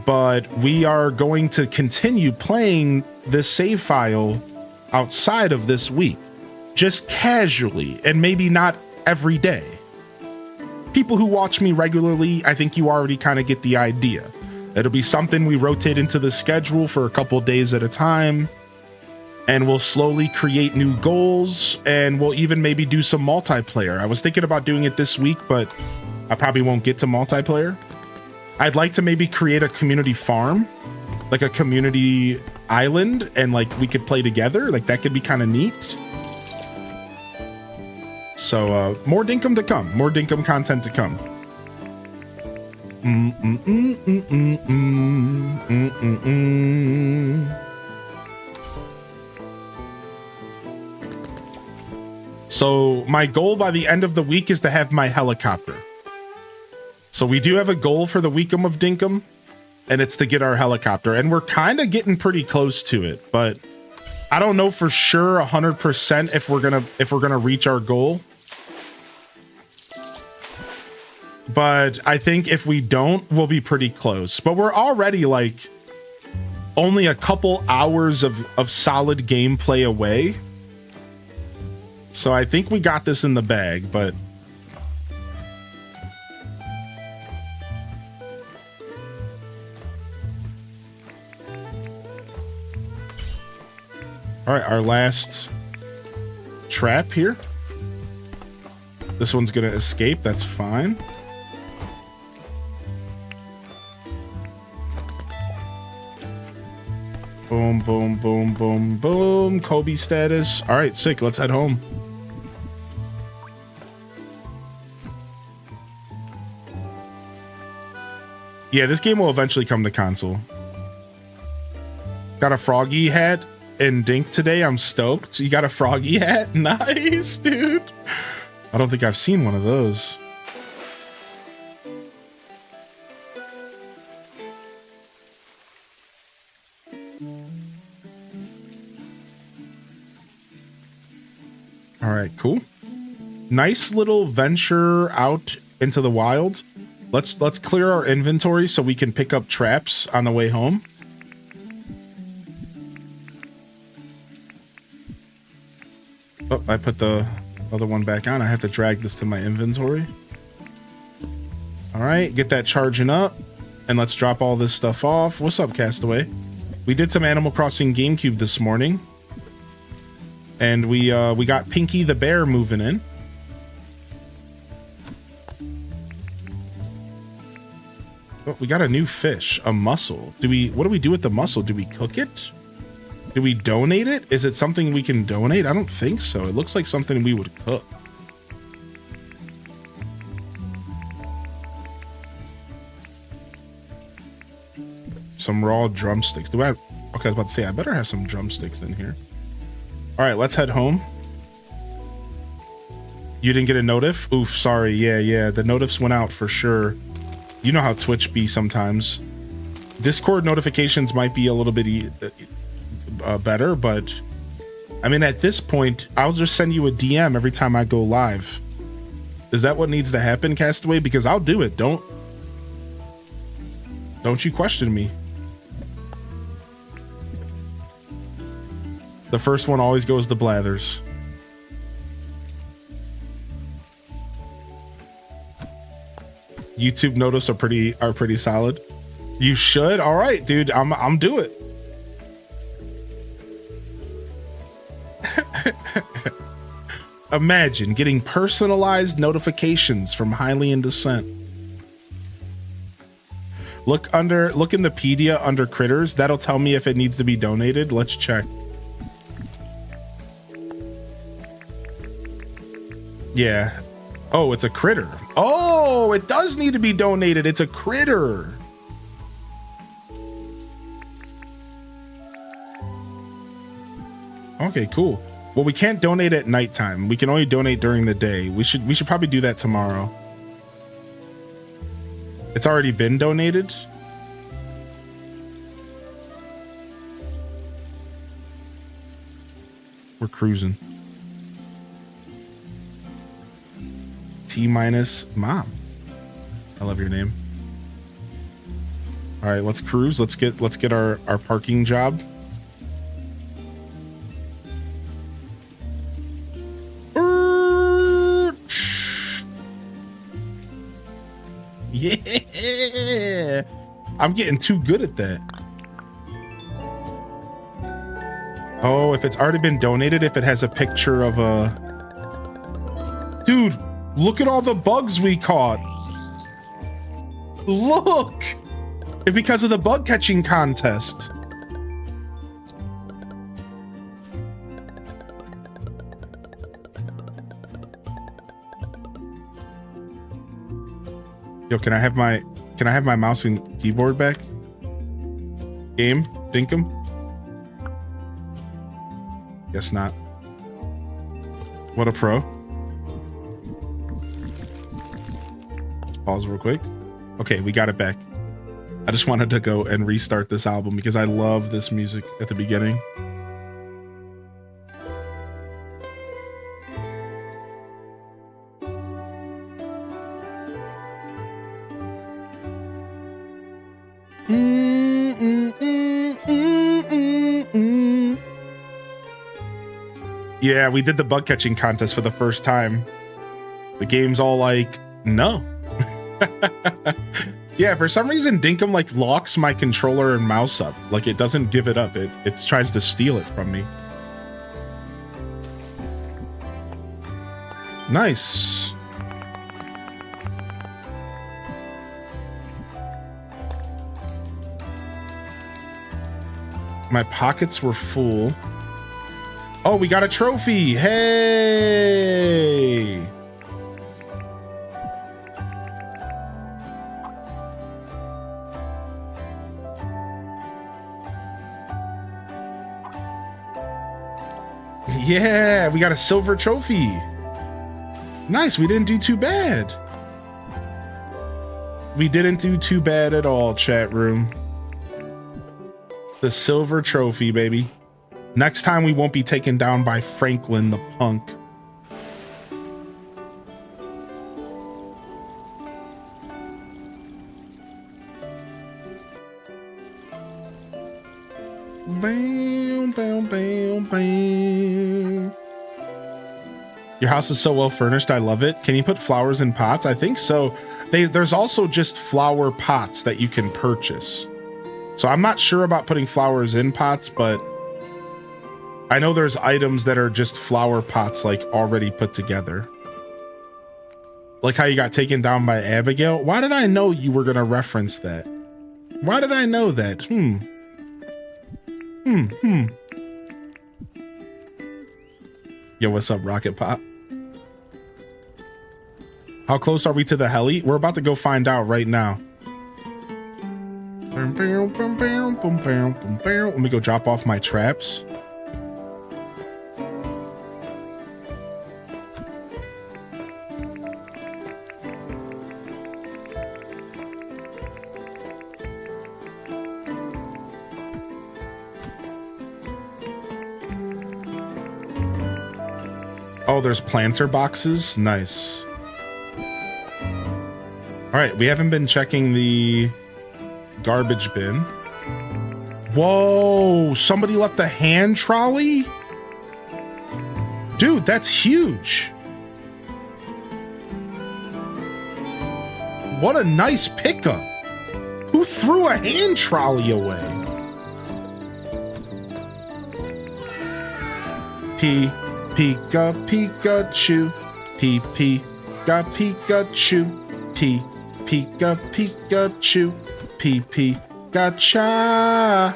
S2: But we are going to continue playing this save file outside of this week, just casually, and maybe not every day. People who watch me regularly, I think you already kind of get the idea. It'll be something we rotate into the schedule for a couple days at a time, and we'll slowly create new goals, and we'll even maybe do some multiplayer. I was thinking about doing it this week, but I probably won't get to multiplayer. I'd like to maybe create a community farm, like a community island and like we could play together. Like that could be kind of neat. So more Dinkum to come. More Dinkum content to come. So my goal by the end of the week is to have my helicopter. So we do have a goal for the weekum of Dinkum, and it's to get our helicopter, and we're kind of getting pretty close to it, but I don't know for sure 100% if we're gonna reach our goal. But I think if we don't, we'll be pretty close. But we're already like only a couple hours of solid gameplay away. So I think we got this in the bag, but all right, our last trap here. This one's gonna escape, that's fine. Boom, boom, boom, boom, boom. Kobe status. All right, sick. Let's head home. Yeah, this game will eventually come to console. Got a Froggy hat in Dink today. I'm stoked. You got a Froggy hat? Nice, dude. I don't think I've seen one of those. All right, cool. Nice little venture out into the wild. Let's clear our inventory so we can pick up traps on the way home. Oh, I put the other one back on. I have to drag this to my inventory. All right, get that charging up, and let's drop all this stuff off. What's up, Castaway? We did some Animal Crossing GameCube this morning. And we got Pinky the bear moving in. Oh, we got a new fish, a mussel. What do we do with the mussel? Do we cook it? Do we donate it? Is it something we can donate? I don't think so. It looks like something we would cook. Some raw drumsticks. Okay, I was about to say, I better have some drumsticks in here. All right, let's head home. You didn't get a notif? Oof, sorry. Yeah. The notifs went out for sure. You know how Twitch be sometimes. Discord notifications might be a little bit better, but I mean, at this point, I'll just send you a DM every time I go live. Is that what needs to happen, Castaway? Because I'll do it. Don't you question me. The first one always goes to Blathers. YouTube notice are pretty solid. You should. All right, dude. I'm do it. Imagine getting personalized notifications from Highly in Descent. Look in the pedia under critters. That'll tell me if it needs to be donated. Let's check. Yeah. Oh, it's a critter. Oh, it does need to be donated. It's a critter. Okay, cool. Well, we can't donate at nighttime. We can only donate during the day. We should probably do that tomorrow. It's already been donated. We're cruising. T- mom. I love your name. All right, let's cruise. Let's get our parking job. Yeah. I'm getting too good at that. Oh, if it's already been donated, if it has a picture of a... Dude, look at all the bugs we caught. Look! It's because of the bug catching contest. Yo, can I have my mouse and keyboard back? Game? Dinkum? Guess not. What a pro. Let's pause real quick. Okay, we got it back. I just wanted to go and restart this album because I love this music at the beginning. Yeah, we did the bug catching contest for the first time. The game's all like, no. Yeah, for some reason, Dinkum like locks my controller and mouse up. Like it doesn't give it up. It tries to steal it from me. Nice. My pockets were full. Oh, we got a trophy. Hey. Yeah, we got a silver trophy. Nice, we didn't do too bad. We didn't do too bad at all, chat room. The silver trophy, baby. Next time we won't be taken down by Franklin the punk. Bam, bam, bam, bam. Your house is so well furnished. I love it. Can you put flowers in pots? I think so. There's also just flower pots that you can purchase. So I'm not sure about putting flowers in pots, but I know there's items that are just flower pots, like already put together. Like how you got taken down by Abigail. Why did I know you were going to reference that? Why did I know that? Yo, what's up, Rocket Pop? How close are we to the heli? We're about to go find out right now. Let me go drop off my traps. Oh, there's planter boxes. Nice. All right, we haven't been checking the garbage bin. Whoa, somebody left a hand trolley? Dude, that's huge. What a nice pickup. Who threw a hand trolley away? Pika Pikachu, Pika Pikachu, Pika Pikachu, Gacha.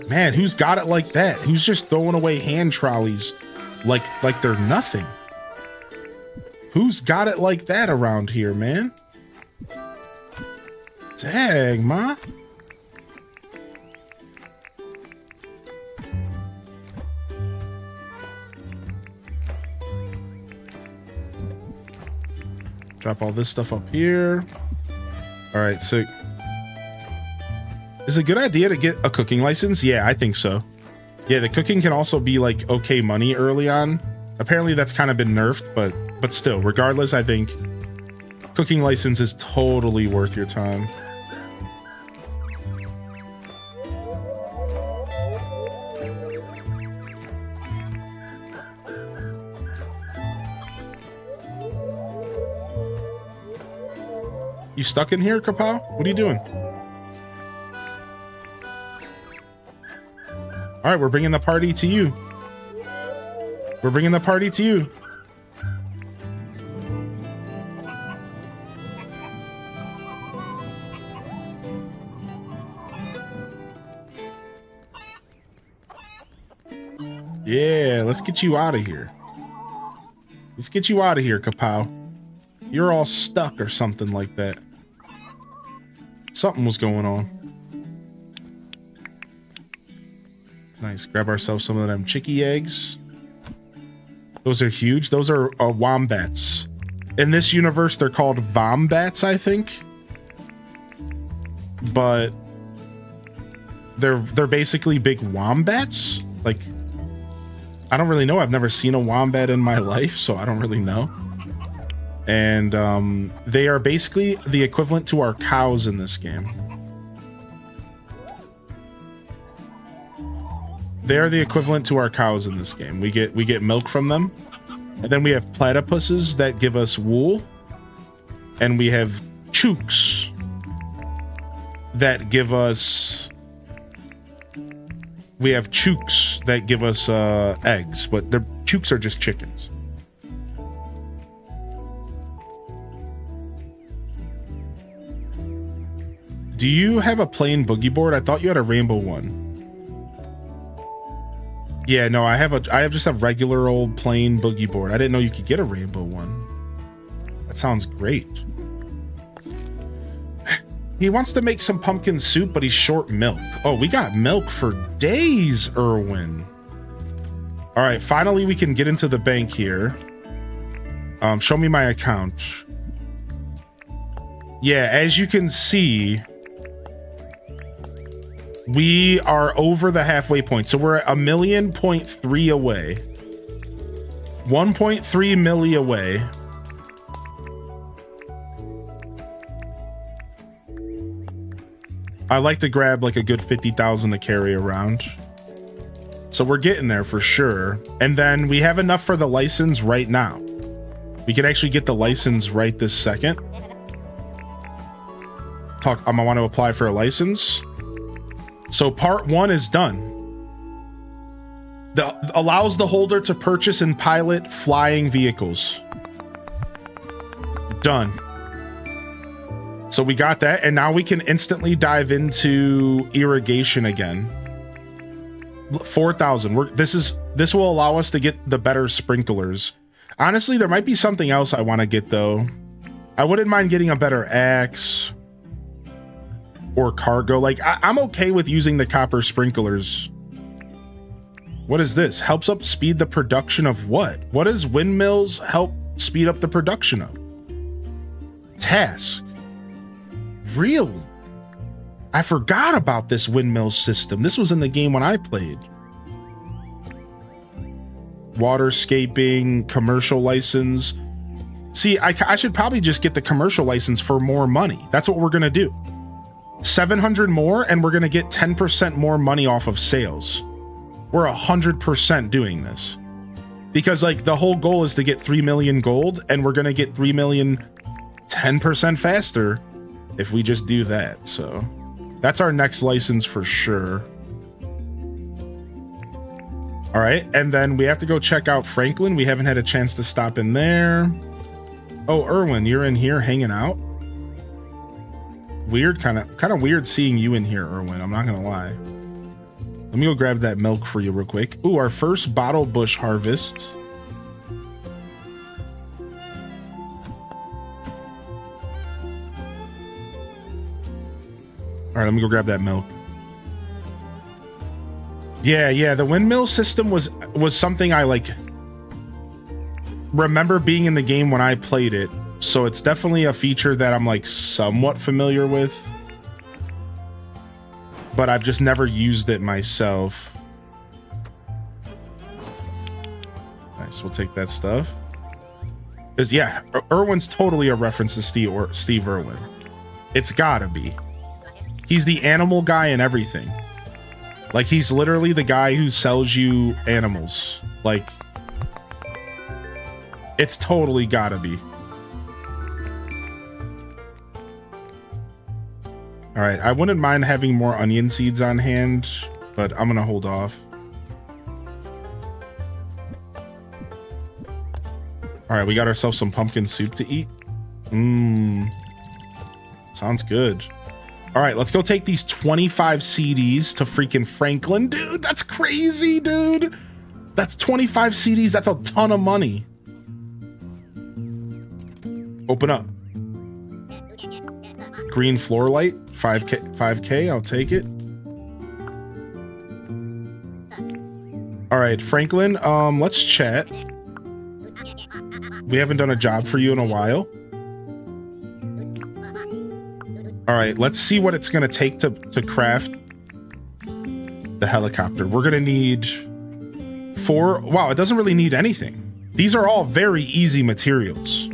S2: Man, who's got it like that? Who's just throwing away hand trolleys like they're nothing? Who's got it like that around here, man? Dang, ma. Drop all this stuff up here. All right, so is it a good idea to get a cooking license? Yeah, I think so. Yeah, the cooking can also be like okay money early on. Apparently that's kind of been nerfed, but still, regardless, I think cooking license is totally worth your time. You stuck in here, Kapow? What are you doing? All right, we're bringing the party to you. We're bringing the party to you. Yeah, let's get you out of here. Let's get you out of here, Kapow. You're all stuck or something like that. Something was going on. Nice. Grab ourselves some of them chicky eggs. Those are huge. Those are wombats. In this universe, they're called vombats, I think. But they're basically big wombats. Like, I don't really know. I've never seen a wombat in my life, so I don't really know. And they are basically the equivalent to our cows in this game. They are the equivalent to our cows in this game. We get milk from them. And then we have platypuses that give us wool. And we have chooks that give us... We have chooks that give us eggs, but the chooks are just chickens. Do you have a plain boogie board? I thought you had a rainbow one. Yeah, no, I have just a regular old plain boogie board. I didn't know you could get a rainbow one. That sounds great. He wants to make some pumpkin soup, but he's short milk. Oh, we got milk for days, Erwin. All right, finally we can get into the bank here. Show me my account. Yeah, as you can see, we are over the halfway point. So we're at 1.3 million away. 1.3 milli away. I like to grab like a good 50,000 to carry around. So we're getting there for sure. And then we have enough for the license right now. We can actually get the license right this second. I want to apply for a license. So part 1 is done. Allows the holder to purchase and pilot flying vehicles. Done. So we got that, and now we can instantly dive into irrigation again. 4,000. This will allow us to get the better sprinklers. Honestly, there might be something else I want to get though. I wouldn't mind getting a better axe or cargo. Like I'm okay with using the copper sprinklers. What is this? Helps up speed the production of what? What does windmills help speed up the production of? Task. Really? I forgot about this windmill system. This was in the game when I played. Waterscaping, commercial license. See, I should probably just get the commercial license for more money. That's what we're gonna do. 700 more, and we're gonna get 10% more money off of sales. We're 100% doing this. Because like the whole goal is to get 3 million gold, and we're gonna get 3 million 10% faster if we just do that. So that's our next license for sure. All right, and then we have to go check out Franklin. We haven't had a chance to stop in there. Oh, Erwin, you're in here hanging out? Weird, kind of weird seeing you in here, Erwin. I'm not gonna lie. Let me go grab that milk for you real quick. Ooh, our first bottle bush harvest. All right, let me go grab that milk. Yeah, the windmill system was something I like remember being in the game when I played it. So it's definitely a feature that I'm like somewhat familiar with, but I've just never used it myself. Nice, we'll take that stuff. Yeah, Irwin's totally a reference to Steve Irwin. It's gotta be. He's the animal guy and everything. Like, he's literally the guy who sells you animals. Like, it's totally gotta be. All right, I wouldn't mind having more onion seeds on hand, but I'm gonna hold off. All right, we got ourselves some pumpkin soup to eat. Sounds good. All right, let's go take these 25 CDs to freaking Franklin. Dude, that's crazy, dude. That's 25 CDs. That's a ton of money. Open up. Green floor light, 5K, I'll take it. All right, Franklin, let's chat. We haven't done a job for you in a while. All right, let's see what it's gonna take to craft the helicopter. We're gonna need 4. Wow, it doesn't really need anything. These are all very easy materials.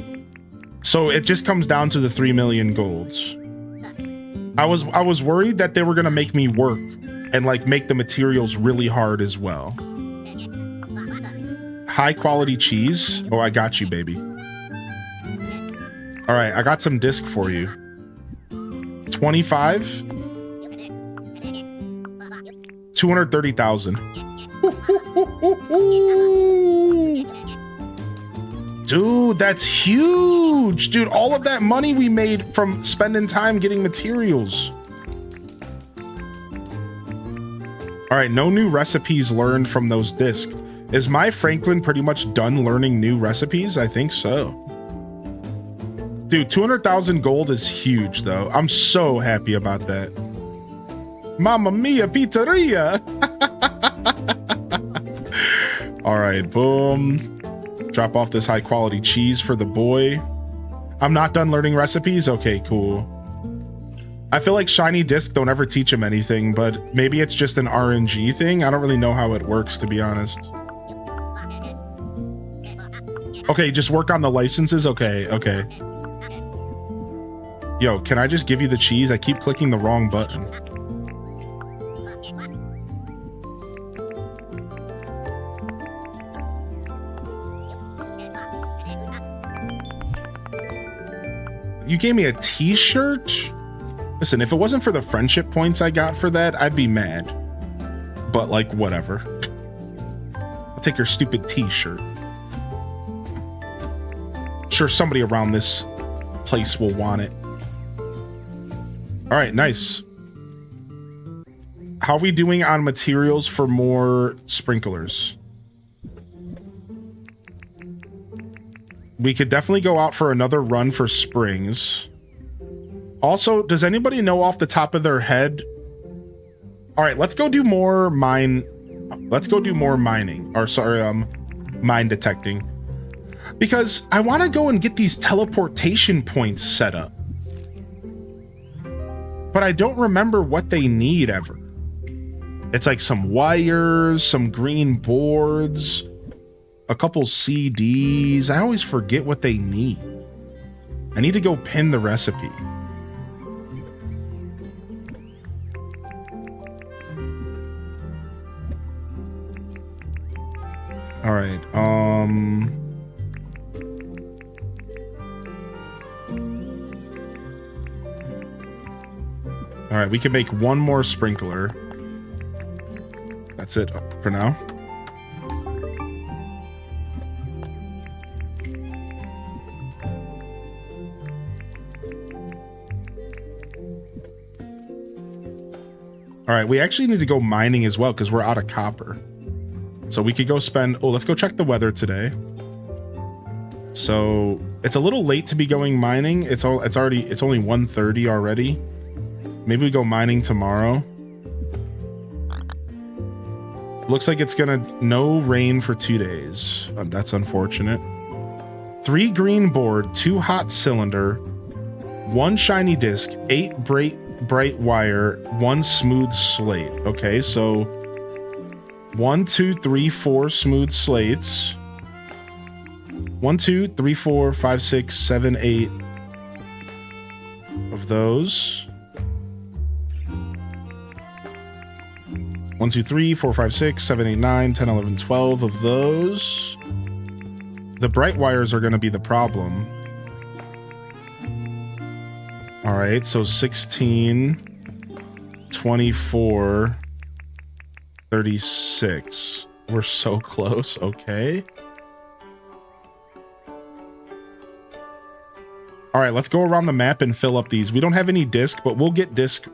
S2: So it just comes down to the 3 million golds. I was worried that they were gonna make me work and like make the materials really hard as well. High quality cheese. Oh, I got you, baby. All right, I got some disc for you. 25. 230,000. Dude, that's huge. Dude, all of that money we made from spending time getting materials. All right, no new recipes learned from those discs. Is my Franklin pretty much done learning new recipes? I think so. Dude, 200,000 gold is huge, though. I'm so happy about that. Mamma mia, pizzeria! All right, boom. Drop off this high quality cheese for the boy. I'm not done learning recipes? Okay, cool. I feel like shiny disc don't ever teach him anything, but maybe it's just an RNG thing. I don't really know how it works, to be honest. Okay, just work on the licenses? Okay, okay. Yo, can I just give you the cheese? I keep clicking the wrong button. You gave me a t-shirt? Listen, if it wasn't for the friendship points I got for that, I'd be mad. But like, whatever. I'll take your stupid t-shirt. Sure, somebody around this place will want it. All right, nice. How are we doing on materials for more sprinklers? We could definitely go out for another run for springs. Also, does anybody know off the top of their head? All right, let's go do more mine. Let's go do more mining. Or sorry, mine detecting. Because I want to go and get these teleportation points set up. But I don't remember what they need ever. It's like some wires, some green boards, a couple CDs. I always forget what they need. I need to go pin the recipe. All right. All right, we can make one more sprinkler. That's it for now. All right, we actually need to go mining as well because we're out of copper. So we could go spend, oh, let's go check the weather today. So it's a little late to be going mining. It's only 1:30 already. Maybe we go mining tomorrow. Looks like it's gonna no rain for 2 days. That's unfortunate. 3 green board, 2 hot cylinder, 1 shiny disc, 8 bright wire, 1 smooth slate. Okay, so 1, 2, 3, 4 smooth slates. 1, 2, 3, 4, 5, 6, 7, 8 of those. 1, 2, 3, 4, 5, 6, 7, 8, 9, 10, 11, 12 of those. The bright wires are going to be the problem. All right, so 16, 24, 36. We're so close. Okay. All right, let's go around the map and fill up these. We don't have any disc, but we'll get disc.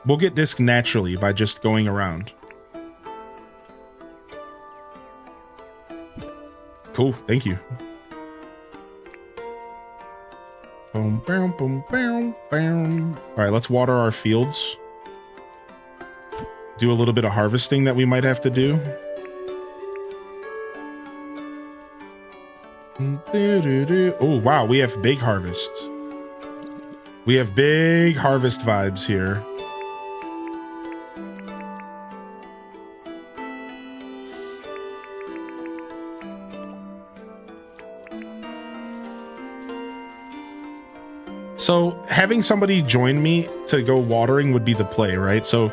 S2: We'll get disc naturally by just going around. Cool, thank you. Boom, boom, boom, boom, boom. All right, let's water our fields. Do a little bit of harvesting that we might have to do. Oh, wow, we have big harvest. We have big harvest vibes here. So having somebody join me to go watering would be the play, right? So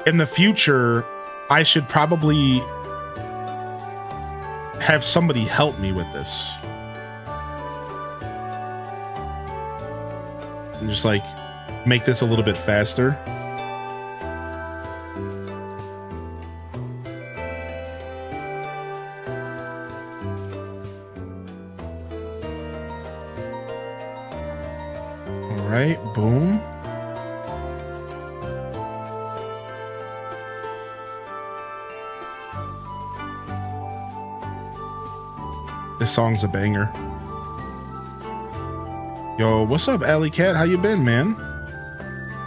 S2: in the future, I should probably have somebody help me with this. And just like make this a little bit faster. All right, boom. This song's a banger. Yo, what's up, Alley Cat? How you been, man?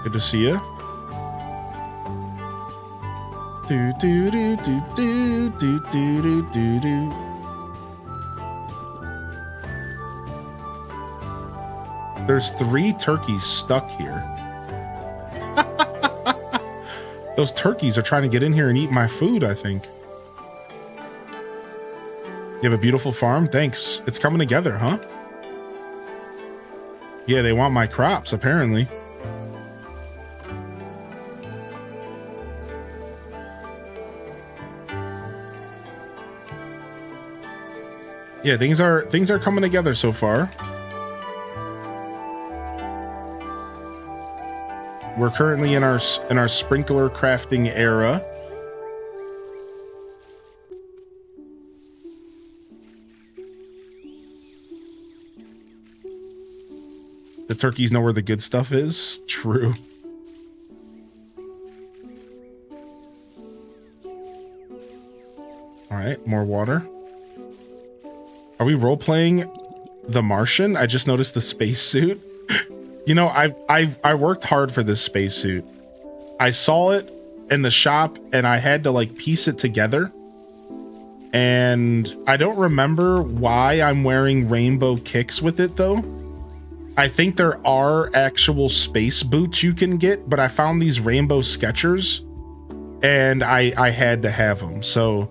S2: Good to see ya. Do do do do do do do do do do. There's 3 turkeys stuck here. Those turkeys are trying to get in here and eat my food, I think. You have a beautiful farm? Thanks. It's coming together, huh? Yeah, they want my crops, apparently. Yeah, things are coming together so far. We're currently in our sprinkler crafting era. The turkeys know where the good stuff is. True. All right, more water. Are we role-playing The Martian? I just noticed the spacesuit. You know, I worked hard for this spacesuit. I saw it in the shop and I had to like piece it together. And I don't remember why I'm wearing rainbow kicks with it though. I think there are actual space boots you can get, but I found these rainbow Skechers and I had to have them. So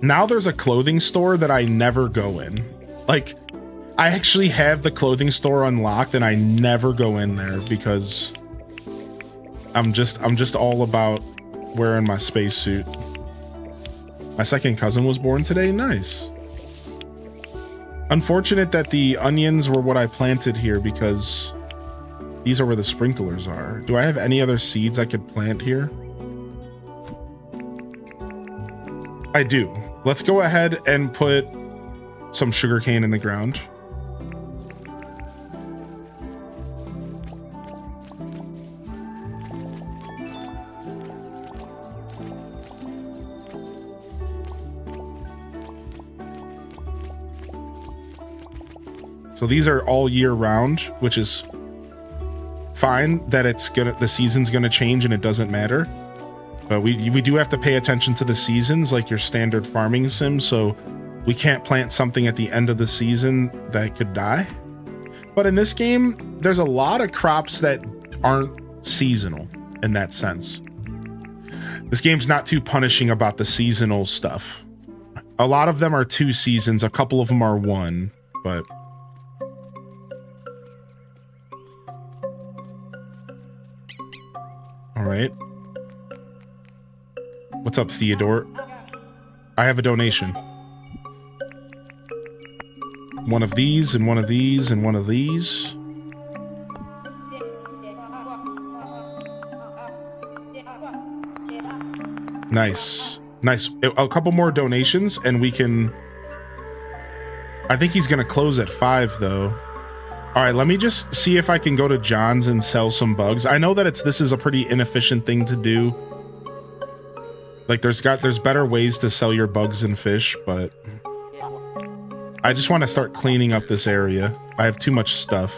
S2: now there's a clothing store that I never go in. Like, I actually have the clothing store unlocked and I never go in there because I'm just all about wearing my spacesuit. My second cousin was born today. Nice. Unfortunate that the onions were what I planted here because these are where the sprinklers are. Do I have any other seeds I could plant here? I do. Let's go ahead and put some sugarcane in the ground. So these are all year round, which is fine that the season's gonna change and it doesn't matter. But we do have to pay attention to the seasons like your standard farming sim, so we can't plant something at the end of the season that could die. But in this game, there's a lot of crops that aren't seasonal in that sense. This game's not too punishing about the seasonal stuff. A lot of them are 2 seasons, a couple of them are 1, but... All right. What's up, Theodore? I have a donation. One of these, and one of these, and one of these. Nice. Nice. A couple more donations, and we can... I think he's gonna close at 5, though. All right, let me just see if I can go to John's and sell some bugs. I know that this is a pretty inefficient thing to do. Like there's better ways to sell your bugs and fish, but I just want to start cleaning up this area. I have too much stuff.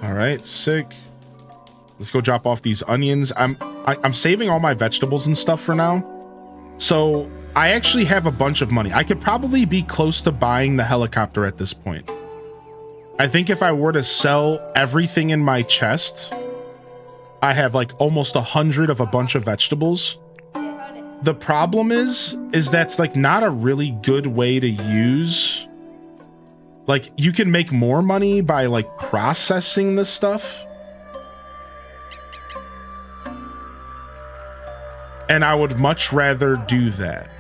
S2: All right, sick. Let's go drop off these onions. I'm saving all my vegetables and stuff for now. So I actually have a bunch of money. I could probably be close to buying the helicopter at this point. I think if I were to sell everything in my chest, I have like almost 100 of a bunch of vegetables. The problem is that's like not a really good way to use. Like you can make more money by like processing this stuff. And I would much rather do that.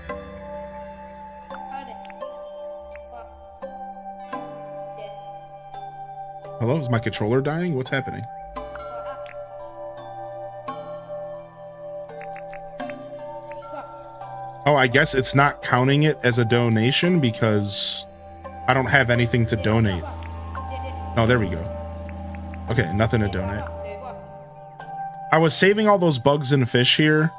S2: Hello, is my controller dying? What's happening? Oh, I guess it's not counting it as a donation because I don't have anything to donate. Oh, there we go. Okay, nothing to donate. I was saving all those bugs and fish here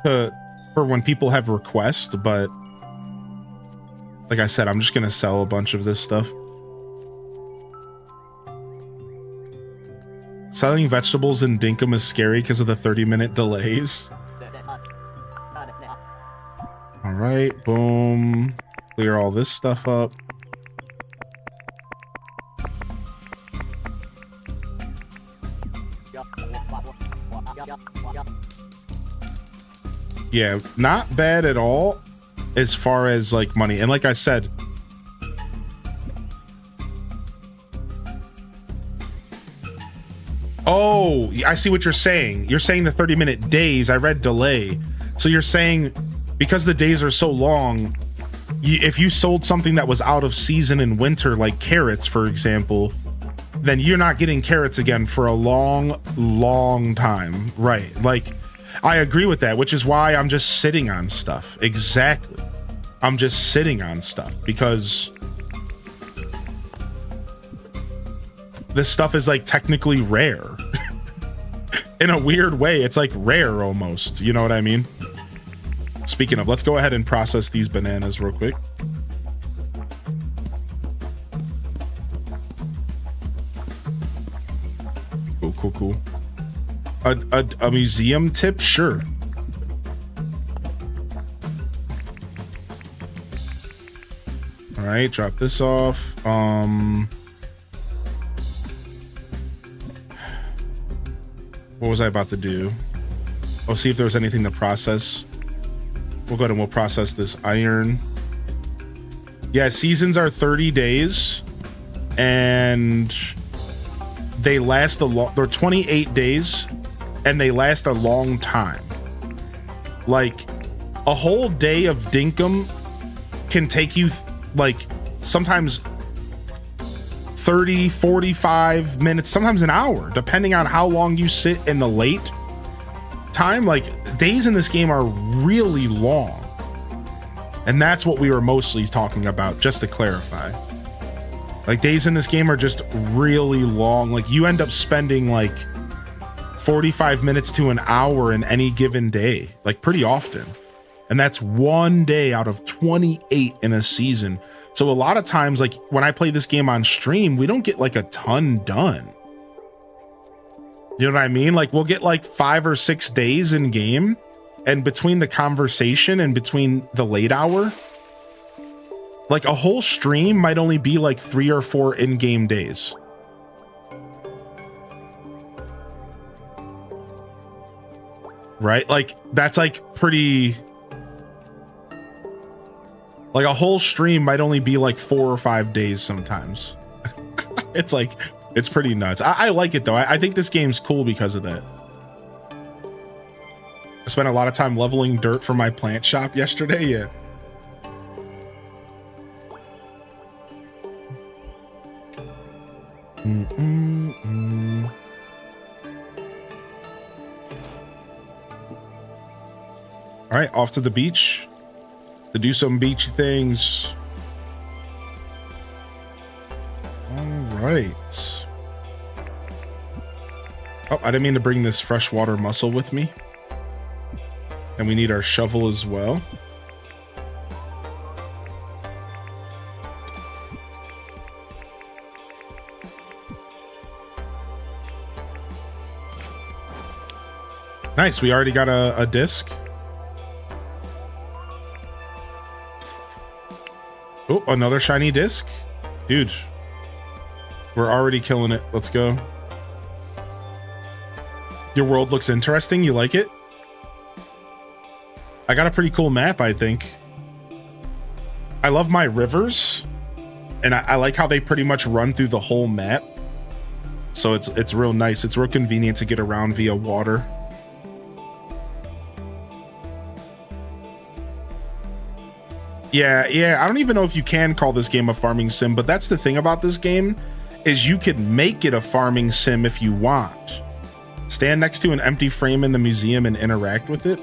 S2: for when people have requests, but like I said, I'm just gonna sell a bunch of this stuff. Selling vegetables in Dinkum is scary because of the 30-minute delays. All right, boom. Clear all this stuff up. Yeah, not bad at all as far as like money. And like I said, oh, I see what you're saying. You're saying the 30-minute days. I read delay. So you're saying because the days are so long, if you sold something that was out of season in winter, like carrots, for example, then you're not getting carrots again for a long time. Right. Like, I agree with that, which is why I'm just sitting on stuff. Exactly. I'm just sitting on stuff because this stuff is like technically rare. In a weird way, it's like rare almost. You know what I mean? Speaking of, let's go ahead and process these bananas real quick. Cool. A museum tip? Sure. All right, drop this off. What was I about to do? I'll see if there's anything to process. We'll go ahead and we'll process this iron. Yeah, seasons are 30 days and they last a lot. They're 28 days and they last a long time. Like a whole day of Dinkum can take you like sometimes 30, 45 minutes, sometimes an hour, depending on how long you sit in the late time. Like days in this game are really long. And that's what we were mostly talking about, just to clarify. Like days in this game are just really long. Like you end up spending like 45 minutes to an hour in any given day, like pretty often. And that's one day out of 28 in a season. So a lot of times, like when I play this game on stream, we don't get like a ton done. You know what I mean? Like we'll get like 5 or 6 days in game, and between the conversation and between the late hour, like a whole stream might only be like 3 or 4 in-game days. Right? Like that's like pretty... Like a whole stream might only be like 4 or 5 days sometimes. It's like, it's pretty nuts. I like it though. I think this game's cool because of that. I spent a lot of time leveling dirt for my plant shop yesterday. Yeah. All right, off to the beach to do some beachy things. right. Oh, I didn't mean to bring this freshwater mussel with me. And we need our shovel as well. Nice, we already got a disc. Oh, another shiny disc. Dude, we're already killing it. Let's go. Your world looks interesting. You like it? I got a pretty cool map, I think. I love my rivers, and I like how they pretty much run through the whole map. So it's real nice. It's real convenient to get around via water. Yeah, I don't even know if you can call this game a farming sim, but that's the thing about this game, is you could make it a farming sim if you want. Stand next to an empty frame in the museum and interact with it.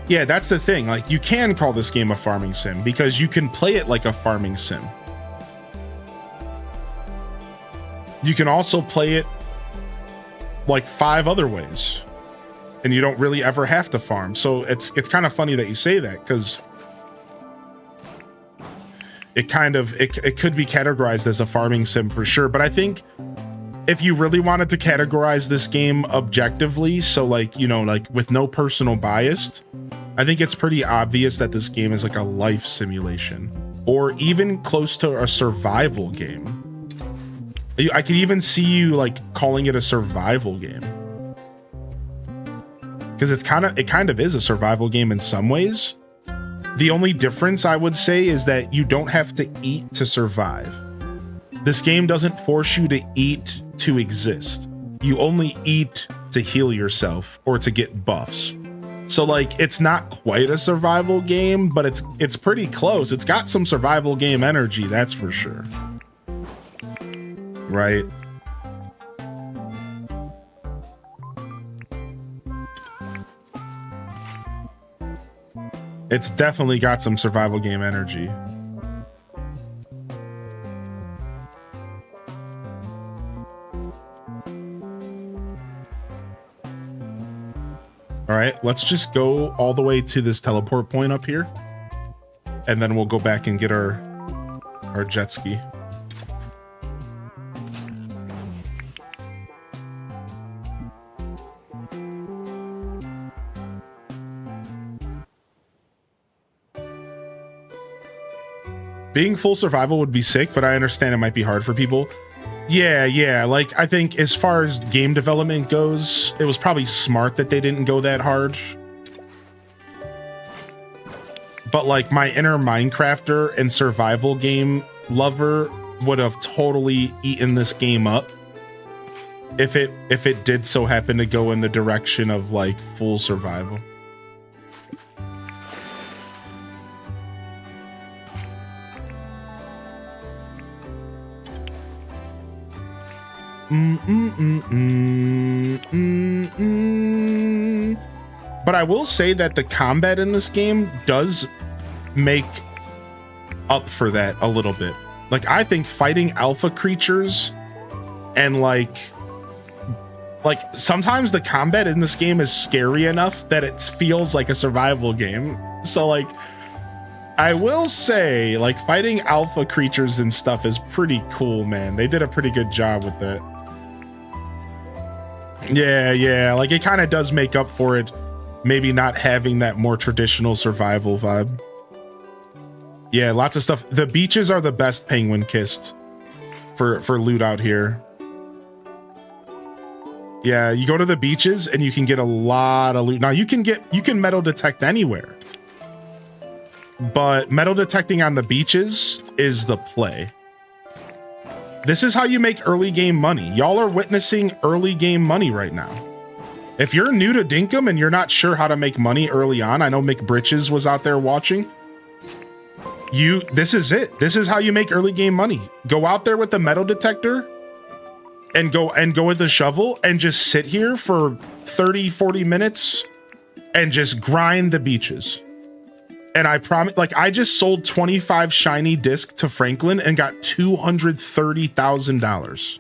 S2: Yeah, that's the thing. Like, you can call this game a farming sim because you can play it like a farming sim. You can also play it like 5 other ways, and you don't really ever have to farm. So it's kind of funny that you say that, because it could be categorized as a farming sim for sure. But I think if you really wanted to categorize this game objectively, so like, you know, like with no personal bias, I think it's pretty obvious that this game is like a life simulation, or even close to a survival game. I could even see you like calling it a survival game, because it kind of is a survival game in some ways. The only difference, I would say, is that you don't have to eat to survive. This game doesn't force you to eat to exist. You only eat to heal yourself or to get buffs. So like, it's not quite a survival game, but it's pretty close. It's got some survival game energy, that's for sure. Right? It's definitely got some survival game energy. All right, let's just go all the way to this teleport point up here, and then we'll go back and get our jet ski. Being full survival would be sick, but I understand it might be hard for people. Yeah, like, I think as far as game development goes, it was probably smart that they didn't go that hard. But like, my inner Minecrafter and survival game lover would have totally eaten this game up if it did so happen to go in the direction of like full survival. But I will say that the combat in this game does make up for that a little bit. Like, I think fighting alpha creatures and like sometimes the combat in this game is scary enough that it feels like a survival game. So like, I will say, like, fighting alpha creatures and stuff is pretty cool, man. They did a pretty good job with that. Yeah, like, it kind of does make up for it maybe not having that more traditional survival vibe. Yeah, lots of stuff. The beaches are the best penguin kissed for loot out here. Yeah, you go to the beaches and you can get a lot of loot. Now you can metal detect anywhere, but metal detecting on the beaches is the play. This is how you make early game money. Y'all are witnessing early game money right now. If you're new to Dinkum and you're not sure how to make money early on, I know McBritches was out there watching. This is it. This is how you make early game money. Go out there with the metal detector and go with the shovel and just sit here for 30, 40 minutes and just grind the beaches. And I promise, like, I just sold 25 shiny disc to Franklin and got $230,000.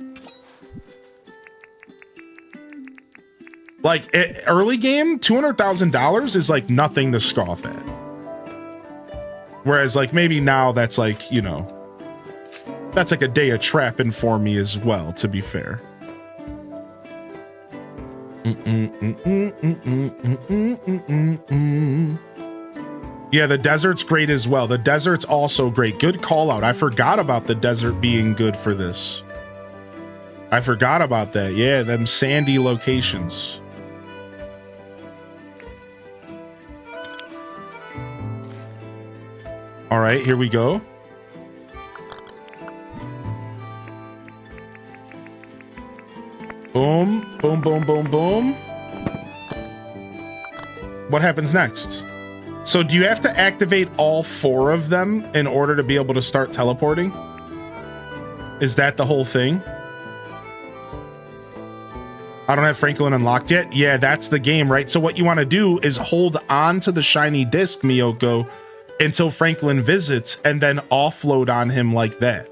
S2: Like, early game, $200,000 is like nothing to scoff at. Whereas, like, maybe now that's like, you know, that's like a day of trapping for me as well, to be fair. Yeah, the desert's great as well. The desert's also great. Good call out. I forgot about the desert being good for this. I forgot about that. Yeah, them sandy locations. All right, here we go. Boom, boom, boom, boom, boom. What happens next? So do you have to activate all 4 of them in order to be able to start teleporting? Is that the whole thing? I don't have Franklin unlocked yet. Yeah, that's the game, right? So what you want to do is hold on to the shiny disc, Miyoko, until Franklin visits and then offload on him like that.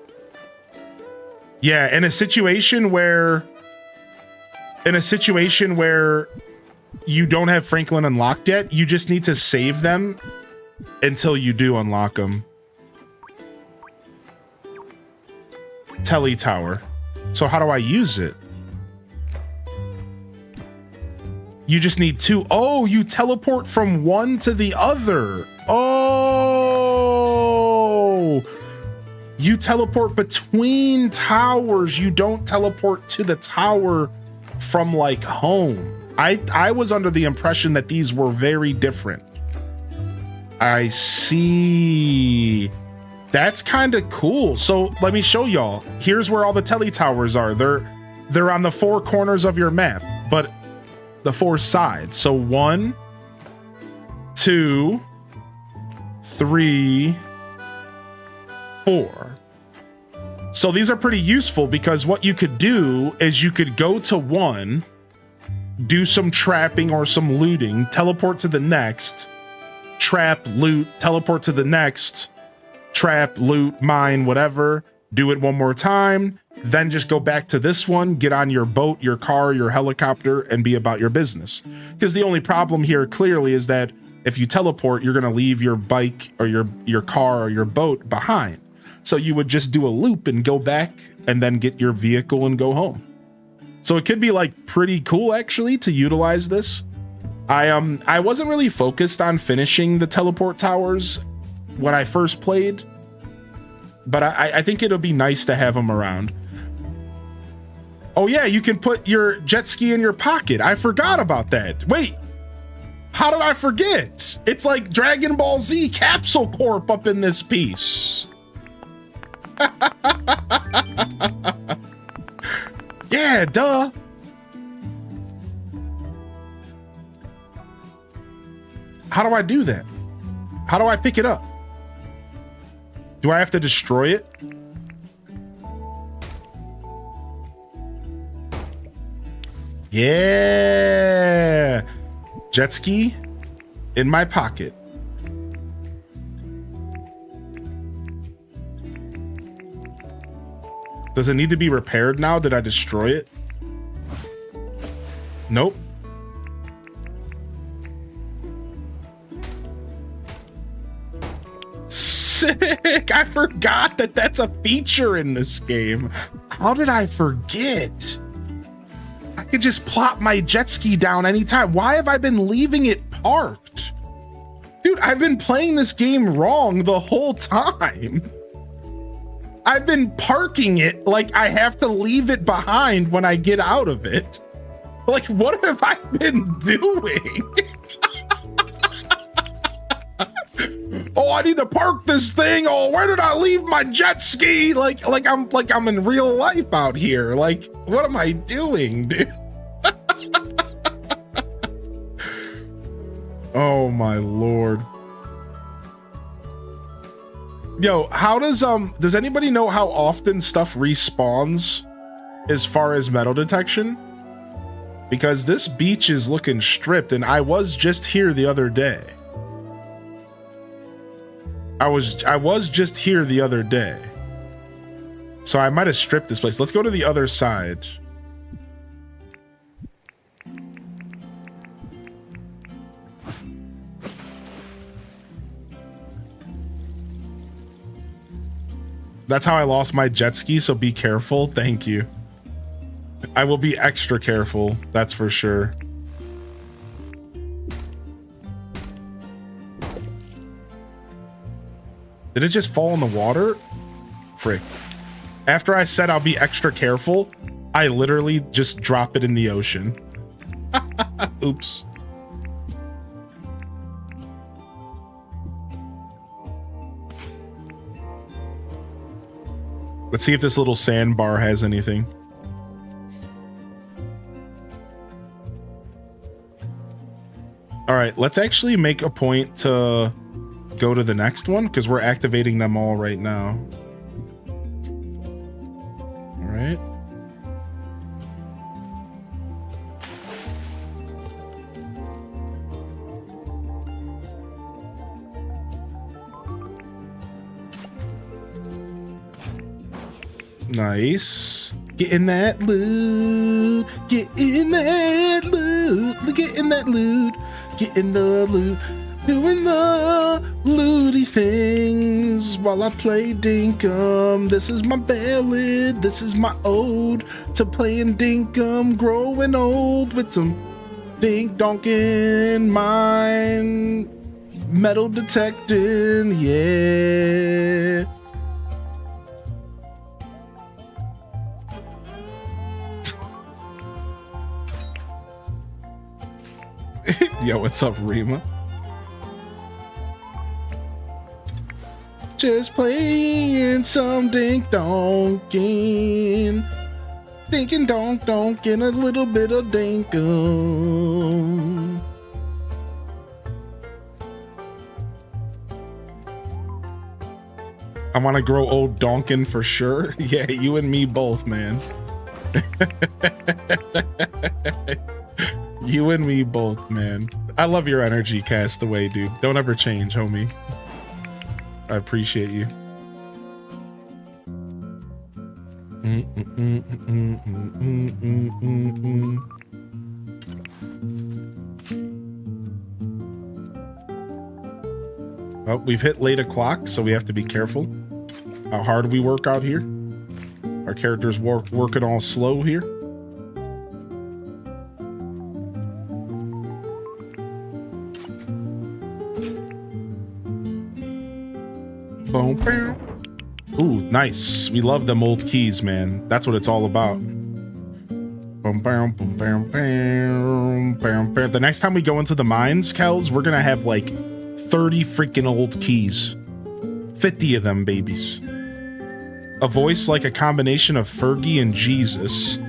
S2: Yeah, in a situation where you don't have Franklin unlocked yet, you just need to save them until you do unlock them. Tele tower. So how do I use it? You just need 2. Oh, you teleport from one to the other. Oh, you teleport between towers. You don't teleport to the tower from like home. I was under the impression that these were very different. I see. That's kind of cool. So let me show y'all. Here's where all the tele towers are. They're on the 4 corners of your map, but the 4 sides. So 1, 2, 3, 4. So these are pretty useful because what you could do is you could go to 1, do some trapping or some looting, teleport to the next, trap, loot, teleport to the next, trap, loot, mine, whatever, do it one more time, then just go back to this one, get on your boat, your car, your helicopter, and be about your business. Because the only problem here clearly is that if you teleport, you're going to leave your bike or your car or your boat behind. So you would just do a loop and go back and then get your vehicle and go home. So it could be like pretty cool actually to utilize this. I wasn't really focused on finishing the teleport towers when I first played, but I think it'll be nice to have them around. Oh yeah, you can put your jet ski in your pocket. I forgot about that. Wait, how did I forget? It's like Dragon Ball Z Capsule Corp up in this piece. Yeah, duh. How do I do that? How do I pick it up? Do I have to destroy it? Yeah. Jet ski in my pocket. Does it need to be repaired now? Did I destroy it? Nope. Sick! I forgot that that's a feature in this game. How did I forget? I could just plop my jet ski down anytime. Why have I been leaving it parked? Dude, I've been playing this game wrong the whole time. I've been parking it like I have to leave it behind when I get out of it. Like, what have I been doing? Oh, I need to park this thing. Oh, where did I leave my jet ski? Like I'm in real life out here. Like, what am I doing, dude? Oh my Lord. Yo, how does anybody know how often stuff respawns as far as metal detection? Because this beach is looking stripped and I was just here the other day. I was just here the other day. So I might have stripped this place. Let's go to the other side. That's how I lost my jet ski, so be careful. Thank you. I will be extra careful, that's for sure. Did it just fall in the water? Frick. After I said I'll be extra careful, I literally just drop it in the ocean. Oops. Let's see if this little sandbar has anything. All right, let's actually make a point to go to the next one because we're activating them all right now. All right. Nice. Get in that loot. Get in that loot. Get in that loot. Get in the loot. Doing the looty things while I play Dinkum. This is my ballad. This is my ode to playing Dinkum. Growing old with some dink donkin' mine. Metal detecting. Yeah. Yo, what's up, Rima? Just playing some dink donkin'. Thinking donkin' a little bit of dinkum. I want to grow old donkin' for sure. Yeah, you and me both, man. You and me both, man. I love your energy, Castaway, dude. Don't ever change, homie. I appreciate you. Well, we've hit late o'clock, so we have to be careful how hard we work out here. Our characters working all slow here. Ooh, nice. We love them old keys, man. That's what it's all about. The next time we go into the mines, Kels, we're gonna have like 30 freaking old keys. 50 of them babies. A voice like a combination of Fergie and Jesus.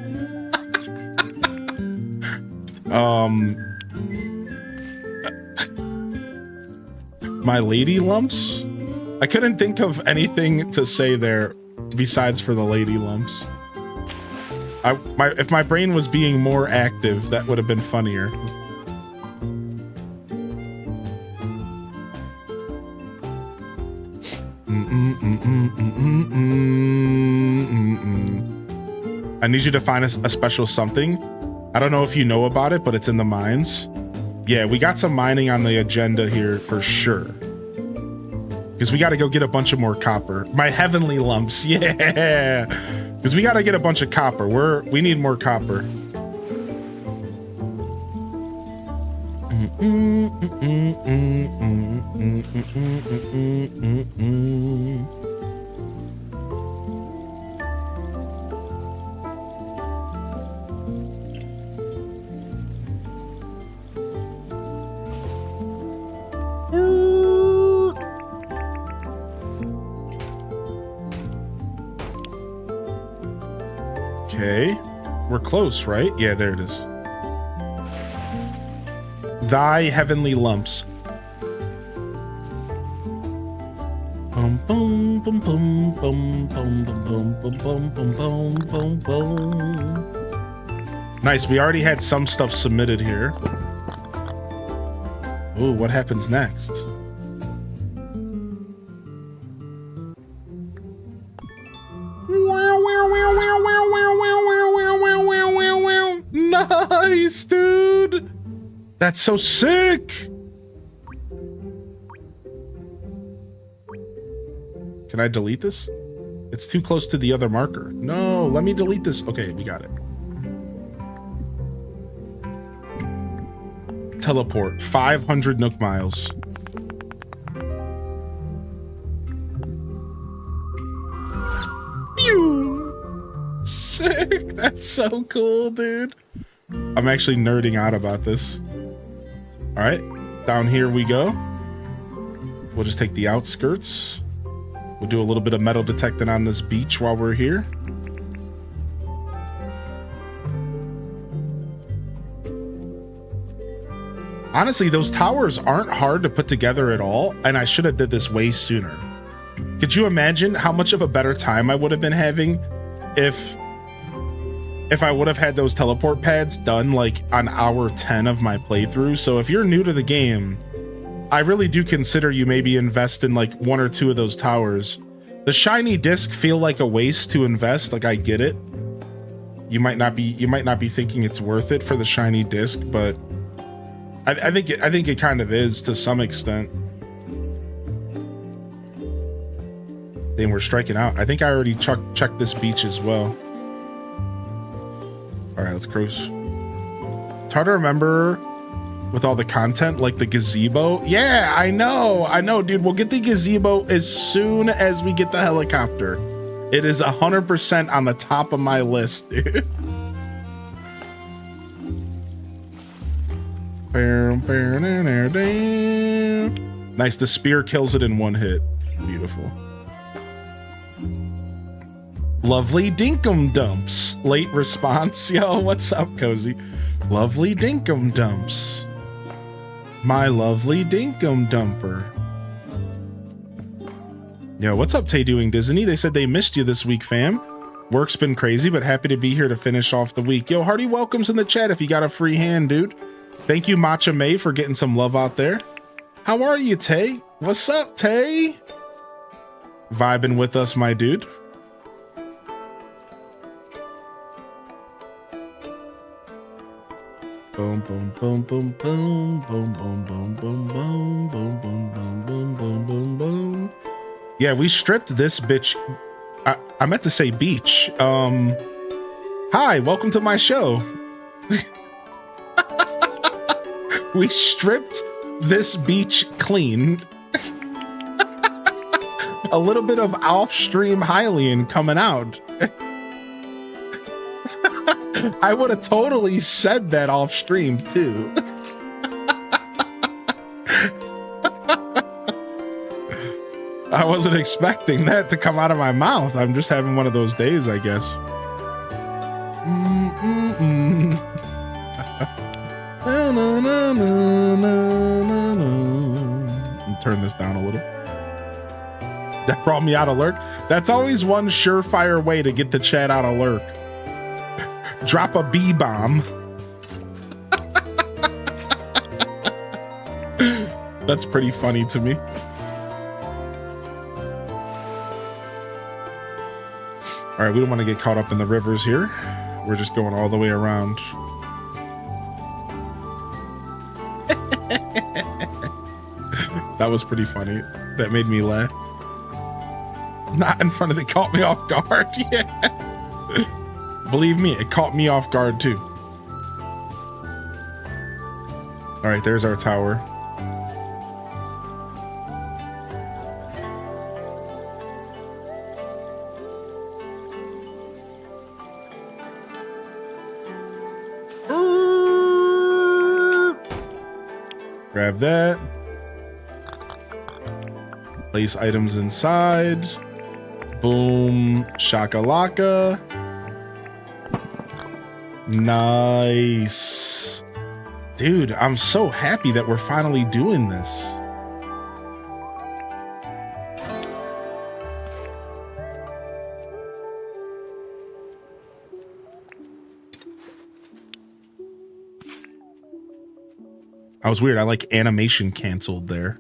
S2: My lady lumps? I couldn't think of anything to say there besides for the lady lumps. If my brain was being more active, that would have been funnier. I need you to find a special something. I don't know if you know about it, but it's in the mines. Yeah, we got some mining on the agenda here for sure. Because we got to go get a bunch of more copper. My heavenly lumps, yeah. Because we got to get a bunch of copper. We need more copper. Okay, we're close, right? Yeah, there it is. Thy heavenly lumps. Bum bum bum bum bum bum bum bum bum bum bum bum. Nice, we already had some stuff submitted here. Ooh, what happens next? Nice, dude. That's so sick. Can I delete this? It's too close to the other marker. No, let me delete this. Okay, we got it. Teleport, 500 Nook miles. Pew! Sick. That's so cool, dude. I'm actually nerding out about this. All right, down here we go. We'll just take the outskirts. We'll do a little bit of metal detecting on this beach while we're here. Honestly, those towers aren't hard to put together at all, and I should have did this way sooner. Could you imagine how much of a better time I would have been having if I would have had those teleport pads done like on hour 10 of my playthrough? So if you're new to the game, I really do consider you maybe invest in like 1 or 2 of those towers. The shiny disc feel like a waste to invest. Like, I get it. You might not be thinking it's worth it for the shiny disc, but I think it kind of is to some extent. Then we're striking out. I think I already checked this beach as well. All right, let's cruise. It's hard to remember with all the content, like the gazebo. Yeah, I know, dude. We'll get the gazebo as soon as we get the helicopter. It is 100% on the top of my list, dude. Nice, the spear kills it in 1 hit. Beautiful. Lovely Dinkum dumps. Late response. Yo, what's up, Cozy? Lovely Dinkum dumps. My lovely Dinkum dumper. Yo, what's up, Tay doing Disney? They said they missed you this week, fam. Work's been crazy, but happy to be here to finish off the week. Yo, Hardy welcomes in the chat if you got a free hand, dude. Thank you, Matcha May, for getting some love out there. How are you, Tay? What's up, Tay? Vibing with us, my dude. Boom, boom, boom, boom, boom, boom, boom, boom, boom, boom, boom, boom, boom, boom, boom, boom, boom. Yeah, we stripped this bitch. I meant to say beach. Hi, welcome to my show. We stripped this beach clean. A little bit of off-stream Hylian coming out. I would have totally said that off stream too. I wasn't expecting that to come out of my mouth. I'm just having one of those days, I guess. Turn this down a little. That brought me out of lurk. That's always one surefire way to get the chat out of lurk. Drop a bee bomb. That's pretty funny to me. All right, we don't want to get caught up in the rivers here. We're just going all the way around. That was pretty funny. That made me laugh. Not in front of it, caught me off guard. Yeah. Believe me, it caught me off guard too. All right, there's our tower. Grab that. Place items inside. Boom, shakalaka. Nice. Dude, I'm so happy that we're finally doing this. I was weird. I like animation canceled there.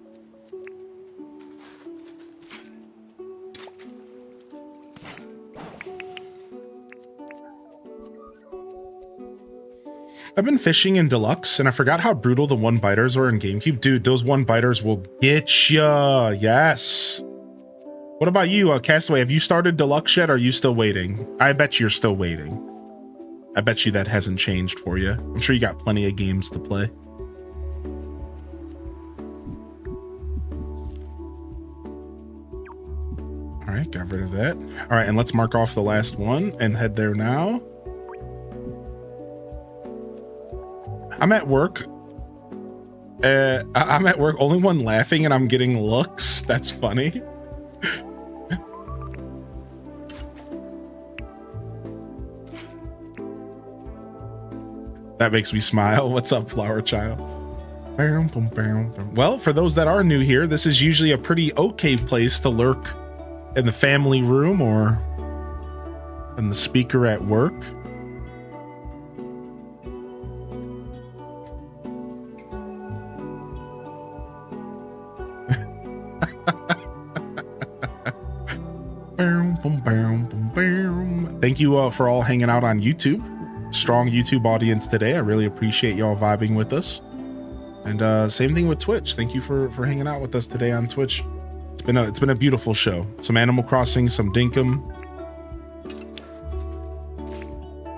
S2: I've been fishing in Deluxe, and I forgot how brutal the one-biters are in GameCube. Dude, those one-biters will get ya. Yes. What about you, Castaway? Have you started Deluxe yet, or are you still waiting? I bet you're still waiting. I bet you that hasn't changed for you. I'm sure you got plenty of games to play. All right, got rid of that. All right, and let's mark off the last one and head there now. I'm at work. I'm at work, only one laughing, and I'm getting looks. That's funny. That makes me smile. What's up, Flower Child? Well, for those that are new here, this is usually a pretty okay place to lurk in the family room or in the speaker at work. Thank you for all hanging out on YouTube. Strong YouTube audience today. I really appreciate y'all vibing with us. And same thing with Twitch. Thank you for hanging out with us today on Twitch. It's been a beautiful show. Some Animal Crossing, some Dinkum,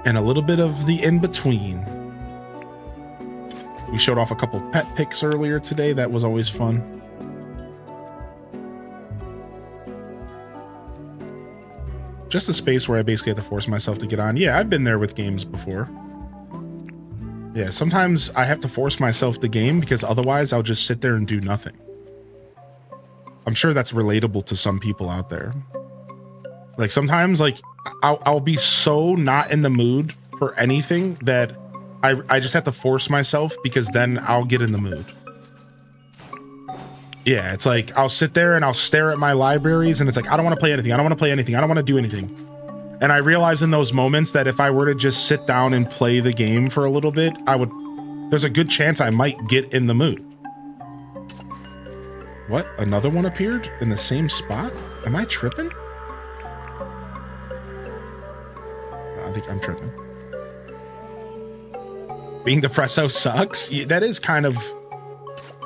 S2: and a little bit of the in-between. We showed off a couple pet pics earlier today. That was always fun. Just a space where I basically have to force myself to get on. Yeah, I've been there with games before. Yeah, sometimes I have to force myself to game because otherwise I'll just sit there and do nothing. I'm sure that's relatable to some people out there. Like sometimes, like I'll be so not in the mood for anything that I just have to force myself because then I'll get in the mood. Yeah, it's like I'll sit there and I'll stare at my libraries and it's like, I don't want to play anything. I don't want to play anything. I don't want to do anything. And I realize in those moments that if I were to just sit down and play the game for a little bit, there's a good chance I might get in the mood. What? Another one appeared in the same spot? Am I tripping? I think I'm tripping. Being depresso sucks. Yeah, that is kind of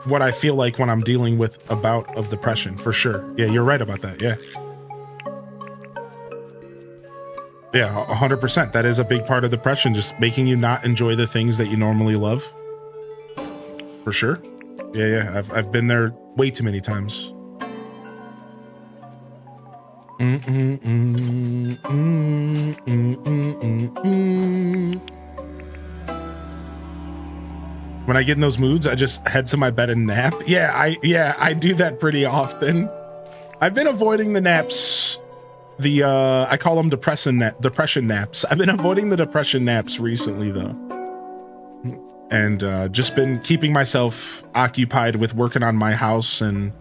S2: what I feel like when I'm dealing with a bout of depression, for sure. Yeah, you're right about that. Yeah. Yeah, 100%. That is a big part of depression, just making you not enjoy the things that you normally love. For sure. Yeah. I've been there way too many times. When I get in those moods, I just head to my bed and nap. Yeah, I do that pretty often. I've been avoiding the naps. I call them depression naps. I've been avoiding the depression naps recently though. And just been keeping myself occupied with working on my house and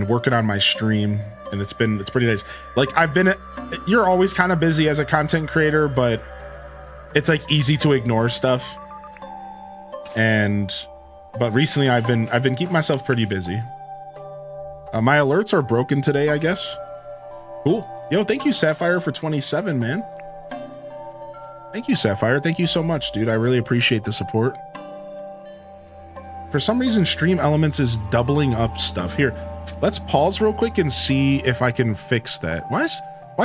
S2: working on my stream. And it's pretty nice. Like you're always kind of busy as a content creator, but it's like easy to ignore stuff. But recently I've been keeping myself pretty busy. My alerts are broken today, I guess. Cool. Yo, thank you, Sapphire, for 27, man. Thank you, Sapphire. Thank you so much, dude. I really appreciate the support. For some reason, Stream Elements is doubling up stuff. Here, let's pause real quick and see if I can fix that. Why is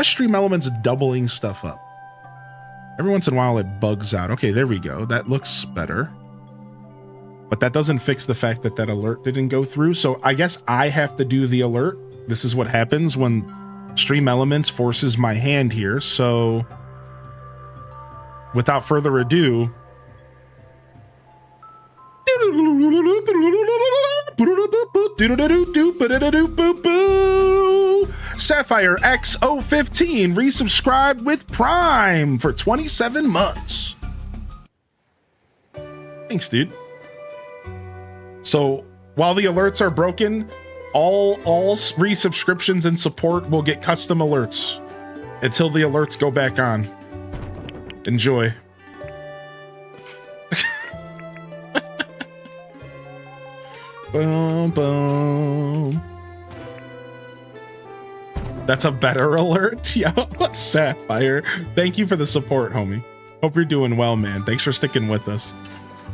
S2: Stream Elements doubling stuff up? Every once in a while, it bugs out. Okay, there we go. That looks better. But that doesn't fix the fact that alert didn't go through. So I guess I have to do the alert. This is what happens when Stream Elements forces my hand here. So without further ado, Sapphire X015 resubscribed with Prime for 27 months. Thanks, dude. So while the alerts are broken, all resubscriptions and support will get custom alerts until the alerts go back on. Enjoy. Boom, boom. That's a better alert. Yo, Sapphire. Thank you for the support, homie. Hope you're doing well, man. Thanks for sticking with us.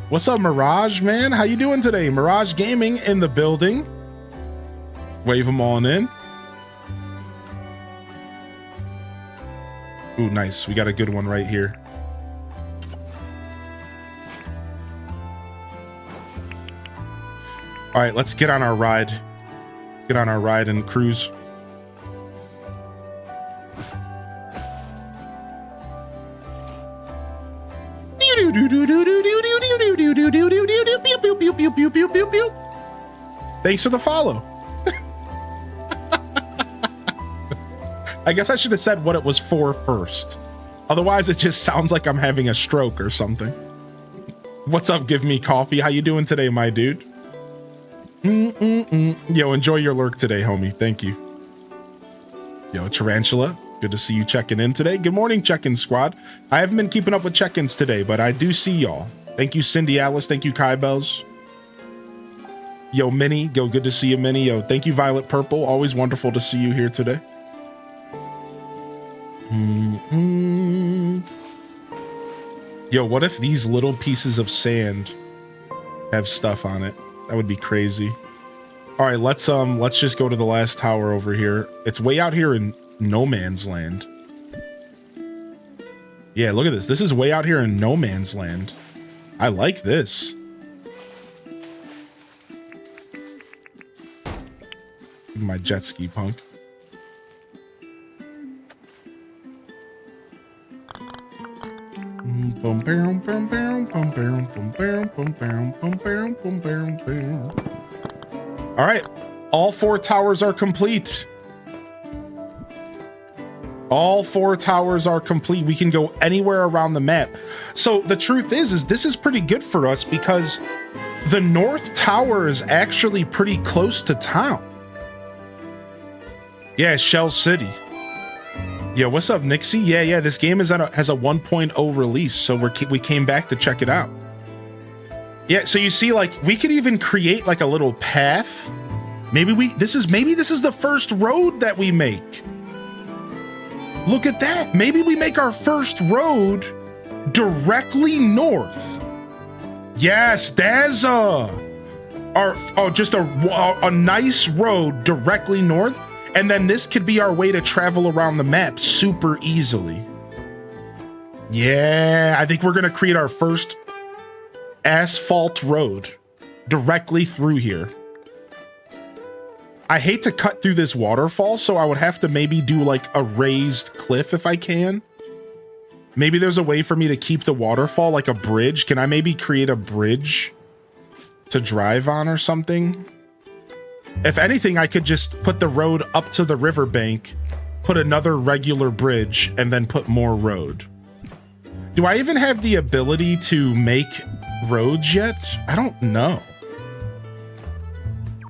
S2: What's up, Mirage, man? How you doing today? Mirage Gaming in the building. Wave them on in. Ooh, nice. We got a good one right here. All right, let's get on our ride. Get on our ride and cruise. Thanks for the follow. I guess I should have said what it was for first. Otherwise, it just sounds like I'm having a stroke or something. What's up, Give Me Coffee? How you doing today, my dude? Yo, enjoy your lurk today, homie. Thank you. Yo, Tarantula, good to see you checking in today. Good morning, check-in squad. I haven't been keeping up with check-ins today, but I do see y'all. Thank you, Cindy Alice. Thank you, Kai Bells. Yo, Minnie. Yo, good to see you, Minnie. Yo, thank you, Violet Purple. Always wonderful to see you here today. Yo, what if these little pieces of sand have stuff on it? That would be crazy. All right, let's just go to the last tower over here. It's way out here in no man's land. Yeah, look at this. This is way out here in no man's land. I like this. My jet ski, punk. All right, all 4 towers are complete. All 4 towers are complete. We can go anywhere around the map. So the truth is this is pretty good for us because the North Tower is actually pretty close to town. Yeah, Shell City. Yeah, what's up, Nixie? Yeah, this game is has a 1.0 release, so we came back to check it out. Yeah, so you see, like, we could even create like a little path. Maybe this is the first road that we make. Look at that. Maybe we make our first road directly north. Yes, there's just a nice road directly north. And then this could be our way to travel around the map super easily. Yeah, I think we're going to create our first asphalt road directly through here. I hate to cut through this waterfall, so I would have to maybe do like a raised cliff if I can. Maybe there's a way for me to keep the waterfall like a bridge. Can I maybe create a bridge to drive on or something? If anything, I could just put the road up to the riverbank, put another regular bridge, and then put more road. Do I even have the ability to make roads yet? I don't know.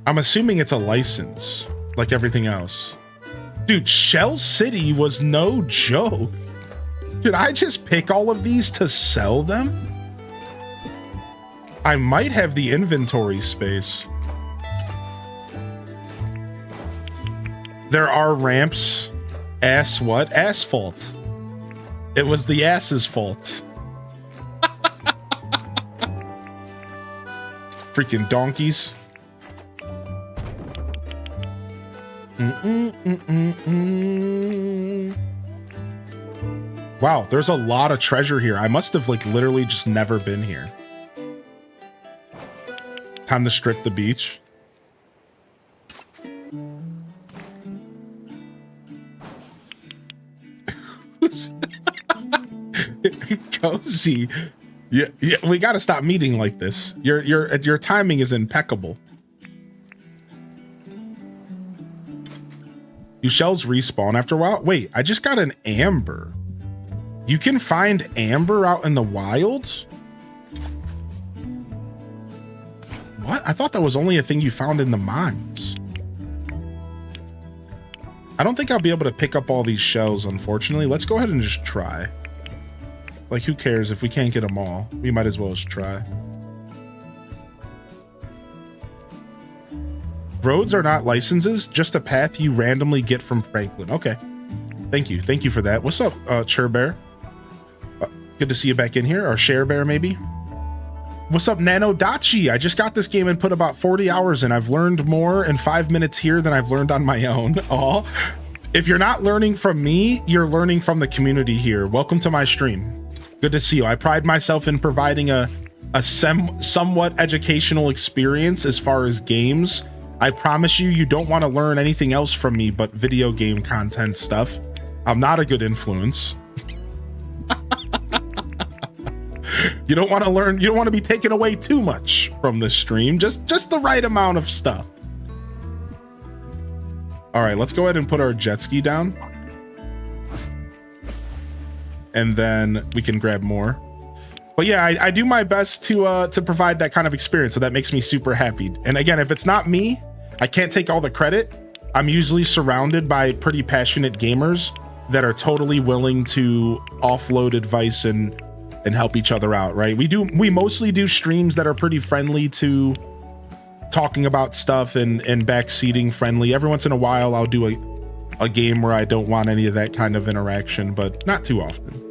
S2: I'm assuming it's a license, like everything else. Dude, Shell City was no joke. Did I just pick all of these to sell them? I might have the inventory space. There are ramps. Ass what? Asphalt. It was the ass's fault. Freaking donkeys. Wow, there's a lot of treasure here. I must have like literally just never been here. Time to strip the beach. Cozy. Yeah, we got to stop meeting like this. Your timing is impeccable. Do shells respawn after a while? Wait, I just got an amber. You can find amber out in the wild? What? I thought that was only a thing you found in the mines. I don't think I'll be able to pick up all these shells, unfortunately. Let's go ahead and just try. Like, who cares if we can't get them all? We might as well just try. Roads are not licenses, just a path you randomly get from Franklin. Okay. Thank you. Thank you for that. What's up, Churbear? Good to see you back in here. Or Share Bear, maybe. What's up, Nano Dachi? I just got this game and put about 40 hours in. I've learned more in 5 minutes here than I've learned on my own. Aw. If you're not learning from me, you're learning from the community here. Welcome to my stream. Good to see you. I pride myself in providing a somewhat educational experience as far as games. I promise you, you don't want to learn anything else from me but video game content stuff. I'm not a good influence. You don't want to learn, you don't want to be taken away too much from this stream. Just the right amount of stuff. All right, let's go ahead and put our jet ski down. And then we can grab more. But yeah, I do my best to provide that kind of experience, so that makes me super happy. And again, if it's not me, I can't take all the credit. I'm usually surrounded by pretty passionate gamers that are totally willing to offload advice and help each other out, right? We mostly do streams that are pretty friendly to talking about stuff and backseating friendly. Every once in a while, I'll do a game where I don't want any of that kind of interaction, but not too often.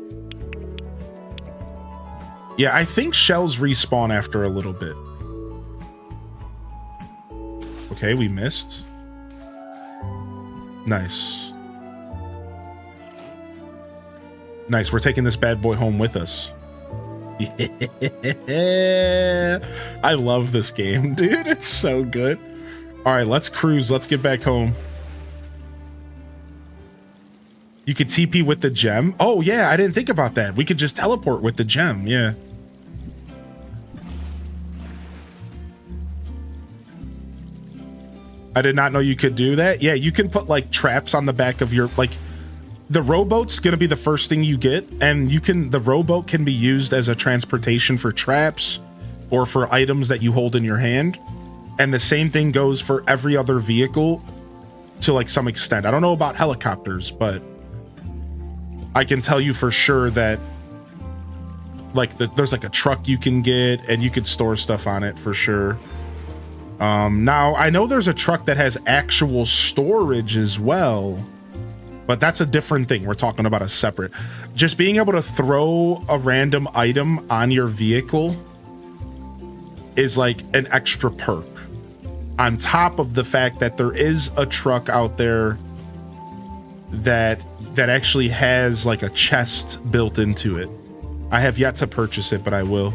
S2: Yeah, I think shells respawn after a little bit. Okay, we missed. Nice. Nice, we're taking this bad boy home with us. Yeah, I love this game, dude. It's so good. All right, let's cruise. Let's get back home. You could TP with the gem. Oh yeah, I didn't think about that. We could just teleport with the gem. Yeah. I did not know you could do that. Yeah, you can put like traps on the back of your, like, the rowboat's gonna be the first thing you get, and the rowboat can be used as a transportation for traps or for items that you hold in your hand. And the same thing goes for every other vehicle to like some extent. I don't know about helicopters, but I can tell you for sure that like there's like a truck you can get and you could store stuff on it for sure. Now I know there's a truck that has actual storage as well, but that's a different thing. We're talking about a separate. Just being able to throw a random item on your vehicle is like an extra perk. On top of the fact that there is a truck out there that actually has like a chest built into it. I have yet to purchase it, but I will.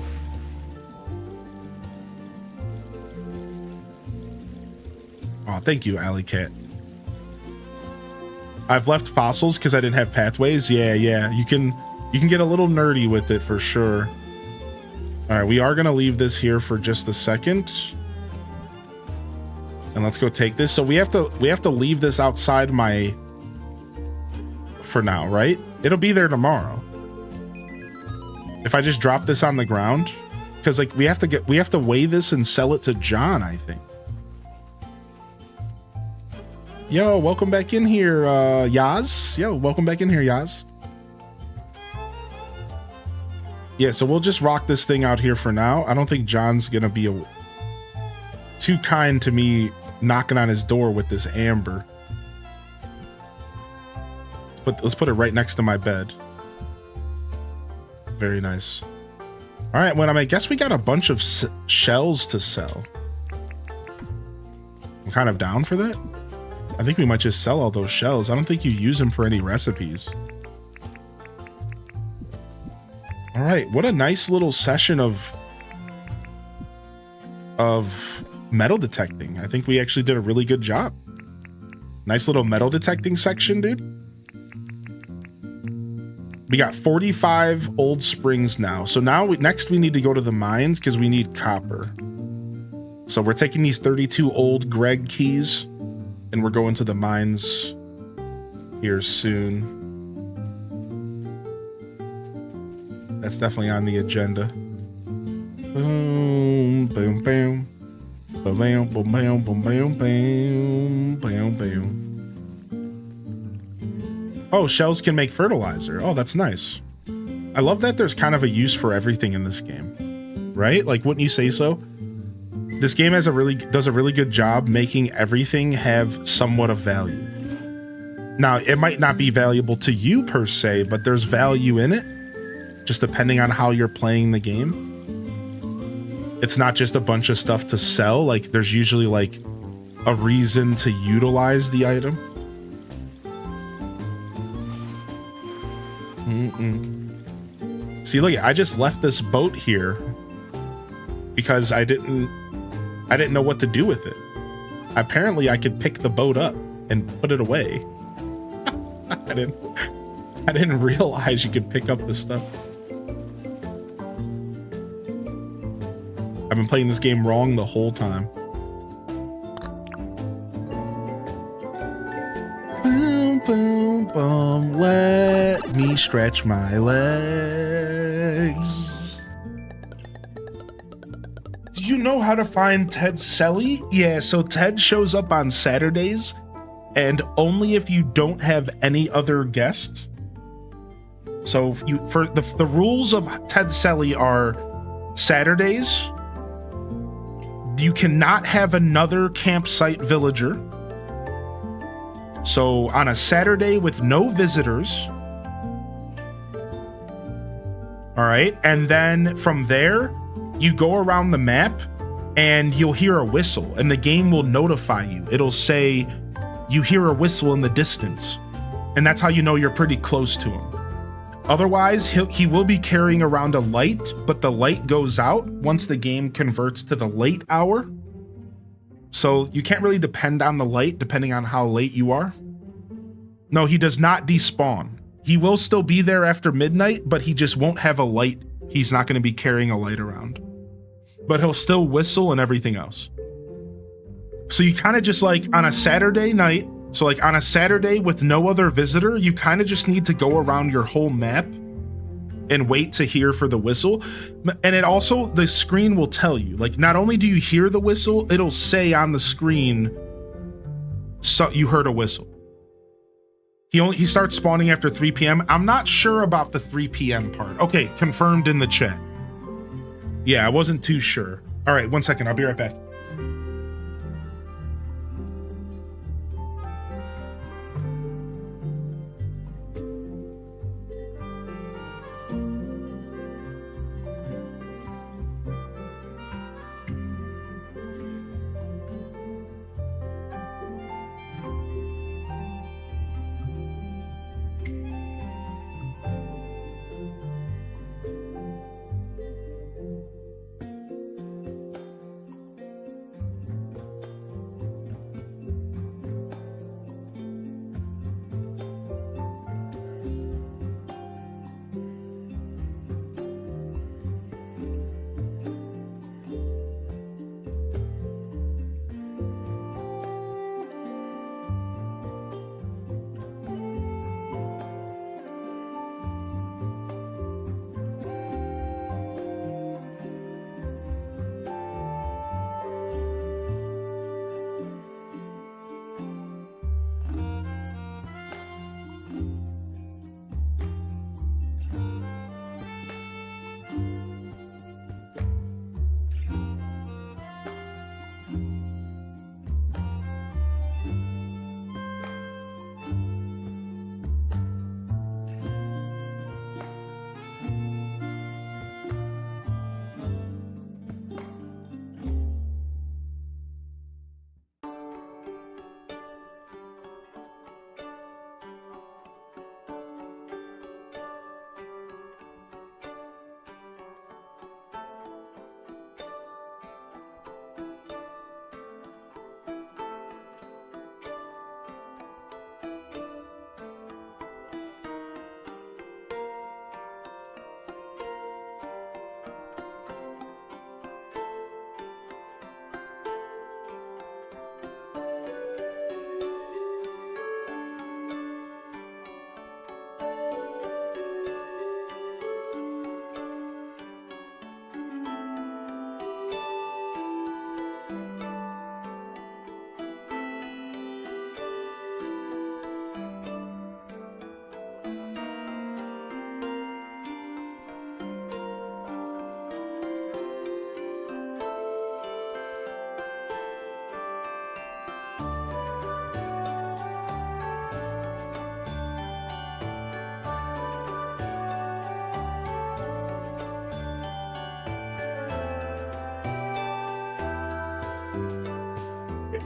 S2: Oh, thank you, Alley Cat. I've left fossils because I didn't have pathways. Yeah, you can get a little nerdy with it for sure. All right, we are gonna leave this here for just a second, and let's go take this. So we have to leave this outside my for now, right? It'll be there tomorrow. If I just drop this on the ground, because like we have to weigh this and sell it to John, I think. Yo, welcome back in here, Yaz. Yo, welcome back in here, Yaz. Yeah, so we'll just rock this thing out here for now. I don't think John's gonna be too kind to me knocking on his door with this amber. Let's put it right next to my bed. Very nice. All right, well, I guess we got a bunch of shells to sell. I'm kind of down for that. I think we might just sell all those shells. I don't think you use them for any recipes. All right, what a nice little session of metal detecting. I think we actually did a really good job. Nice little metal detecting section, dude. We got 45 old springs now. So now next we need to go to the mines because we need copper. So we're taking these 32 old Greg keys and we're going to the mines here soon. That's definitely on the agenda. Boom, boom, boom. Boom, boom, boom, boom, boom, boom, boom, boom. Oh, shells can make fertilizer. Oh, that's nice. I love that there's kind of a use for everything in this game, right? Like, wouldn't you say so? This game does a really good job making everything have somewhat of value. Now, it might not be valuable to you per se, but there's value in it. just depending on how you're playing the game. It's not just a bunch of stuff to sell. Like there's usually like a reason to utilize the item. See, look, I just left this boat here because I didn't know what to do with it. Apparently I could pick the boat up and put it away. I didn't realize you could pick up this stuff. I've been playing this game wrong the whole time. Boom, boom, boom. Let me stretch my legs. Do you know how to find Ted Selly? Yeah, so Ted shows up on Saturdays, and only if you don't have any other guests. So for the rules of Ted Selly are Saturdays, you cannot have another campsite villager. So on a Saturday with no visitors. All right. And then from there, you go around the map and you'll hear a whistle and the game will notify you. It'll say you hear a whistle in the distance. And that's how you know you're pretty close to him. Otherwise, he will be carrying around a light, but the light goes out once the game converts to the late hour. So you can't really depend on the light depending on how late you are. No, he does not despawn. He will still be there after midnight, but he just won't have a light. He's not going to be carrying a light around. But he'll still whistle and everything else. So you kind of just like on a Saturday night, so like on a Saturday with no other visitor, you kind of just need to go around your whole map and wait to hear for the whistle. And it also, the screen will tell you, like not only do you hear the whistle, it'll say on the screen, so you heard a whistle. He starts spawning after 3 p.m. I'm not sure about the 3 p.m. part. Okay, confirmed in the chat. Yeah, I wasn't too sure. All right, 1 second, I'll be right back.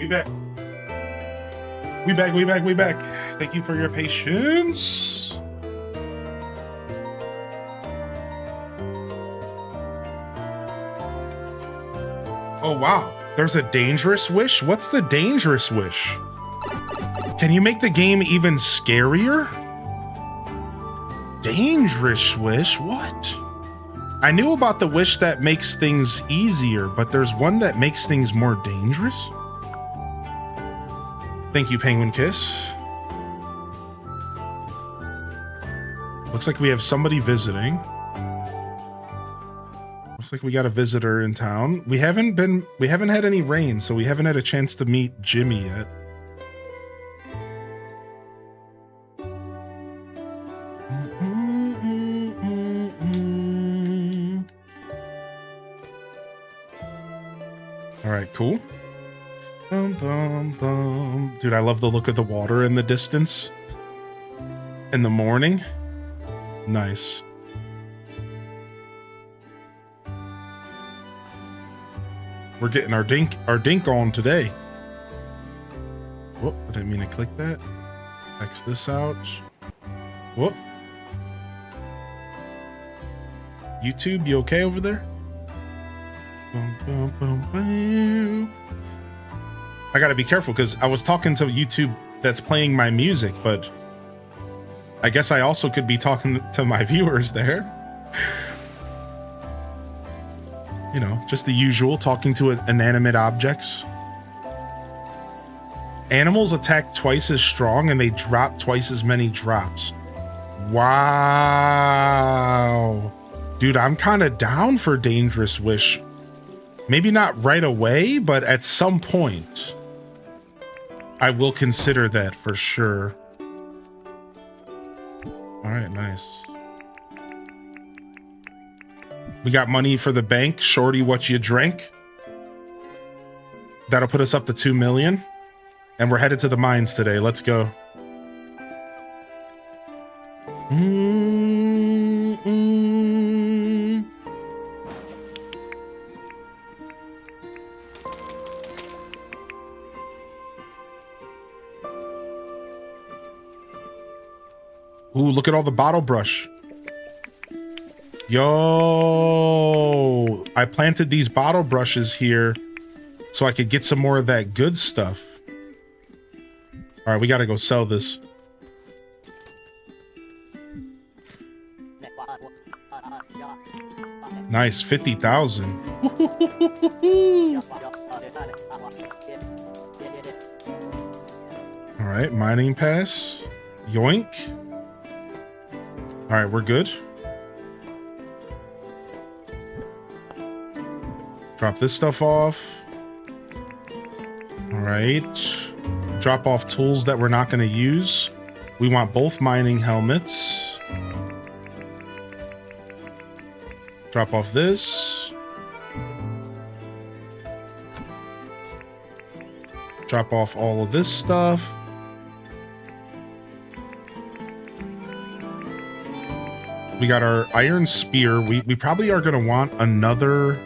S2: We back. We back, we back, we back. Thank you for your patience. Oh, wow. There's a dangerous wish? What's the dangerous wish? Can you make the game even scarier? Dangerous wish? What? I knew about the wish that makes things easier, but there's one that makes things more dangerous? Thank you, Penguin Kiss. Looks like we have somebody visiting. Looks like we got a visitor in town. We haven't had any rain, so we haven't had a chance to meet Jimmy yet. All right, cool. Bum, bum, bum. Dude, I love the look of the water in the distance. In the morning. Nice. We're getting our dink on today. Whoop, I didn't mean to click that. X this out. Whoop. YouTube, you okay over there? I gotta be careful because I was talking to YouTube that's playing my music, but I guess I also could be talking to my viewers there. You know, just the usual, talking to inanimate objects. Animals attack twice as strong and they drop twice as many drops. Wow. Dude, I'm kind of down for Dangerous Wish. Maybe not right away, but at some point, I will consider that for sure. All right, nice. We got money for the bank. Shorty, what you drank? That'll put us up to 2 million. And we're headed to the mines today. Let's go. Ooh, look at all the bottle brush. Yo, I planted these bottle brushes here so I could get some more of that good stuff. All right, we got to go sell this. Nice, 50,000. All right, mining pass. Yoink. All right, we're good. Drop this stuff off. All right. Drop off tools that we're not going to use. We want both mining helmets. Drop off this. Drop off all of this stuff. We got our iron spear. We probably are going to want another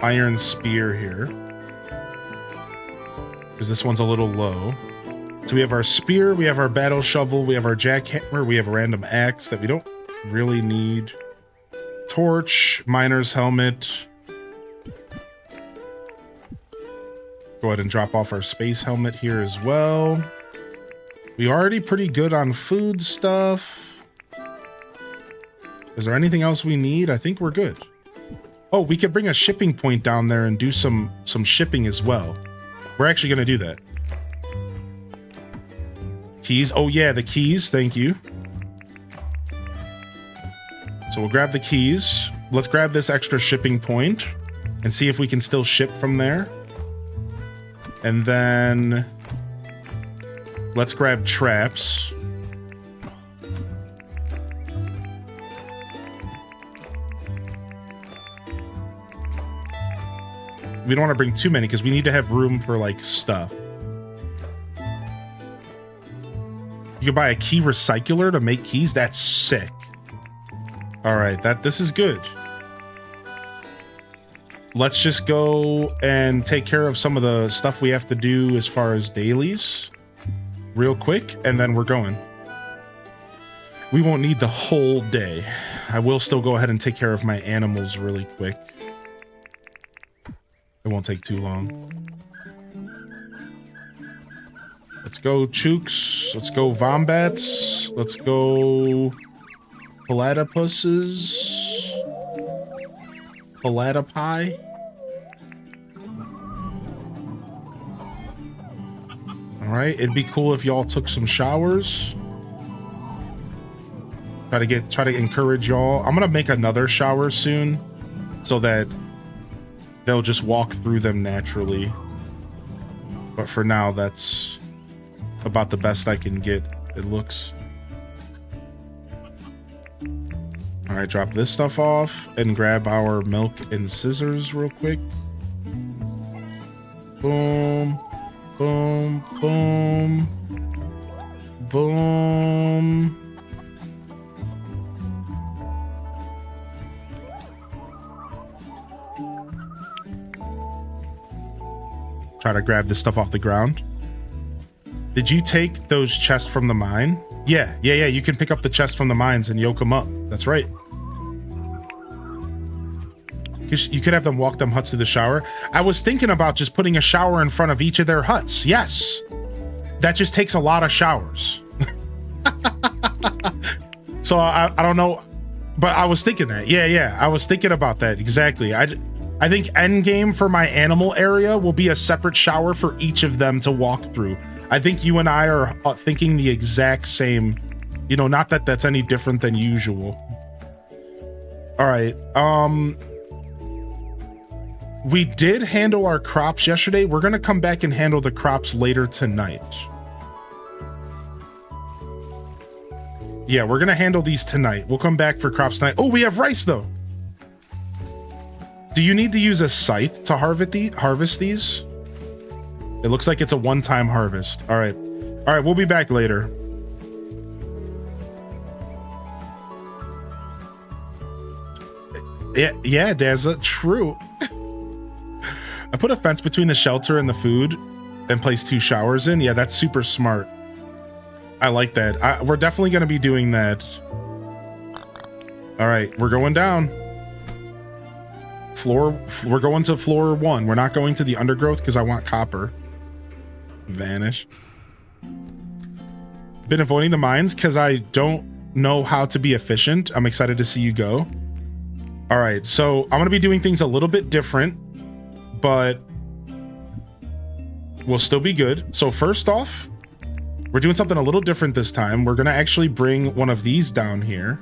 S2: iron spear here, because this one's a little low. So we have our spear, we have our battle shovel, we have our jackhammer, we have a random axe that we don't really need. Torch, miner's helmet. Go ahead and drop off our space helmet here as well. We're already pretty good on food stuff. Is there anything else we need? I think we're good. Oh, we could bring a shipping point down there and do some shipping as well. We're actually going to do that. Keys. Oh, yeah, the keys. Thank you. So we'll grab the keys. Let's grab this extra shipping point and see if we can still ship from there. And then let's grab traps. We don't want to bring too many because we need to have room for like stuff. You can buy a key recycler to make keys. That's sick. All right, this is good. let's just go and take care of some of the stuff we have to do as far as dailies real quick, and then we're going. We won't need the whole day. I will still go ahead and take care of my animals really quick. It won't take too long. Let's go chooks. Let's go vombats. Let's go platypuses. Platypi. All right, it'd be cool if y'all took some showers. Try to encourage y'all. I'm gonna make another shower soon so that they'll just walk through them naturally. But for now, that's about the best I can get, it looks. All right, drop this stuff off and grab our milk and scissors real quick. Boom, boom, boom, boom. Try to grab this stuff off the ground. Did you take those chests from the mine? Yeah. You can pick up the chests from the mines and yoke them up. That's right. You could have them walk them huts to the shower. I was thinking about just putting a shower in front of each of their huts. Yes. That just takes a lot of showers. So I don't know, but I was thinking that. Yeah. I was thinking about that. Exactly. I think end game for my animal area will be a separate shower for each of them to walk through. I think you and I are thinking the exact same, you know, not that that's any different than usual. All right. We did handle our crops yesterday. We're going to come back and handle the crops later tonight. Yeah, we're going to handle these tonight. We'll come back for crops tonight. Oh, we have rice though. Do you need to use a scythe to harvest these? It looks like it's a one-time harvest. All right, we'll be back later. Yeah, Dazza, true. I put a fence between the shelter and the food and placed 2 showers in. Yeah, that's super smart. I like that. We're definitely going to be doing that. All right, we're going down. We're going to floor 1. We're not going to the undergrowth because I want copper. Vanish. Been avoiding the mines because I don't know how to be efficient. I'm excited to see you go. All right, so I'm going to be doing things a little bit different, but we'll still be good. So first off, we're doing something a little different this time. We're going to actually bring one of these down here,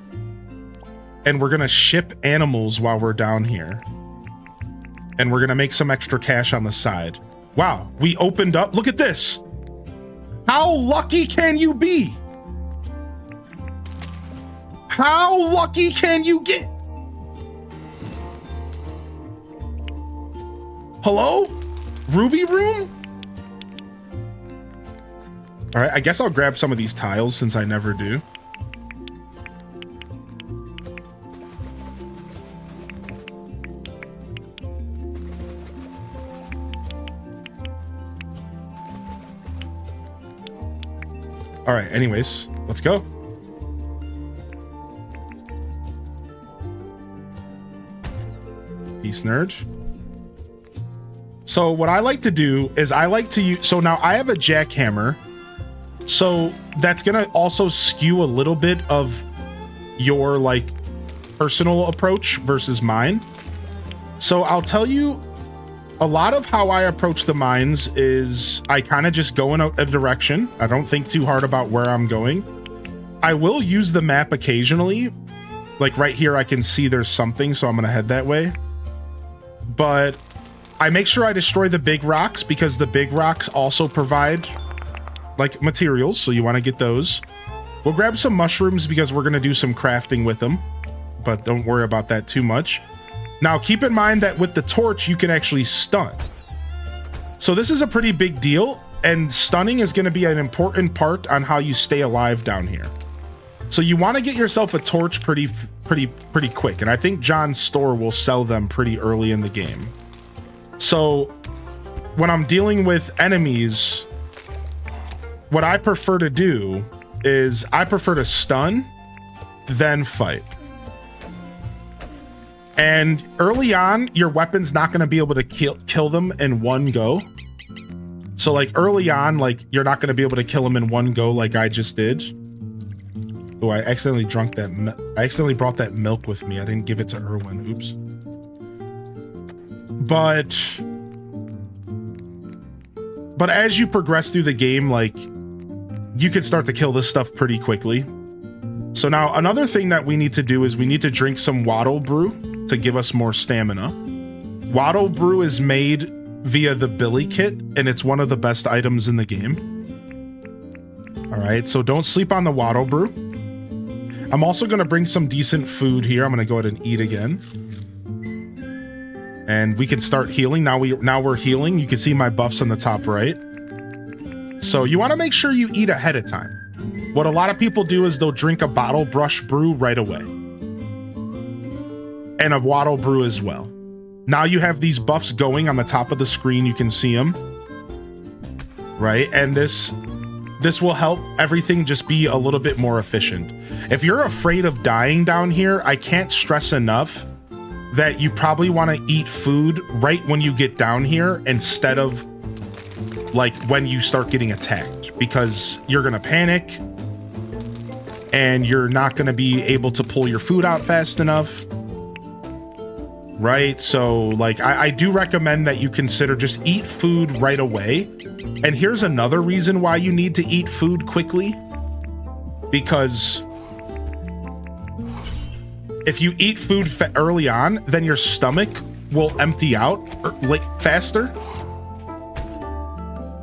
S2: and we're going to ship animals while we're down here. And we're going to make some extra cash on the side. Wow, we opened up. Look at this. How lucky can you be? How lucky can you get? Hello? Ruby room? All right, I guess I'll grab some of these tiles since I never do. All right, anyways, let's go. Peace, nerd. So what I like to do is I like to use, so now I have a jackhammer, so that's gonna also skew a little bit of your like personal approach versus mine. So I'll tell you, a lot of how I approach the mines is I kind of just go in a direction. I don't think too hard about where I'm going. I will use the map occasionally. Like right here, I can see there's something, so I'm gonna head that way. But I make sure I destroy the big rocks because the big rocks also provide like materials, so you want to get those. We'll grab some mushrooms because we're gonna do some crafting with them, but don't worry about that too much. Now, keep in mind that with the torch, you can actually stun. So this is a pretty big deal, and stunning is going to be an important part on how you stay alive down here. So you want to get yourself a torch pretty quick, and I think John's store will sell them pretty early in the game. So when I'm dealing with enemies, what I prefer to do is I prefer to stun, then fight. And early on, your weapon's not going to be able to kill them in one go. So like early on, like you're not going to be able to kill them in one go like I just did. Oh, I accidentally drank that. I accidentally brought that milk with me. I didn't give it to Erwin. Oops. But as you progress through the game, like you can start to kill this stuff pretty quickly. So now another thing that we need to do is we need to drink some Waddle Brew to give us more stamina. Waddle Brew is made via the Billy Kit, and it's one of the best items in the game. All right, so don't sleep on the Waddle Brew. I'm also going to bring some decent food here. I'm going to go ahead and eat again. And we can start healing. Now we're healing. You can see my buffs on the top right. So you want to make sure you eat ahead of time. What a lot of people do is they'll drink a bottle brush brew right away. And a Waddle Brew as well. Now you have these buffs going on the top of the screen. You can see them. Right? And this will help everything just be a little bit more efficient. If you're afraid of dying down here, I can't stress enough that you probably want to eat food right when you get down here instead of like when you start getting attacked, because you're going to panic and you're not going to be able to pull your food out fast enough. Right? So like I do recommend that you consider just eat food right away. And here's another reason why you need to eat food quickly. Because if you eat food early on, then your stomach will empty out faster.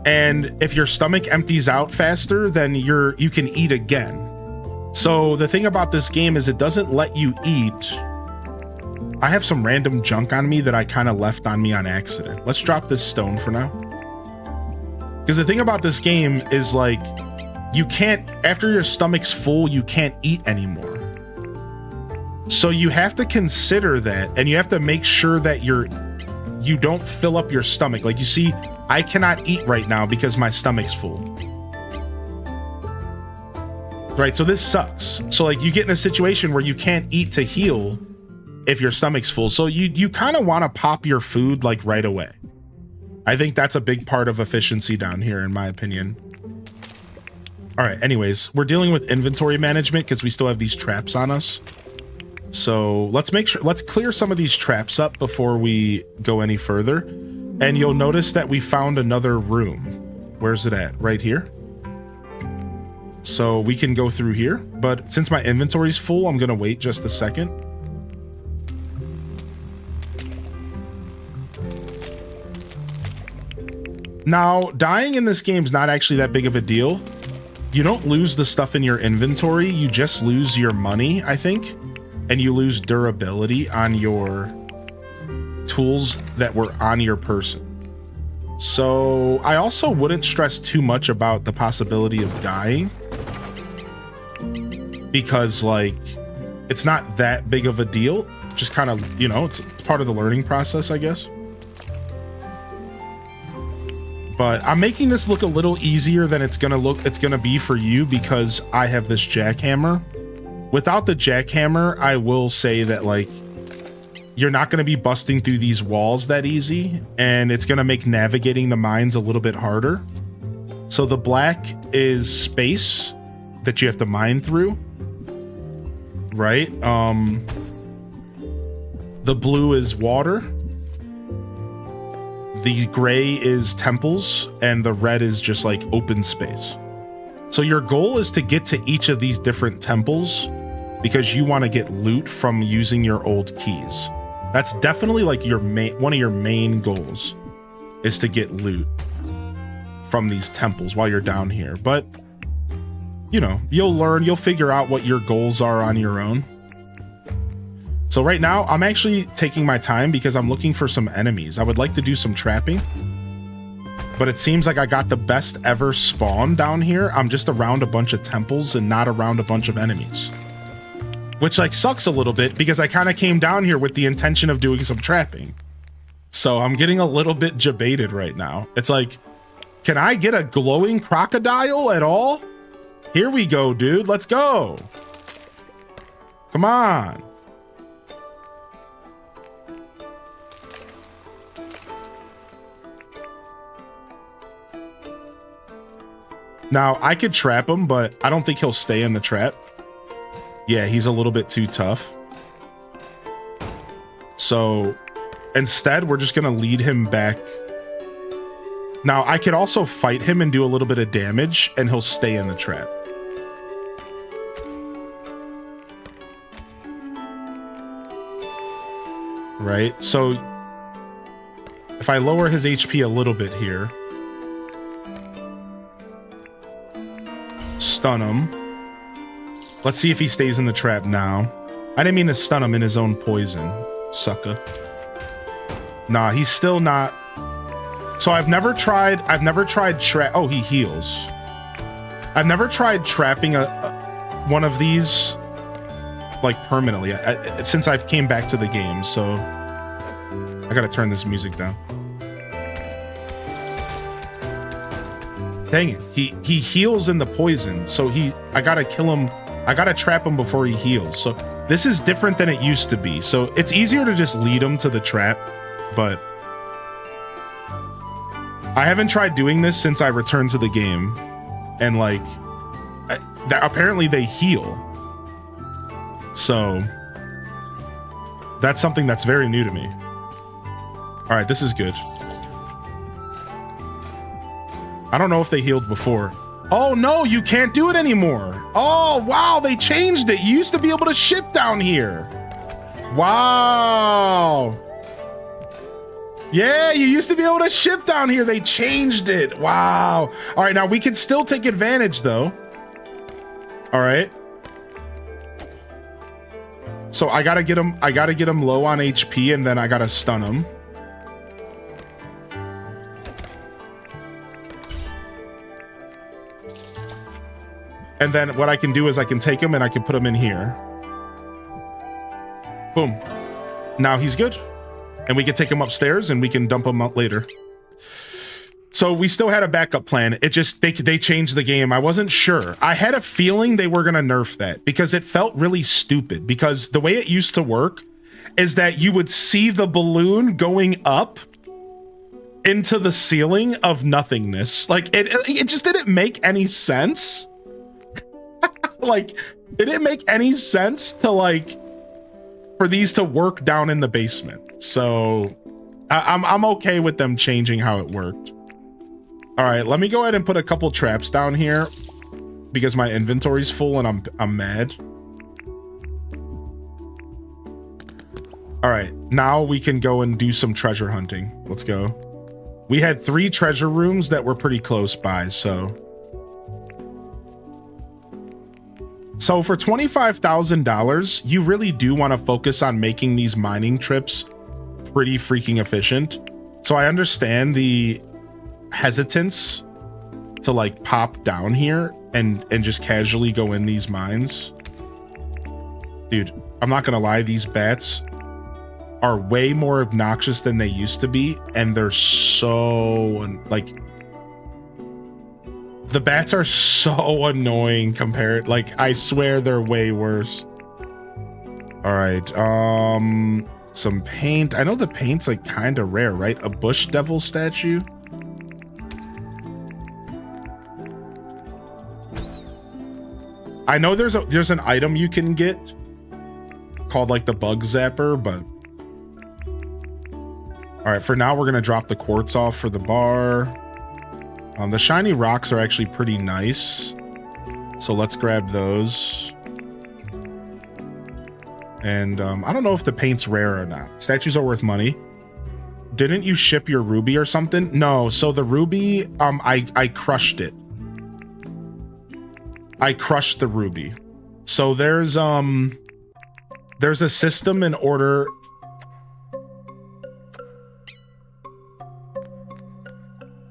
S2: And if your stomach empties out faster, then you can eat again. So the thing about this game is it doesn't let you eat. I have some random junk on me that I kind of left on me on accident. Let's drop this stone for now. Because the thing about this game is like, you can't, after your stomach's full, you can't eat anymore. So you have to consider that, and you have to make sure that you don't fill up your stomach. Like you see, I cannot eat right now because my stomach's full. Right, so this sucks. So like you get in a situation where you can't eat to heal if your stomach's full. So you kind of want to pop your food like right away. I think that's a big part of efficiency down here, in my opinion. All right, anyways, we're dealing with inventory management because we still have these traps on us. So let's clear some of these traps up before we go any further. And you'll notice that we found another room. Where's it at? Right here. So we can go through here, but since my inventory's full, I'm gonna wait just a second. Now, dying in this game is not actually that big of a deal. You don't lose the stuff in your inventory, you just lose your money, I think. And you lose durability on your tools that were on your person. So I also wouldn't stress too much about the possibility of dying, because like it's not that big of a deal. Just kind of, you know, it's part of the learning process, I guess. But I'm making this look a little easier than it's gonna be for you because I have this jackhammer. Without the jackhammer, I will say that like you're not going to be busting through these walls that easy, and it's going to make navigating the mines a little bit harder. So the black is space that you have to mine through, right? The blue is water. The gray is temples, and the red is just like open space. So your goal is to get to each of these different temples because you want to get loot from using your old keys. That's definitely like your one of your main goals, is to get loot from these temples while you're down here. But you know, you'll figure out what your goals are on your own. So right now I'm actually taking my time because I'm looking for some enemies. I would like to do some trapping, but it seems like I got the best ever spawn down here. I'm just around a bunch of temples and not around a bunch of enemies, which like sucks a little bit because I kind of came down here with the intention of doing some trapping. So I'm getting a little bit debated right now. It's like, can I get a glowing crocodile at all? Here we go, dude. Let's go. Come on. Now, I could trap him, but I don't think he'll stay in the trap. Yeah, he's a little bit too tough. So instead, we're just going to lead him back. Now, I could also fight him and do a little bit of damage, and he'll stay in the trap. Right? So if I lower his HP a little bit here, stun him. Let's see if he stays in the trap now. I didn't mean to stun him in his own poison, sucker. Nah, he's still not. So I've never tried oh, he heals. I've never tried trapping one of these like permanently since I've came back to the game, so I gotta turn this music down. Dang it, he heals in the poison, so I gotta kill him. I gotta trap him before he heals. So this is different than it used to be. So it's easier to just lead him to the trap, but I haven't tried doing this since I returned to the game, and like apparently they heal. So that's something that's very new to me. All right, this is good. I don't know if they healed before. Oh no, you can't do it anymore. Oh wow, they changed it. You used to be able to ship down here. Wow. Yeah, you used to be able to ship down here. They changed it. Wow. All right, now we can still take advantage though. All right. So I gotta get him low on HP, and then I gotta stun him. And then what I can do is I can take him and I can put him in here. Boom. Now he's good. And we can take him upstairs and we can dump him out later. So we still had a backup plan. It just, they changed the game. I wasn't sure. I had a feeling they were going to nerf that because it felt really stupid. Because the way it used to work is that you would see the balloon going up into the ceiling of nothingness. Like it just didn't make any sense. Like, it didn't make any sense to like for these to work down in the basement. So I'm okay with them changing how it worked. All right, let me go ahead and put a couple traps down here because my inventory's full and I'm mad. All right, now we can go and do some treasure hunting. Let's go. We had 3 treasure rooms that were pretty close by, so for $25,000, you really do want to focus on making these mining trips pretty freaking efficient. So I understand the hesitance to like pop down here and just casually go in these mines. Dude, I'm not gonna lie, these bats are way more obnoxious than they used to be, and they're so like the bats are so annoying compared, like I swear they're way worse. All right, some paint. I know the paint's like kind of rare, right? A bush devil statue. I know there's an item you can get called like the bug zapper, but all right, for now we're gonna drop the quartz off for the bar. The shiny rocks are actually pretty nice, so let's grab those. And I don't know if the paint's rare or not. Statues are worth money. Didn't you ship your ruby or something? No, so the ruby, I crushed it. I crushed the ruby. So there's a system in order.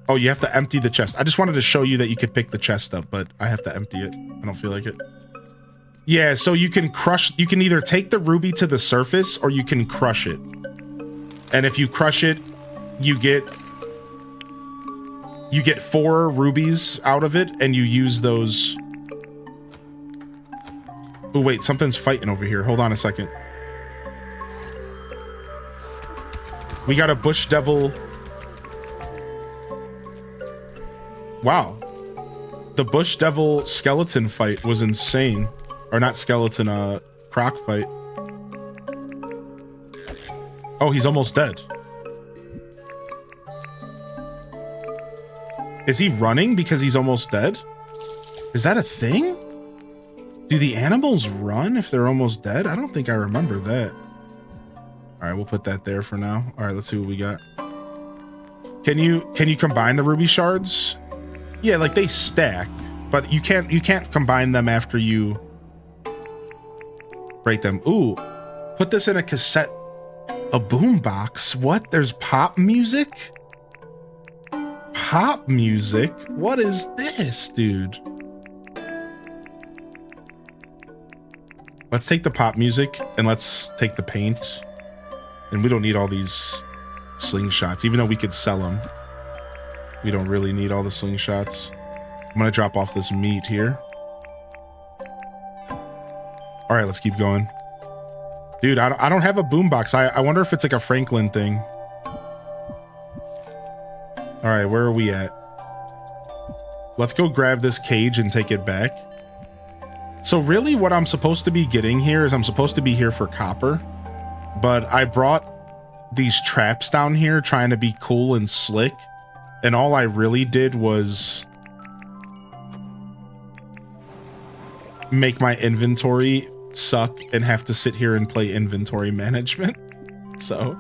S2: Oh, you have to empty the chest. I just wanted to show you that you could pick the chest up, but I have to empty it. I don't feel like it. Yeah, so you can crush, you can either take the ruby to the surface or you can crush it. And if you crush it, you get 4 rubies out of it, and you use those. Oh wait, something's fighting over here. Hold on a second. We got a bush devil. Wow. The bush devil skeleton fight was insane. Or not skeleton, croc fight. Oh, he's almost dead. Is he running because he's almost dead? Is that a thing? Do the animals run if they're almost dead? I don't think I remember that. All right, we'll put that there for now. All right, let's see what we got. Can you combine the ruby shards? Yeah, like they stack, but you can't combine them after you break them. Ooh, put this in a cassette, a boombox. What? There's pop music? Pop music? What is this, dude? Let's take the pop music and let's take the paint. And we don't need all these slingshots, even though we could sell them. We don't really need all the slingshots. I'm gonna drop off this meat here. All right, let's keep going. Dude, I don't have a boombox. I wonder if it's like a Franklin thing. All right, where are we at? Let's go grab this cage and take it back. So really what I'm supposed to be getting here is I'm supposed to be here for copper, but I brought these traps down here trying to be cool and slick, and all I really did was make my inventory suck and have to sit here and play inventory management. So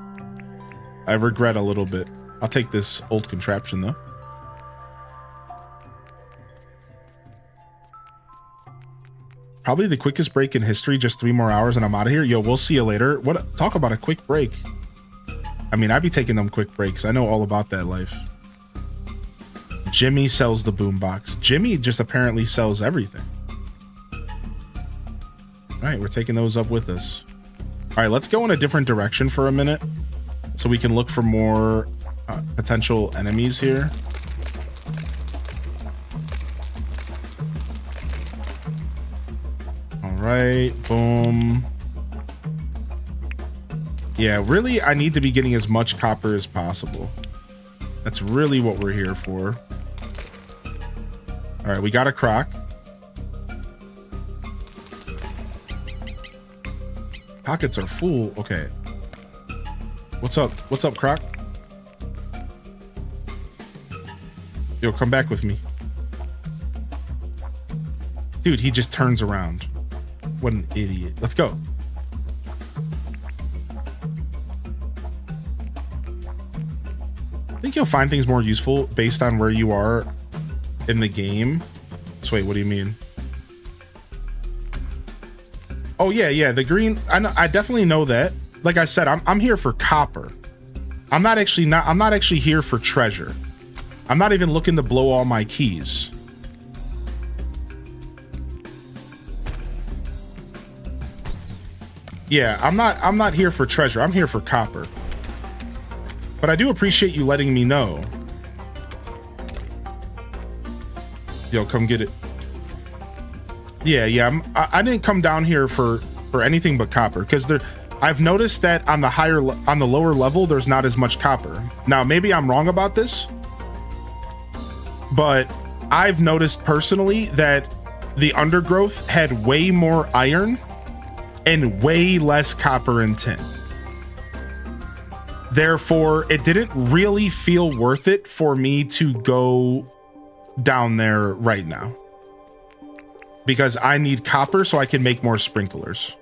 S2: I regret a little bit. I'll take this old contraption though. Probably the quickest break in history, just 3 more hours and I'm out of here. Yo, we'll see you later. What? Talk about a quick break. I mean, I'd be taking them quick breaks. I know all about that life. Jimmy sells the boombox. Jimmy just apparently sells everything. All right, we're taking those up with us. All right, let's go in a different direction for a minute so we can look for more potential enemies here. All right, boom. Yeah, really, I need to be getting as much copper as possible. That's really what we're here for. All right, we got a croc. Pockets are full. Okay. What's up? What's up, croc? Yo, come back with me. Dude, he just turns around. What an idiot. Let's go. I think you'll find things more useful based on where you are in the game. So wait, what do you mean? Oh yeah, the green. I definitely know that. Like I said, I'm here for copper. I'm not actually here for treasure. I'm not even looking to blow all my keys. Yeah, I'm not here for treasure. I'm here for copper. But I do appreciate you letting me know. Yo, come get it. Yeah. I didn't come down here for anything but copper, because I've noticed that on the lower level there's not as much copper. Now maybe I'm wrong about this, but I've noticed personally that the undergrowth had way more iron and way less copper and tin. Therefore, it didn't really feel worth it for me to go down there right now, because I need copper so I can make more sprinklers.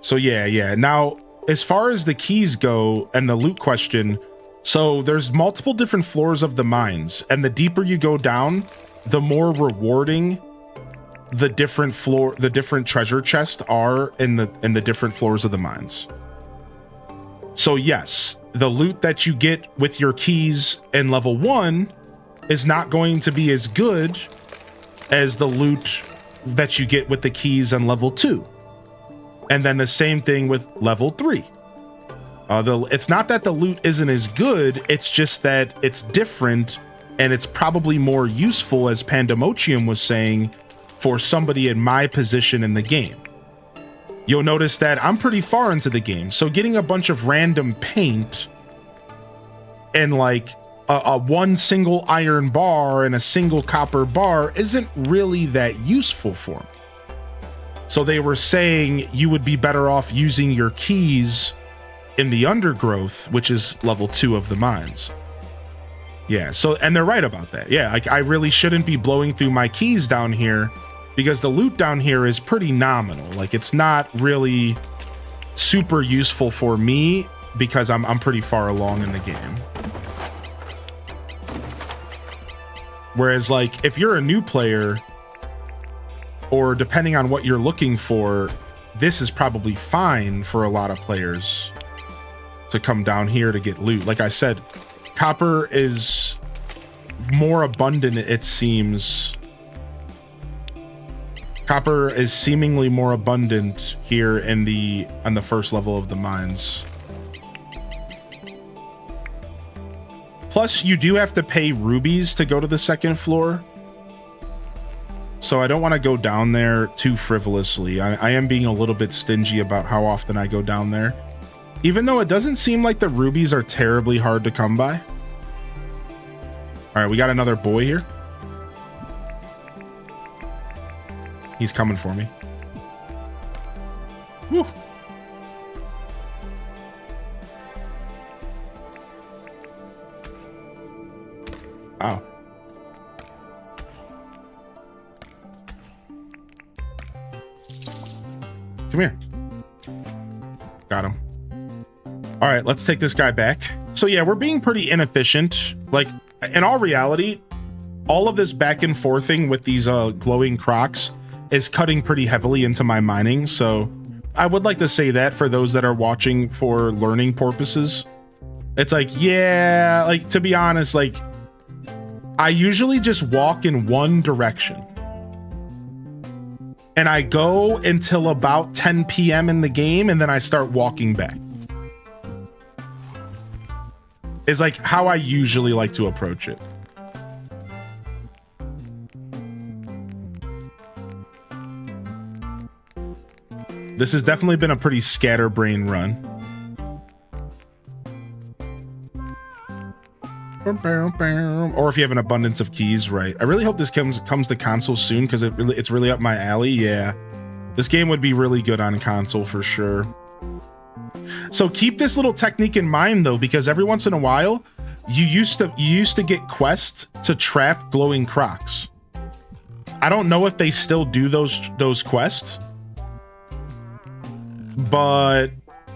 S2: So yeah. Now, as far as the keys go and the loot question, so there's multiple different floors of the mines, and the deeper you go down, the more rewarding the different treasure chests are in the different floors of the mines. So yes, the loot that you get with your keys in level 1 is not going to be as good as the loot that you get with the keys on level 2. And then the same thing with level 3. It's not that the loot isn't as good, it's just that it's different, and it's probably more useful, as Pandemotium was saying, for somebody in my position in the game. You'll notice that I'm pretty far into the game, so getting a bunch of random paint and like a one single iron bar and a single copper bar isn't really that useful for me. So they were saying you would be better off using your keys in the undergrowth, which is level 2 of the mines. Yeah, so, and they're right about that. Yeah, like I really shouldn't be blowing through my keys down here because the loot down here is pretty nominal. Like it's not really super useful for me because I'm pretty far along in the game. Whereas like if you're a new player, or depending on what you're looking for, this is probably fine for a lot of players to come down here to get loot. Like I said, copper is more abundant, it seems. Copper is seemingly more abundant here on the first level of the mines. Plus, you do have to pay rubies to go to the second floor. So I don't want to go down there too frivolously. I am being a little bit stingy about how often I go down there. Even though it doesn't seem like the rubies are terribly hard to come by. All right, we got another boy here. He's coming for me. Whew. Wow. Come here. Got him. All right, let's take this guy back. So yeah, we're being pretty inefficient. Like, in all reality, all of this back and forthing with these glowing crocs is cutting pretty heavily into my mining. So I would like to say that for those that are watching for learning purposes. It's like, yeah, like to be honest, like I usually just walk in one direction. And I go until about 10 p.m. in the game, and then I start walking back. Is like how I usually like to approach it. This has definitely been a pretty scatterbrain run. Or if you have an abundance of keys, right? I really hope this comes to console soon because it's really up my alley. Yeah, this game would be really good on console for sure. So keep this little technique in mind though, because every once in a while, you used to get quests to trap glowing crocs. I don't know if they still do those quests, but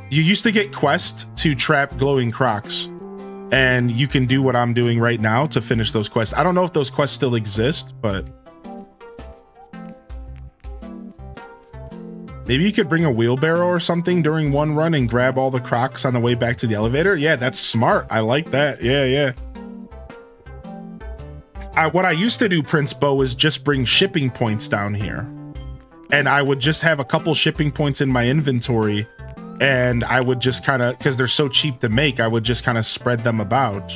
S2: you used to get quests to trap glowing crocs. And you can do what I'm doing right now to finish those quests. I don't know if those quests still exist, but maybe you could bring a wheelbarrow or something during one run and grab all the crocs on the way back to the elevator. Yeah, that's smart. I like that. Yeah. What I used to do, Prince Bo, is just bring shipping points down here. And I would just have a couple shipping points in my inventory. And I would just kind of, because they're so cheap to make, I would just kind of spread them about.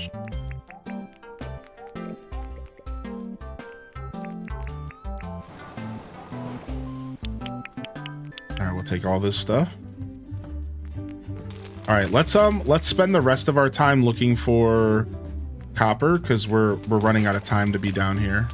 S2: All right, we'll take all this stuff. All right, let's spend the rest of our time looking for copper because we're running out of time to be down here.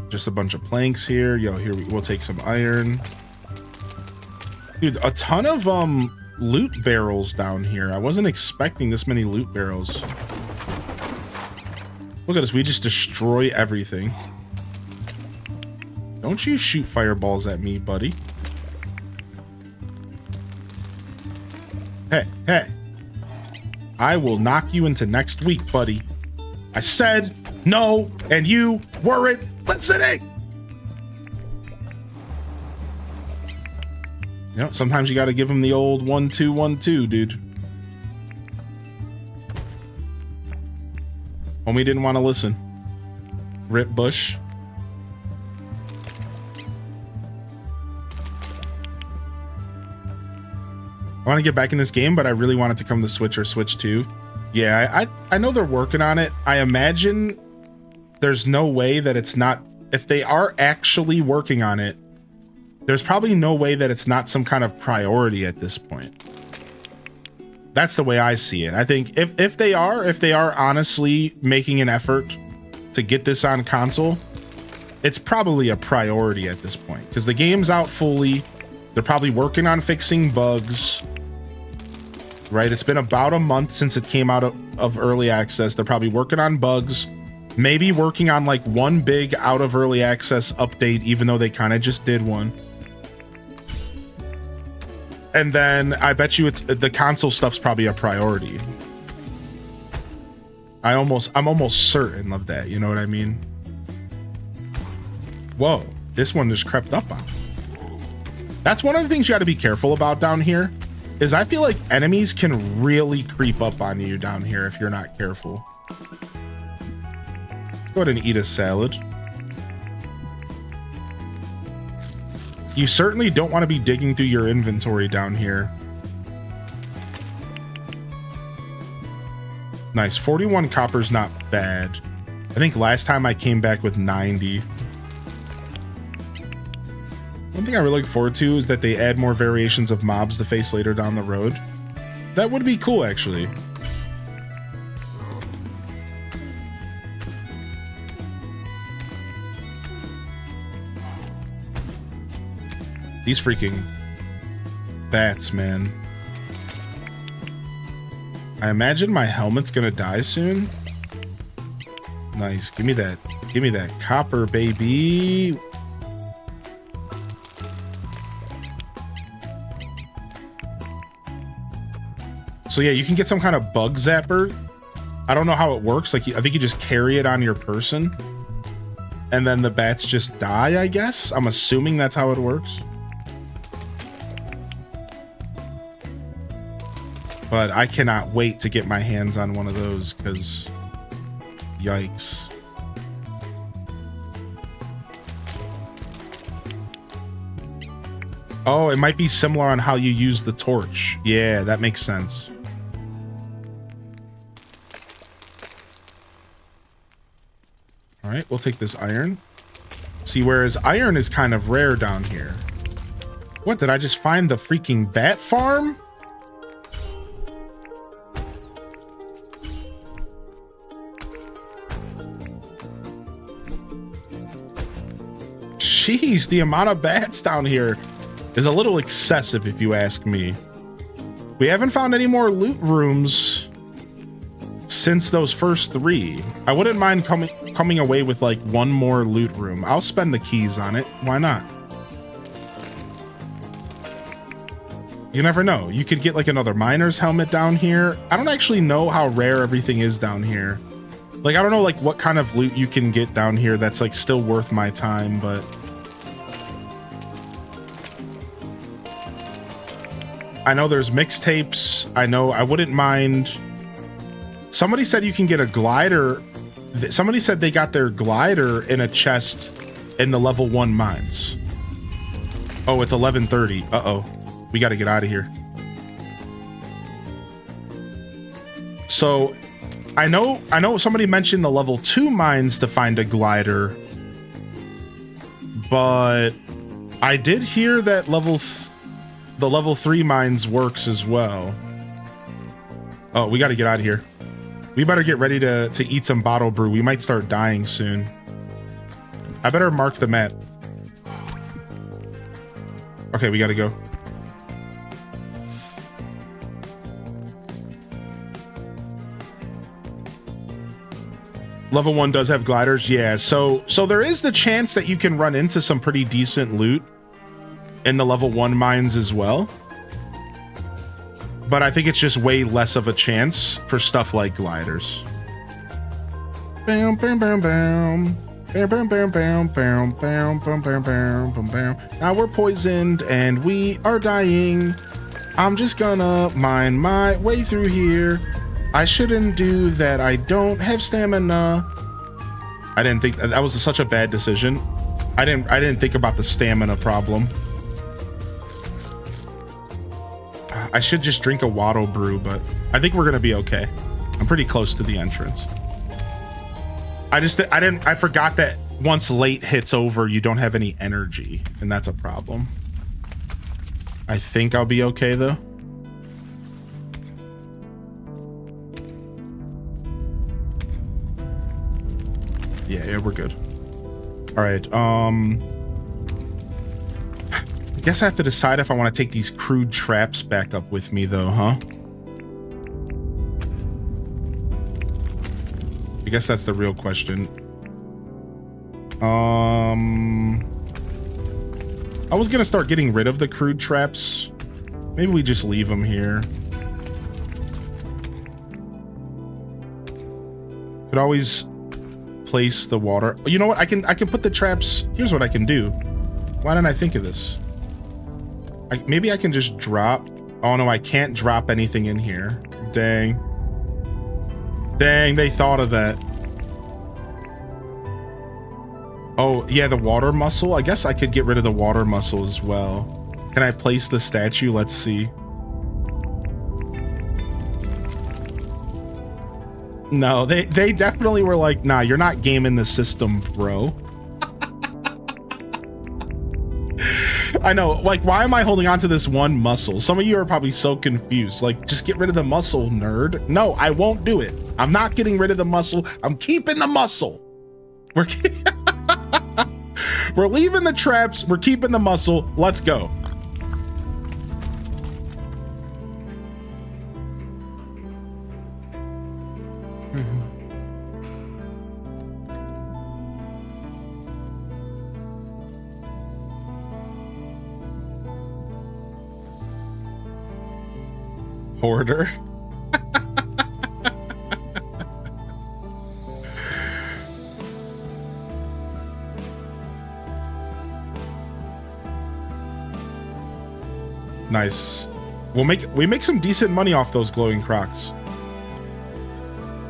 S2: Just a bunch of planks here. Yo, here we'll take some iron. Dude, a ton of loot barrels down here. I wasn't expecting this many loot barrels. Look at this. We just destroy everything. Don't you shoot fireballs at me, buddy. Hey. I will knock you into next week, buddy. I said no, and you weren't listening. You know, sometimes you got to give him the old 1-2-1-2, dude. Homie didn't want to listen. Rip Bush. I want to get back in this game, but I really want it to come to Switch or Switch 2. Yeah, I know they're working on it. I imagine there's no way that it's not, if they are actually working on it, there's probably no way that it's not some kind of priority at this point. That's the way I see it. I think if they are honestly making an effort to get this on console, it's probably a priority at this point because the game's out fully. They're probably working on fixing bugs. Right, it's been about a month since it came out of early access. They're probably working on bugs, maybe working on like one big out of early access update, even though they kind of just did one. And then I bet you it's the console stuff's probably a priority. I'm almost certain of that. You know what I mean? Whoa, this one just crept up on. That's one of the things you got to be careful about down here. Is I feel like enemies can really creep up on you down here if you're not careful. Go ahead and eat a salad. You certainly don't want to be digging through your inventory down here. Nice, 41 copper's not bad. I think last time I came back with 90. One thing I really look forward to is that they add more variations of mobs to face later down the road. That would be cool, actually. These freaking bats, man. I imagine my helmet's gonna die soon. Nice, give me that copper, baby. So yeah, you can get some kind of bug zapper. I don't know how it works. Like, I think you just carry it on your person and then the bats just die, I guess. I'm assuming that's how it works. But I cannot wait to get my hands on one of those because yikes. Oh, it might be similar on how you use the torch. Yeah, that makes sense. All right, we'll take this iron. See, whereas iron is kind of rare down here. What, did I just find the freaking bat farm? Jeez, the amount of bats down here is a little excessive if you ask me. We haven't found any more loot rooms since those first 3. I wouldn't mind coming away with like one more loot room. I'll spend the keys on it. Why not? You never know. You could get like another miner's helmet down here. I don't actually know how rare everything is down here. Like, I don't know like what kind of loot you can get down here that's like still worth my time, but I know there's mixtapes. I know I wouldn't mind. Somebody said you can get a glider. Somebody said they got their glider in a chest in the level 1 mines. Oh, it's 11:30. Uh-oh. We got to get out of here. So I know somebody mentioned the level 2 mines to find a glider, but I did hear that the level 3 mines works as well. Oh, we got to get out of here. We better get ready to eat some bottle brew. We might start dying soon. I better mark the map. Okay, we got to go. Level 1 does have gliders. Yeah, so there is the chance that you can run into some pretty decent loot in the level 1 mines as well. But I think it's just way less of a chance for stuff like gliders. Now we're poisoned and we are dying. I'm just gonna mine my way through here. I shouldn't do that. I don't have stamina. I didn't think that was such a bad decision. I didn't think about the stamina problem. I should just drink a Watto brew, but I think we're gonna be okay. I'm pretty close to the entrance. I forgot that once late hits over, you don't have any energy, and that's a problem. I think I'll be okay though. Yeah, we're good. All right, I guess I have to decide if I want to take these crude traps back up with me though, huh? I guess that's the real question. I was gonna start getting rid of the crude traps. Maybe we just leave them here. Could always place the water. You know what? I can put the traps. Here's what I can do. Why didn't I think of this? Maybe I can just drop. Oh no, I can't drop anything in here. Dang. Dang, they thought of that. Oh yeah, the water mussel. I guess I could get rid of the water mussel as well. Can I place the statue? Let's see. No, they definitely were like, nah, you're not gaming the system, bro. I know, like, why am I holding on to this one muscle? Some of you are probably so confused. Like, just get rid of the muscle, nerd. No, I won't do it. I'm not getting rid of the muscle. I'm keeping the muscle. We're leaving the traps. We're keeping the muscle. Let's go. Hoarder. Nice. We make some decent money off those glowing crocs.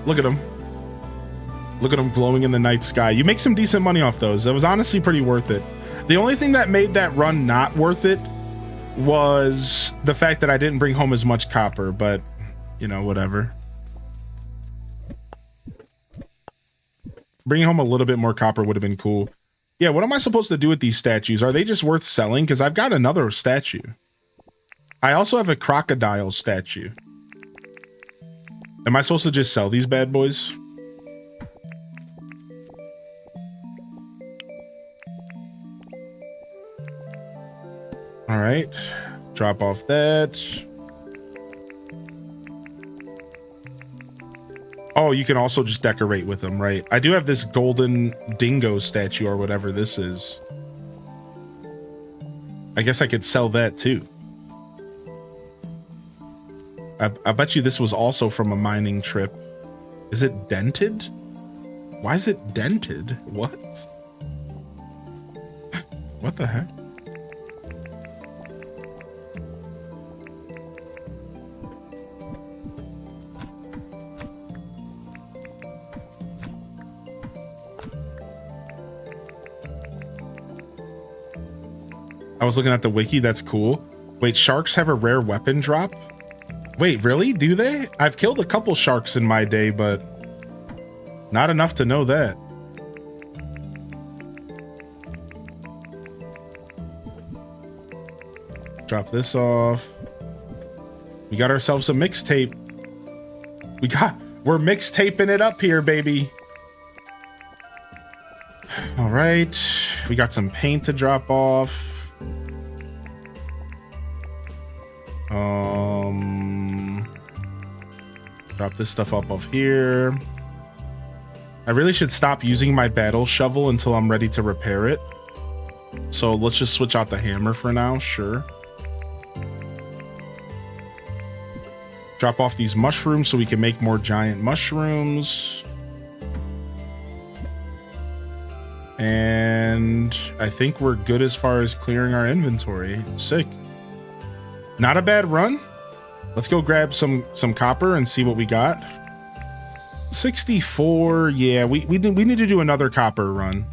S2: Look at them. Look at them glowing in the night sky. You make some decent money off those. That was honestly pretty worth it. The only thing that made that run not worth it was the fact that I didn't bring home as much copper, but you know, whatever. Bringing home a little bit more copper would have been cool. Yeah, what am I supposed to do with these statues? Are they just worth selling? Because I've got another statue. I also have a crocodile statue. Am I supposed to just sell these bad boys? All right, drop off that. Oh, you can also just decorate with them, right? I do have this golden dingo statue or whatever this is. I guess I could sell that too. I bet you this was also from a mining trip. Is it dented? Why is it dented? What? What the heck? I was looking at the wiki. That's cool. Wait, sharks have a rare weapon drop? Wait, really? Do they? I've killed a couple sharks in my day, but not enough to know that. Drop this off. We got ourselves a mixtape. We're mixtaping it up here, baby. All right. We got some paint to drop off. Drop this stuff off here. I really should stop using my battle shovel until I'm ready to repair it. So let's just switch out the hammer for now, sure. Drop off these mushrooms so we can make more giant mushrooms. And I think we're good as far as clearing our inventory. Sick. Not a bad run. Let's go grab some copper and see what we got. 64. Yeah, we need to do another copper run.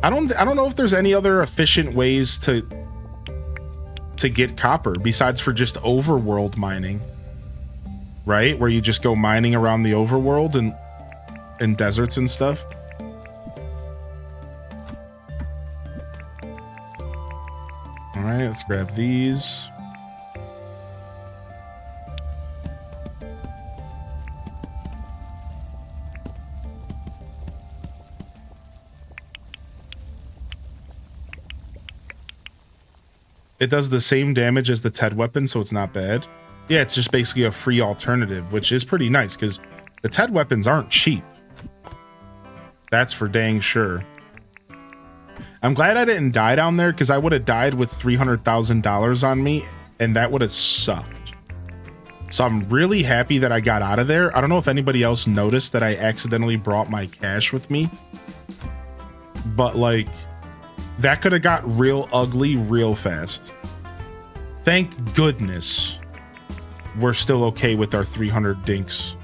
S2: I don't know if there's any other efficient ways to get copper besides for just overworld mining, right? Where you just go mining around the overworld and deserts and stuff. All right, let's grab these. It does the same damage as the TED weapon, so it's not bad. Yeah, it's just basically a free alternative, which is pretty nice because the TED weapons aren't cheap. That's for dang sure. I'm glad I didn't die down there because I would have died with $300,000 on me, and that would have sucked. So I'm really happy that I got out of there. I don't know if anybody else noticed that I accidentally brought my cash with me, but like, that could have got real ugly real fast. Thank goodness we're still okay with our 300 dinks.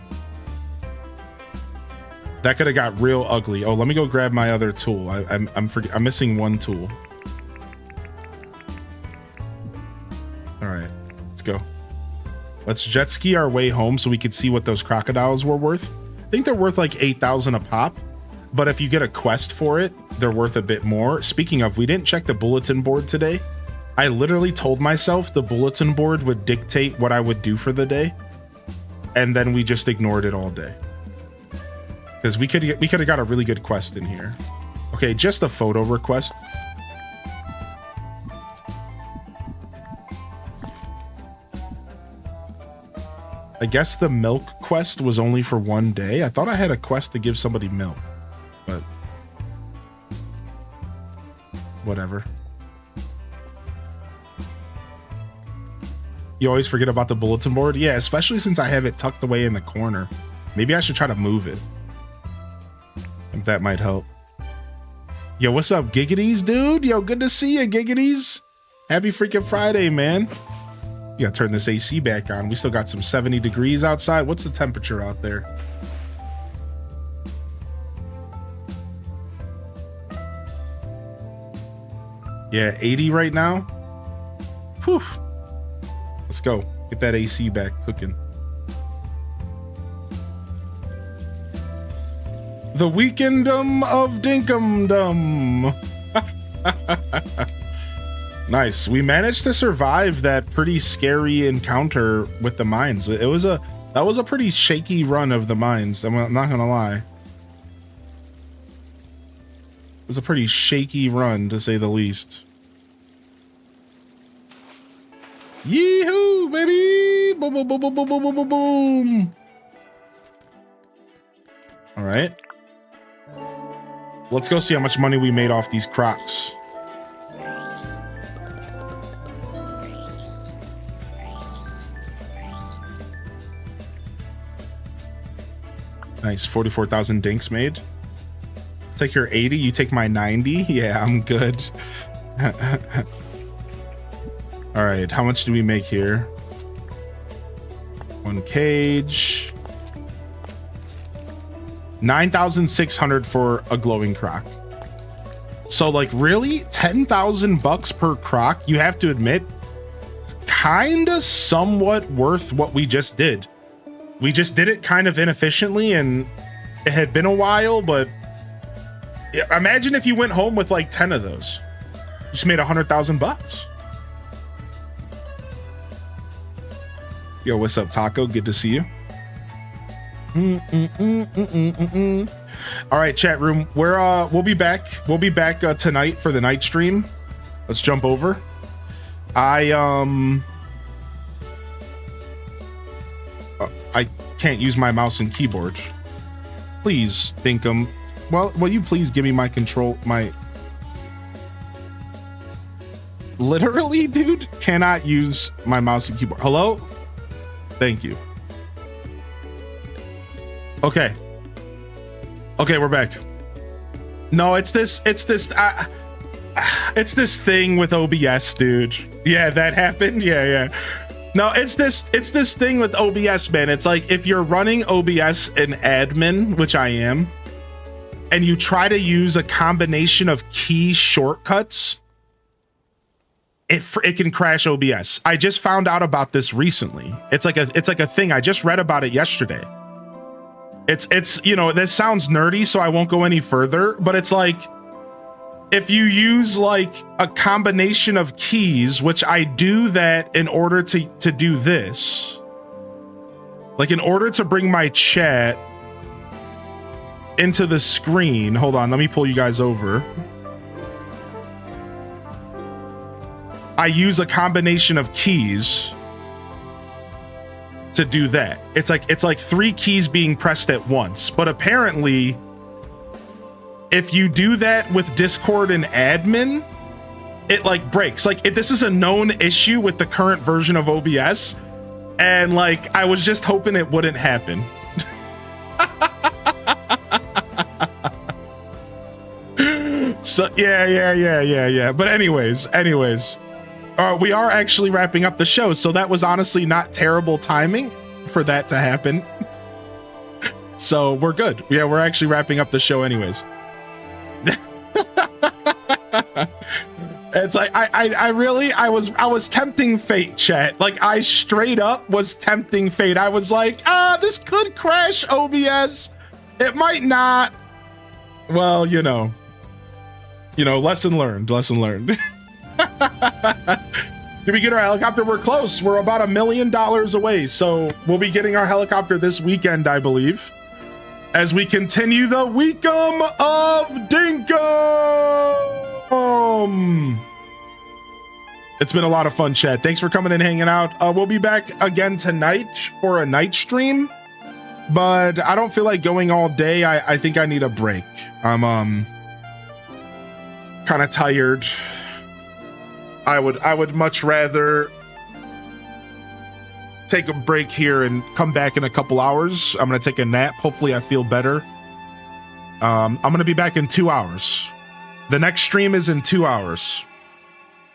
S2: That could have got real ugly. Oh, let me go grab my other tool. I'm missing one tool. All right, let's go. Let's jet ski our way home so we could see what those crocodiles were worth. I think they're worth like 8,000 a pop. But if you get a quest for it, they're worth a bit more. Speaking of, we didn't check the bulletin board today. I literally told myself the bulletin board would dictate what I would do for the day. And then we just ignored it all day. Because we could have got a really good quest in here. Okay, just a photo request. I guess the milk quest was only for one day. I thought I had a quest to give somebody milk. But whatever. You always forget about the bulletin board? Yeah, especially since I have it tucked away in the corner. Maybe I should try to move it. If that might help. Yo, what's up, Giggities, dude? Yo, good to see you, Giggities. Happy freaking Friday, man. You gotta turn this AC back on. We still got some 70 degrees outside. What's the temperature out there? Yeah, 80 right now. Whew. Let's go. Get that AC back cooking. The weekendom of Dinkumdom. Nice. We managed to survive that pretty scary encounter with the mines. That was a pretty shaky run of the mines. I'm not gonna lie. It was a pretty shaky run, to say the least. Yee-hoo, baby! Boom, boom, boom, boom, boom, boom, boom, boom. All right. Let's go see how much money we made off these crocs. Nice, 44,000 dinks made. Take your 80, you take my 90. Yeah, I'm good. All right, how much do we make here? One cage. 9,600 for a glowing croc. So like, really, 10,000 bucks per croc, you have to admit, kinda somewhat worth what we just did. We just did it kind of inefficiently, and it had been a while, but imagine if you went home with like 10 of those. You just made 100,000 bucks. Yo, what's up, Taco? Good to see you. All right, chat room. We'll be back. We'll be back tonight for the night stream. Let's jump over. I can't use my mouse and keyboard. Please, Dinkum. Well, will you please give me my control? My literally, dude, cannot use my mouse and keyboard. Hello? Thank you. Okay. Okay, we're back. No, it's this thing with OBS, dude. Yeah, that happened. Yeah. No, it's this thing with OBS, man. It's like if you're running OBS in admin, which I am, and you try to use a combination of key shortcuts, it can crash OBS. I just found out about this recently. It's like a thing. I just read about it yesterday. It's you know, this sounds nerdy, so I won't go any further, but it's like if you use like a combination of keys, which I do that in order to do this, like in order to bring my chat into the screen. Hold on, let me pull you guys over. I use a combination of keys to do that. It's like 3 keys being pressed at once, but apparently if you do that with Discord and admin, it like breaks. Like this is a known issue with the current version of OBS, and like I was just hoping it wouldn't happen. So yeah. But anyways, we are actually wrapping up the show, so that was honestly not terrible timing for that to happen. So we're good. Yeah, we're actually wrapping up the show anyways. It's like I was tempting fate, chat. Like I straight up was tempting fate. I was like, this could crash OBS. It might not. Well, you know, lesson learned. Did we get our helicopter? We're close. We're about $1 million away. So we'll be getting our helicopter this weekend, I believe, as we continue the WEEKUM of Dinkum. It's been a lot of fun, chat. Thanks for coming and hanging out. We'll be back again tonight for a night stream, but I don't feel like going all day. I think I need a break. I'm kind of tired. I would much rather take a break here and come back in a couple hours. I'm gonna take a nap. Hopefully I feel better. I'm gonna be back in 2 hours. The next stream is in 2 hours.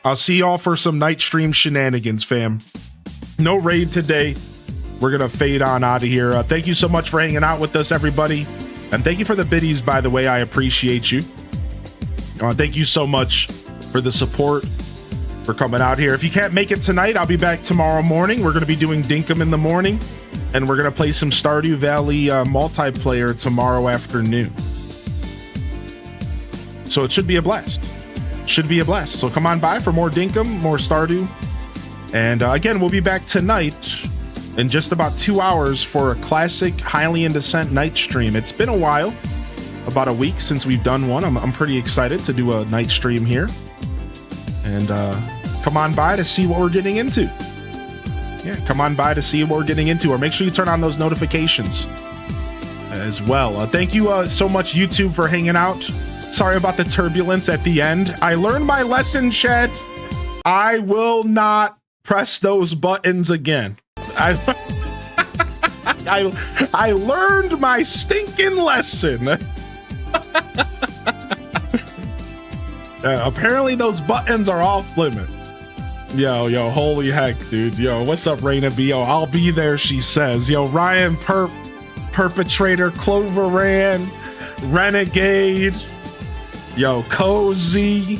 S2: I'll see y'all for some night stream shenanigans, fam. No raid today. We're gonna fade on out of here. Thank you so much for hanging out with us, everybody, and thank you for the biddies, by the way. I appreciate you. Thank you so much for the support, for coming out here. If you can't make it tonight, I'll be back tomorrow morning. We're going to be doing Dinkum in the morning, and we're going to play some Stardew Valley multiplayer tomorrow afternoon. So it should be a blast. So come on by for more Dinkum, more Stardew. And again, we'll be back tonight in just about 2 hours for a classic Hylian Descent night stream. It's been a while, about a week since we've done one. I'm pretty excited to do a night stream here. And come on by to see what we're getting into. Yeah, come on by to see what we're getting into, or make sure you turn on those notifications as well. Thank you so much, YouTube, for hanging out. Sorry about the turbulence at the end. I learned my lesson, chat. I will not press those buttons again. I learned my stinking lesson. Apparently those buttons are off limit. Yo, holy heck, dude. Yo, what's up, Raina B? Yo, I'll be there, she says. Yo, Ryan Perpetrator, Cloveran, Renegade. Yo, Cozy.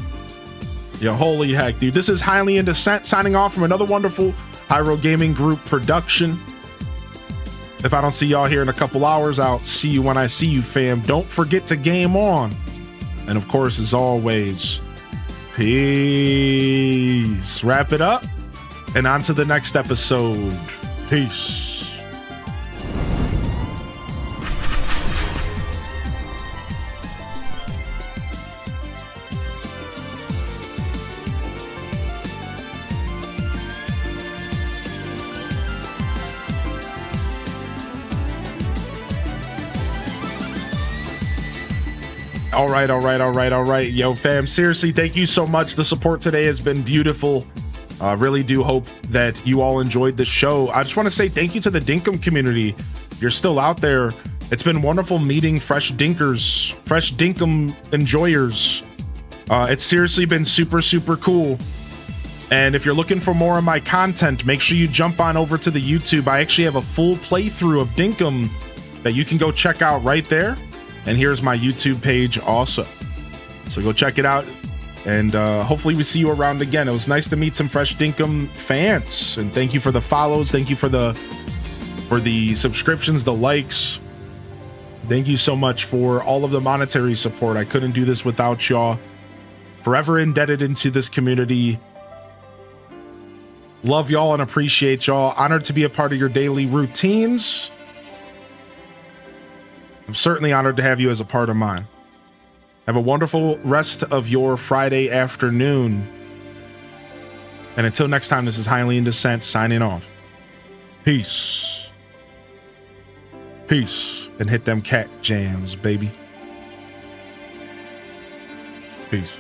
S2: Yo, holy heck, dude. This is Hylian Descent signing off from another wonderful Hyro Gaming Group production. If I don't see y'all here in a couple hours, I'll see you when I see you, fam. Don't forget to game on. And of course, as always, peace. Wrap it up and on to the next episode. Peace. All right. Yo, fam, seriously, thank you so much. The support today has been beautiful. Really do hope that you all enjoyed the show. I just want to say thank you to the Dinkum community. You're still out there. It's been wonderful meeting fresh Dinkers, fresh Dinkum enjoyers. It's seriously been super, super cool. And if you're looking for more of my content, make sure you jump on over to the YouTube. I actually have a full playthrough of Dinkum that you can go check out right there. And here's my YouTube page also. So go check it out. And hopefully we see you around again. It was nice to meet some fresh Dinkum fans. And thank you for the follows. Thank you for the subscriptions, the likes. Thank you so much for all of the monetary support. I couldn't do this without y'all. Forever indebted into this community. Love y'all and appreciate y'all. Honored to be a part of your daily routines. I'm certainly honored to have you as a part of mine. Have a wonderful rest of your Friday afternoon. And until next time, this is Highly in Dissent signing off. Peace. Peace. And hit them cat jams, baby. Peace.